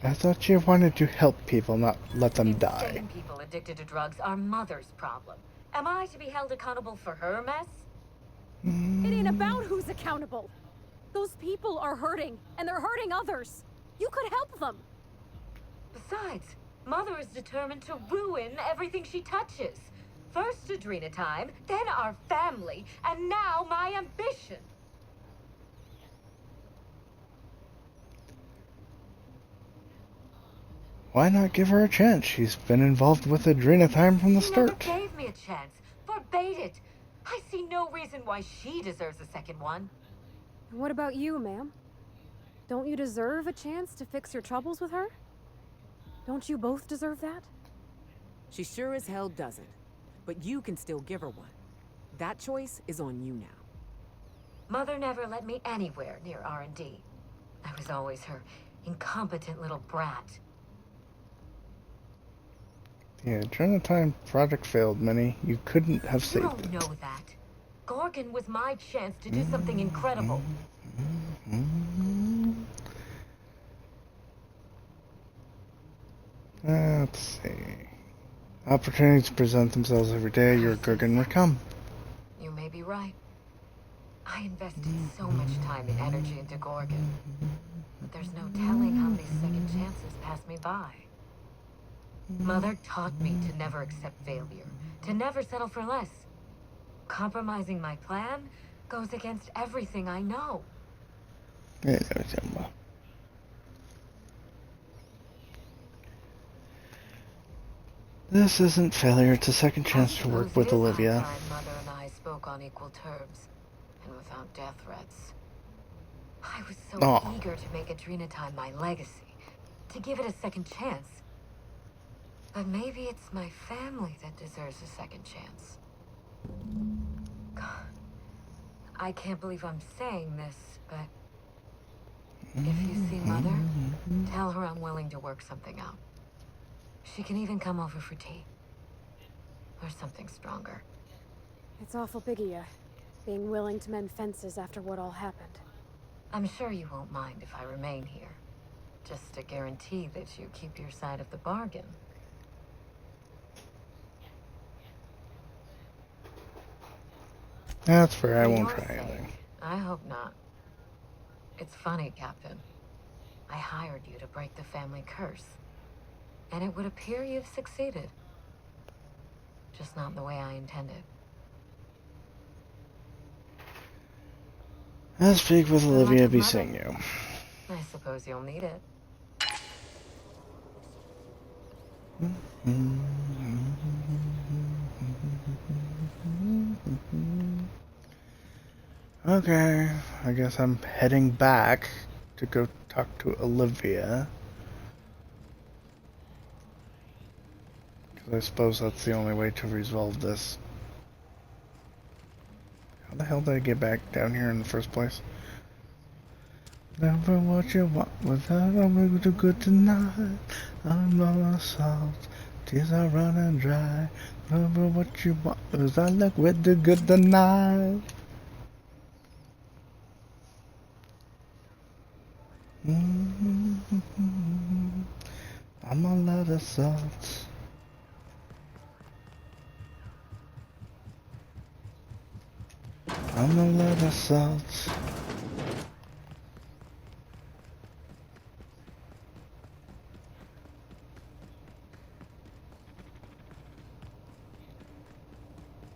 I thought you wanted to help people, not let them die. Insane people addicted to drugs are Mother's problem. Am I to be held accountable for her mess? It ain't about who's accountable. Those people are hurting, and they're hurting others. You could help them. Besides, Mother is determined to ruin everything she touches. First Adrenatime, then our family, and now my ambition. Why not give her a chance? She's been involved with Adrena time from the She never start. gave me a chance. Forbade it. I see no reason why she deserves a second one. And what about you, ma'am? Don't you deserve a chance to fix your troubles with her? Don't you both deserve that? She sure as hell doesn't. But you can still give her one. That choice is on you now. Mother never let me anywhere near R&D. I was always her incompetent little brat. Yeah, Adrena time project failed, Minnie. You couldn't have You saved don't it. know that. Gorgon was my chance to do something incredible. Let's see. Opportunities present themselves every day. Your Gorgon would come. You may be right. I invested so much time and energy into Gorgon. But there's no telling how many second chances pass me by. Mother taught me to never accept failure, to never settle for less. Compromising my plan goes against everything I know. Yeah, no, Simba. This isn't failure, it's a second chance to work with Olivia. Mother and I spoke on equal terms, and without death threats. I was so eager to make Adrena time my legacy, to give it a second chance. But maybe it's my family that deserves a second chance. God, I can't believe I'm saying this, but if you see Mother, tell her I'm willing to work something out. She can even come over for tea. Or something stronger. It's awful big of you, being willing to mend fences after what all happened. I'm sure you won't mind if I remain here. Just to guarantee that you keep your side of the bargain. That's fair, I For won't your try sake, anything. I hope not. It's funny, Captain. I hired you to break the family curse. And it would appear you've succeeded. Just not the way I intended. I'll speak with Good luck Olivia, with be Mother. seeing you. I suppose you'll need it. Okay, I guess I'm heading back to go talk to Olivia. Because I suppose that's the only way to resolve this. How the hell did I get back down here in the first place? Never what you want without a way to good tonight. I'm on assault, tears are running dry. Never what you want is I look with the good tonight. I'm a lot of salt. I'm a lot of salt.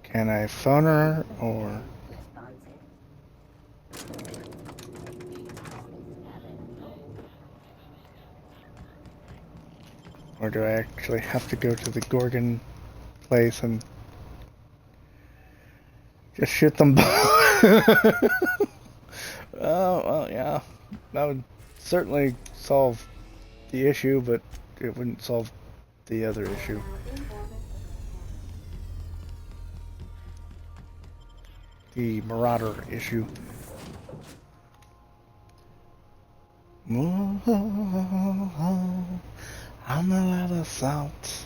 Can I phone her or? Or do I actually have to go to the Gorgon place and just shoot them both? Oh, well, yeah. That would certainly solve the issue, but it wouldn't solve the other issue. The Marauder issue. I'm a lot of salt.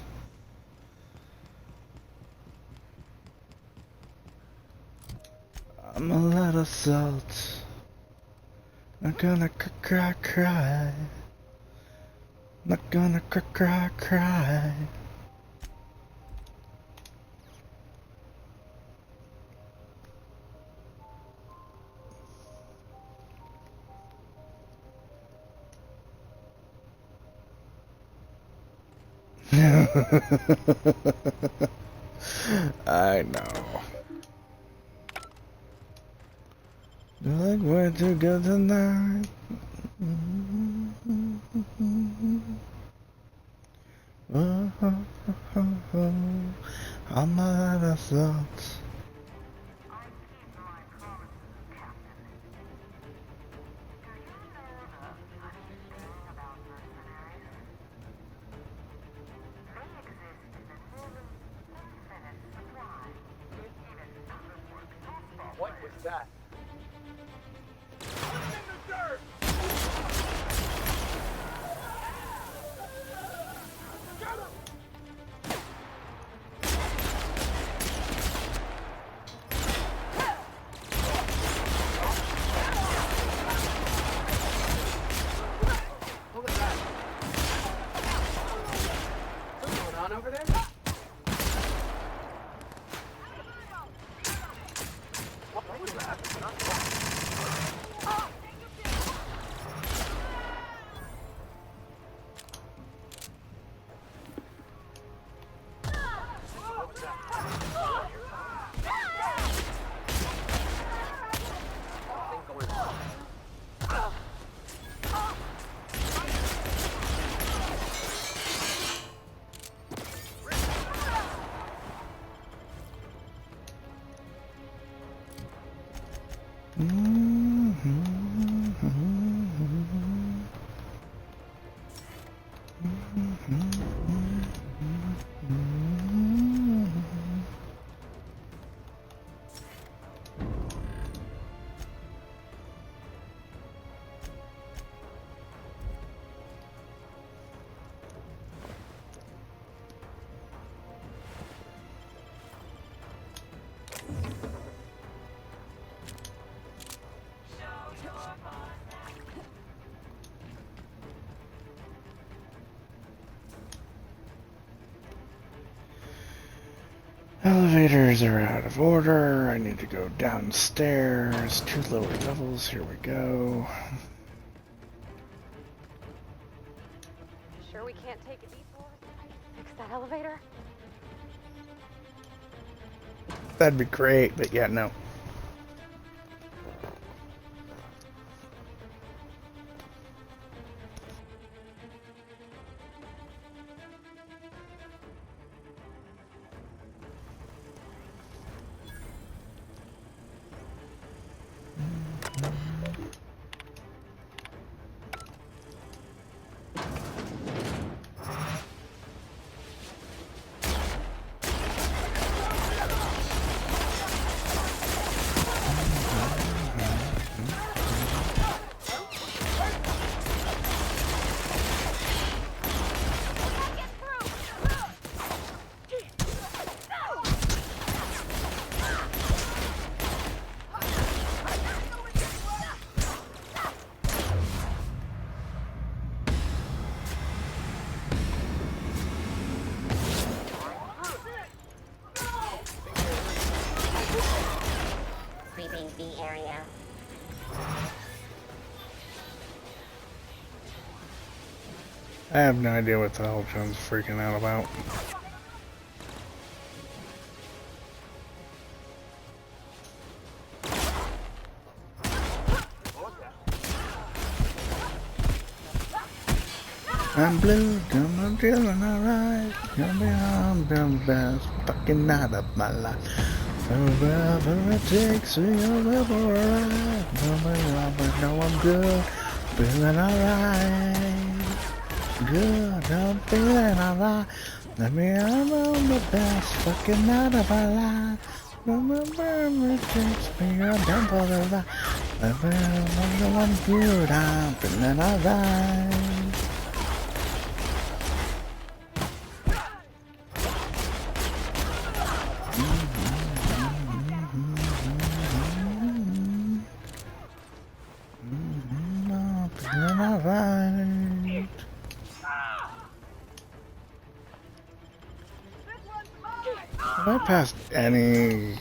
I'm a lot of salt. Not gonna cry. Not gonna cry. I know. Like we're together tonight. I'm out of thoughts. What was that? Put him in the dirt! Get him! Look at that. What's going on over there? What was that? Elevators are out of order. I need to go downstairs. 2 lower levels. Here we go. Sure we can't take a detour? Fix that elevator? That'd be great, but yeah, no. Sweeping the area. I have no idea what the hell John's freaking out about. I'm blue, I'm feeling alright. I'm the best fucking night of my life. Wherever it takes me, wherever I know I'm good, feeling alright. Good, I'm feeling alright. Let me have on the best fucking night of my life. Wherever it takes me, I'm down for the ride. I know I'm good, I'm feeling alright. Alright. Have I passed any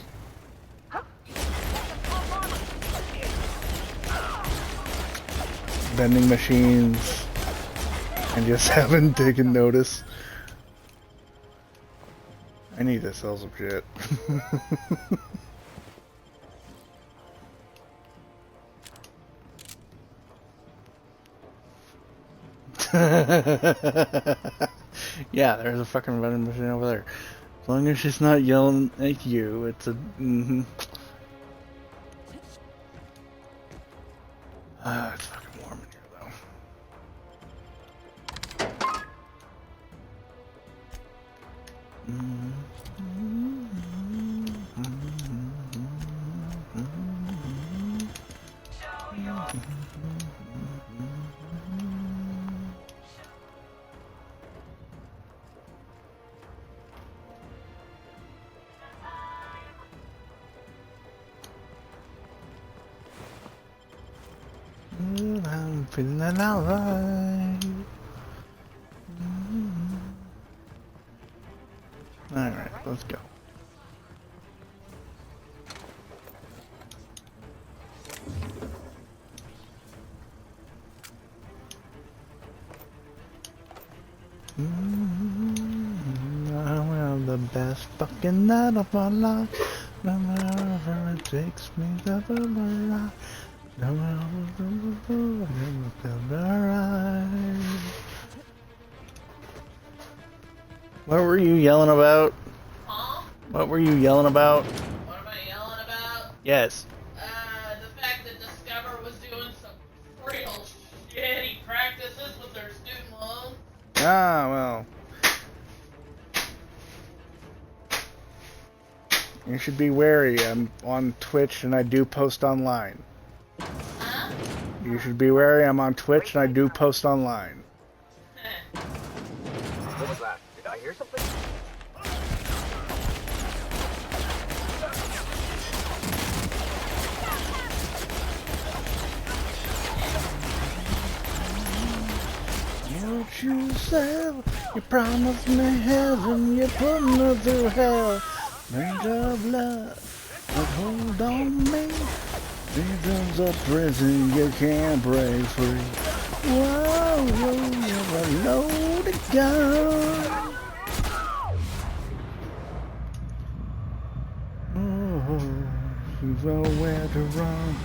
vending machines and just haven't taken notice? I need to sell some shit. Yeah, there's a fucking vending machine over there. As long as she's not yelling at you, it's a. It's fucking warm in here though. I'm feeling alright. Alright, let's go. I have the best fucking night of my life. Whenever it takes me to the right. What were you yelling about? Huh? What were you yelling about? What am I yelling about? Yes. The fact that Discover was doing some real shitty practices with their student loans. Ah, well. You should be wary. I'm on Twitch and I do post online. Huh? You should be wary. I'm on Twitch and I do post online. What was that? Did I hear something? What you said, you promised me heaven, you put me through hell. Made of love, but hold on me. Freedom's a prison you can't break free. Whoa, you're a loaded gun. Oh, you've nowhere to run.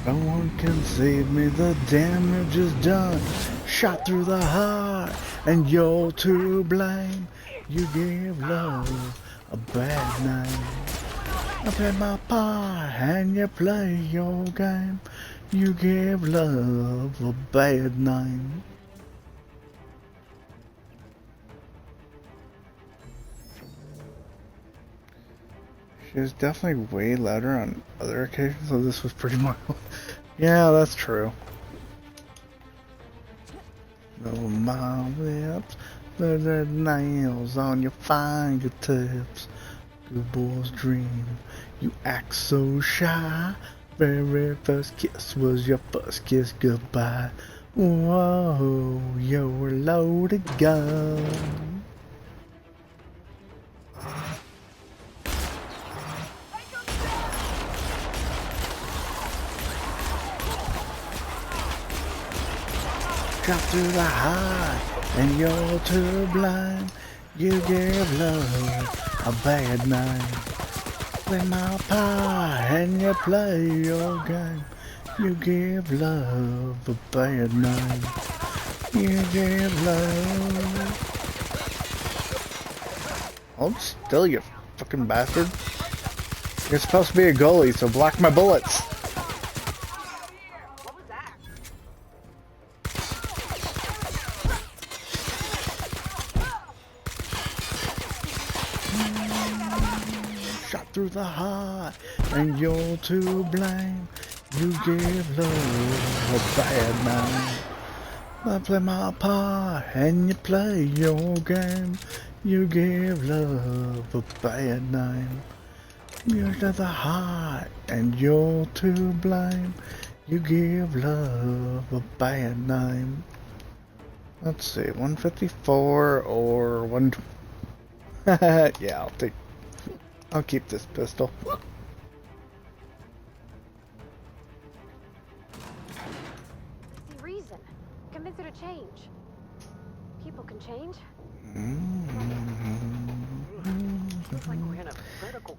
No one can save me, the damage is done. Shot through the heart, and you're to blame. You gave love a bad name. I play my part, and you play your game. You give love a bad name. She was definitely way louder on other occasions, so this was pretty mild. Yeah, that's true. No, my lips, there's the nails on your fingertips. Good boy's dream, you act so shy. Very first kiss was your first kiss goodbye. Whoa, you're a loaded gun. Shot through the heart, and you're to blame. You give love a bad name. Play my part, and you play your game. You give love a bad name. You give love. Hold still, you fucking bastard. You're supposed to be a goalie, so block my bullets. Through the heart, and you're to blame. You give love a bad name. I play my part, and you play your game. You give love a bad name. You're to the heart, and you're to blame. You give love a bad name. Let's see, 154 or 1. Yeah, I'll keep this pistol. See reason. Convince her to change. People can change.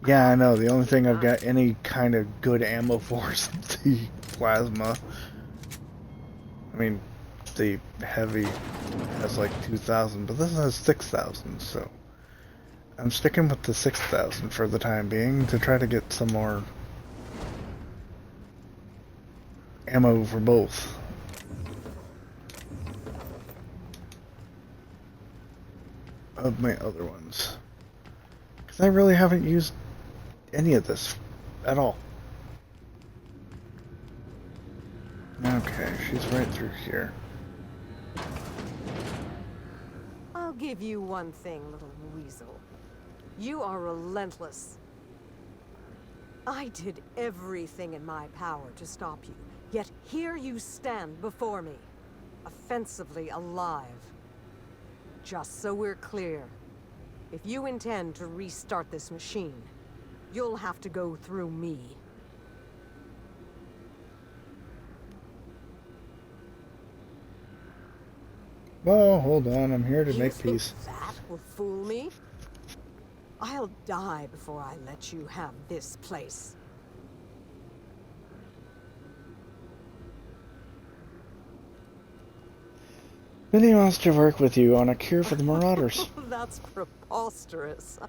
Yeah, I know. The only thing I've got any kind of good ammo for is the plasma. I mean, the heavy has like 2,000, but this has 6,000, so I'm sticking with the 6,000 for the time being to try to get some more ammo for both. Of my other ones. Because I really haven't used any of this at all. Okay, she's right through here. I'll give you one thing, little weasel. You are relentless. I did everything in my power to stop you, yet here you stand before me, offensively alive. Just so we're clear, if you intend to restart this machine, you'll have to go through me. Whoa, hold on, I'm here to You make think peace. that will fool me? I'll die before I let you have this place. Vinny wants to work with you on a cure for the Marauders. That's preposterous.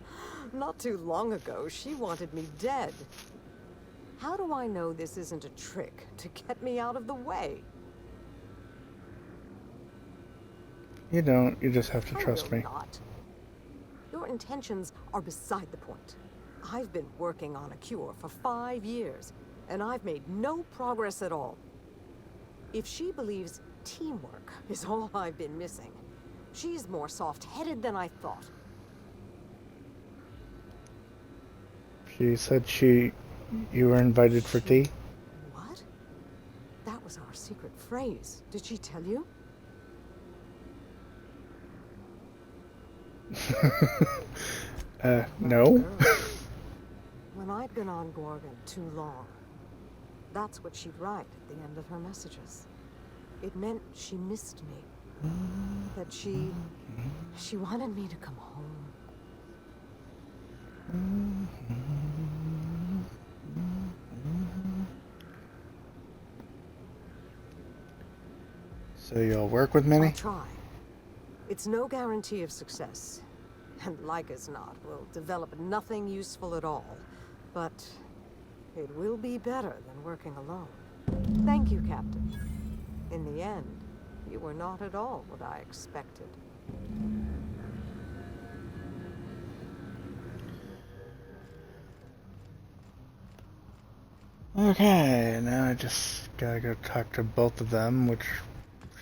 Not too long ago, she wanted me dead. How do I know this isn't a trick to get me out of the way? You don't, you just have to I trust will me. not. Your intentions are beside the point. I've been working on a cure for 5 years, and I've made no progress at all. If she believes teamwork is all I've been missing, she's more soft-headed than I thought. She said you were invited for tea? What? That was our secret phrase. Did she tell you? No. When I'd been on Gorgon too long, that's what she'd write at the end of her messages. It meant she missed me. That she wanted me to come home. So you'll work with Minnie? I'll try. It's no guarantee of success. And like as not, we'll develop nothing useful at all. But it will be better than working alone. Thank you, Captain. In the end, you were not at all what I expected. Okay, now I just gotta go talk to both of them, which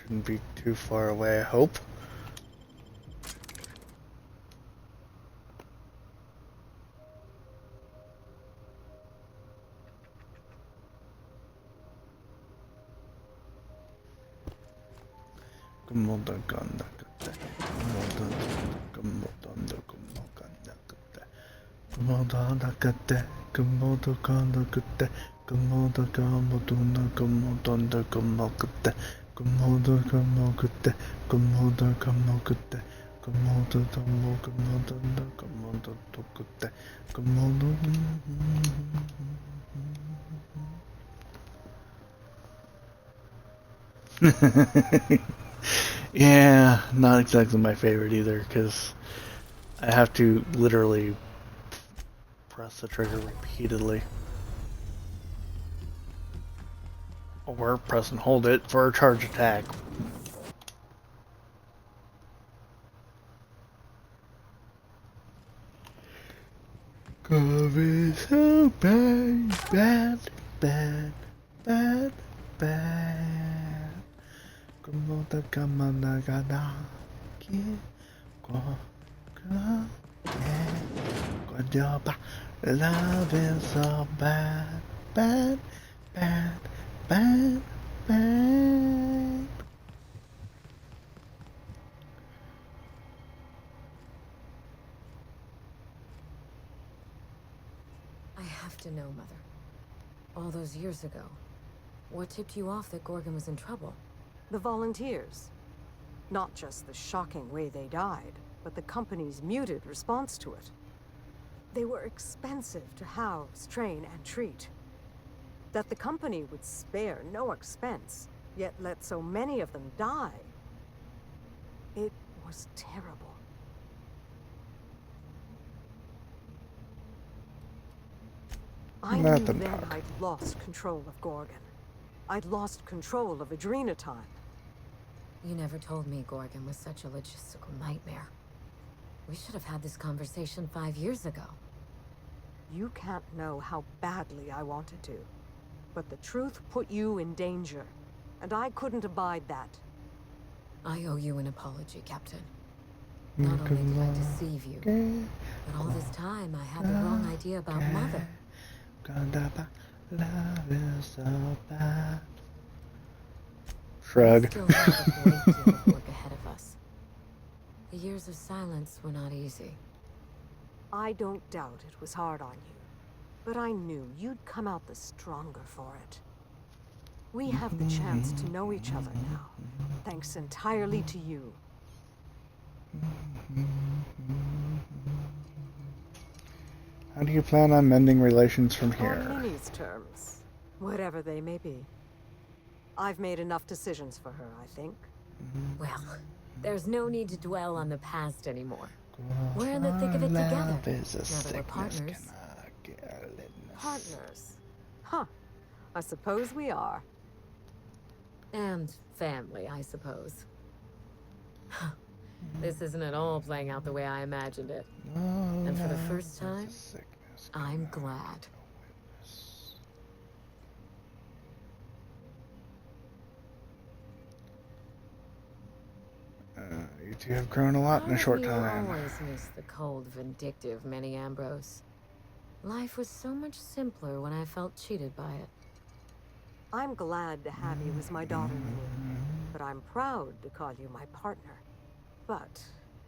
shouldn't be too far away, I hope. Yeah, not exactly my favorite either, because I have to literally press the trigger repeatedly. Or press and hold it for a charge attack. Could so bad, bad, bad, bad, bad. Como te camana gana, que love is so bad, bad, bad, bad, bad. I have to know, Mother. All those years ago, what tipped you off that Gorgon was in trouble? The volunteers. Not just the shocking way they died, but the company's muted response to it. They were expensive to house, train, and treat. That the company would spare no expense yet let so many of them die. It was terrible. I knew Let them then talk. I'd lost control of Gorgon. I'd lost control of Adrenatime. You never told me Gorgon was such a logistical nightmare. We should have had this conversation 5 years ago. You can't know how badly I wanted to. But the truth put you in danger, and I couldn't abide that. I owe you an apology, Captain. Not only did I deceive you, but all this time I had the wrong idea about Mother. Love is so bad. Shrug. We still have a great deal of work ahead of us. The years of silence were not easy. I don't doubt it was hard on you, but I knew you'd come out the stronger for it. We have the chance to know each other now, thanks entirely to you. How do you plan on mending relations from On here? Minnie's terms, whatever they may be. I've made enough decisions for her, I think. Well, there's no need to dwell on the past anymore. We're in the thick of it together. Love is a Now that we're sickness, partners. Partners? Huh. I suppose we are. And family, I suppose. This isn't at all playing out the way I imagined it. And for the first time, I'm glad. You two have grown a lot in a short I time. always miss the cold, vindictive Minnie Ambrose. Life was so much simpler when I felt cheated by it. I'm glad to have you as my daughter, Minnie, but I'm proud to call you my partner. But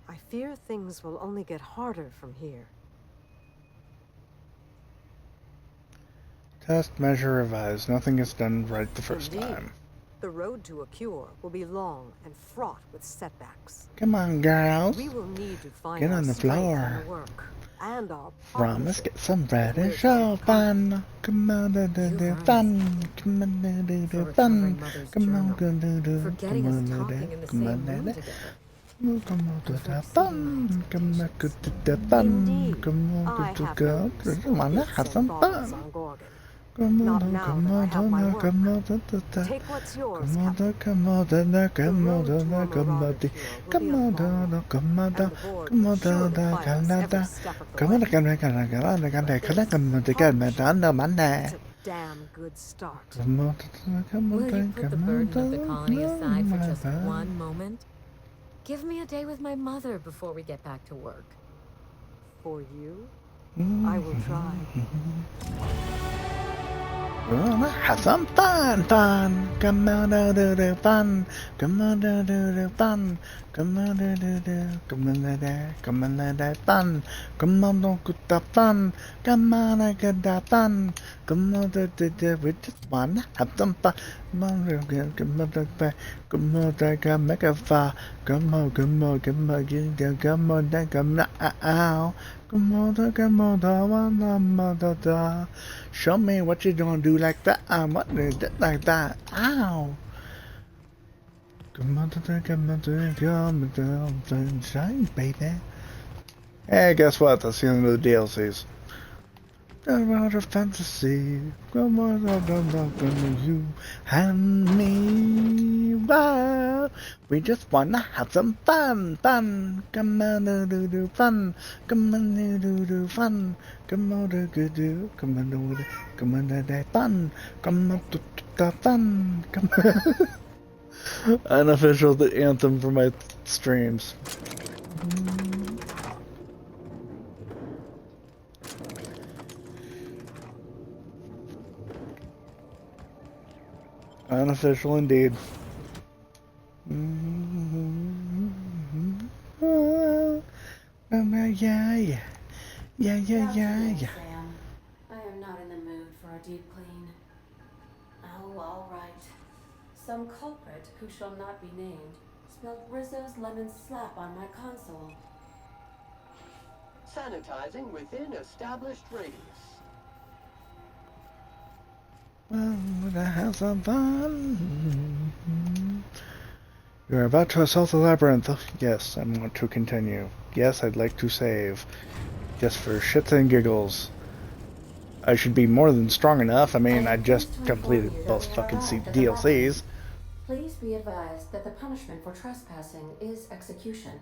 I fear things will only get harder from here. Test, measure, revise. Nothing is done right the first Indeed. time. The road to a cure will be long and fraught with setbacks. Come on, girls. We will need to find Get our on the strength in floor. the work and our Promise, get some bread and show fun. Come on, do fun. Come on, do fun. Come on, do Forgetting us talking in the come same on, room do together. come on, do the fun. Come on, do the fun. Come on, do go. Come on, have some fun. Come on, come on, come on, come on, Take what's yours, come on, Captain. come on, come on, come on, come on, come on, come on, come on, come on, It's a damn good start. Will you put the burden of the colony aside for just one moment? Give me a day with my mother before we get back to work. For you, I will try. Have some fun. Come on, do fun. Come on, do fun. Come on, do. Come on, come on, fun. Come on, don't get the fun. Come on, get the fun. Come on, do. We just wanna have some fun. Come on, come on, make a fire. Come on, come on, come on, come on, show me what you gonna do like that. What is it like that? Ow! Come on, sunshine, baby. Hey, guess what? That's the end of the DLCs. About a fantasy. Come on, you and me. Wow. We just wanna have some fun. Come on, do fun. Come on, do fun. Come on, do. Come on, do. Come on, do fun. Come on, do fun. Come on. Unofficial the anthem for my streams. Unofficial indeed. Yeah. Sam, I am not in the mood for a deep clean. Oh, all right. Some culprit who shall not be named spilled Rizzo's lemon slap on my console. Sanitizing within established radius. Well, would I have some fun? You're about to assault the labyrinth. Yes, I want to continue. Yes, I'd like to save. Just for shits and giggles. I should be more than strong enough. I mean, I just completed both fucking DLCs. Please be advised that the punishment for trespassing is execution.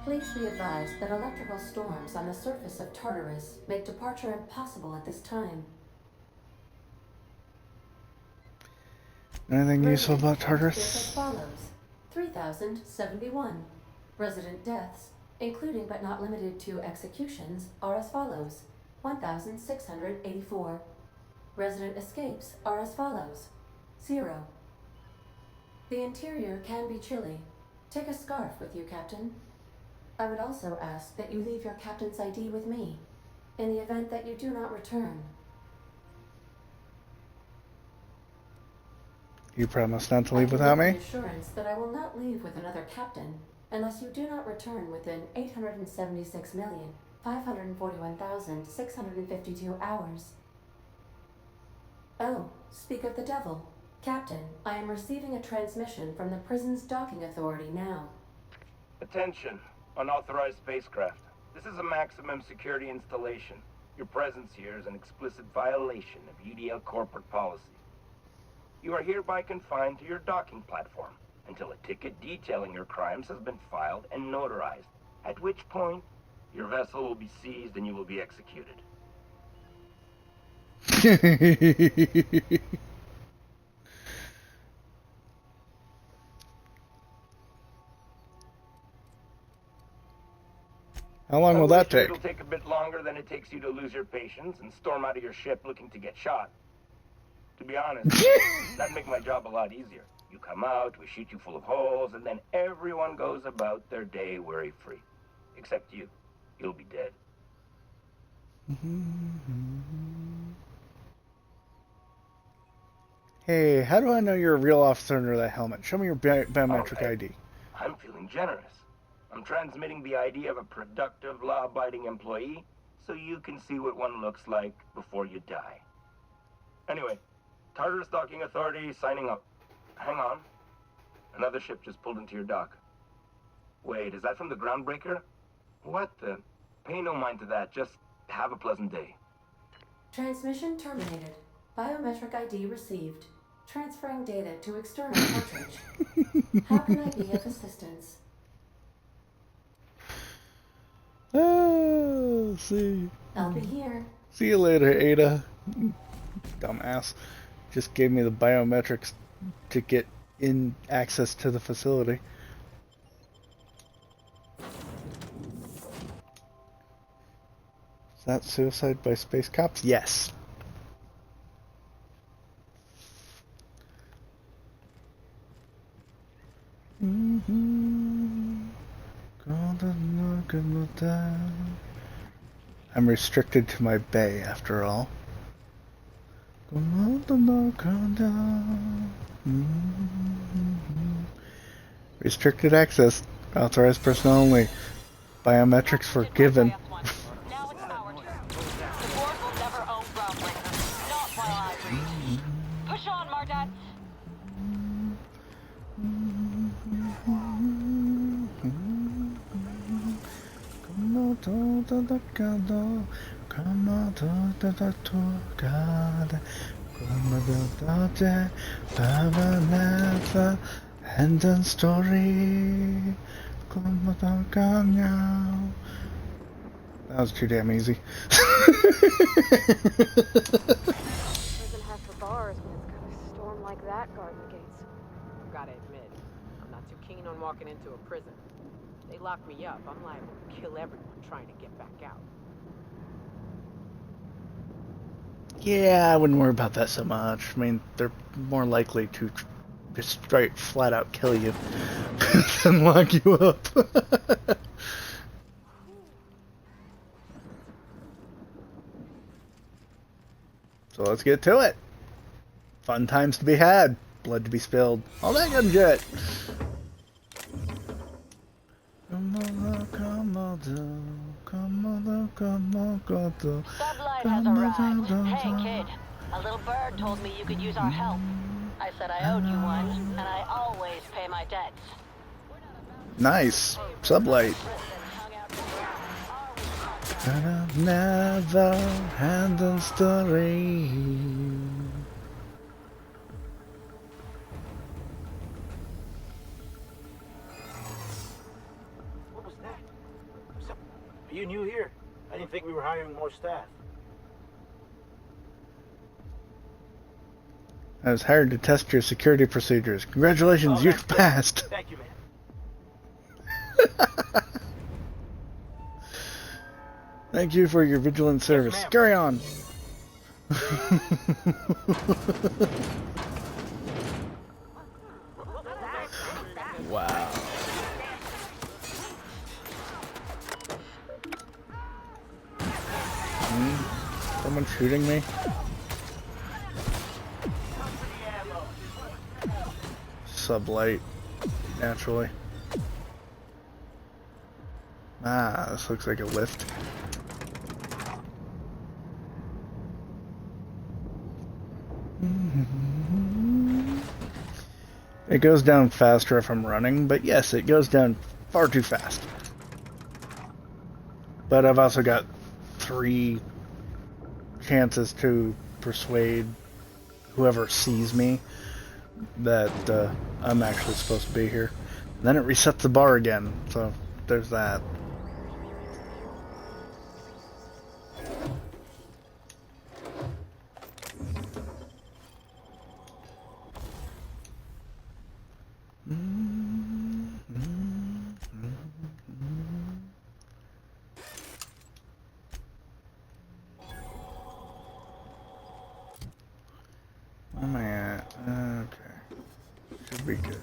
Please be advised that electrical storms on the surface of Tartarus make departure impossible at this time. Anything useful about Is as Tartarus? follows: 3,071. Resident deaths, including but not limited to executions, are as follows: 1,684. Resident escapes are as follows: 0. The interior can be chilly. Take a scarf with you, Captain. I would also ask that you leave your captain's ID with me, in the event that you do not return. You promise not to leave I without give me? the assurance that I will not leave with another captain unless you do not return within 876,541,652 hours. Oh, speak of the devil. Captain, I am receiving a transmission from the prison's docking authority now. Attention, unauthorized spacecraft. This is a maximum security installation. Your presence here is an explicit violation of UDL corporate policy. You are hereby confined to your docking platform until a ticket detailing your crimes has been filed and notarized, at which point your vessel will be seized and you will be executed. How long will that take? It'll take a bit longer than it takes you to lose your patience and storm out of your ship looking to get shot. To be honest, that'd make my job a lot easier. You come out, we shoot you full of holes, and then everyone goes about their day worry-free. Except you. You'll be dead. Hey, how do I know you're a real officer under that helmet? Show me your biometric Okay. ID. I'm feeling generous. I'm transmitting the ID of a productive, law-abiding employee so you can see what one looks like before you die. Anyway, Tartarus Docking Authority signing up. Hang on. Another ship just pulled into your dock. Wait, is that from the Groundbreaker? What the? Pay no mind to that. Just have a pleasant day. Transmission terminated. Biometric ID received. Transferring data to external cartridge. How can I be of assistance? Oh, see. I'll be here. See you later, Ada. Dumbass. Just gave me the biometrics to get in access to the facility. Is that suicide by space cops? Yes. I'm restricted to my bay after all. Restricted access. Authorized personnel only. Biometrics forgiven. Push on, Mardat. Hendon story. That was too damn easy. Prison has for bars when it's got a storm like that guarding the gates. Gotta admit, I'm not too keen on walking into a prison. They lock me up, I'm liable to kill everyone trying to get back out. Yeah, I wouldn't worry about that so much. I mean, they're more likely to just straight, flat out kill you than lock you up. So let's get to it. Fun times to be had, blood to be spilled, all that good shit. Sublight has arrived. Hey, kid. A little bird told me you could use our help. I said I owed you one, and I always pay my debts. Nice. Sublight. And I've never had the story. What was that? Are you new here? I didn't think we were hiring more staff. I was hired to test your security procedures. Congratulations, you've passed. Thank you, man. Thank you for your vigilant service. Yes, Carry on. Wow. Someone shooting me? Sublight, naturally. Ah, this looks like a lift. It goes down faster if I'm running, but yes, it goes down far too fast. But I've also got 3 chances to persuade whoever sees me that I'm actually supposed to be here. And then it resets the bar again, so there's that. Where am I at? Okay. Should be good.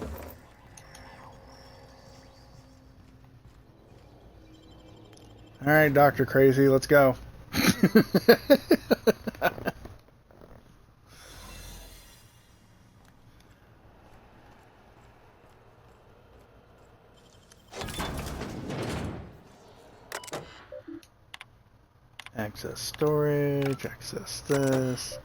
Alright, Dr. Crazy, let's go. Access storage, access this.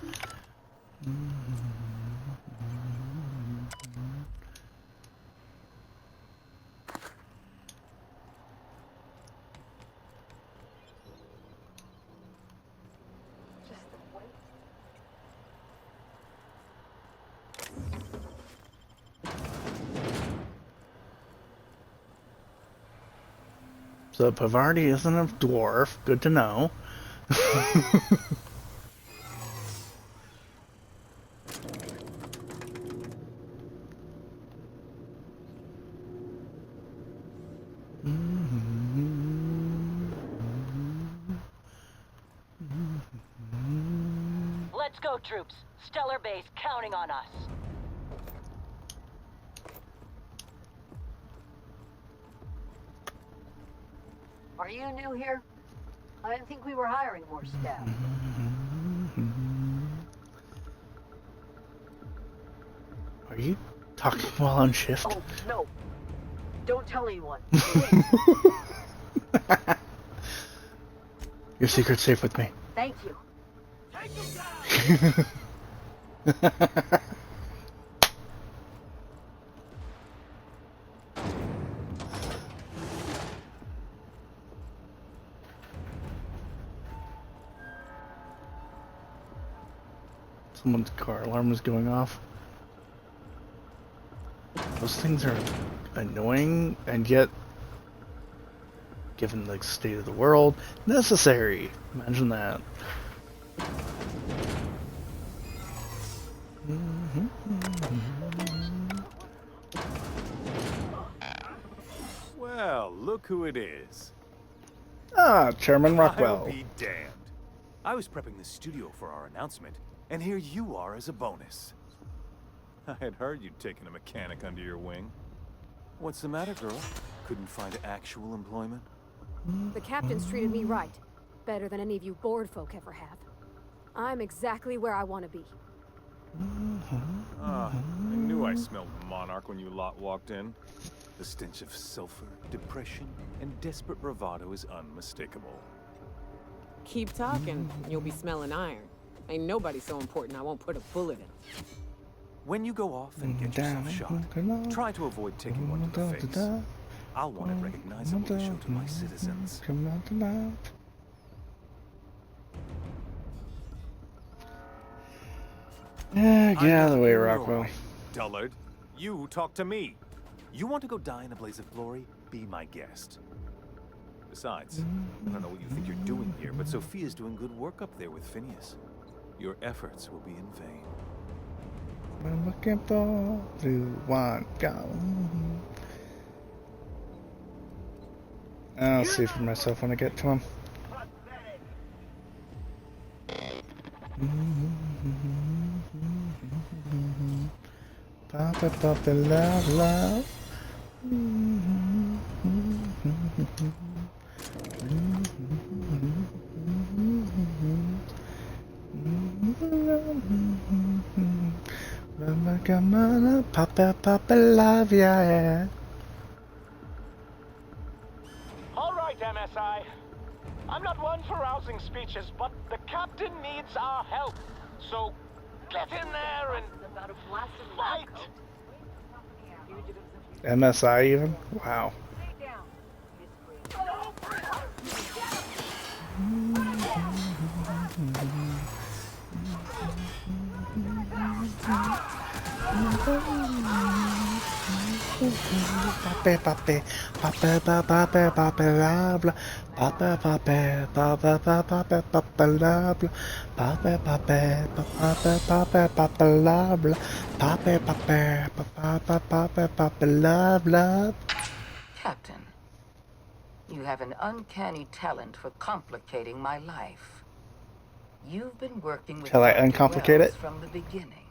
So Pavardi isn't a dwarf. Good to know. Let's go, troops. Stellar Base counting on us. Are you new here? I didn't think we were hiring more staff. Are you talking while on shift? Oh, no. Don't tell anyone. Your secret's safe with me. Thank you. Someone's car alarm is going off. Those things are annoying, and yet, given the state of the world, necessary. Imagine that. Well, look who it is. Ah, Chairman Rockwell. I'll be damned. I was prepping the studio for our announcement, and here you are as a bonus. I had heard you'd taken a mechanic under your wing. What's the matter, girl? Couldn't find actual employment? The captain's treated me right. Better than any of you bored folk ever have. I'm exactly where I want to be. Ah, I knew I smelled Monarch when you lot walked in. The stench of sulfur, depression, and desperate bravado is unmistakable. Keep talking, you'll be smelling iron. Ain't nobody so important I won't put a bullet in him. When you go off and get yourself shot, try to avoid taking one to the face. I'll want it recognizable to show to my citizens. Yeah, get out of the way, Rockwell. Dullard, you talk to me. You want to go die in a blaze of glory? Be my guest. Besides, I don't know what you think you're doing here, but Sophia's doing good work up there with Phineas. Your efforts will be in vain. I'm looking for 2, 1, go. I'll see for myself when I get to him. Papa, papa, love, love. Mama, come on, papa, papa, love, yeah. All right, MSI. I'm not one for rousing speeches, but the captain needs our help. So get in there and fight. MSI even? Wow. Pape, pape, pape, pape, pape, la, bla. Pape, pape, pape, pape, pape, la, bla. Pape, pape, pape, pape, pape, la, bla. Pape, pape, pape, pape, pape, la, bla. Captain, you have an uncanny talent for complicating my life. You've been working with Shall I Dr. uncomplicate Wells it? from the beginning.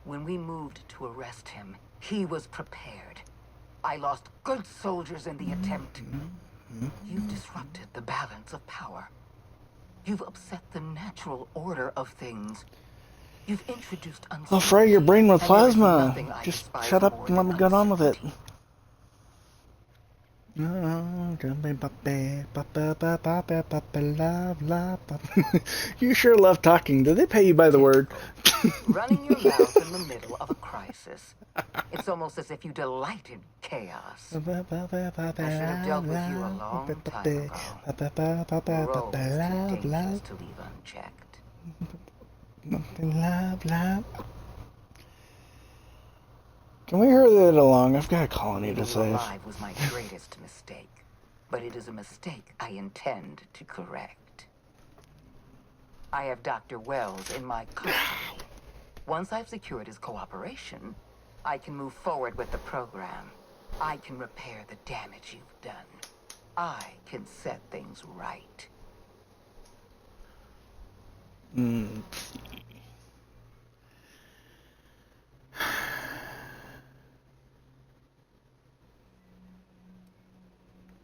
When we moved to arrest him, he was prepared. I lost good soldiers in the attempt. You've disrupted the balance of power. You've upset the natural order of things. You've introduced uncertainty. I'll fry your brain with and there is plasma. nothing I Just despise shut up more and let than me get on with it. You sure love talking. Do they pay you by the word? Running your mouth in the middle of a crisis. It's almost as if you delight in chaos. I should have dealt with you a long time ago. Roles too dangerous to leave unchecked. Can we hurry it along? I've got a colony to Being save. alive was my greatest mistake, but it is a mistake I intend to correct. I have Dr. Wells in my custody. Once I've secured his cooperation, I can move forward with the program. I can repair the damage you've done. I can set things right.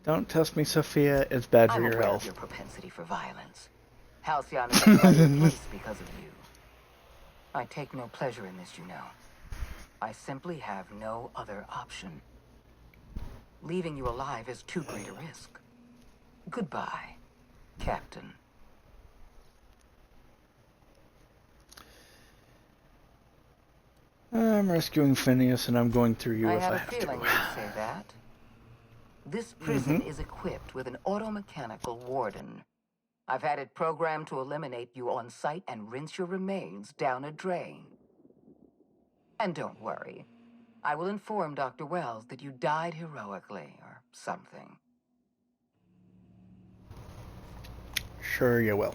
Don't test me, Sophia. It's bad for I'm your aware health. of your propensity for violence. Halcyon is in a place because of you. I take no pleasure in this, you know. I simply have no other option. Leaving you alive is too great a risk. Goodbye, Captain. I'm rescuing Phineas, and I'm going through you I if had I a have feeling to. you'd say that. This prison is equipped with an automechanical warden. I've had it programmed to eliminate you on sight and rinse your remains down a drain. And don't worry. I will inform Dr. Wells that you died heroically or something. Sure you will.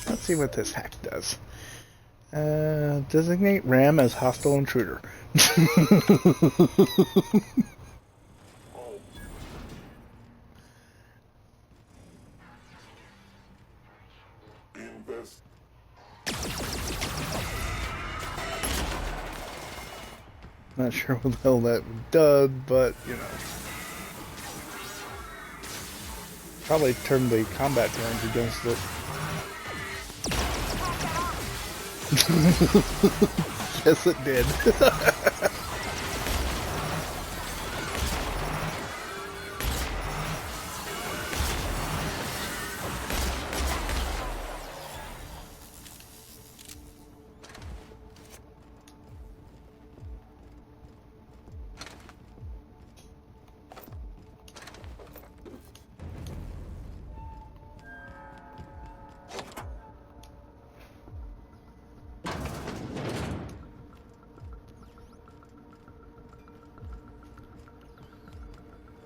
Let's see what this hack does. Designate RAM as hostile intruder. Invest. Not sure what the hell that does, but you know. Probably turned the combat drones against it. Yes, it did.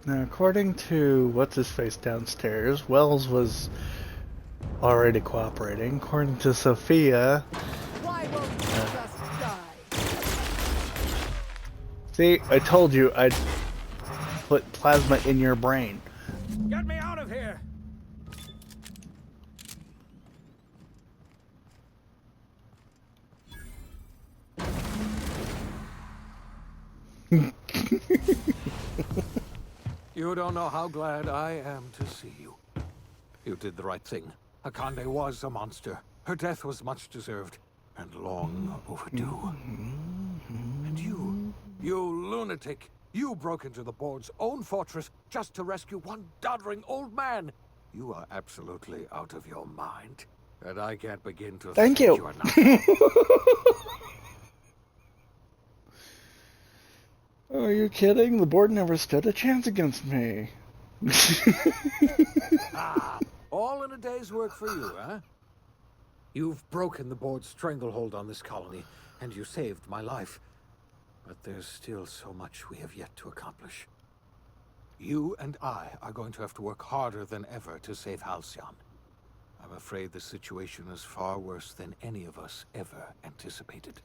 Now, according to what's-his-face downstairs, Wells was already cooperating. According to Sophia... Why won't you just die? See, I told you I'd put plasma in your brain. Get me out of here! You don't know how glad I am to see you. You did the right thing. Akande was a monster. Her death was much deserved, and long overdue. And you lunatic, you broke into the board's own fortress just to rescue one doddering old man. You are absolutely out of your mind. And I can't begin to thank you. Enough. Are you kidding? The board never stood a chance against me. All in a day's work for you, huh? You've broken the board's stranglehold on this colony, and you saved my life. But there's still so much we have yet to accomplish. You and I are going to have to work harder than ever to save Halcyon. I'm afraid the situation is far worse than any of us ever anticipated.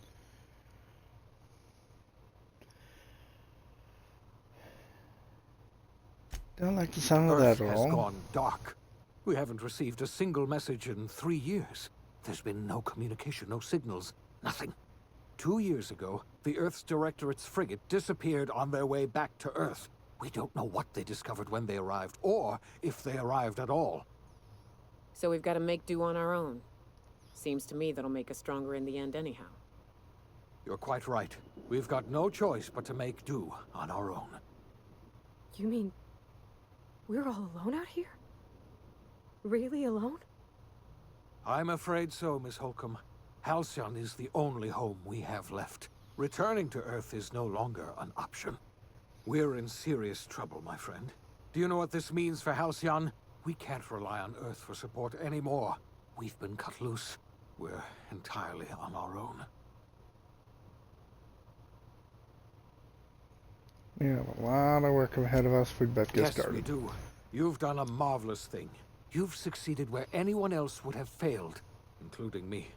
Don't like the sound of Earth that at has all. gone dark. We haven't received a single message in 3 years. There's been no communication, no signals, nothing. 2 years ago, the Earth's Directorate's frigate disappeared on their way back to Earth. We don't know what they discovered when they arrived, or if they arrived at all. So we've got to make do on our own. Seems to me that'll make us stronger in the end anyhow. You're quite right. We've got no choice but to make do on our own. You mean we're all alone out here? Really alone? I'm afraid so, Miss Holcomb. Halcyon is the only home we have left. Returning to Earth is no longer an option. We're in serious trouble, my friend. Do you know what this means for Halcyon? We can't rely on Earth for support anymore. We've been cut loose. We're entirely on our own. We have a lot of work ahead of us. We'd best get started. Yes, we do. You've done a marvelous thing. You've succeeded where anyone else would have failed, including me.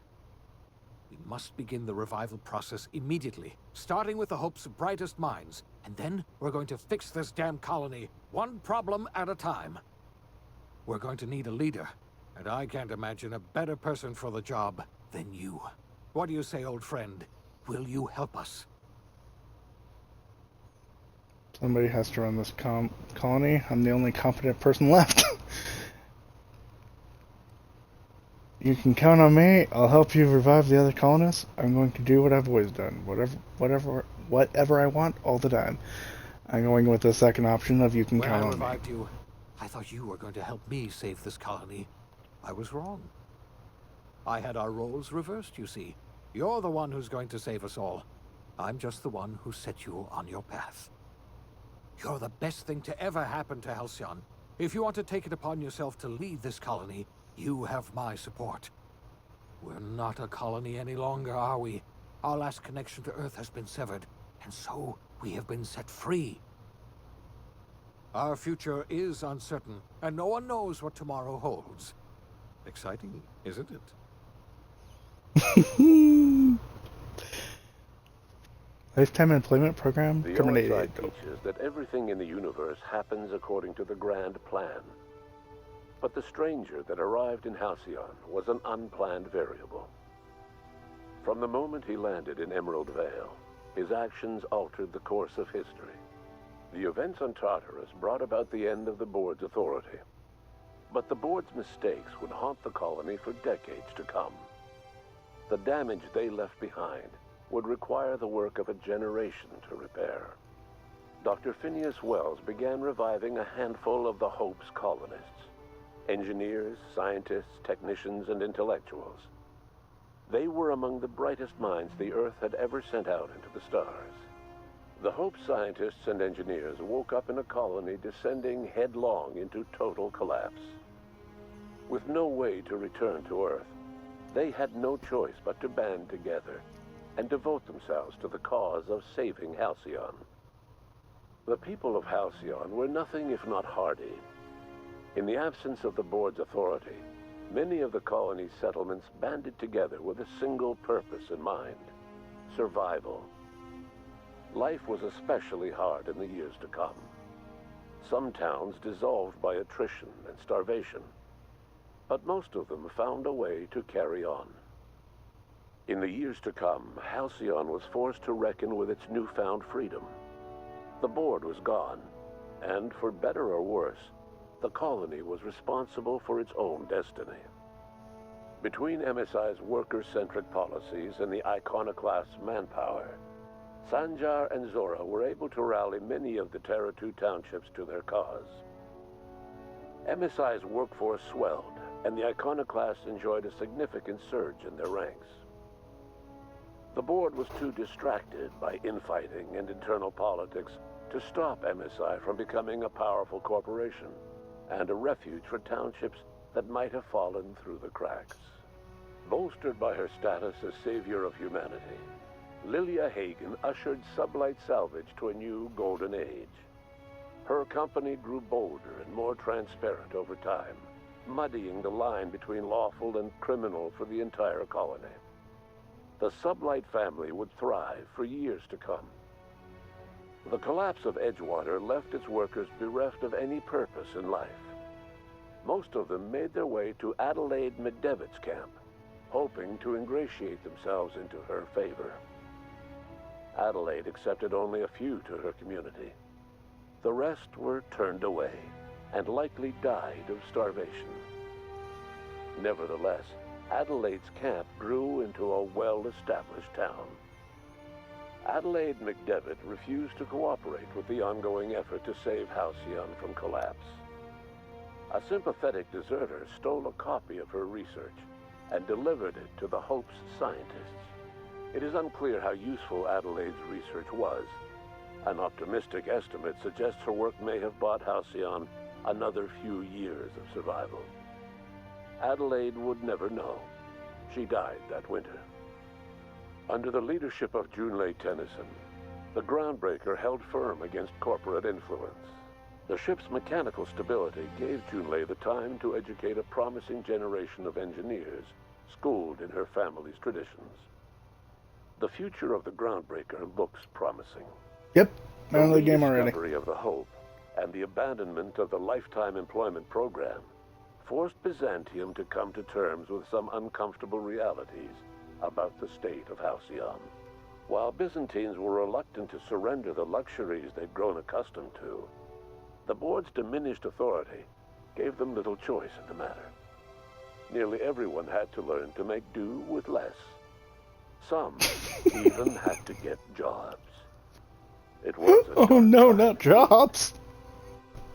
We must begin the revival process immediately, starting with the hope's brightest minds. And then we're going to fix this damn colony, one problem at a time. We're going to need a leader, and I can't imagine a better person for the job than you. What do you say, old friend? Will you help us? Somebody has to run this colony. I'm the only competent person left. You can count on me. I'll help you revive the other colonists. I'm going to do what I've always done. Whatever I want, all the time. I'm going with the second option of you can When count I on revived me. you, I thought you were going to help me save this colony. I was wrong. I had our roles reversed, you see. You're the one who's going to save us all. I'm just the one who set you on your path. You're the best thing to ever happen to Halcyon. If you want to take it upon yourself to lead this colony, you have my support. We're not a colony any longer, are we? Our last connection to Earth has been severed, and so we have been set free. Our future is uncertain, and no one knows what tomorrow holds. Exciting, isn't it? Lifetime employment program The terminated. OSI teaches that everything in the universe happens according to the grand plan. But the stranger that arrived in Halcyon was an unplanned variable. From the moment he landed in Emerald Vale, his actions altered the course of history. The events on Tartarus brought about the end of the board's authority. But the board's mistakes would haunt the colony for decades to come. The damage they left behind would require the work of a generation to repair. Dr. Phineas Wells began reviving a handful of the Hope's colonists: engineers, scientists, technicians, and intellectuals. They were among the brightest minds the Earth had ever sent out into the stars. The Hope scientists and engineers woke up in a colony descending headlong into total collapse. With no way to return to Earth, they had no choice but to band together and devote themselves to the cause of saving Halcyon. The people of Halcyon were nothing if not hardy. In the absence of the board's authority, many of the colony's settlements banded together with a single purpose in mind: survival. Life was especially hard in the years to come. Some towns dissolved by attrition and starvation, but most of them found a way to carry on. In the years to come, Halcyon was forced to reckon with its newfound freedom. The board was gone, and for better or worse, the colony was responsible for its own destiny. Between MSI's worker-centric policies and the iconoclast's manpower, Sanjar and Zora were able to rally many of the Terra 2 townships to their cause. MSI's workforce swelled, and the iconoclasts enjoyed a significant surge in their ranks. The board was too distracted by infighting and internal politics to stop MSI from becoming a powerful corporation and a refuge for townships that might have fallen through the cracks. Bolstered by her status as savior of humanity, Lilia Hagen ushered Sublight Salvage to a new golden age. Her company grew bolder and more transparent over time, muddying the line between lawful and criminal for the entire colony. The Sublight family would thrive for years to come. The collapse of Edgewater left its workers bereft of any purpose in life. Most of them made their way to Adelaide McDevitt's camp, hoping to ingratiate themselves into her favor. Adelaide accepted only a few to her community. The rest were turned away and likely died of starvation. Nevertheless, Adelaide's camp grew into a well-established town. Adelaide McDevitt refused to cooperate with the ongoing effort to save Halcyon from collapse. A sympathetic deserter stole a copy of her research and delivered it to the Hope's scientists. It is unclear how useful Adelaide's research was. An optimistic estimate suggests her work may have bought Halcyon another few years of survival. Adelaide would never know. She died that winter. Under the leadership of Junlei Tennyson, the Groundbreaker held firm against corporate influence. The ship's mechanical stability gave Junlei the time to educate a promising generation of engineers, schooled in her family's traditions. The future of the Groundbreaker looks promising. Yep, I'm in the The game already. rediscovery of the Hope and the abandonment of the lifetime employment program forced Byzantium to come to terms with some uncomfortable realities about the state of Halcyon. While Byzantines were reluctant to surrender the luxuries they'd grown accustomed to, the board's diminished authority gave them little choice in the matter. Nearly everyone had to learn to make do with less. Some even had to get jobs. It was a Oh no, not jobs!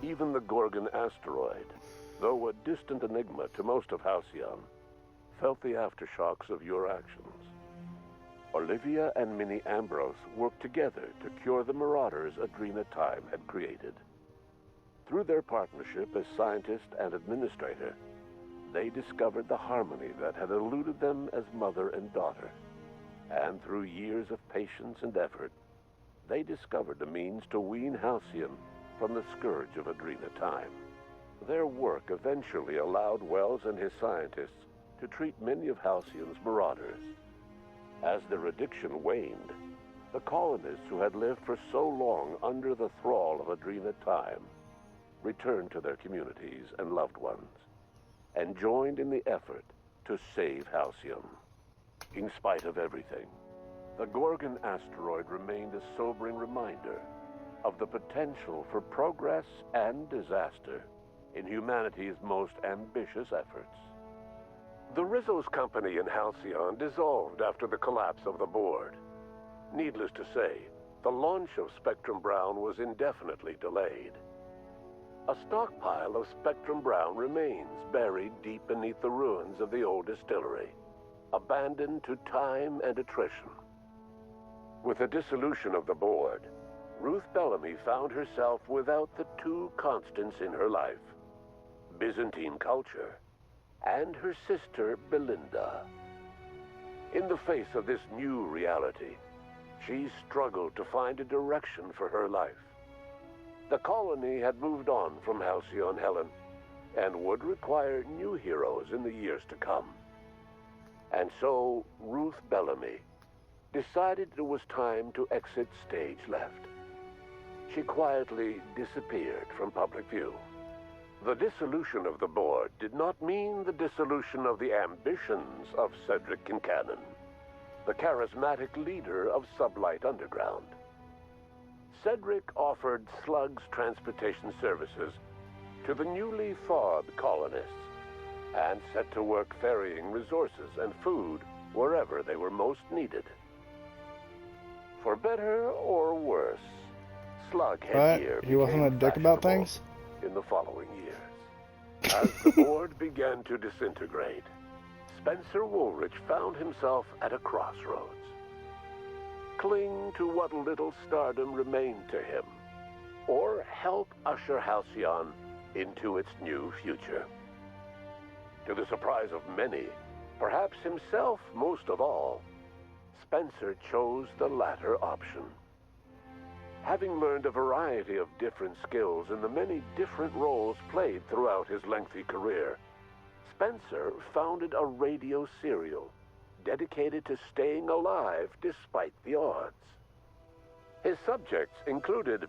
Even the Gorgon asteroid, though a distant enigma to most of Halcyon, felt the aftershocks of your actions. Olivia and Minnie Ambrose worked together to cure the marauders Adrena Time had created. Through their partnership as scientist and administrator, they discovered the harmony that had eluded them as mother and daughter. And through years of patience and effort, they discovered a means to wean Halcyon from the scourge of Adrena Time. Their work eventually allowed Wells and his scientists to treat many of Halcyon's marauders. As their addiction waned, the colonists who had lived for so long under the thrall of Adrena Time returned to their communities and loved ones, and joined in the effort to save Halcyon. In spite of everything, the Gorgon asteroid remained a sobering reminder of the potential for progress and disaster in humanity's most ambitious efforts. The Rizzo's company in Halcyon dissolved after the collapse of the board. Needless to say, the launch of Spectrum Brown was indefinitely delayed. A stockpile of Spectrum Brown remains buried deep beneath the ruins of the old distillery, abandoned to time and attrition. With the dissolution of the board, Ruth Bellamy found herself without the two constants in her life, Byzantine culture and her sister Belinda. In the face of this new reality, she struggled to find a direction for her life. The colony had moved on from Halcyon Helen and would require new heroes in the years to come. And so Ruth Bellamy decided it was time to exit stage left. She quietly disappeared from public view. The dissolution of the board did not mean the dissolution of the ambitions of Cedric Kincannon, the charismatic leader of Sublight Underground. Cedric offered Slug's transportation services to the newly thawed colonists and set to work ferrying resources and food wherever they were most needed. For better or worse, Slug Headgear He wasn't a dick about things? in the following years. As the board began to disintegrate, Spencer Woolrich found himself at a crossroads. Cling to what little stardom remained to him, or help usher Halcyon into its new future. To the surprise of many, perhaps himself most of all, Spencer chose the latter option. Having learned a variety of different skills in the many different roles played throughout his lengthy career, Spencer founded a radio serial dedicated to staying alive despite the odds. His subjects included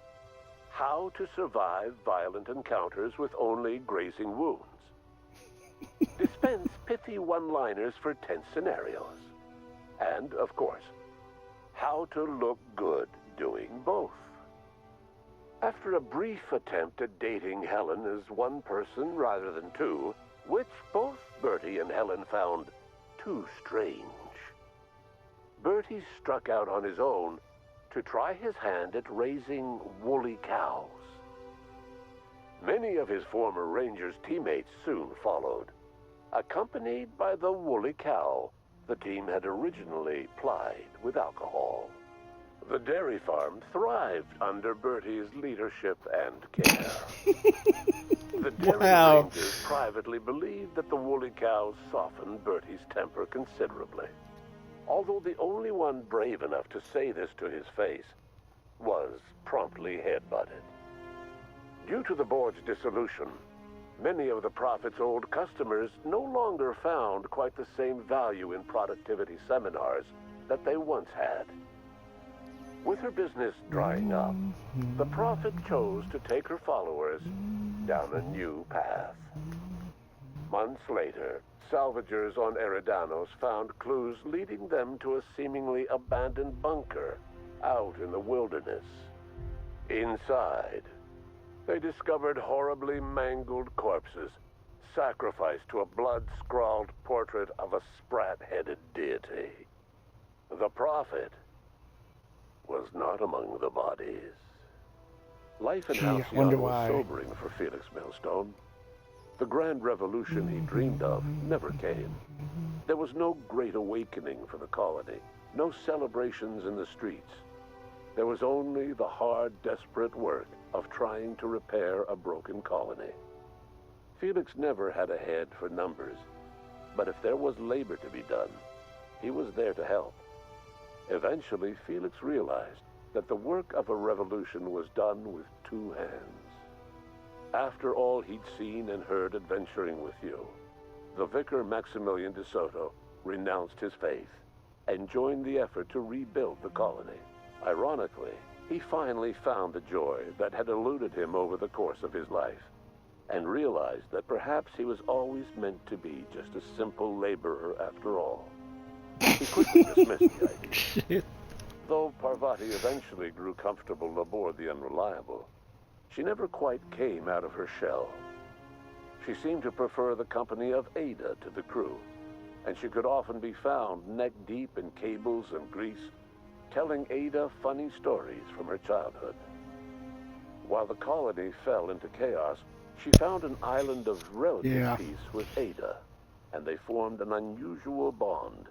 how to survive violent encounters with only grazing wounds, dispense pithy one-liners for tense scenarios, and, of course, how to look good doing both. After a brief attempt at dating Helen as one person rather than two, which both Bertie and Helen found too strange, Bertie struck out on his own to try his hand at raising woolly cows. Many of his former Rangers teammates soon followed, accompanied by the woolly cow the team had originally plied with alcohol. The dairy farm thrived under Bertie's leadership and care. The dairy rangers privately believed that the woolly cows softened Bertie's temper considerably, although the only one brave enough to say this to his face was promptly headbutted. Due to the board's dissolution, many of the Prophet's old customers no longer found quite the same value in productivity seminars that they once had. With her business drying up, the Prophet chose to take her followers down a new path. Months later, salvagers on Eridanos found clues leading them to a seemingly abandoned bunker out in the wilderness. Inside, they discovered horribly mangled corpses, sacrificed to a blood-scrawled portrait of a sprat-headed deity. The Prophet was not among the bodies. Life in Halcyon was sobering for Felix Millstone. The grand revolution he dreamed of never came. There was no great awakening for the colony, no celebrations in the streets. There was only the hard, desperate work of trying to repair a broken colony. Felix never had a head for numbers, but if there was labor to be done, he was there to help. Eventually, Felix realized that the work of a revolution was done with two hands. After all he'd seen and heard adventuring with you, the vicar Maximilian de Soto renounced his faith and joined the effort to rebuild the colony. Ironically, he finally found the joy that had eluded him over the course of his life, and realized that perhaps he was always meant to be just a simple laborer after all. He quickly dismissed the idea. Though Parvati eventually grew comfortable aboard the Unreliable, she never quite came out of her shell. She seemed to prefer the company of Ada to the crew, and she could often be found neck-deep in cables and grease, telling Ada funny stories from her childhood. While the colony fell into chaos, she found an island of relative peace with Ada, and they formed an unusual bond.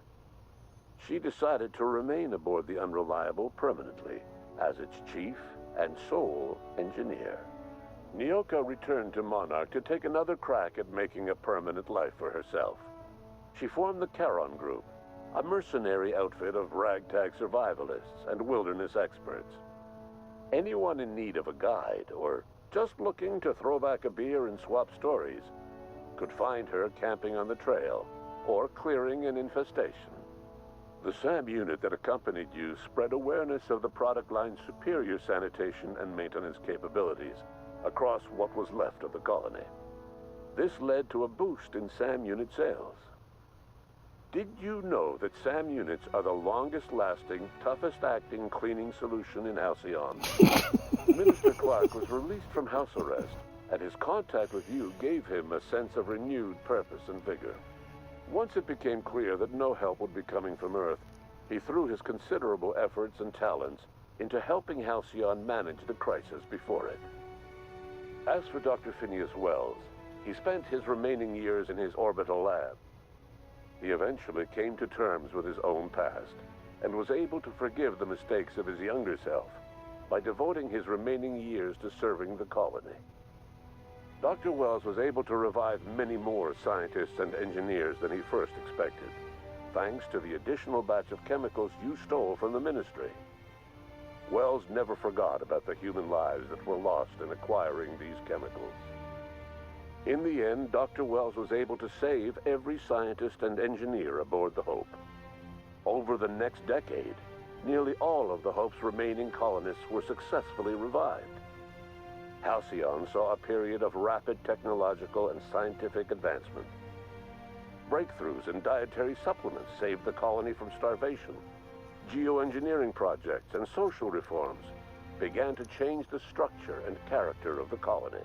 She decided to remain aboard the Unreliable permanently as its chief and sole engineer. Nyoka returned to Monarch to take another crack at making a permanent life for herself. She formed the Charon Group, a mercenary outfit of ragtag survivalists and wilderness experts. Anyone in need of a guide or just looking to throw back a beer and swap stories could find her camping on the trail or clearing an infestation. The SAM unit that accompanied you spread awareness of the product line's superior sanitation and maintenance capabilities across what was left of the colony. This led to a boost in SAM unit sales. Did you know that SAM units are the longest-lasting, toughest-acting cleaning solution in Halcyon? Minister Clark was released from house arrest, and his contact with you gave him a sense of renewed purpose and vigor. Once it became clear that no help would be coming from Earth, he threw his considerable efforts and talents into helping Halcyon manage the crisis before it. As for Dr. Phineas Wells, he spent his remaining years in his orbital lab. He eventually came to terms with his own past and was able to forgive the mistakes of his younger self by devoting his remaining years to serving the colony. Dr. Wells was able to revive many more scientists and engineers than he first expected, thanks to the additional batch of chemicals you stole from the Ministry. Wells never forgot about the human lives that were lost in acquiring these chemicals. In the end, Dr. Wells was able to save every scientist and engineer aboard the Hope. Over the next decade, nearly all of the Hope's remaining colonists were successfully revived. Halcyon saw a period of rapid technological and scientific advancement. Breakthroughs in dietary supplements saved the colony from starvation. Geoengineering projects and social reforms began to change the structure and character of the colony.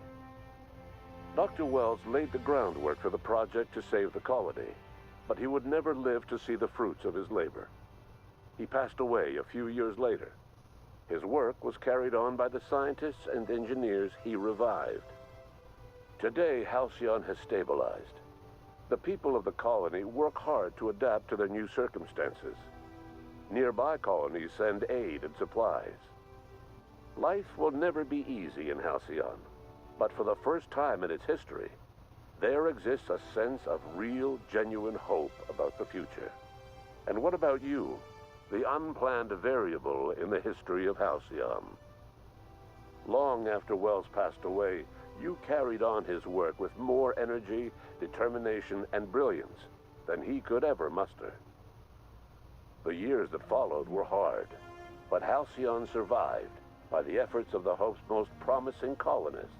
Dr. Wells laid the groundwork for the project to save the colony, but he would never live to see the fruits of his labor. He passed away a few years later. His work was carried on by the scientists and engineers he revived. Today, Halcyon has stabilized. The people of the colony work hard to adapt to their new circumstances. Nearby colonies send aid and supplies. Life will never be easy in Halcyon, but for the first time in its history, there exists a sense of real, genuine hope about the future. And what about you? The unplanned variable in the history of Halcyon. Long after Wells passed away, you carried on his work with more energy, determination, and brilliance than he could ever muster. The years that followed were hard, but Halcyon survived by the efforts of the Hope's most promising colonists,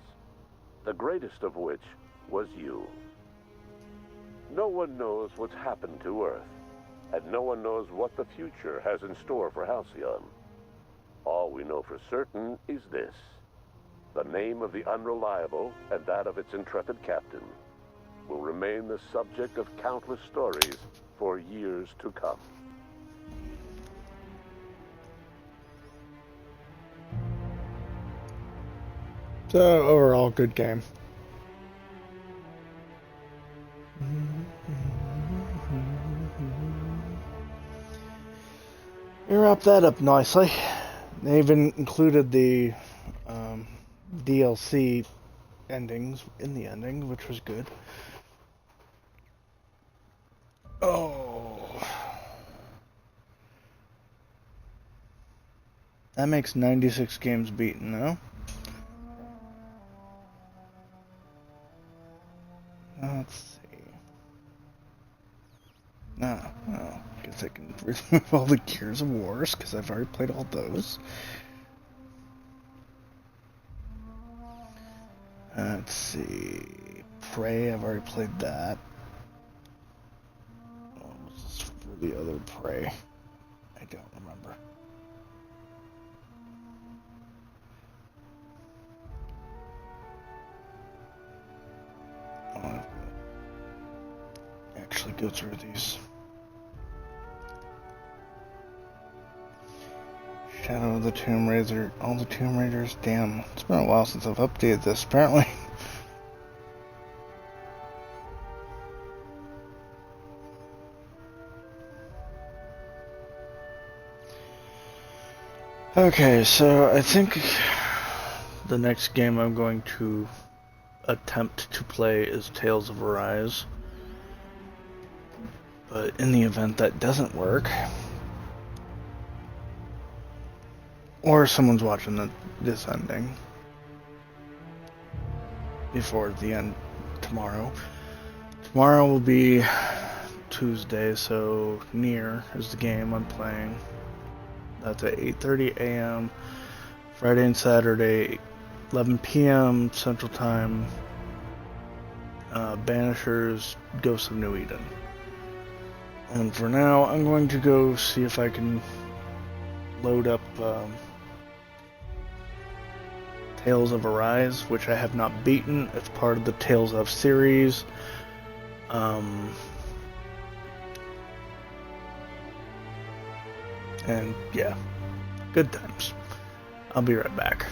the greatest of which was you. No one knows what's happened to Earth, and no one knows what the future has in store for Halcyon. All we know for certain is this: the name of the Unreliable and that of its intrepid captain will remain the subject of countless stories for years to come. So, overall, good game. You wrapped that up nicely. They even included the DLC endings in the ending, which was good. Oh. That makes 96 games beaten now. Let's see. No, guess I can remove all the Gears of Wars, because I've already played all those. Let's see. Prey, I've already played that. What was this for the other Prey? I don't remember. I'll have to actually go through these. Shadow of the Tomb Raider, all the Tomb Raiders. Damn, it's been a while since I've updated this, apparently. Okay, so I think the next game I'm going to attempt to play is Tales of Arise. But in the event that doesn't work, or someone's watching this ending before the end tomorrow. Tomorrow will be Tuesday, so Nier is the game I'm playing. That's at 8:30 a.m. Friday and Saturday, 11 p.m. Central Time. Banishers, Ghosts of New Eden. And for now, I'm going to go see if I can load up Tales of Arise, which I have not beaten. It's part of the Tales of series. And yeah, good times. I'll be right back.